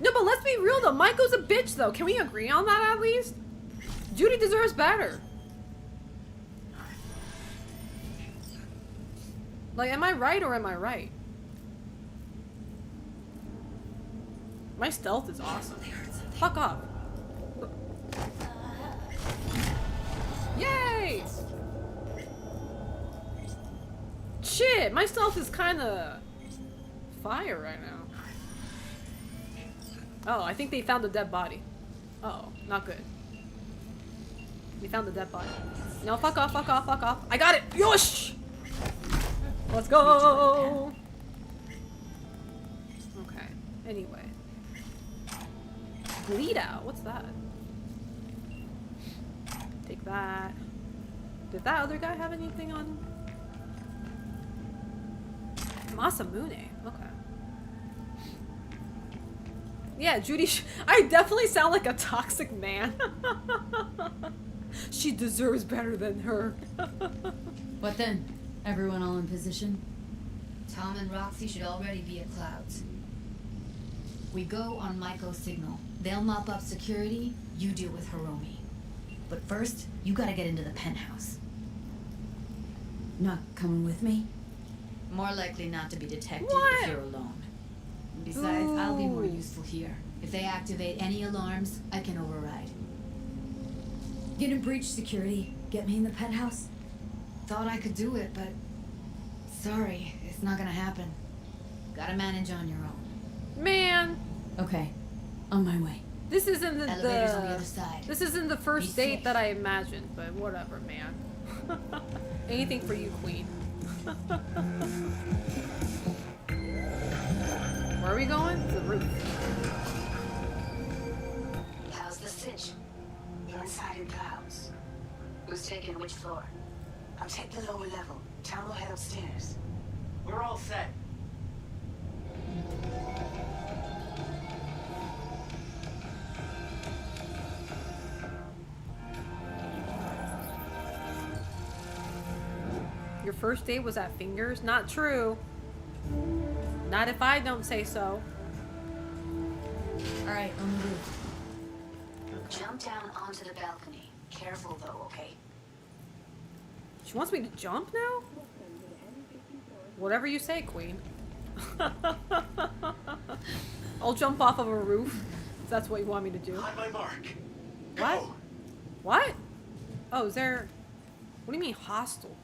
No, but let's be real though. Maiko's a bitch though. Can we agree on that at least? Judy deserves better. Like, am I right or am I right? My stealth is awesome. Fuck off. Yay! Shit, my stealth is kinda fire right now. Oh, I think they found a dead body. Uh-oh, not good. We found the dead body. No, fuck off, fuck off, fuck off. I got it! Yosh! Let's go! Okay, anyway. Bleed out, what's that? Take that. Did that other guy have anything on him? Masamune, okay. Yeah, Judy, I definitely sound like a toxic man. She deserves better than her. What then? Everyone all in position? Tom and Roxy should already be at clouds. We go on Maiko's signal. They'll mop up security, you deal with Hiromi. But first, you gotta get into the penthouse. Not coming with me? More likely not to be detected What? if you're alone. Besides, I'll be more useful here. If they activate any alarms, I can override. Gonna breach security. Get me in the penthouse? Thought I could do it, but... Sorry, it's not gonna happen. Gotta manage on your own. Man, Okay. On my way. this isn't Elevator's on the other side. This isn't the first Be date safe. that I imagined, but whatever, man. Anything for you, queen. Where are we going? The roof. How's the sitch? Inside in clouds. Who's taking which floor? I'll take the lower level. Tom will head upstairs. We're all set. Your first date was at Fingers? Not true. Not if I don't say so. Alright, on the roof. Jump down onto the balcony. Careful though, okay? She wants me to jump now? Whatever you say, queen. I'll jump off of a roof. If that's what you want me to do. On my mark. What? What? Oh, is there... What do you mean hostile?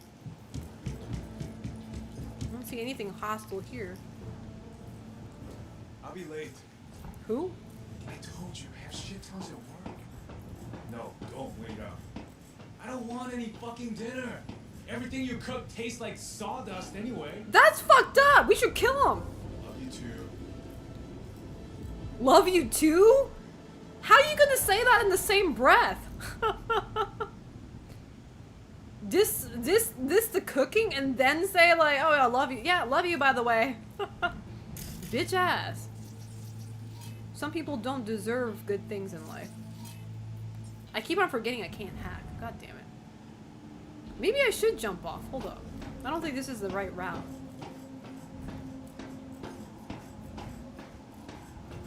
I don't see anything hostile here. I'll be late. Who? I told you, have shit tons at work. No, don't wait up. I don't want any fucking dinner. Everything you cook tastes like sawdust anyway. That's fucked up! We should kill him! Love you too. Love you too? How are you gonna say that in the same breath? this the cooking and then say like, oh I love you. Yeah, love you by the way. Bitch ass. Some people don't deserve good things in life. I keep on forgetting I can't hack. God damn it. Maybe I should jump off. Hold up. I don't think this is the right route.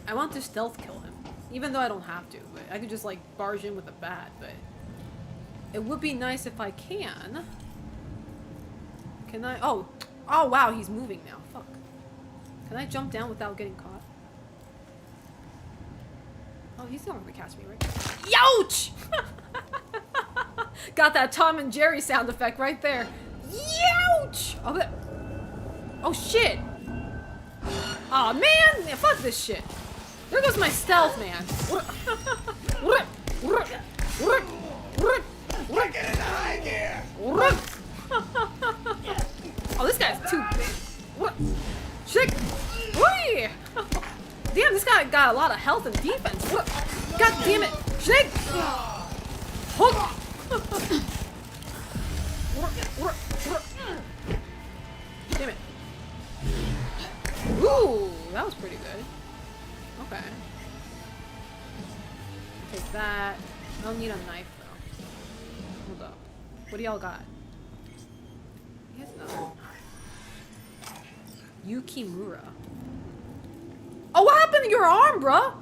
I want to stealth kill him. Even though I don't have to. But I could just like barge in with a bat. But it would be nice if I can. Can I? Oh. Oh wow, he's moving now. Fuck. Can I jump down without getting caught? Oh, he's not gonna catch me, right? Youch! Got that Tom and Jerry sound effect right there. Youch! Oh, oh shit! Aw, man! Yeah, fuck this shit. There goes my stealth, man. Get in the high gear. Oh, this guy's too big. Shit! Whee! Damn, this guy got a lot of health and defense. God damn it! Shake! Hook! Damn it. Ooh, that was pretty good. Okay. Take that. I don't need a knife though. Hold up. What do y'all got? He has no. Yukimura. Oh, what happened to your arm, bro?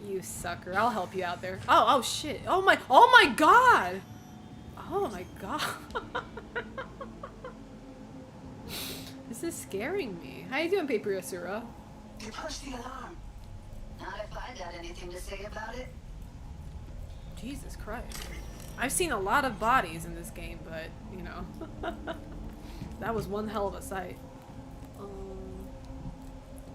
You sucker. I'll help you out there. Oh shit. Oh my god. Oh my god. This is scaring me. How you doing, Paper Yasura? You pushed the alarm. Not if I got anything to say about it. Jesus Christ. I've seen a lot of bodies in this game, but, you know. That was one hell of a sight.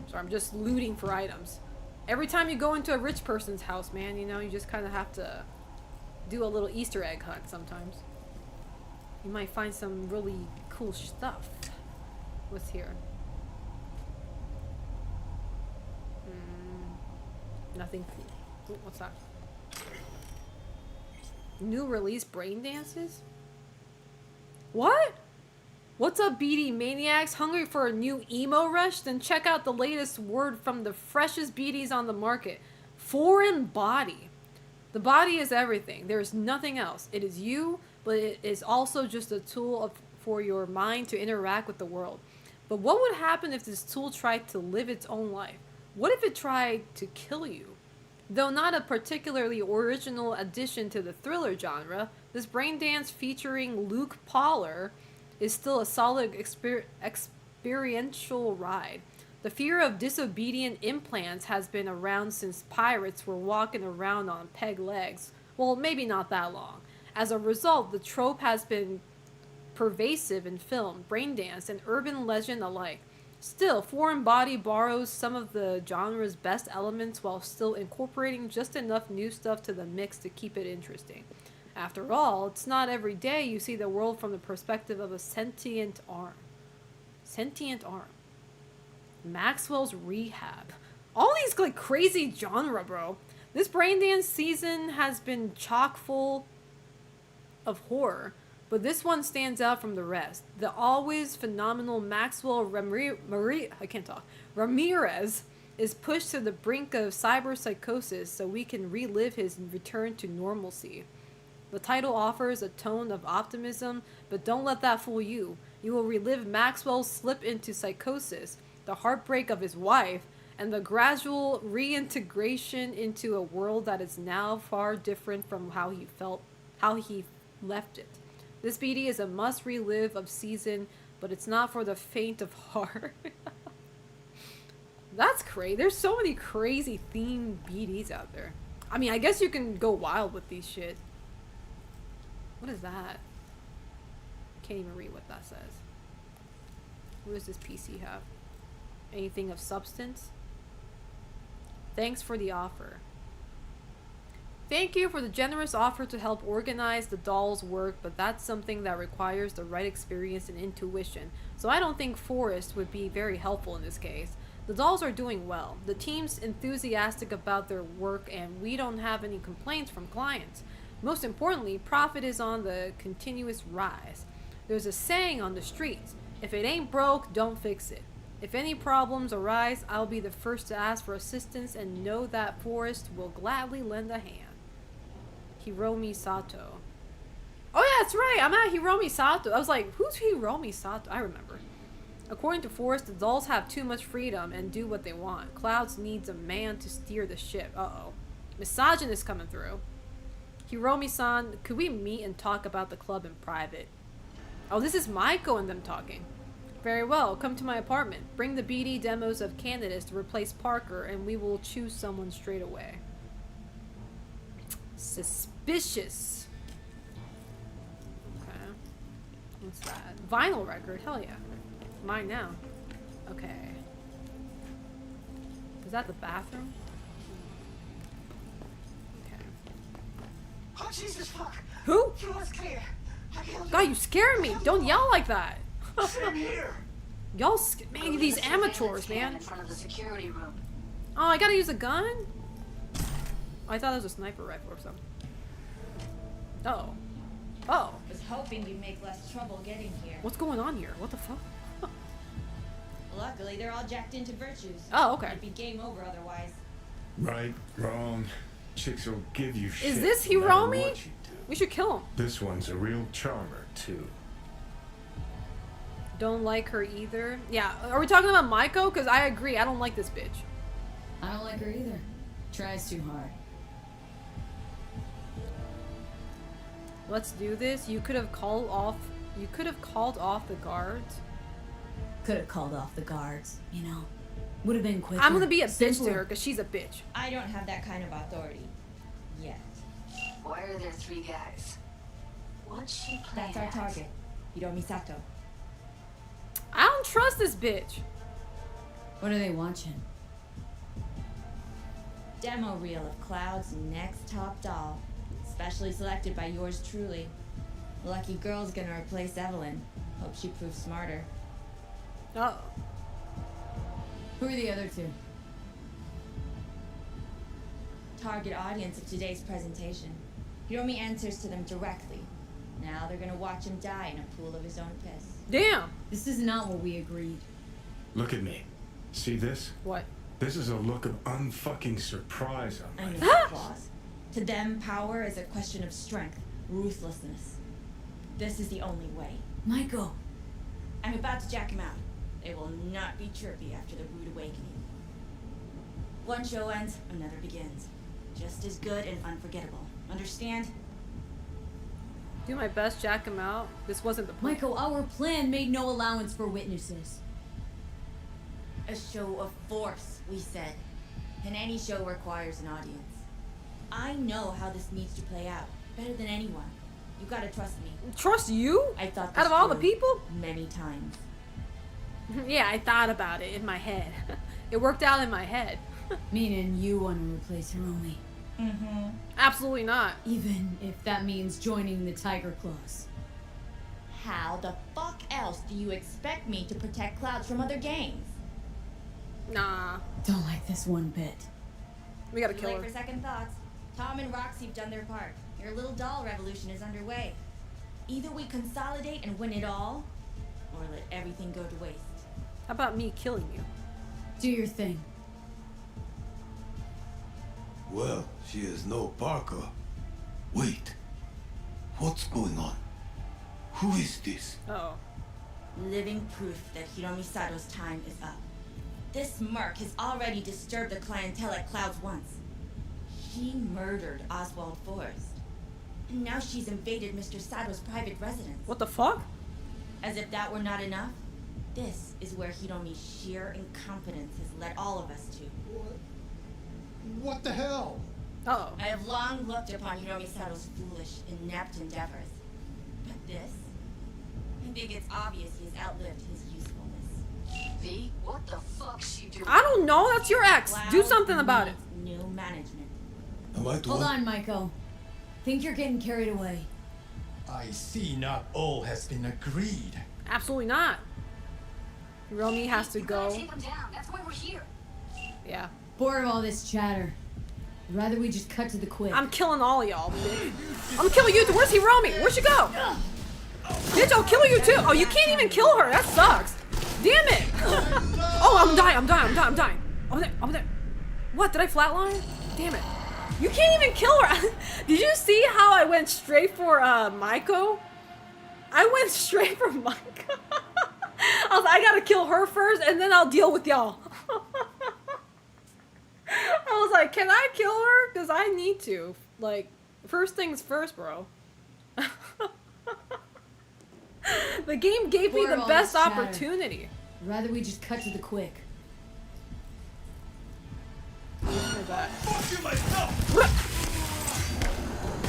Sorry, I'm just looting for items. Every time you go into a rich person's house, man, you know, you just kind of have to do a little Easter egg hunt sometimes. You might find some really cool stuff. What's here? Nothing cool. Ooh, what's that? New release brain dances? What? What's up, BD Maniacs? Hungry for a new emo rush? Then check out the latest word from the freshest BDs on the market. Foreign body. The body is everything. There is nothing else. It is you, but it is also just a tool for your mind to interact with the world. But what would happen if this tool tried to live its own life? What if it tried to kill you? Though not a particularly original addition to the thriller genre, this braindance featuring Luke Poller is still a solid experiential ride. The fear of disobedient implants has been around since pirates were walking around on peg legs. Well, maybe not that long. As a result, the trope has been pervasive in film, braindance, and urban legend alike. Still, Foreign Body borrows some of the genre's best elements while still incorporating just enough new stuff to the mix to keep it interesting. After all, it's not every day you see the world from the perspective of a sentient arm. Sentient arm. Maxwell's Rehab. All these like crazy genre, bro. This braindance season has been chock full of horror, but this one stands out from the rest. The always phenomenal Maxwell Ramirez is pushed to the brink of cyberpsychosis so we can relive his return to normalcy. The title offers a tone of optimism, but don't let that fool you. You will relive Maxwell's slip into psychosis, the heartbreak of his wife, and the gradual reintegration into a world that is now far different from how he left it. This BD is a must relive of season, but it's not for the faint of heart. That's crazy. There's so many crazy themed BDs out there. I mean, I guess you can go wild with these shit. What is that? Can't even read what that says. What does this PC have? Anything of substance? Thanks for the offer. Thank you for the generous offer to help organize the doll's work, but that's something that requires the right experience and intuition, so I don't think Forrest would be very helpful in this case. The dolls are doing well. The team's enthusiastic about their work, and we don't have any complaints from clients. Most importantly, profit is on the continuous rise. There's a saying on the streets, if it ain't broke, don't fix it. If any problems arise, I'll be the first to ask for assistance and know that Forrest will gladly lend a hand. Hiromi Sato. Oh yeah, that's right. I'm at Hiromi Sato. I was like, who's Hiromi Sato? I remember. According to Forrest, the dolls have too much freedom and do what they want. Clouds needs a man to steer the ship. Uh-oh. Misogynist coming through. Hiromi-san, could we meet and talk about the club in private? Oh, this is Maiko and them talking. Very well, come to my apartment. Bring the BD demos of candidates to replace Parker, and we will choose someone straight away. Suspicious. Okay. What's that? Vinyl record? Hell yeah. Mine now. Okay. Is that the bathroom? Okay. Oh, Jesus, fuck. Who? You was clear. God, you scared me. Don't yell like that. Same here. Y'all, man, these amateurs, man. In front of the security room. Oh, I gotta use a gun? I thought it was a sniper rifle or something. Uh-oh. Oh. Was hoping you'd make less trouble getting here. What's going on here? What the fuck? Luckily, they're all jacked into virtues. Oh, okay. It'd be game over otherwise. Right, wrong. Chicks will give you shit. Is this no matter Hiromi? what you do. We should kill him. This one's a real charmer, too. Don't like her either. Yeah, are we talking about Maiko? Because I agree, I don't like this bitch. I don't like her either. Tries too hard. Let's do this. You could have called off the guards. Could have called off the guards, you know. Would have been quicker. I'm gonna be a bitch to simpler. her because she's a bitch. I don't have that kind of authority. Yet. Why are there 3 guys? What's she playing That's our at? target. Hiromi Sato. I don't trust this bitch. What are they watching? Demo reel of Cloud's next top doll. Specially selected by yours truly. Lucky girl's gonna replace Evelyn. Hope she proves smarter. Uh-oh. Who are the other two? Target audience of today's presentation. Hiromi answers to them directly. Now they're gonna watch him die in a pool of his own piss. Damn. This is not what we agreed. Look at me. See this? What? This is a look of unfucking surprise on I my know applause. To them, power is a question of strength, ruthlessness. This is the only way. Maiko. I'm about to jack him out. They will not be chirpy after the rude awakening. One show ends, another begins. just as good and unforgettable. Understand? Do my best, jack him out. This wasn't the point. Michael, our plan made no allowance for witnesses. A show of force, we said. And any show requires an audience. I know how this needs to play out, better than anyone. You gotta trust me. Trust you? I thought Out of all the through people? many times. Yeah, I thought about it in my head. It worked out in my head. Meaning you want to replace Hiromi. Mm-hmm. Absolutely not. Even if that means joining the Tiger Claws. How the fuck else do you expect me to protect Clouds from other gangs? Nah. Don't like this one bit. We gotta Too kill late her. for second thoughts. Tom and Roxy've done their part. Your little doll revolution is underway. Either we consolidate and win it all, or let everything go to waste. How about me killing you? Do your thing. Well, she is no Parker. Wait. What's going on? Who is this? Oh. Living proof that Hiromi Sato's time is up. This merc has already disturbed the clientele at Clouds once. She murdered Oswald Forrest. And now she's invaded Mr. Sato's private residence. What the fuck? As if that were not enough, this is where Hiromi's sheer incompetence has led all of us to. What the hell? Uh-oh. I have long looked upon Hiromi Sato's foolish, inept endeavors. But this? I think it's obvious he has outlived his usefulness. V, what the fuck's she doing? I don't know. That's your ex. Do something about it. New management. Hold on, Maiko. Think you're getting carried away. I see not all has been agreed. Absolutely not. Hiromi has to You gotta go. take him down. That's why we're here. Yeah. Bored of all this chatter. I'd rather we just cut to the quick. I'm killing all y'all, bitch. I'm killing you too. Where's Hiromi? Where'd she go? Bitch, I'll kill you too. Oh, you can't even kill her. That sucks. Damn it. Oh, I'm dying. Over there. What? Did I flatline? Damn it. You can't even kill her. Did you see how I went straight for Maiko? I went straight for Maiko. I was like, I gotta kill her first, and then I'll deal with y'all. I was like, can I kill her? Because I need to. Like, first things first, bro. The game gave me Bored the of all best this chatter. opportunity. I'd rather we just cut to the quick. Where's my back? Fuck you myself!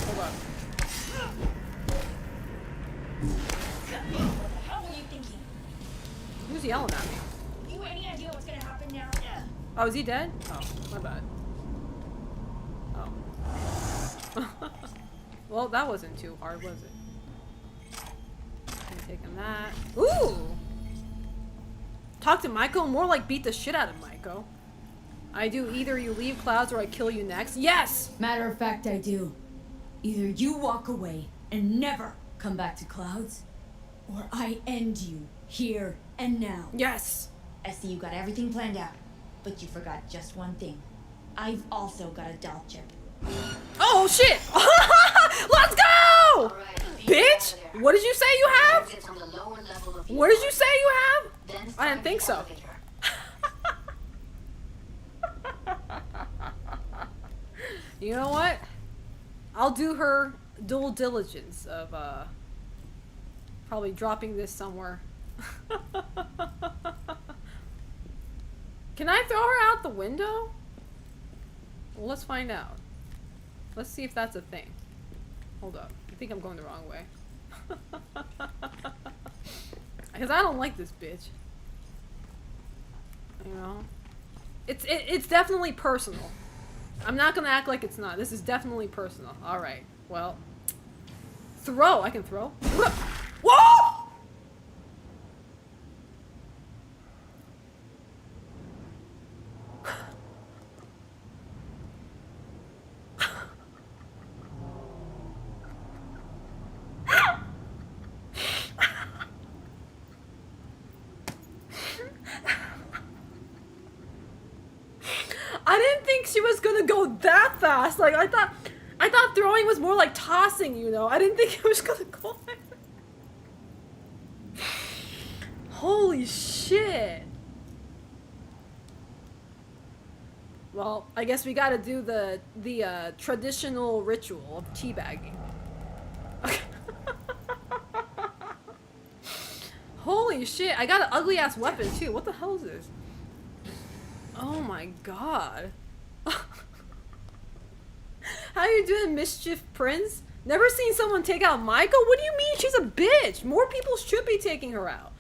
Hold on. How were you thinking? Who's yelling at me? You any idea what's gonna happen now? Oh, is he dead? Oh, my bad. Oh. Well, that wasn't too hard, was it? I'm taking that. Ooh! Talk to Maiko? More like beat the shit out of Maiko. I do either you leave Clouds or I kill you next. Yes! Matter of fact, I do. Either you walk away and never come back to Clouds, or I end you here and now. Yes! I see you got everything planned out, but you forgot just one thing. I've also got a doll chip. Oh, shit! Let's go! Bitch! What did you say you have? What did you say you have? I didn't think so. You know what? I'll do her dual diligence of probably dropping this somewhere. Can I throw her out the window? Well, let's find out. Let's see if that's a thing. Hold up. I think I'm going the wrong way. Because I don't like this bitch. You know? It's definitely personal. I'm not gonna act like it's not. This is definitely personal. Alright. Well. Throw! I can throw. Whoa! I didn't think she was gonna go that fast. Like I thought throwing was more like tossing, you know. I didn't think it was gonna go like that. Holy shit. Well, I guess we gotta do the traditional ritual of teabagging. Holy shit, I got an ugly ass weapon too. What the hell is this? Oh my god. How you doing, Mischief Prince? Never seen someone take out Michael? What do you mean? She's a bitch. More people should be taking her out.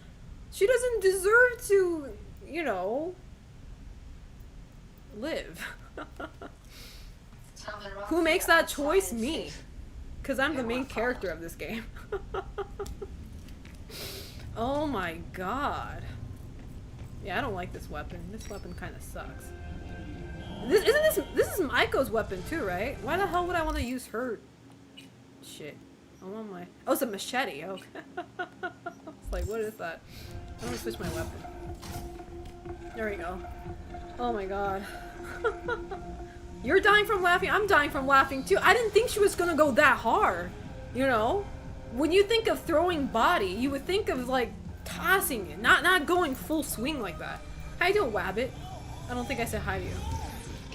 She doesn't deserve to, you know, live. Who makes that choice? Me. Because I'm the main character of this game. Oh my god. Yeah, I don't like this weapon. This weapon kind of sucks. This is Maiko's weapon too, right? Why the hell would I want to use her shit? I want my... Oh, it's a machete. Okay. It's like, what is that? I'm gonna switch my weapon. There we go. Oh my god. You're dying from laughing. I'm dying from laughing too. I didn't think she was gonna go that hard. You know? When you think of throwing body, you would think of like tossing it, not going full swing like that. How you doing, Wabbit? I don't think I said hi to you.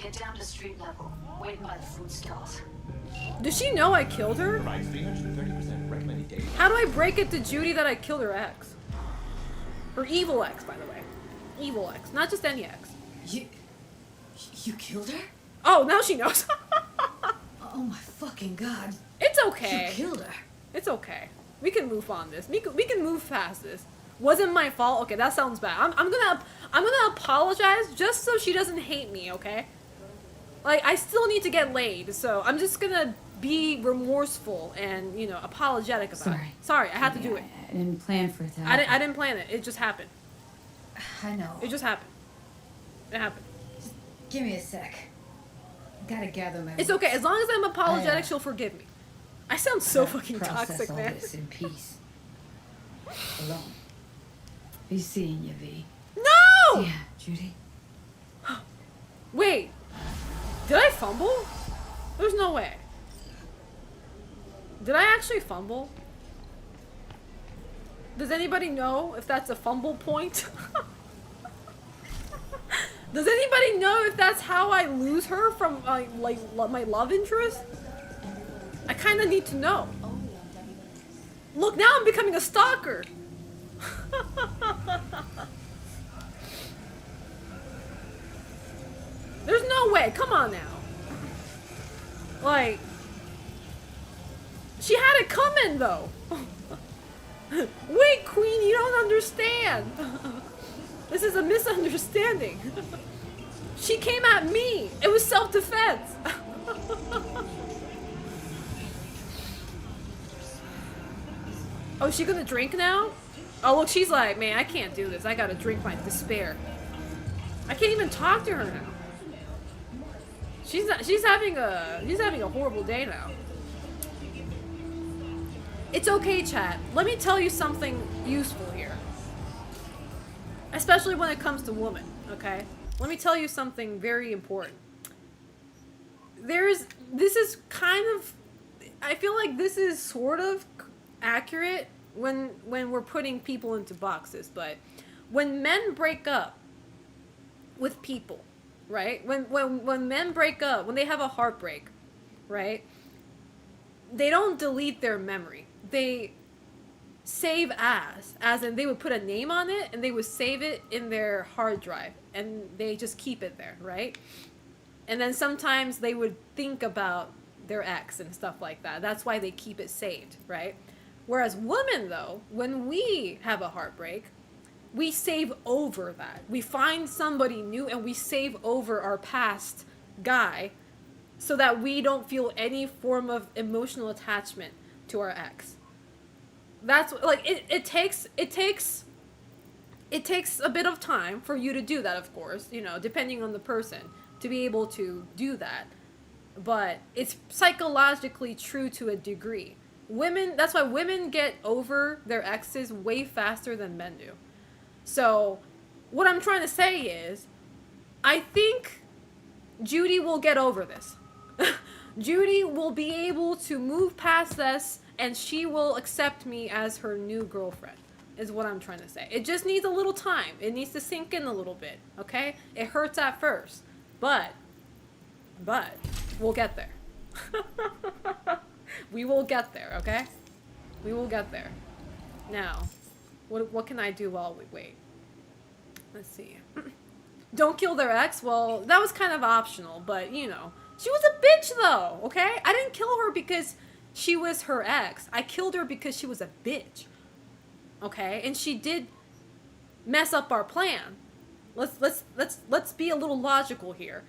Get down to street level. Waiting by the food stalls. Does she know I killed her? Provides 330% recommended data. How do I break it to Judy that I killed her ex? Her evil ex, by the way. Evil ex, not just any ex. You killed her? Oh, now she knows. Oh my fucking god. It's okay. You killed her. It's okay. We can move on this. We can move past this. Wasn't my fault. Okay, that sounds bad. I'm gonna apologize just so she doesn't hate me. Okay. Like I still need to get laid, so I'm just gonna be remorseful and you know apologetic about it. Sorry, I had to do it. I didn't plan for it to happen. I didn't plan it. It just happened. I know. It just happened. It happened. Give me a sec. Gotta gather my It's okay. As long as I'm apologetic, she'll forgive me. I sound so fucking process toxic, all man. this in peace. Alone. Be seeing you, V. No! Yeah, Judy. Wait. Did I fumble? There's no way. Did I actually fumble? Does anybody know if that's a fumble point? Does anybody know if that's how I lose her from my love interest? I kind of need to know. Look, now I'm becoming a stalker. There's no way. Come on now. Like, she had it coming though. Wait, Queen, you don't understand. This is a misunderstanding. She came at me. It was self-defense. Oh, is she gonna drink now? Oh, look, she's like, man, I can't do this. I gotta drink my despair. I can't even talk to her now. She's having a horrible day now. It's okay, chat. Let me tell you something useful here. Especially when it comes to women, okay? Let me tell you something very important. This is kind of, I feel like this is sort of accurate when we're putting people into boxes, but when men break up with people, right? When men break up, when they have a heartbreak, right? They don't delete their memory. They save as in they would put a name on it and they would save it in their hard drive and they just keep it there, right? And then sometimes they would think about their ex and stuff like that. That's why they keep it saved, right? Whereas women, though, when we have a heartbreak, we save over that. We find somebody new and we save over our past guy so that we don't feel any form of emotional attachment to our ex. That's like it takes a bit of time for you to do that, of course, you know, depending on the person, to be able to do that. But it's psychologically true to a degree. That's why women get over their exes way faster than men do. So what I'm trying to say is, I think Judy will get over this. Judy will be able to move past this and she will accept me as her new girlfriend, is what I'm trying to say. It just needs a little time. It needs to sink in a little bit, okay? It hurts at first, but But we'll get there. We will get there, okay? We will get there. Now, what can I do while we wait? Let's see. Don't kill their ex? Well, that was kind of optional, but you know. She was a bitch though, okay? I didn't kill her because she was her ex. I killed her because she was a bitch. Okay? And she did mess up our plan. Let's be a little logical here.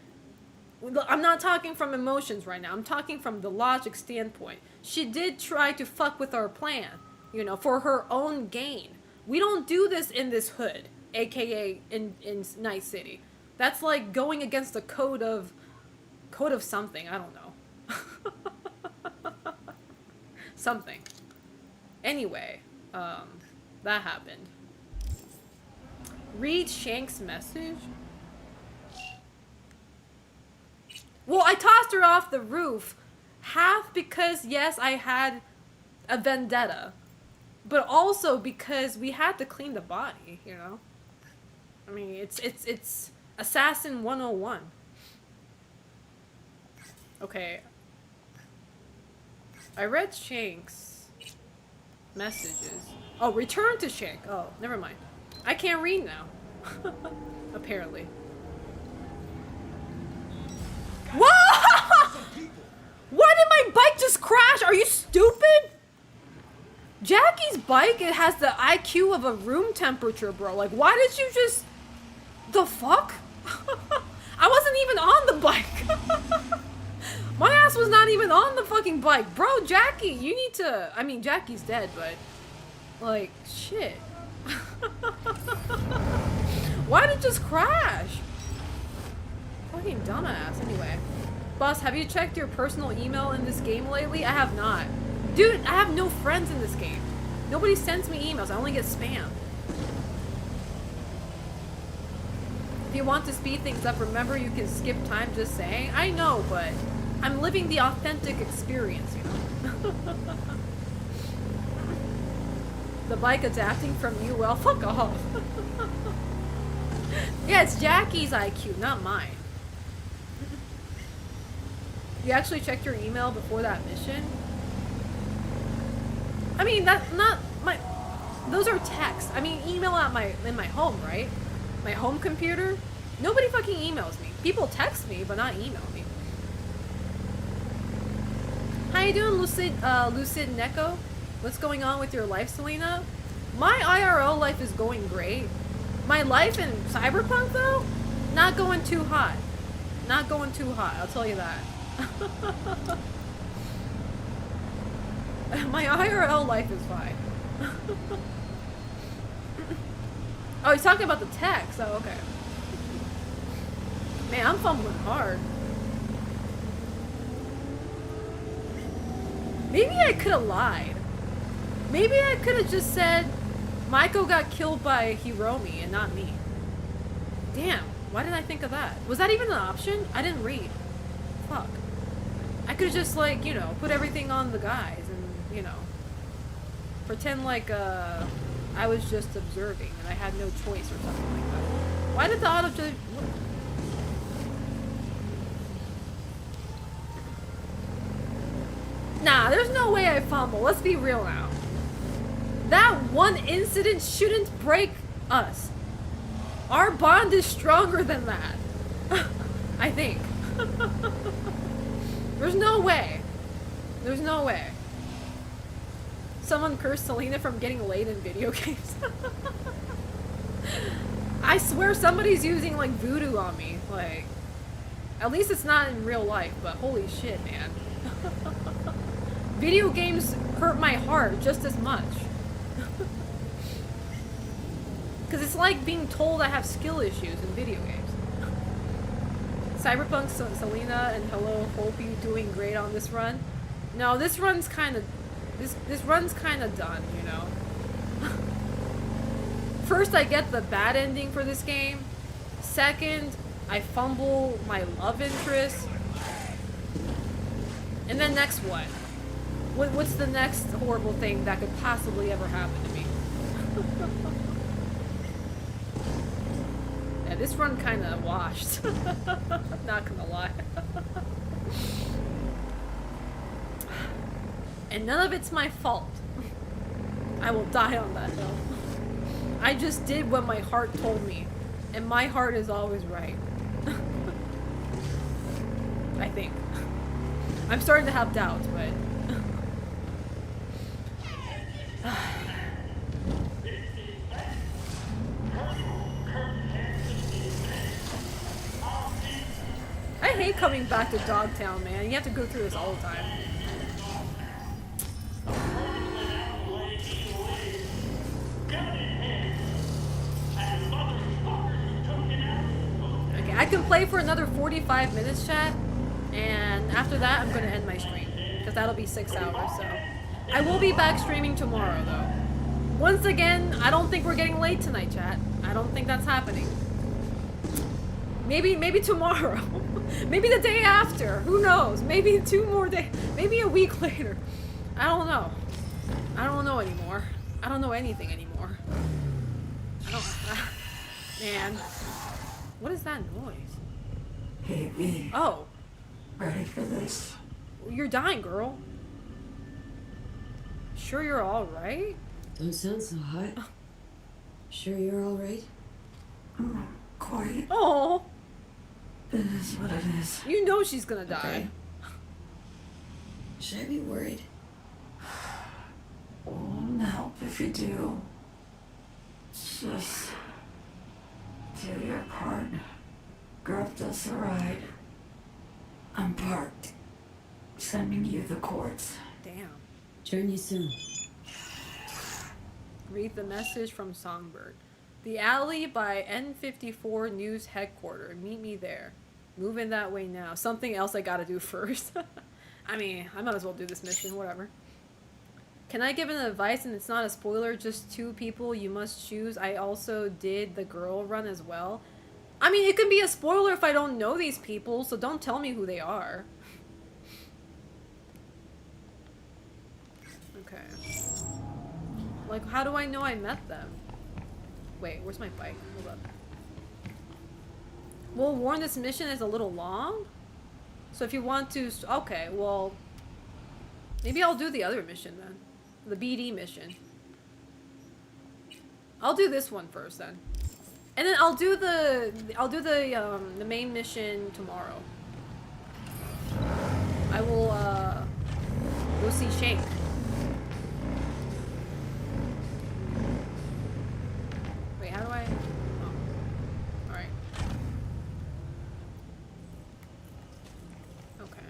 I'm not talking from emotions right now. I'm talking from the logic standpoint. She did try to fuck with our plan, you know, for her own gain. We don't do this in this hood, aka in Night City. That's like going against the code of something. I don't know. Something. Anyway, that happened. Read Shank's message? Well, I tossed her off the roof, half because, yes, I had a vendetta, but also because we had to clean the body, you know? I mean, it's Assassin 101. Okay. I read Shank's messages. Oh, return to Shank. Oh, never mind. I can't read now. Apparently. Whoa! Why did my bike just crash? Are you stupid? Jackie's bike, it has the IQ of a room temperature, bro. Like, why did you just... The fuck? I wasn't even on the bike. My ass was not even on the fucking bike. Bro, Jackie, you need to... I mean, Jackie's dead, but... Like, shit. Why did it just crash? Fucking dumbass. Anyway. Boss, have you checked your personal email in this game lately? I have not. Dude, I have no friends in this game. Nobody sends me emails. I only get spam. If you want to speed things up, remember you can skip time just saying. I know, but I'm living the authentic experience, you know? The bike adapting from you? Well, fuck off. Yeah, it's Jackie's IQ, not mine. You actually checked your email before that mission? I mean, that's not my... Those are texts. I mean, email in my home, right? My home computer? Nobody fucking emails me. People text me, but not email me. How you doing, Lucid Neko? What's going on with your life, Selena? My IRL life is going great. My life in Cyberpunk, though? Not going too hot. Not going too hot, I'll tell you that. My IRL life is fine. Oh, he's talking about the text. Oh, okay. Man, I'm fumbling hard. Maybe I could have lied. Maybe I could have just said Maiko got killed by Hiromi and not me. Damn, why didn't I think of that? Was that even an option? I didn't read. Fuck. I could have just, like, you know, put everything on the guys and, you know, pretend like, I was just observing and I had no choice or something like that. Why did the auto just... Nah, there's no way I fumble. Let's be real now. That one incident shouldn't break us. Our bond is stronger than that. I think. There's no way. There's no way. Someone cursed Selena from getting laid in video games. I swear somebody's using, like, voodoo on me. Like, at least it's not in real life, but holy shit, man. Video games hurt my heart just as much. Because it's like being told I have skill issues in video games. Cyberpunk, Selena, and hello, hope you doing great on this run. No, this run's kind of... This run's kind of done, you know? First, I get the bad ending for this game. Second, I fumble my love interest. And then next what? What's the next horrible thing that could possibly ever happen to me? Yeah, this run kind of washed. Not gonna lie. And none of it's my fault. I will die on that hill. I just did what my heart told me. And my heart is always right. I think. I'm starting to have doubts, but... I hate coming back to Dogtown, man. You have to go through this all the time. Okay, I can play for another 45 minutes, chat, and after that, I'm gonna end my stream, because that'll be 6 hours, so... I will be back streaming tomorrow, though. Once again, I don't think we're getting late tonight, chat. I don't think that's happening. Maybe tomorrow. Maybe the day after. Who knows? Maybe 2 more days. Maybe a week later. I don't know. I don't know anymore. I don't know anything anymore. I don't... man. What is that noise? Hey, me. Oh. Ready for this? You're dying, girl. Sure you're alright? Don't sound so hot. Sure you're alright? Quiet. Oh. It is what it is. You know she's gonna die. Okay. Should I be worried? Won't help if you do. Just do your part. Grab us a ride. I'm parked. Sending you the courts. Damn. Join you soon. Read the message from Songbird. The alley by N54 News Headquarters. Meet me there. Moving that way now. Something else I gotta do first. I mean, I might as well do this mission, whatever. Can I give an advice, and it's not a spoiler, just 2 people you must choose. I also did the girl run as well. I mean, it could be a spoiler if I don't know these people, so don't tell me who they are. Okay. Like, how do I know I met them? Wait, where's my bike? Hold up. Well, warn this mission is a little long. So if you want to... Okay, well... Maybe I'll do the other mission then. The BD mission. I'll do this one first then. And then I'll do the main mission tomorrow. I will, go see Shank. Wait, how do I... Oh. Alright. Okay.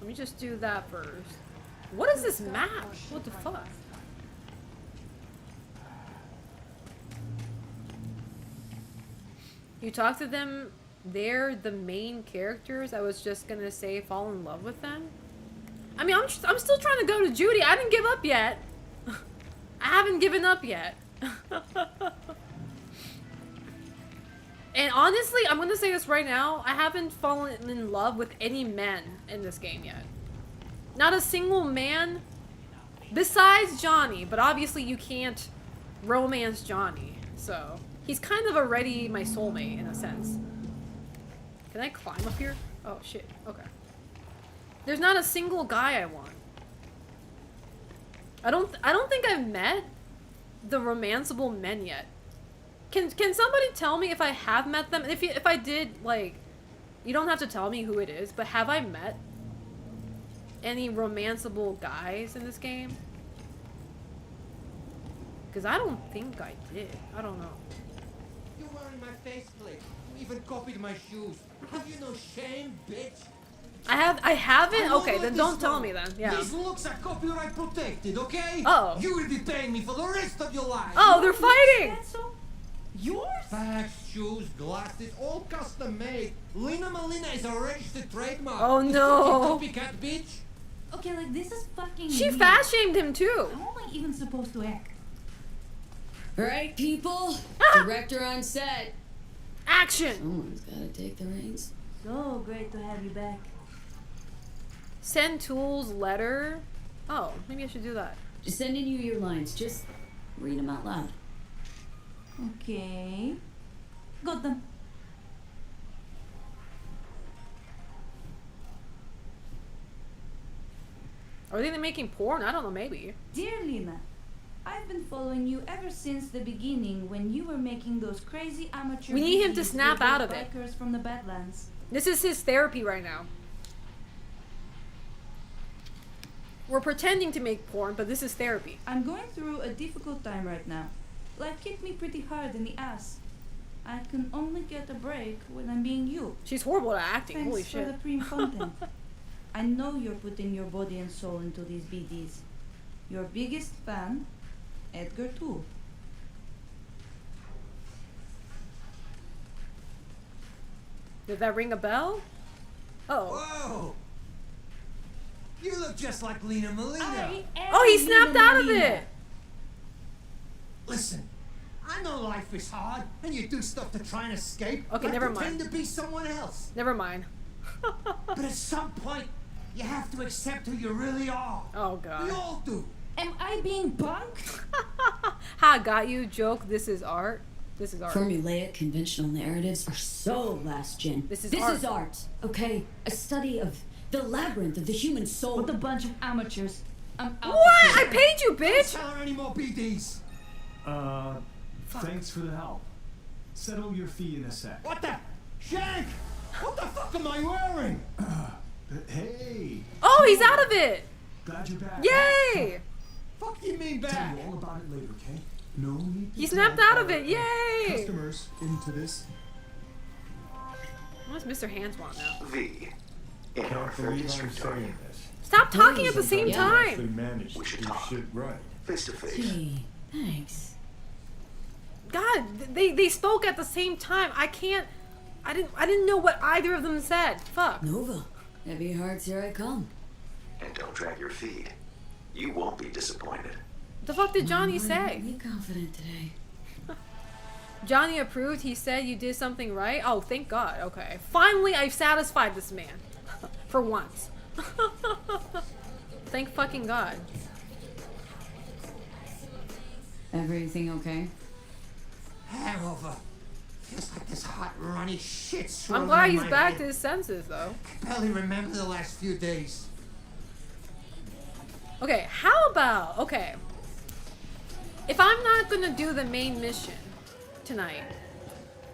Let me just do that first. What is this map? What the fuck? You talk to them, they're the main characters. I was just gonna say fall in love with them. I mean, I'm still trying to go to Judy. I didn't give up yet. I haven't given up yet. And honestly, I'm gonna say this right now. I haven't fallen in love with any men in this game yet. Not a single man besides Johnny, but obviously you can't romance Johnny, so he's kind of already my soulmate in a sense. Can I climb up here? Oh shit, okay. There's not a single guy I want. I don't think I've met the romanceable men yet. Can somebody tell me if I have met them? If I did, like, you don't have to tell me who it is, but have I met any romanceable guys in this game? Because I don't think I did. I don't know. You're wearing my faceplate. You even copied my shoes. Have you no shame, bitch? I haven't? Okay, then don't tell me then. Yeah. These looks are copyright protected, okay? Oh. You will be paying me for the rest of your life. Oh, they're fighting! Yours? Bags, shoes, glasses, all custom made. Lina Malina is a registered trademark. Oh no. You copycat bitch. Okay, like this is fucking She weird. fat shamed him too. How am I even supposed to act? Right, people? Director on set. Action! Someone's gotta take the reins. So great to have you back. Send tools letter. Oh, maybe I should do that. Just sending you your lines. Just read them out loud. Okay. Got them. Are they making porn? I don't know, maybe. Dear Lena, I've been following you ever since the beginning when you were making those crazy amateur We need him to videos snap with out those of it. bikers from the Badlands. This is his therapy right now. We're pretending to make porn, but this is therapy. I'm going through a difficult time right now. Life kicked me pretty hard in the ass. I can only get a break when I'm being you. She's horrible at acting. Thanks Holy for shit. the prime content. I know you're putting your body and soul into these BDs. Your biggest fan, Edgar too. Did that ring a bell? Oh. Whoa! You look just like Lena Molina. Oh, he snapped out of it. Listen, I know life is hard, and you do stuff to try and escape. Okay, like never pretend mind. to be someone else. Never mind. But at some point, you have to accept who you really are. Oh, God. We all do. Am I being punked? Ha, got you. Joke. This is art. This is art. Formulaic conventional narratives are so last gen. This is art, okay? A study of the labyrinth of the human soul. What a bunch of amateurs. I'm out. What? I paid you, Don't bitch. tell her any more BDs. Thanks for the help. Settle your fee in a sec. What the? Shank! What the fuck am I wearing? Hey! Oh, he's out of it. Glad you're back. Yay! Fuck you mean Tell back? you all about it later, okay? No need to He snapped drag out of our, it. Yay! Customers into this. What's Mr. Hands want now? V. In our Can't believe 50th I'm Street saying Target. this. Stop talking at the same Sometimes you actually time. manage to do shit right. Face to face. Hey, thanks. God, they spoke at the same time. I didn't know what either of them said. Fuck. Nova, heavy hearts, here I come. And don't drag your feet. You won't be disappointed. The fuck did Johnny say? Be confident today. Johnny approved. He said you did something right. Oh, thank God. Okay. Finally, I've satisfied this man. For once. Thank fucking God. Everything okay? Hangover. Feels like this hot, runny shit I'm swirling glad in he's my back head. to his senses, though. I barely remember the last few days. Okay, how about... Okay. If I'm not gonna do the main mission tonight,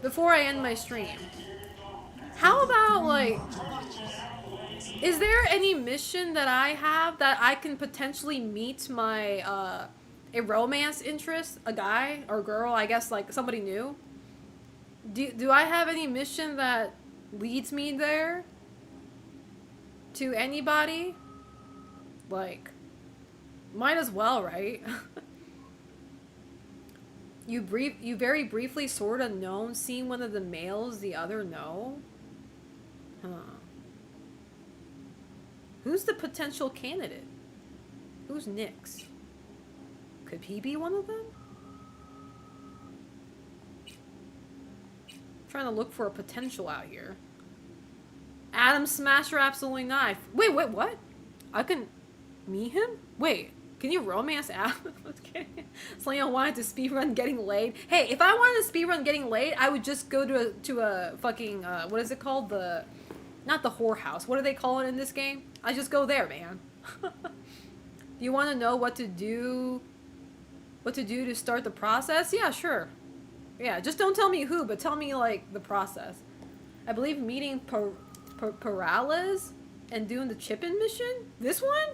before I end my stream, how about, like... Is there any mission that I have that I can potentially meet my, a romance interest? A guy or girl, I guess, like, somebody new? Do I have any mission that leads me there? To anybody? Like, might as well, right? You very briefly sort of known, seen one of the males, the other no? Huh. Who's the potential candidate? Who's Nyx? Could he be one of them? Trying to look for a potential out here. Adam Smasher, absolutely not. Wait, what? I can meet him? Wait, can you romance Adam? I was kidding. Selena wanted to speedrun getting laid. Hey, if I wanted to speedrun getting laid, I would just go to a fucking, what is it called? Not the whorehouse. What do they call it in this game? I just go there, man. Do you want to know what to do? What to do to start the process? Yeah, sure. Yeah, just don't tell me who, but tell me, like, the process. I believe meeting Perales and doing the chip-in mission? This one?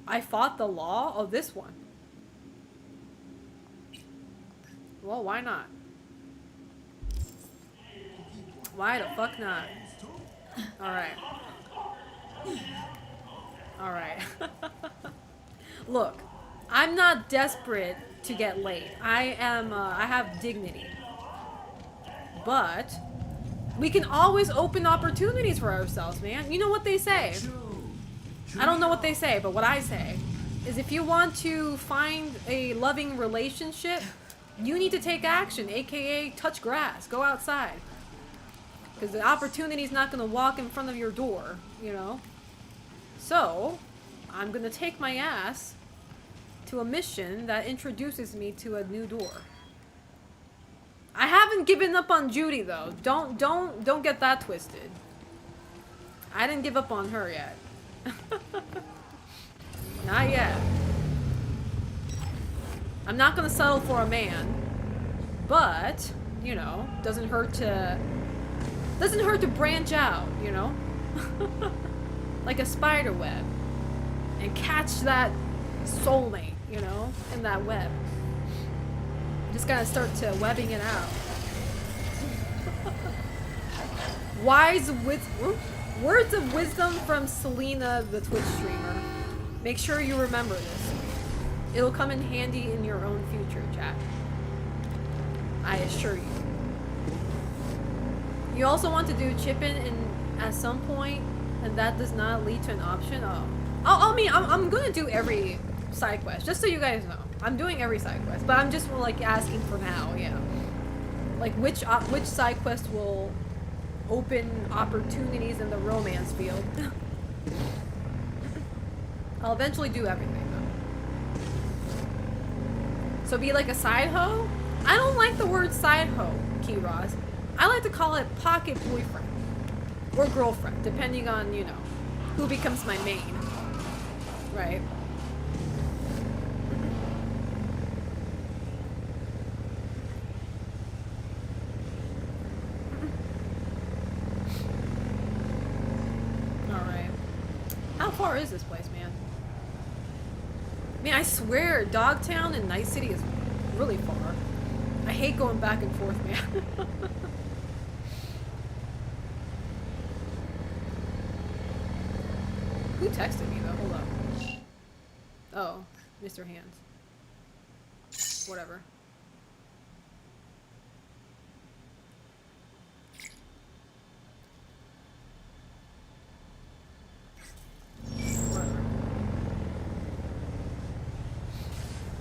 I fought the law? Oh, this one. Well, why not? Why the fuck not? Alright. Alright. Look, I'm not desperate to get laid. I have dignity. But we can always open opportunities for ourselves, man. You know what they say? I don't know what they say, but what I say is if you want to find a loving relationship, you need to take action, aka touch grass, go outside. Because the opportunity's not going to walk in front of your door, you know? So, I'm going to take my ass to a mission that introduces me to a new door. I haven't given up on Judy though. Don't get that twisted. I didn't give up on her yet. Not yet. I'm not gonna settle for a man, but you know, doesn't hurt to branch out, you know, like a spider web, and catch that soulmate, you know, in that web. Just gotta start to webbing it out. Words of wisdom from Selena, the Twitch streamer. Make sure you remember this. It'll come in handy in your own future, chat. I assure you. You also want to do chip-in at some point, and that does not lead to an option? Oh. I'm gonna do every side quest, just so you guys know. I'm doing every side quest, but I'm just like asking for now, yeah. Like which side quest will open opportunities in the romance field. I'll eventually do everything though. So be like a side hoe? I don't like the word side hoe, Keyros. I like to call it pocket boyfriend or girlfriend, depending on, you know, who becomes my main, right? How far is this place, man? Man, I swear, Dogtown and Night City is really far. I hate going back and forth, man. Who texted me, though? Hold up. Oh, Mr. Hands. Whatever.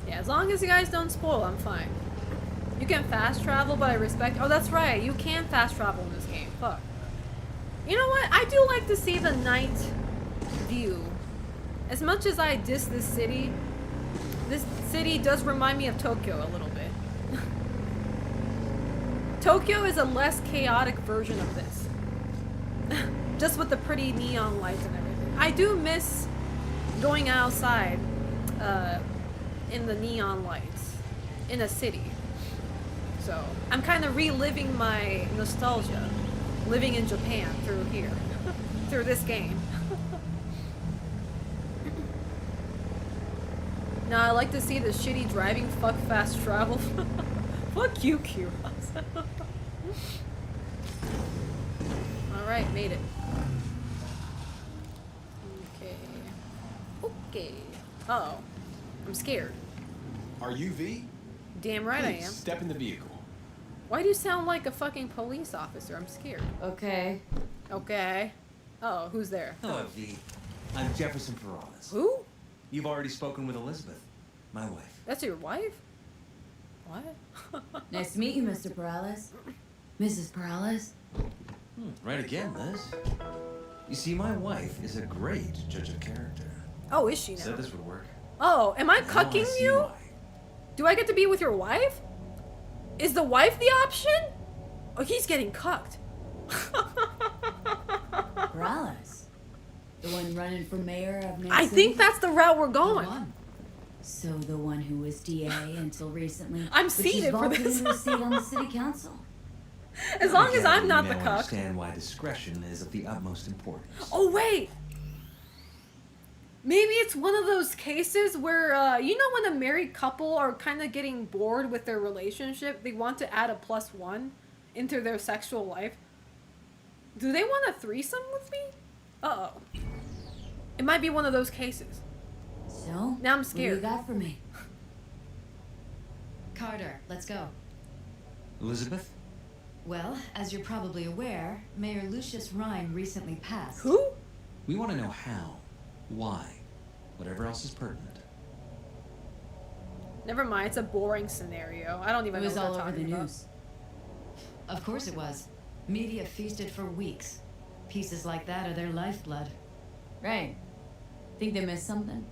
Yeah, as long as you guys don't spoil, I'm fine. You can fast travel, but I respect... Oh, that's right. You can fast travel in this game. Fuck. You know what? I do like to see the night view. As much as I diss this city does remind me of Tokyo a little bit. Tokyo is a less chaotic version of this. Just with the pretty neon lights and everything. I do miss going outside in the neon lights in a city. So I'm kind of reliving my nostalgia living in Japan through here, through this game. Now I like to see the shitty driving fuck fast travel. Fuck you, Kiros. Alright, made it. Okay. Okay. Uh oh. I'm scared. Are you V? Damn right Please, I am. Step in the vehicle. Why do you sound like a fucking police officer? I'm scared. Okay. Okay. Oh, who's there? Hello, V. I'm Jefferson Perales. Who? You've already spoken with Elizabeth, my wife. That's your wife? What? Nice to meet you, Mr. Perales. Mrs. Perales. Right again, Liz. You see, my wife is a great judge of character. Oh, is she now? Said this would work. Oh, am I Now cucking see you? why. Do I get to be with your wife? Is the wife the option? Oh, he's getting cucked. Perales. The one running for mayor of Night I City? think that's the route we're going. The one. So the one who was DA until recently. I'm but she's seated for vaulted this. into a seat on the city council. As long as I'm not the now cuck. Understand why discretion is of the utmost importance. Oh, wait. Maybe it's one of those cases where, you know when a married couple are kind of getting bored with their relationship, they want to add a +1 into their sexual life. Do they want a threesome with me? Uh-oh. It might be one of those cases. So? Now I'm scared. What do you got for me? Carter, let's go. Elizabeth? Well, as you're probably aware, Mayor Lucius Rhyme recently passed. Who? We want to know how, why, whatever else is pertinent. Never mind, it's a boring scenario. I don't even It know was what all they're over talking the about. news. Of course it was. Media feasted for weeks. Pieces like that are their lifeblood. Right. Think they missed something?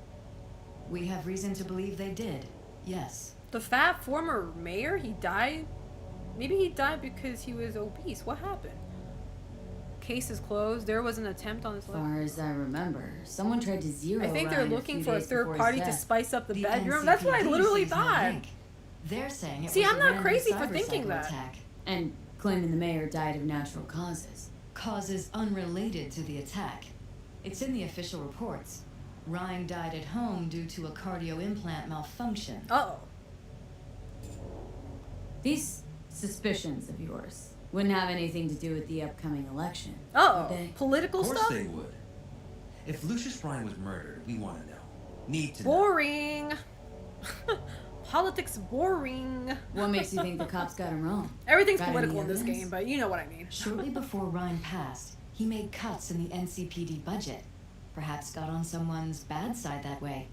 We have reason to believe they did, yes. The fat former mayor, he died Maybe he died because he was obese. What happened? Case is closed. There was an attempt on his life. As far as I remember, someone tried to zero. I think they're Ryan looking few for a days third before party his to death. spice up the The bedroom. That's what I NCPD literally sees no thought. link. They're saying it See, was I'm a not random crazy for cyber thinking psycho that. attack. And claiming the mayor died of natural causes. Causes unrelated to the attack. It's in the official reports. Ryan died at home due to a cardio implant malfunction. Uh-oh. These suspicions of yours wouldn't have anything to do with the upcoming election. Uh-oh. would they? Political Of course stuff? they would. If Lucius Ryan was murdered, we want to know. Need to know. Boring. Politics boring. What makes you think the cops got him wrong? Everything's Got any political in this evidence? game, but you know what I mean. Shortly before Ryan passed, he made cuts in the NCPD budget. Perhaps got on someone's bad side that way.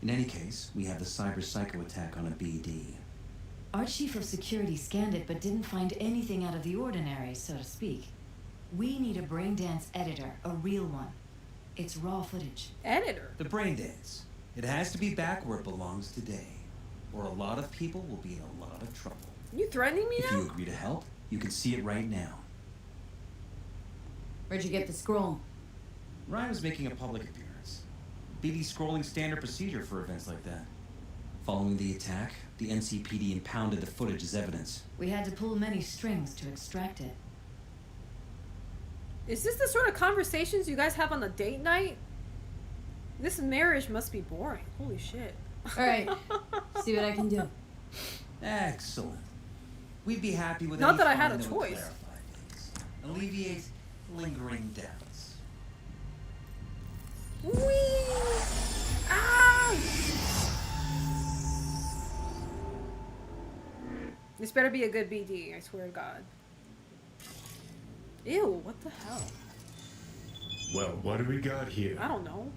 In any case, we have the cyber psycho attack on a BD. Our chief of security scanned it but didn't find anything out of the ordinary, so to speak. We need a braindance editor, a real one. It's raw footage. Editor? The brain dance. It has to be back where it belongs today, or a lot of people will be in a lot of trouble. You threatening me If now? you agree to help, you can see it right now. Where'd you get the scroll? Ryan was making a public appearance. BD scrolling standard procedure for events like that. Following the attack, the NCPD impounded the footage as evidence. We had to pull many strings to extract it. Is this the sort of conversations you guys have on a date night? This marriage must be boring. Holy shit. Alright, see what I can do. Excellent. We'd be happy with Not any that I had find a that would choice. clarify things. Alleviate lingering doubts. Whee! Ah! This better be a good BD, I swear to God. Ew, what the hell? Well, what do we got here? I don't know.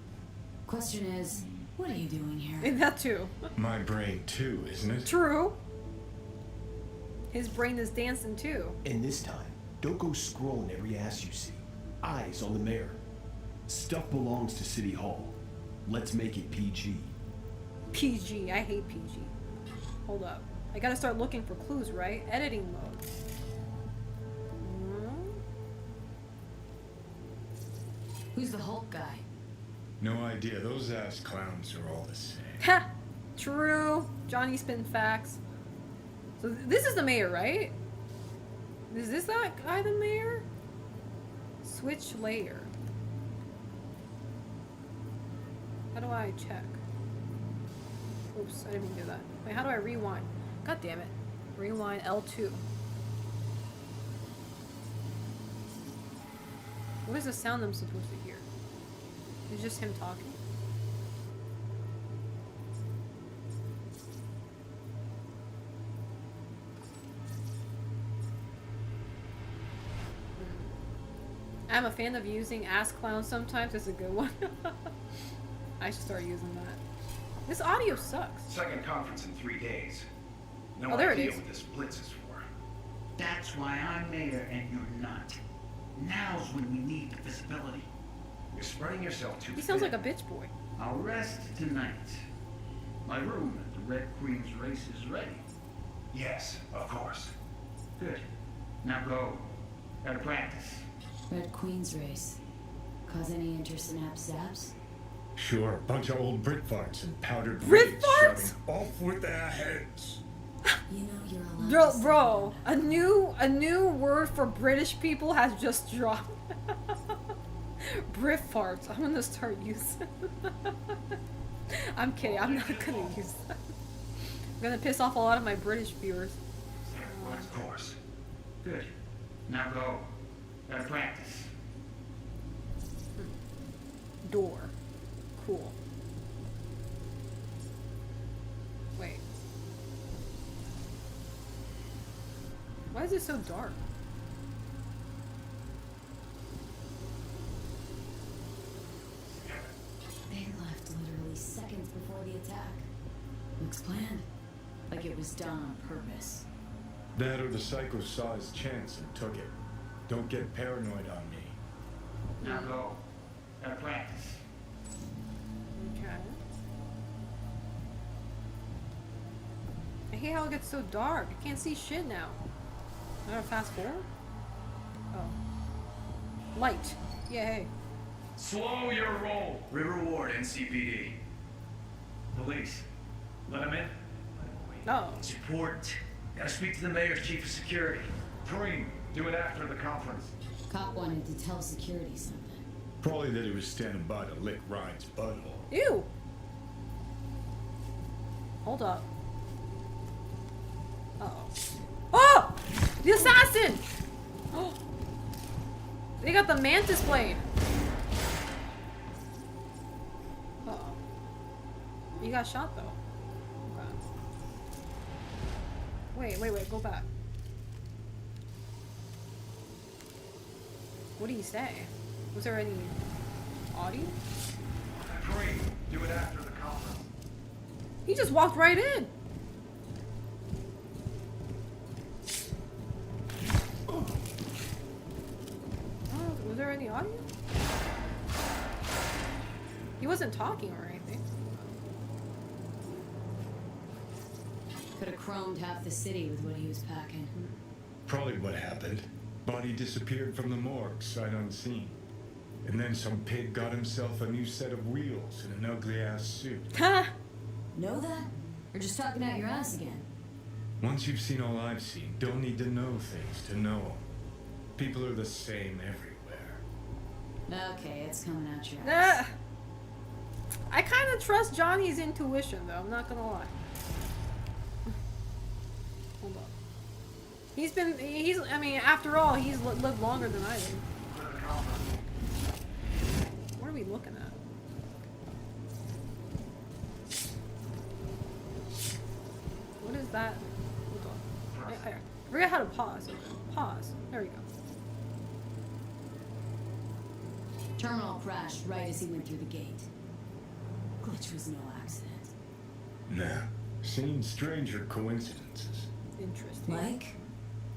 Question is, what are you doing here? And that too. My brain too, isn't it? True. His brain is dancing too. And this time, don't go scrolling every ass you see. Eyes on the mayor. Stuff belongs to City Hall. Let's make it PG. PG. I hate PG. Hold up. I gotta start looking for clues, right? Editing mode. Who's the Hulk guy? No idea. Those ass clowns are all the same. Ha! True. Johnny spin facts. So this is the mayor, right? Is this that guy the mayor? Switch layer. How do I check? Oops, I didn't mean to do that. Wait, how do I rewind? God damn it. Rewind L2. What is the sound I'm supposed to hear? It's just him talking. I'm a fan of using Ask Clown sometimes. It's a good one. I should start using that. This audio sucks. Second conference in 3 days. No Oh, there it idea is. what this blitz is for. That's why I'm mayor and you're not. Now's when we need the visibility. You're spreading yourself too He sounds thin. like a bitch boy. I'll rest tonight. My room at the Red Queen's race is ready. Yes, of course. Good. Now go. Gotta practice. Red Queen's race. Cause any intersynapse zaps? Sure, a bunch of old Brit farts and powdered Brit wigs farts? shouting, off with their heads. You know you're allowed Bro, a new word for British people has just dropped. Brit farts. I'm gonna start using. I'm kidding. I'm not gonna use that. I'm gonna piss off a lot of my British viewers. Of course. Good. Now go. Gotta practice. Door. Cool. Wait. Why is it so dark? They left literally seconds before the attack. Looks planned. Like it was done on purpose. That or the psycho saw his chance and took it. Don't get paranoid on me. Now go. Gotta practice. Okay. I hate how it gets so dark. I can't see shit now. gotta fast forward? Oh. Light. Yay. Slow your roll. River Ward, NCPD. Police. Let him in. Oh. It's important. Gotta speak to the mayor's chief of security. Kareem, do it after the conference. Cop wanted to tell security something. Probably that he was standing by to lick Ryan's butthole. Ew. Hold up. Uh-oh. Oh! The assassin! Oh! They got the mantis blade. Uh-oh. You got shot though. Okay. Wait, go back. What did he say? Was there any audio? Kareem, do it after the conference. He just walked right in. Oh, was there any audio? He wasn't talking or anything. Could have chromed half the city with what he was packing. Probably what happened. Body disappeared from the morgue, sight unseen. And then some pig got himself a new set of wheels and an ugly-ass suit. Ha! Know that? Or just talking out your ass again? Once you've seen all I've seen, don't need to know things to know them. People are the same everywhere. Okay, it's coming out your ass. I kind of trust Johnny's intuition, though. I'm not gonna lie. Hold on. I mean, after all, he's lived longer than I did. What are we looking at? What is that? Hold on. I forget how to pause. Okay. Pause. There we go. Terminal crashed right as he went through the gate. Glitch was no accident. Nah. Seen stranger coincidences. Interesting.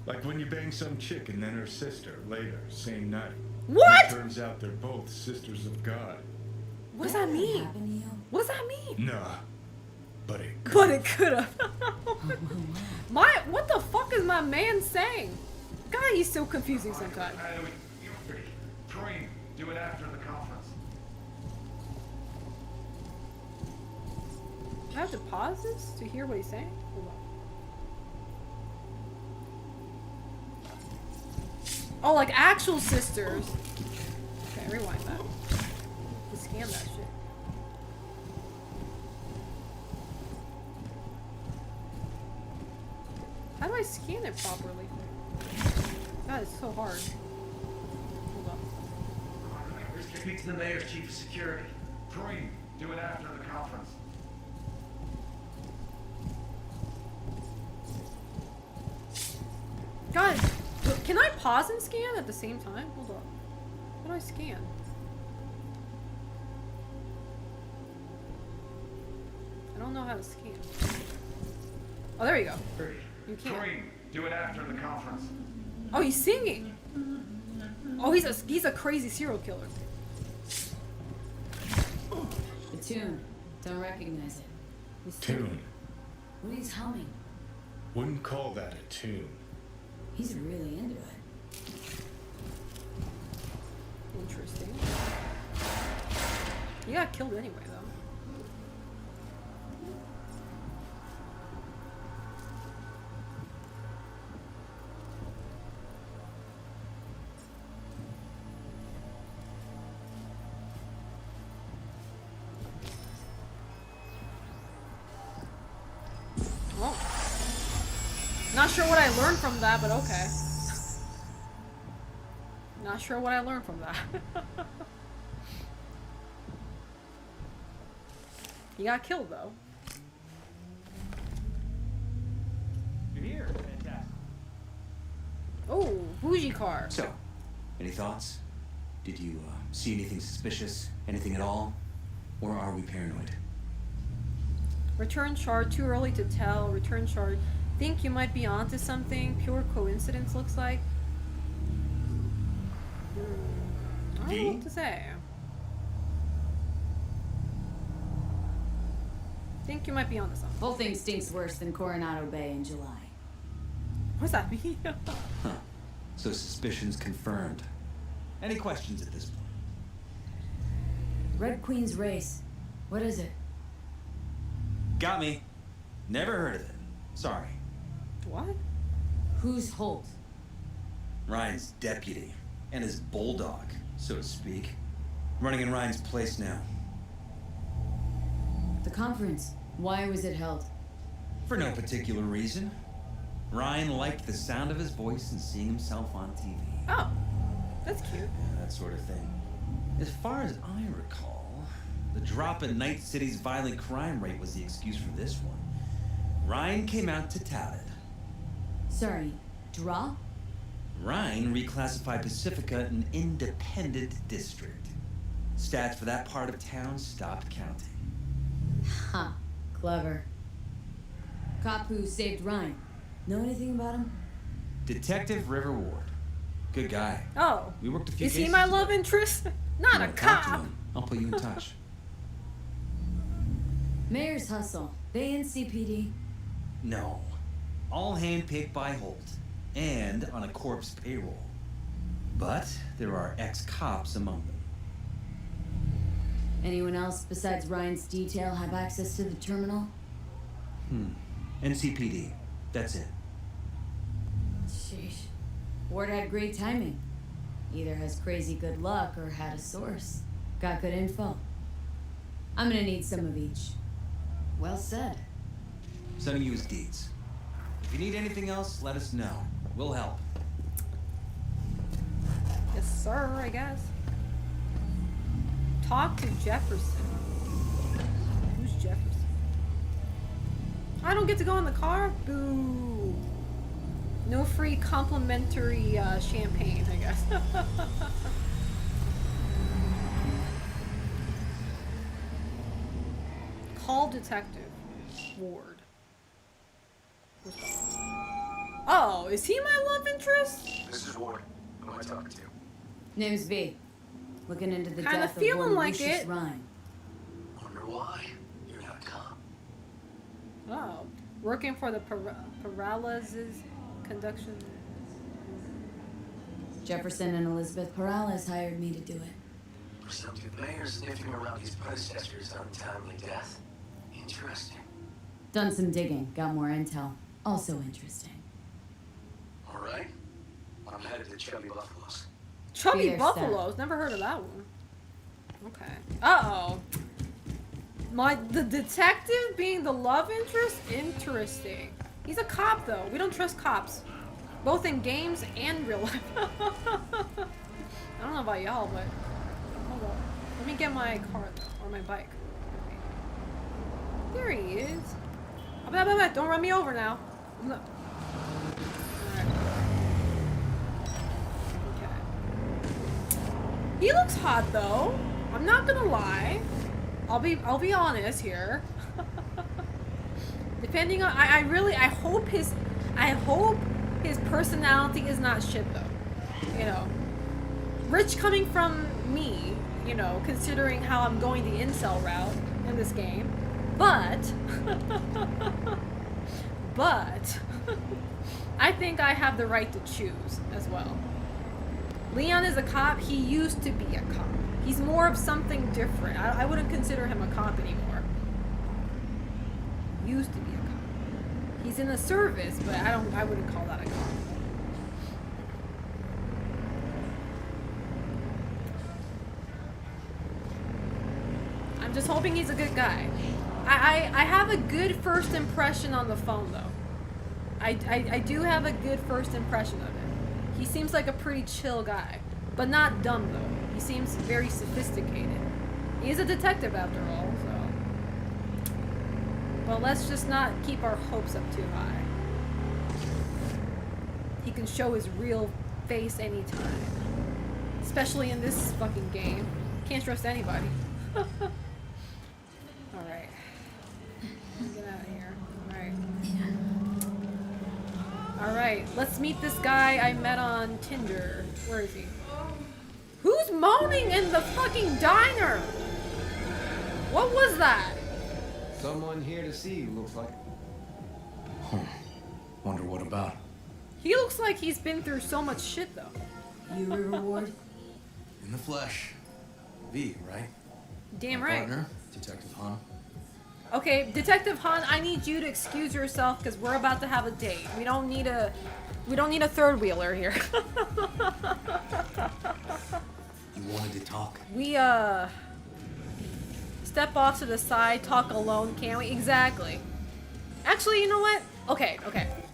Like when you bang some chick and then her sister later, same night. What? It turns out they're both sisters of God. What does that mean? What does that mean? Nah. But it could. But it could have. What the fuck is my man saying? God, he's so confusing sometimes. Kareem, do it after the conference. I have to pause this to hear what he's saying? Hold on. Oh, like actual sisters. Okay, rewind that. Just scan that shit. How do I scan it properly? God, it's so hard. Hold on. Speak to the mayor's chief of security. Kareem, do it after the conference. God, can I pause and scan at the same time? Hold on. How do I scan? I don't know how to scan. Oh, there you go. You can't. Kareem, do it after the conference. Oh, he's singing. Oh, he's a crazy serial killer. The tune. Don't recognize it. Tune. What he's humming. Wouldn't call that a tune. He's really into it. Interesting. He got killed anyway, though. Well, not sure what I learned from that, but okay. Not sure what I learned from that. He got killed, though. You're here. Fantastic. Oh, bougie car. So, any thoughts? Did you see anything suspicious? Anything at all? Or are we paranoid? Return shard, too early to tell. Return shard, think you might be onto something. Pure coincidence, looks like. I don't know what to say. Think you might be onto something. Whole thing stinks worse than Coronado Bay in July. What's that mean? Huh. So suspicions confirmed. Any questions at this point? Red Queen's race. What is it? Got me. Never heard of it. Sorry. What? Who's Holt? Ryan's deputy. And his bulldog, so to speak. Running in Ryan's place now. The conference. Why was it held? For no particular reason. Ryan liked the sound of his voice and seeing himself on TV. Oh, that's cute. Yeah, that sort of thing. As far as I recall, the drop in Night City's violent crime rate was the excuse for this one. Ryan came out to tout it. Sorry, drop? Ryan reclassified Pacifica an independent district. Stats for that part of town stopped counting. Huh. Clever. Cop who saved Ryan. Know anything about him? Detective River Ward. Good guy. Oh. We worked a few Is cases he my together. love interest? Not a Talk to cop. him. I'll put you in touch. Mayor's hustle. They NCPD? No. All handpicked by Holt. And on a corpse payroll. But there are ex-cops among them. Anyone else besides Ryan's detail have access to the terminal? NCPD. That's it. Sheesh. Ward had great timing. Either has crazy good luck or had a source. Got good info. I'm gonna need some of each. Well said. Sending you his deeds. If you need anything else, let us know. We'll help. Yes, sir, I guess. Talk to Jefferson. Who's Jefferson? I don't get to go in the car? Boo. No free complimentary champagne, I guess. Call Detective Ward. Oh, is he my love interest? This is Ward. Who am I talking to? Name's V. Looking into the Kinda death of feeling one like Lucius it. Ryan. Wonder why? You're not a cop. Oh, working for the Paralysis Conduction. Jefferson and Elizabeth Perales hired me to do it. Presumptive mayor sniffing around his predecessor's untimely death. Interesting. Done some digging, got more intel. Also interesting. All right. I'm headed to Chubby Buffaloes. Chubby Beer Buffaloes? stat. Never heard of that one. Okay. Uh-oh. The detective being the love interest? Interesting. He's a cop, though. We don't trust cops. Both in games and real life. I don't know about y'all, but... Hold on. Let me get my car, though. Or my bike. Okay. There he is. Don't run me over now. No. Alright. Okay. He looks hot, though. I'm not gonna lie. I'll be honest here. Depending on, I hope his personality is not shit though. You know, rich coming from me. You know, considering how I'm going the incel route in this game, but I think I have the right to choose as well. Leon is a cop. He used to be a cop. He's more of something different. I wouldn't consider him a cop anymore. Used to be a cop. He's in the service, but I wouldn't call that a cop. I'm just hoping he's a good guy. I have a good first impression on the phone though. I do have a good first impression of him. He seems like a pretty chill guy, but not dumb though. He seems very sophisticated. He is a detective after all, so. But let's just not keep our hopes up too high. He can show his real face anytime. Especially in this fucking game. Can't trust anybody. Alright. Get out of here. Alright. Alright, let's meet this guy I met on Tinder. Where is he? Who's moaning in the fucking diner? What was that? Someone here to see you, looks like. Wonder what about? He looks like he's been through so much shit, though. You River Ward? In the flesh. V, right? Damn My right. Partner, Detective Han. Okay, Detective Han, I need you to excuse yourself because we're about to have a date. We don't need a third wheeler here. You wanted to talk? We step off to the side, talk alone, can't we? Exactly. Actually, you know what? Okay.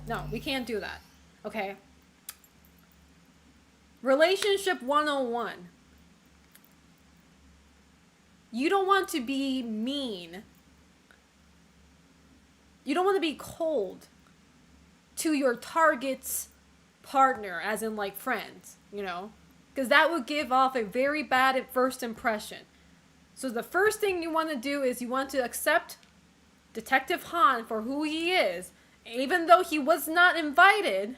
No, we can't do that. Okay. Relationship 101. You don't want to be mean. You don't want to be cold to your target's partner, as in like friends, you know? Because that would give off a very bad first impression. So the first thing you want to do is you want to accept Detective Han for who he is, even though he was not invited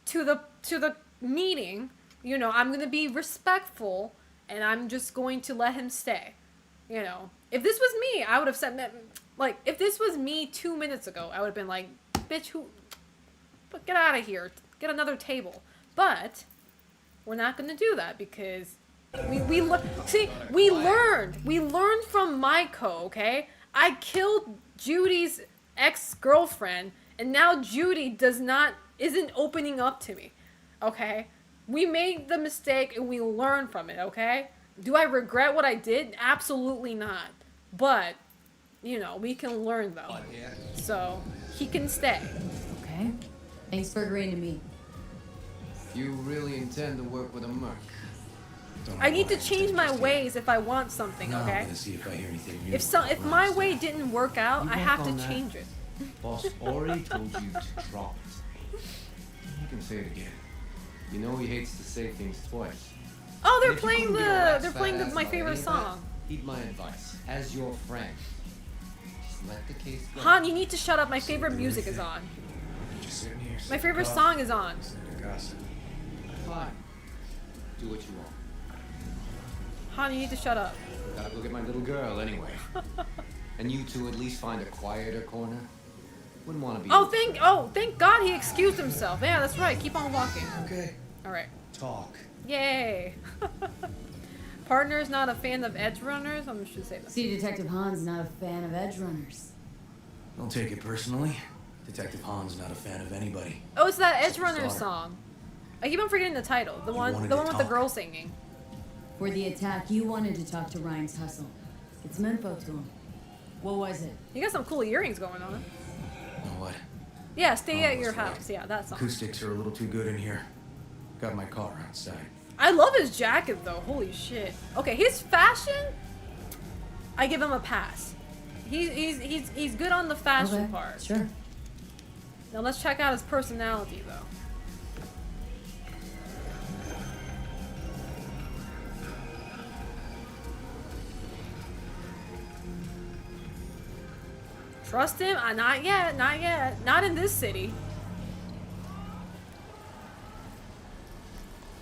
to the meeting. You know, I'm going to be respectful and I'm just going to let him stay. You know, if this was me, I would have said, like, if this was me 2 minutes ago, I would have been like, bitch, get out of here, get another table. But we're not going to do that because we learned from Maiko, okay? I killed Judy's ex-girlfriend and now Judy isn't opening up to me, okay? We made the mistake and we learned from it, okay? Do I regret what I did? Absolutely not. But, you know, we can learn though. So, he can stay. Okay. Thanks for agreeing to meet. You really intend to work with a merc? I need to change my ways if I want something, No, okay? I'm gonna see if I hear anything new. If my way didn't work out, You I work have on to that. change it. Boss already told you to drop it. You can say it again. You know he hates to say things twice. Oh, they're And if you playing couldn't get a rat's they're fat playing ass my about favorite any of that, song. Heed my advice. As your friend, just let the case go. Han, you need to shut up. My favorite music is on. My favorite song is on. Fine. Do what you want. Han, you need to shut up. Gotta go get my little girl anyway. And you two at least find a quieter corner. Wouldn't want to be. Thank God he excused himself. Yeah, that's right. Keep on walking. Okay. All right. Talk. Yay. Partner's not a fan of edge runners. I'm just gonna say that. See, Detective Han's not a fan of edge runners. Don't take it personally. Detective Han's not a fan of anybody. Oh, it's that edge Except his runners daughter. song. I keep on forgetting the title. The one wanted with to the talk. girl singing. For the attack, you wanted to talk to Ryan's hustle. Get some info to him. What was it? You got some cool earrings going on. You know what? Yeah, stay at Oh, your that's right. house. Yeah, that song. Acoustics are a little too good in here. Got my car outside. I love his jacket though. Holy shit. Okay, his fashion, I give him a pass. He's good on the fashion Okay, part. sure. Now let's check out his personality though. Trust him? Not yet, not yet. Not in this city.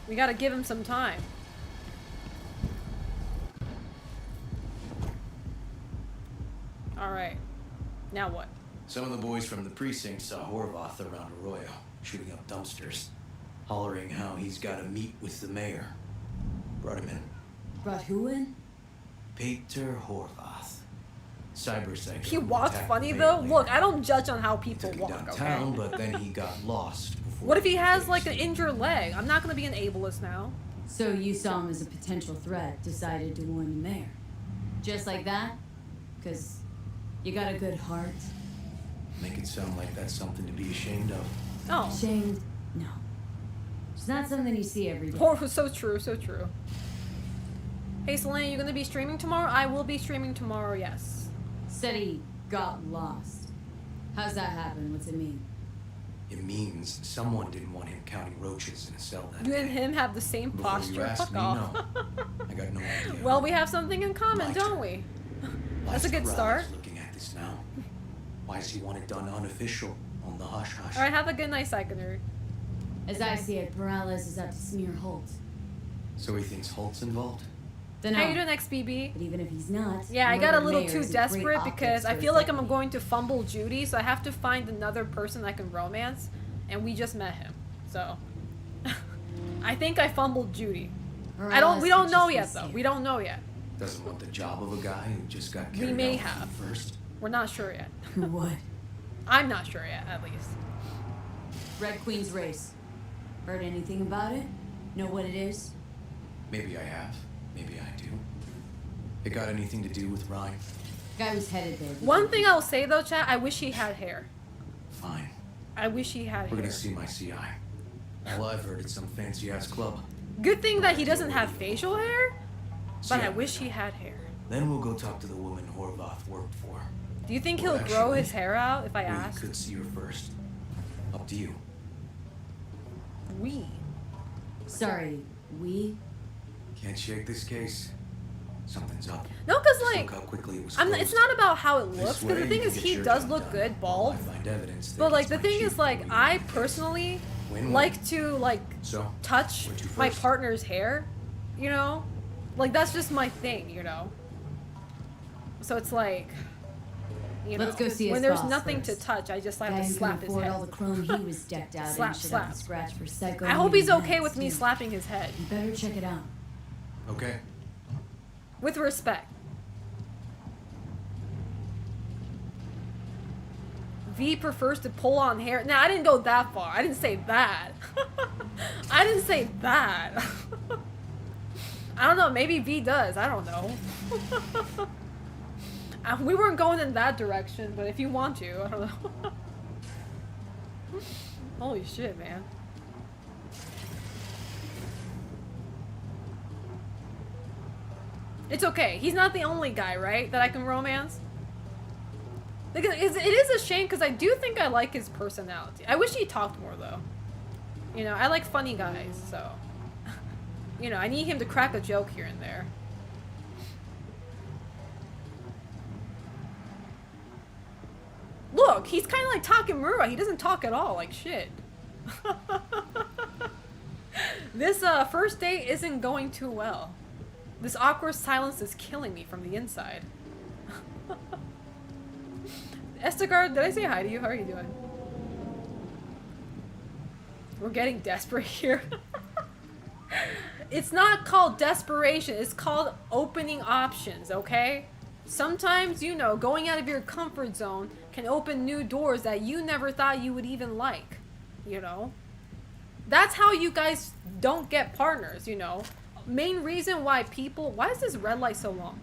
We gotta give him some time. Alright. Now what? Some of the boys from the precinct saw Horvath around Arroyo, shooting up dumpsters, hollering how he's got to meet with the mayor. Brought him in. Brought who in? Peter Horvath. Cyber psycho. He walked attacked funny the though? mayor. Look, I don't judge on how people Took him walk, downtown, okay? but then he got lost. Before What if he has like an injured leg? I'm not gonna be an ableist now. So you saw him as a potential threat, decided to warn the mayor. Just like that? Because you got a good heart. Make it sound like that's something to be ashamed of. Oh. Ashamed? No. It's not something you see every day. Oh, so true, so true. Hey Selena, you gonna be streaming tomorrow? I will be streaming tomorrow, yes. Said he got lost. How's that happen? What's it mean? It means someone didn't want him counting roaches in a cell that You day. and him have the same Before you posture. asked Fuck me, off. no. I got no idea. Well, we have something in common, don't we? That's a good start. Looking at this now. Why does he want it done unofficial on the hush hush? Alright, have a good night, Psycho. As I see it, Perales is out to smear Holt. So he thinks Holt's involved? How you doing, XBB? But even if he's not, Yeah, I got a murder little mayor too is a great desperate because optics I for feel a like deputy. I'm going to fumble Judy, so I have to find another person I can romance, and we just met him. So I think I fumbled Judy. Or We don't else know it yet just though. was We don't know yet. Doesn't want the job of a guy who just got We carried may out have. first. We're not sure yet. What? I'm not sure yet, at least. Red Queen's race. Heard anything about it? Know what it is? Maybe I have. Maybe I do. It got anything to do with Ryan? Guy was headed there. One thing I'll say though, chat, I wish he had hair. Fine. I wish he had We're hair. gonna see my CI. All I've heard is some fancy ass club. Good thing that he doesn't have facial hair, but Yeah. I wish he had hair. Then we'll go talk to the woman Horvath worked for. Do you think Well, he'll grow actually, his hair out if I we ask? could see her first. Up to you. We. Sorry, we? Can't shake this case. Something's up. No, because Just like, look how quickly it was it's closed. not about how it This looks. way Because the you thing can is, get he your does job look done good while bald. I find evidence that But like gets the my thing chief is, like where you I personally Win-win. like to like So, touch where'd you my first? partner's hair. You know, like that's just my thing. You know. So it's like, you know, Let's go see when his there's boss nothing first. to touch, I just have Guy to who slap can his afford head. all the chrome he was decked out Slap, in should slap. have to scratch for psycho. I hope he's mutant okay with me heads, too. slapping his head. You better check it out. Okay. With respect. V prefers to pull on hair. Now, I didn't go that far. I didn't say that. I didn't say that. I don't know. Maybe V does. I don't know. We weren't going in that direction, but if you want to, I don't know. Holy shit, man. It's okay. He's not the only guy, right, that I can romance? Because it is a shame because I do think I like his personality. I wish he talked more, though. You know, I like funny guys, so... You know, I need him to crack a joke here and there. Look, he's kind of like Takemura. He doesn't talk at all, like shit. This first date isn't going too well. This awkward silence is killing me from the inside. Estegard, did I say hi to you? How are you doing? We're getting desperate here. It's not called desperation. It's called opening options, okay? Sometimes, you know, going out of your comfort zone can open new doors that you never thought you would even like, you know? That's how you guys don't get partners, you know? Main reason why people... Why is this red light so long?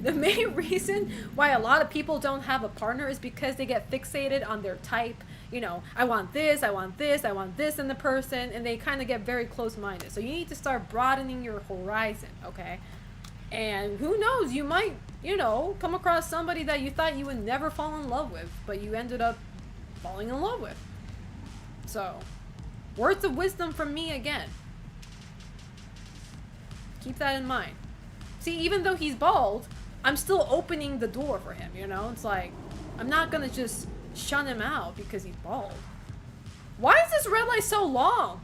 The main reason why a lot of people don't have a partner is because they get fixated on their type. You know, I want this, I want this, I want this in the person, and they kind of get very close-minded. So you need to start broadening your horizon, okay? And who knows, you might, you know, come across somebody that you thought you would never fall in love with, but you ended up falling in love with. So, words of wisdom from me again. Keep that in mind. See, even though he's bald, I'm still opening the door for him, you know? It's like, I'm not gonna just shun him out because he's bald. Why is this red light so long?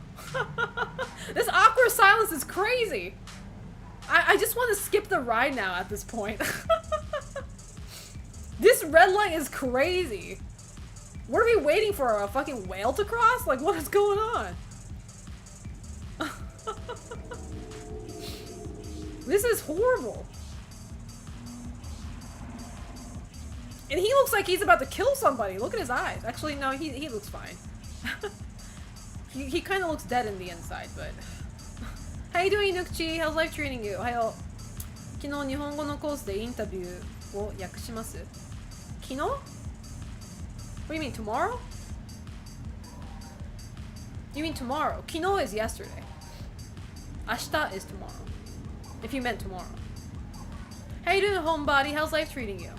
This awkward silence is crazy. I just want to skip the ride now at this point. This red light is crazy. What are we waiting for? A fucking whale to cross? Like, what is going on? This is horrible. And he looks like he's about to kill somebody. Look at his eyes. Actually, no, he looks fine. He kind of looks dead in the inside, but... How you doing, Nukchi? How's life treating you? おはよう。昨日日本語のコースでインタビューを訳します。昨日? What do you mean, tomorrow? You mean tomorrow? 昨日 is yesterday. 明日 is tomorrow. If you meant tomorrow. How you doing, homebody? How's life treating you?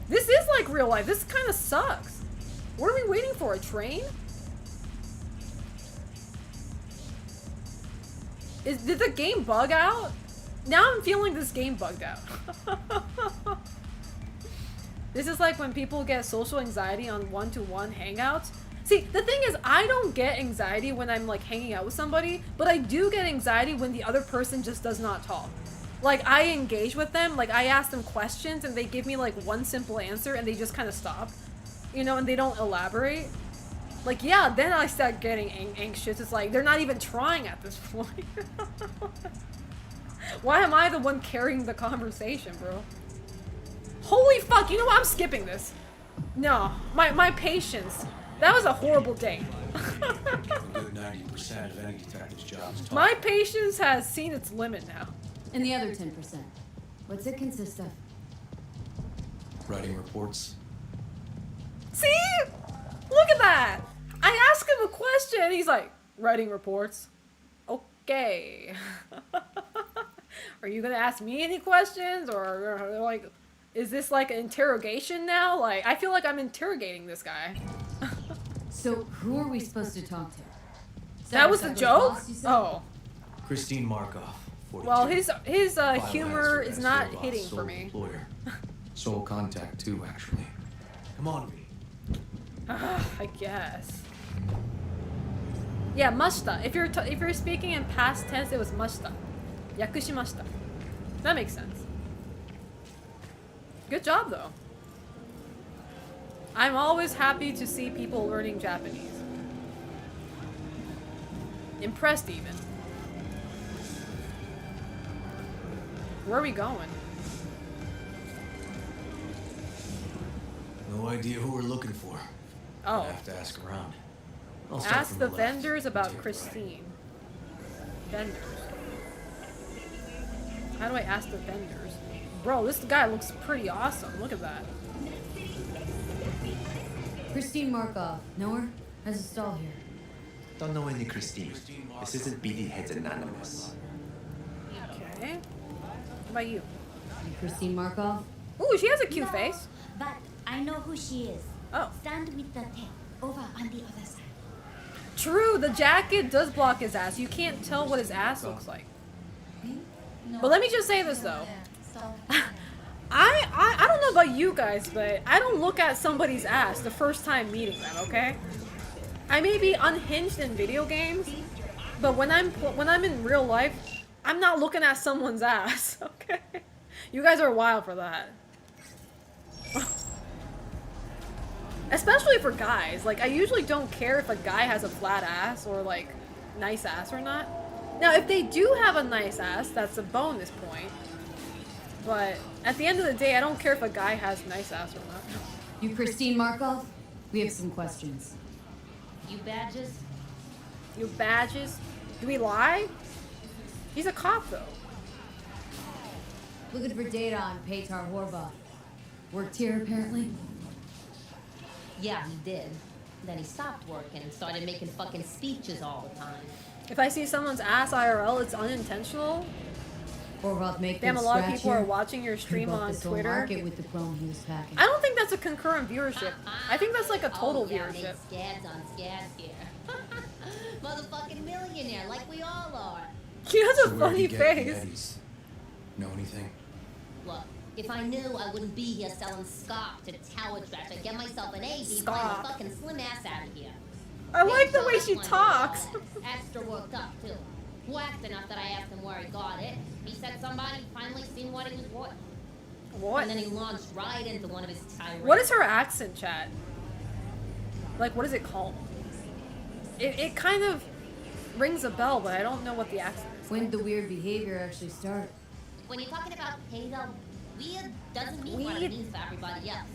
This is like real life. This kind of sucks. What are we waiting for? A train? Did the game bug out? Now I'm feeling this game bugged out. This is like when people get social anxiety on one-to-one hangouts. See, the thing is, I don't get anxiety when I'm like hanging out with somebody, but I do get anxiety when the other person just does not talk. Like, I engage with them, like I ask them questions and they give me like one simple answer and they just kind of stop. You know, and they don't elaborate. Like, yeah, then I start getting anxious. It's like, they're not even trying at this point. Why am I the one carrying the conversation, bro? Holy fuck, you know what? I'm skipping this. No, my patience. That was a horrible day. A good 90% of any detective's job is talking. My patience has seen its limit now. And the other 10%? What's it consist of? Writing reports. See? Look at that! I asked him a question and he's like, writing reports? Okay. Are you gonna ask me any questions? Or like, is this like an interrogation now? Like, I feel like I'm interrogating this guy. So, who are we supposed to talk to? That was the joke? Oh. Christine Markov. 42. Well, his humor is not hitting for me. Employer. Sole contact too, actually. Come on, V. I guess. Yeah, mashita. If you're speaking in past tense, it was mashita. Yakushimashita. That makes sense. Good job, though. I'm always happy to see people learning Japanese. Impressed, even. Where are we going? No idea who we're looking for. Oh. I have to ask around. I'll start Ask from the left. vendors about Christine. Vendors. How do I ask the vendors? Bro, this guy looks pretty awesome. Look at that. Christine Markov. Know her? Has a stall here. Don't know any Christine. This isn't BD Heads Anonymous. Okay. What about you? Christine Markov? Ooh, she has a cute face. But I know who she is. Oh. Stand with the tape over on the other side. True, the jacket does block his ass. You can't tell what his ass looks like. But let me just say this though. I don't know about you guys, but I don't look at somebody's ass the first time meeting them, okay? I may be unhinged in video games, but when I'm in real life, I'm not looking at someone's ass, okay? You guys are wild for that. Especially for guys. Like, I usually don't care if a guy has a flat ass or, like, nice ass or not. Now, if they do have a nice ass, that's a bonus point. But at the end of the day, I don't care if a guy has nice ass or not. You Christine Markov? We have some questions. You badges? You badges? Do we lie? He's a cop, though. Looking for data on Petar Horvath. Worked here, apparently? Yeah, he did. Then he stopped working and started making fucking speeches all the time. If I see someone's ass IRL, it's unintentional. Horvath make Damn, a them lot of scratch people are you? watching your stream Could've bought on this whole Twitter. market with the clone he was packing. I don't think that's a concurrent viewership. I think that's like a total viewership. Scads on scads here. Motherfucking millionaire, like we all are. She has a So where'd funny you get face. Yetis? Know anything? Look, if I knew, I wouldn't be here selling scop to tower trash. I'd get myself an AD, Scop. find my fucking slim ass out of here. I like the way That's she one talks. of the Extra worked up, too. Whacked enough that I asked him where he got it. He said somebody finally seen what he was worth. What? And then he launched right into one of his tirades. What is her accent, chat? Like, what is it called? It kind of rings a bell, but I don't know what the accent is. When did the weird behavior actually start? When you're talking about Peter, weird doesn't mean what it Weird? means for everybody else.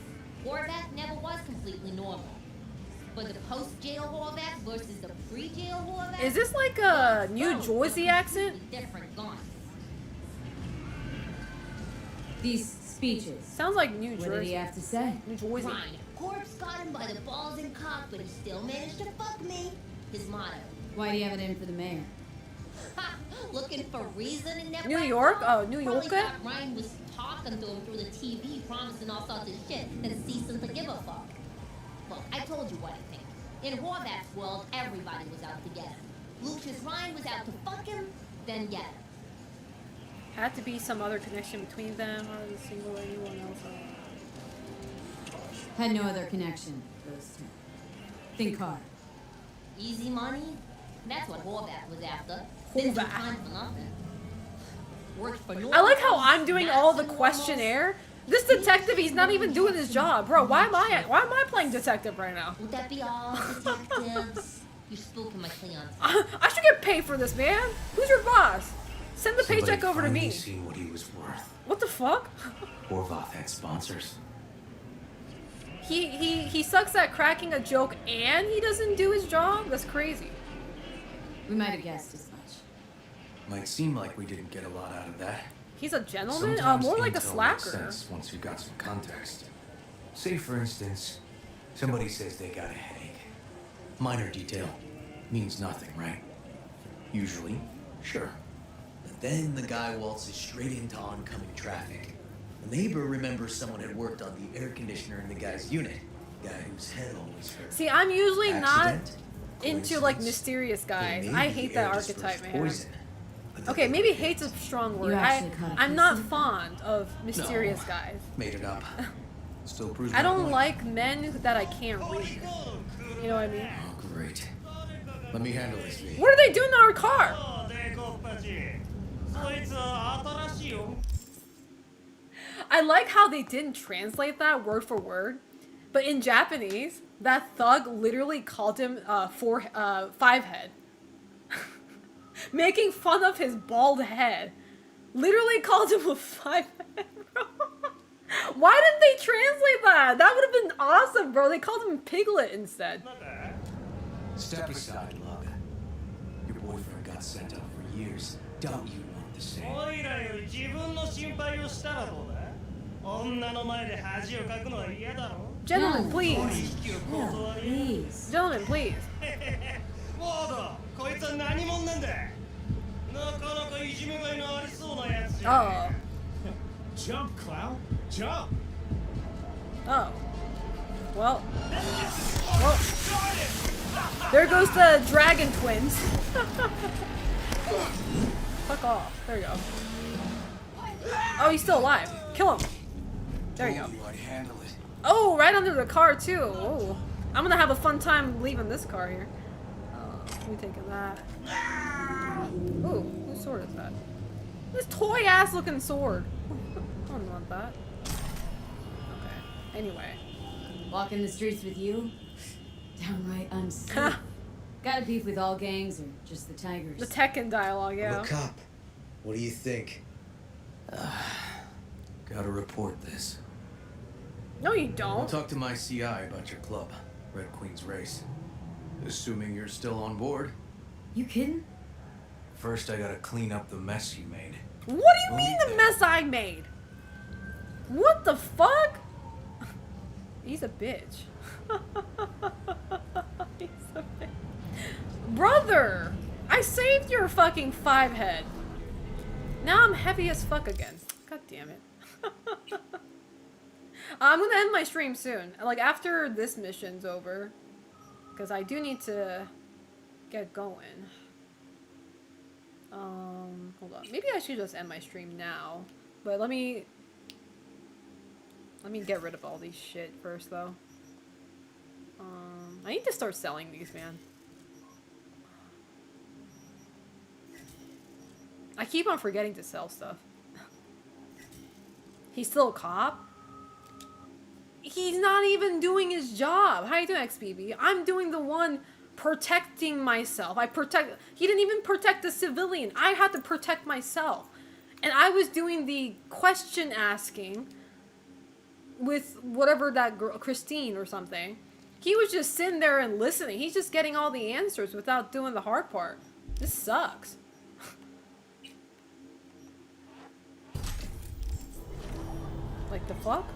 Horvath never was completely normal. But the post-jail Horvath versus the pre-jail Horvath... Is this like a New Jersey accent? Different guns. These speeches. Sounds like New Jersey. What did he have to say? New Jersey. Fine. Corpse got him by the balls and cock, but he still managed to fuck me. His motto. Why do you have it in for the mayor? Ha! Looking for reason in that New right York? now? Oh, New Probably Yorker? thought Ryan was talking to him through the TV, promising all sorts of shit, and ceasing to give a fuck. Look, I told you what I think. In Horvath's world, everybody was out to get him. Lucius Ryan was out to fuck him, then get him. Had to be some other connection between them, or the single anyone else. Had no other connection, those two. Think hard. Easy money? That's what Horvath was after. Didn't do time for nothing. Worked for I like how North, I'm doing all the Madison questionnaire, This detective, he's not even doing his job, bro. Why am I playing detective right now? Would that be all, detectives? You're spooking my Cleon. I should get paid for this, man. Who's your boss? Send the Somebody paycheck over to finally me. seen what he was worth. What the fuck? Horvath had sponsors. He sucks at cracking a joke and he doesn't do his job? That's crazy. We might have guessed as much. Might seem like we didn't get a lot out of that. He's a gentleman? Sometimes More like a intel makes slacker. sense once you got some context. Say, for instance, somebody says they got a headache. Minor detail. Means nothing, right? Usually, sure. But then the guy waltzes straight into oncoming traffic. The neighbor remembers someone had worked on the air conditioner in the guy's unit. The guy whose head always hurt. See, I'm usually not Accident? into like mysterious guys. Maybe I hate that air just archetype, first man. poison. Okay, maybe hate's a strong word. actually caught a I'm piece not of it? fond of mysterious No. guys. Made it up. Still proves I my don't point. like men that I can't read. You know what I mean? Oh, great. Let me handle this, V. What are they doing to our car? I like how they didn't translate that word for word, but in Japanese, that thug literally called him five head. Making fun of his bald head. Literally called him a five head, bro. Why didn't they translate that? That would have been awesome, bro. They called him Piglet instead. Step aside, Lug. Your boyfriend got sent up for years. Don't you want the same? Gentlemen, please. Please. Gentlemen, please. Oh. Jump, Cloud. Jump. Oh. Well. There goes the dragon twins. Fuck off. There you go. Oh, he's still alive. Kill him. There you go. Oh, right under the car too. Oh. I'm gonna have a fun time leaving this car here. We taking that. Ooh, whose sword is that? This toy ass looking sword. I don't want that. Okay. Anyway. Walking the streets with you? Downright unsafe. Got a beef with all gangs or just the Tigers? The Tekken dialogue, yeah. I'm a cop. What do you think? Gotta report this. No, you I'll don't. talk to my CI about your club, Red Queen's Race. Assuming you're still on board. You kidding? First, I gotta clean up the mess you made. What do you mean the mess I made? What the fuck? He's a bitch. He's a bitch. Brother! I saved your fucking five head. Now I'm heavy as fuck again. God damn it. I'm gonna end my stream soon. Like, after this mission's over. Because I do need to get going. Hold on. Maybe I should just end my stream now. But let me get rid of all these shit first, though. I need to start selling these, man. I keep on forgetting to sell stuff. He's still a cop? He's not even doing his job. How you doing, XBB? I'm doing the one protecting myself. He didn't even protect the civilian. I had to protect myself. And I was doing the question asking with whatever that girl, Christine or something. He was just sitting there and listening. He's just getting all the answers without doing the hard part. This sucks. Like the fuck?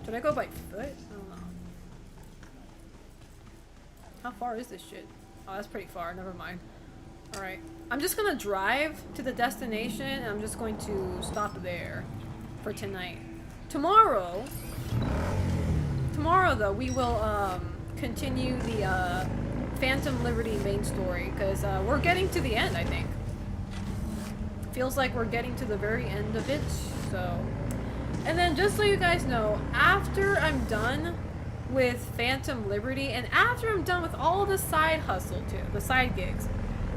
Should I go by foot? I don't know. How far is this shit? Oh, that's pretty far. Never mind. Alright. I'm just gonna drive to the destination and I'm just going to stop there for tonight. Tomorrow, though, we will continue the Phantom Liberty main story because we're getting to the end, I think. Feels like we're getting to the very end of it, so... And then, just so you guys know, after I'm done with Phantom Liberty, and after I'm done with all the side hustle too, the side gigs,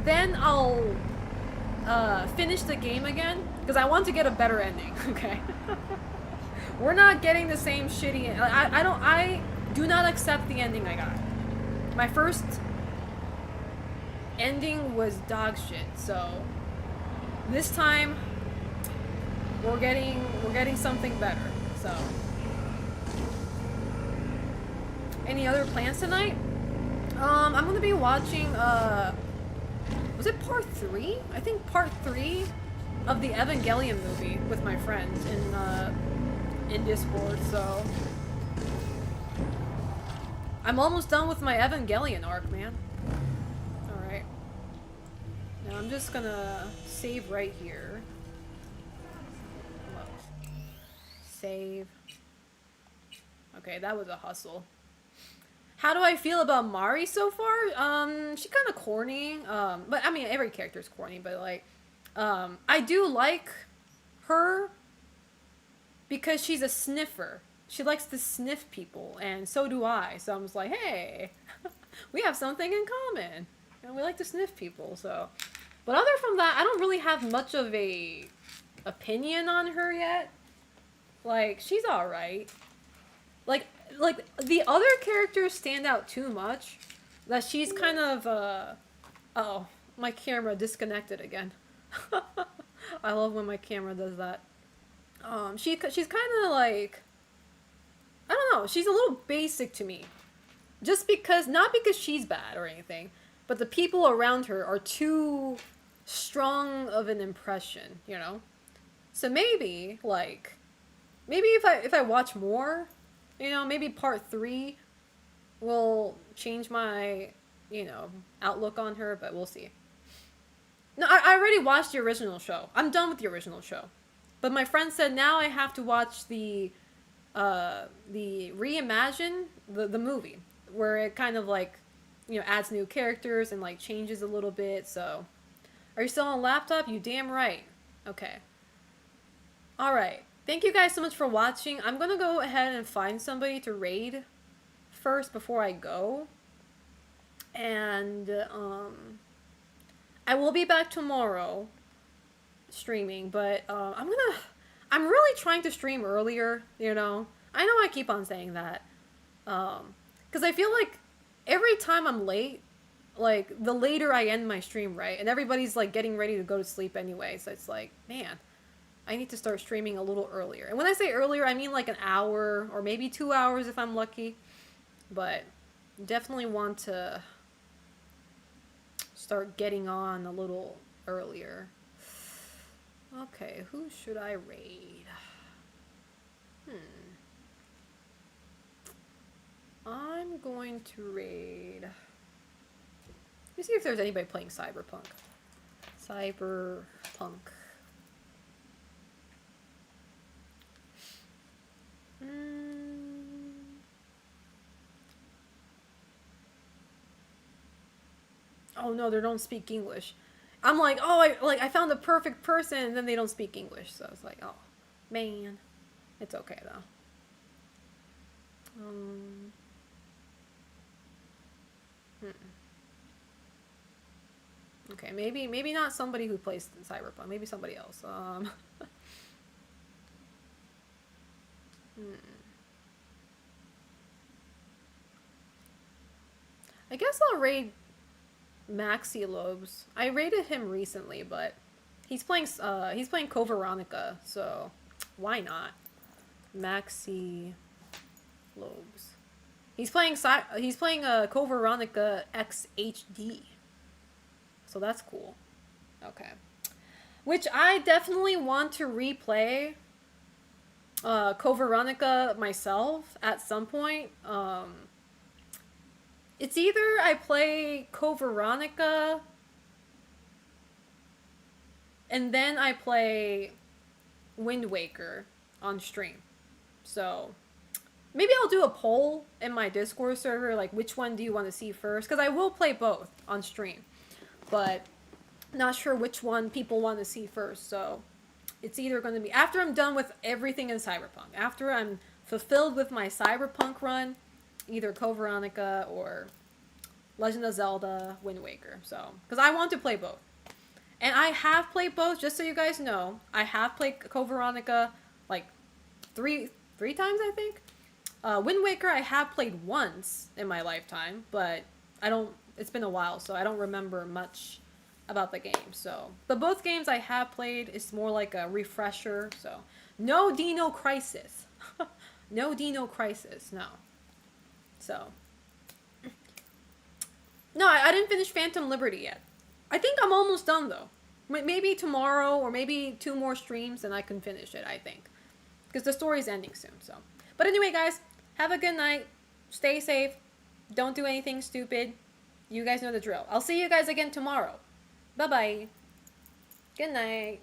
then I'll finish the game again because I want to get a better ending. Okay, we're not getting the same shitty. I do not accept the ending I got. My first ending was dog shit. So this time we're getting something better. So any other plans tonight? I'm gonna be watching was it part 3? I think part 3 of the Evangelion movie with my friends in Discord, so I'm almost done with my Evangelion arc, man. Alright. Now I'm just gonna save right here. Save. Okay, that was a hustle. How do I feel about Mari so far? She's kind of corny. But I mean, every character is corny, but like, I do like her because she's a sniffer. She likes to sniff people, and so do I. So I'm just like, hey, we have something in common. And we like to sniff people, so. But other from that, I don't really have much of a opinion on her yet. Like, she's alright. Like the other characters stand out too much that she's kind of uh-oh, my camera disconnected again. I love when my camera does that. She's kind of like, I don't know, she's a little basic to me. Just because, not because she's bad or anything, but the people around her are too strong of an impression, you know? So maybe if I watch more, you know, maybe part 3 will change my, you know, outlook on her, but we'll see. No, I already watched the original show. I'm done with the original show. But my friend said now I have to watch the Reimagine, the movie, where it kind of like, you know, adds new characters and like changes a little bit, so. Are you still on a laptop? You damn right. Okay. Alright. Thank you guys so much for watching. I'm gonna go ahead and find somebody to raid first before I go. And, I will be back tomorrow streaming, but, I'm really trying to stream earlier, you know? I know I keep on saying that. 'Cause I feel like every time I'm late, like, the later I end my stream, right? And everybody's, like, getting ready to go to sleep anyway, so it's like, man, I need to start streaming a little earlier. And when I say earlier, I mean like an hour or maybe 2 hours if I'm lucky. But definitely want to start getting on a little earlier. Okay, who should I raid? I'm going to raid. Let me see if there's anybody playing Cyberpunk. Cyberpunk. Oh no, they don't speak English. I'm like, oh, I found the perfect person, and then they don't speak English. So I was like, oh, man, it's okay though. Okay, maybe not somebody who plays Cyberpunk. Maybe somebody else. I guess I'll raid Maxi Lobes. I raided him recently, but he's playing Code Veronica, so why not? Maxi Lobes. He's playing Code Veronica X HD. So that's cool. Okay. Which I definitely want to replay Code Veronica myself at some point. It's either I play Code Veronica and then I play Wind Waker on stream. So maybe I'll do a poll in my Discord server, like which one do you want to see first? Because I will play both on stream. But not sure which one people want to see first, so it's either going to be after I'm done with everything in Cyberpunk. After I'm fulfilled with my Cyberpunk run, either Code Veronica or Legend of Zelda, Wind Waker. So, because I want to play both. And I have played both, just so you guys know. I have played Code Veronica like three times, I think. Wind Waker I have played once in my lifetime, but it's been a while, so I don't remember much about the game. So, but both games I have played is more like a refresher. So, no Dino Crisis. No Dino Crisis, no. So, no, I didn't finish Phantom Liberty yet. I think I'm almost done though. Maybe tomorrow or maybe 2 more streams and I can finish it, I think. Because the story's ending soon, so. But anyway, guys, have a good night. Stay safe. Don't do anything stupid. You guys know the drill. I'll see you guys again tomorrow. Bye-bye. Good night.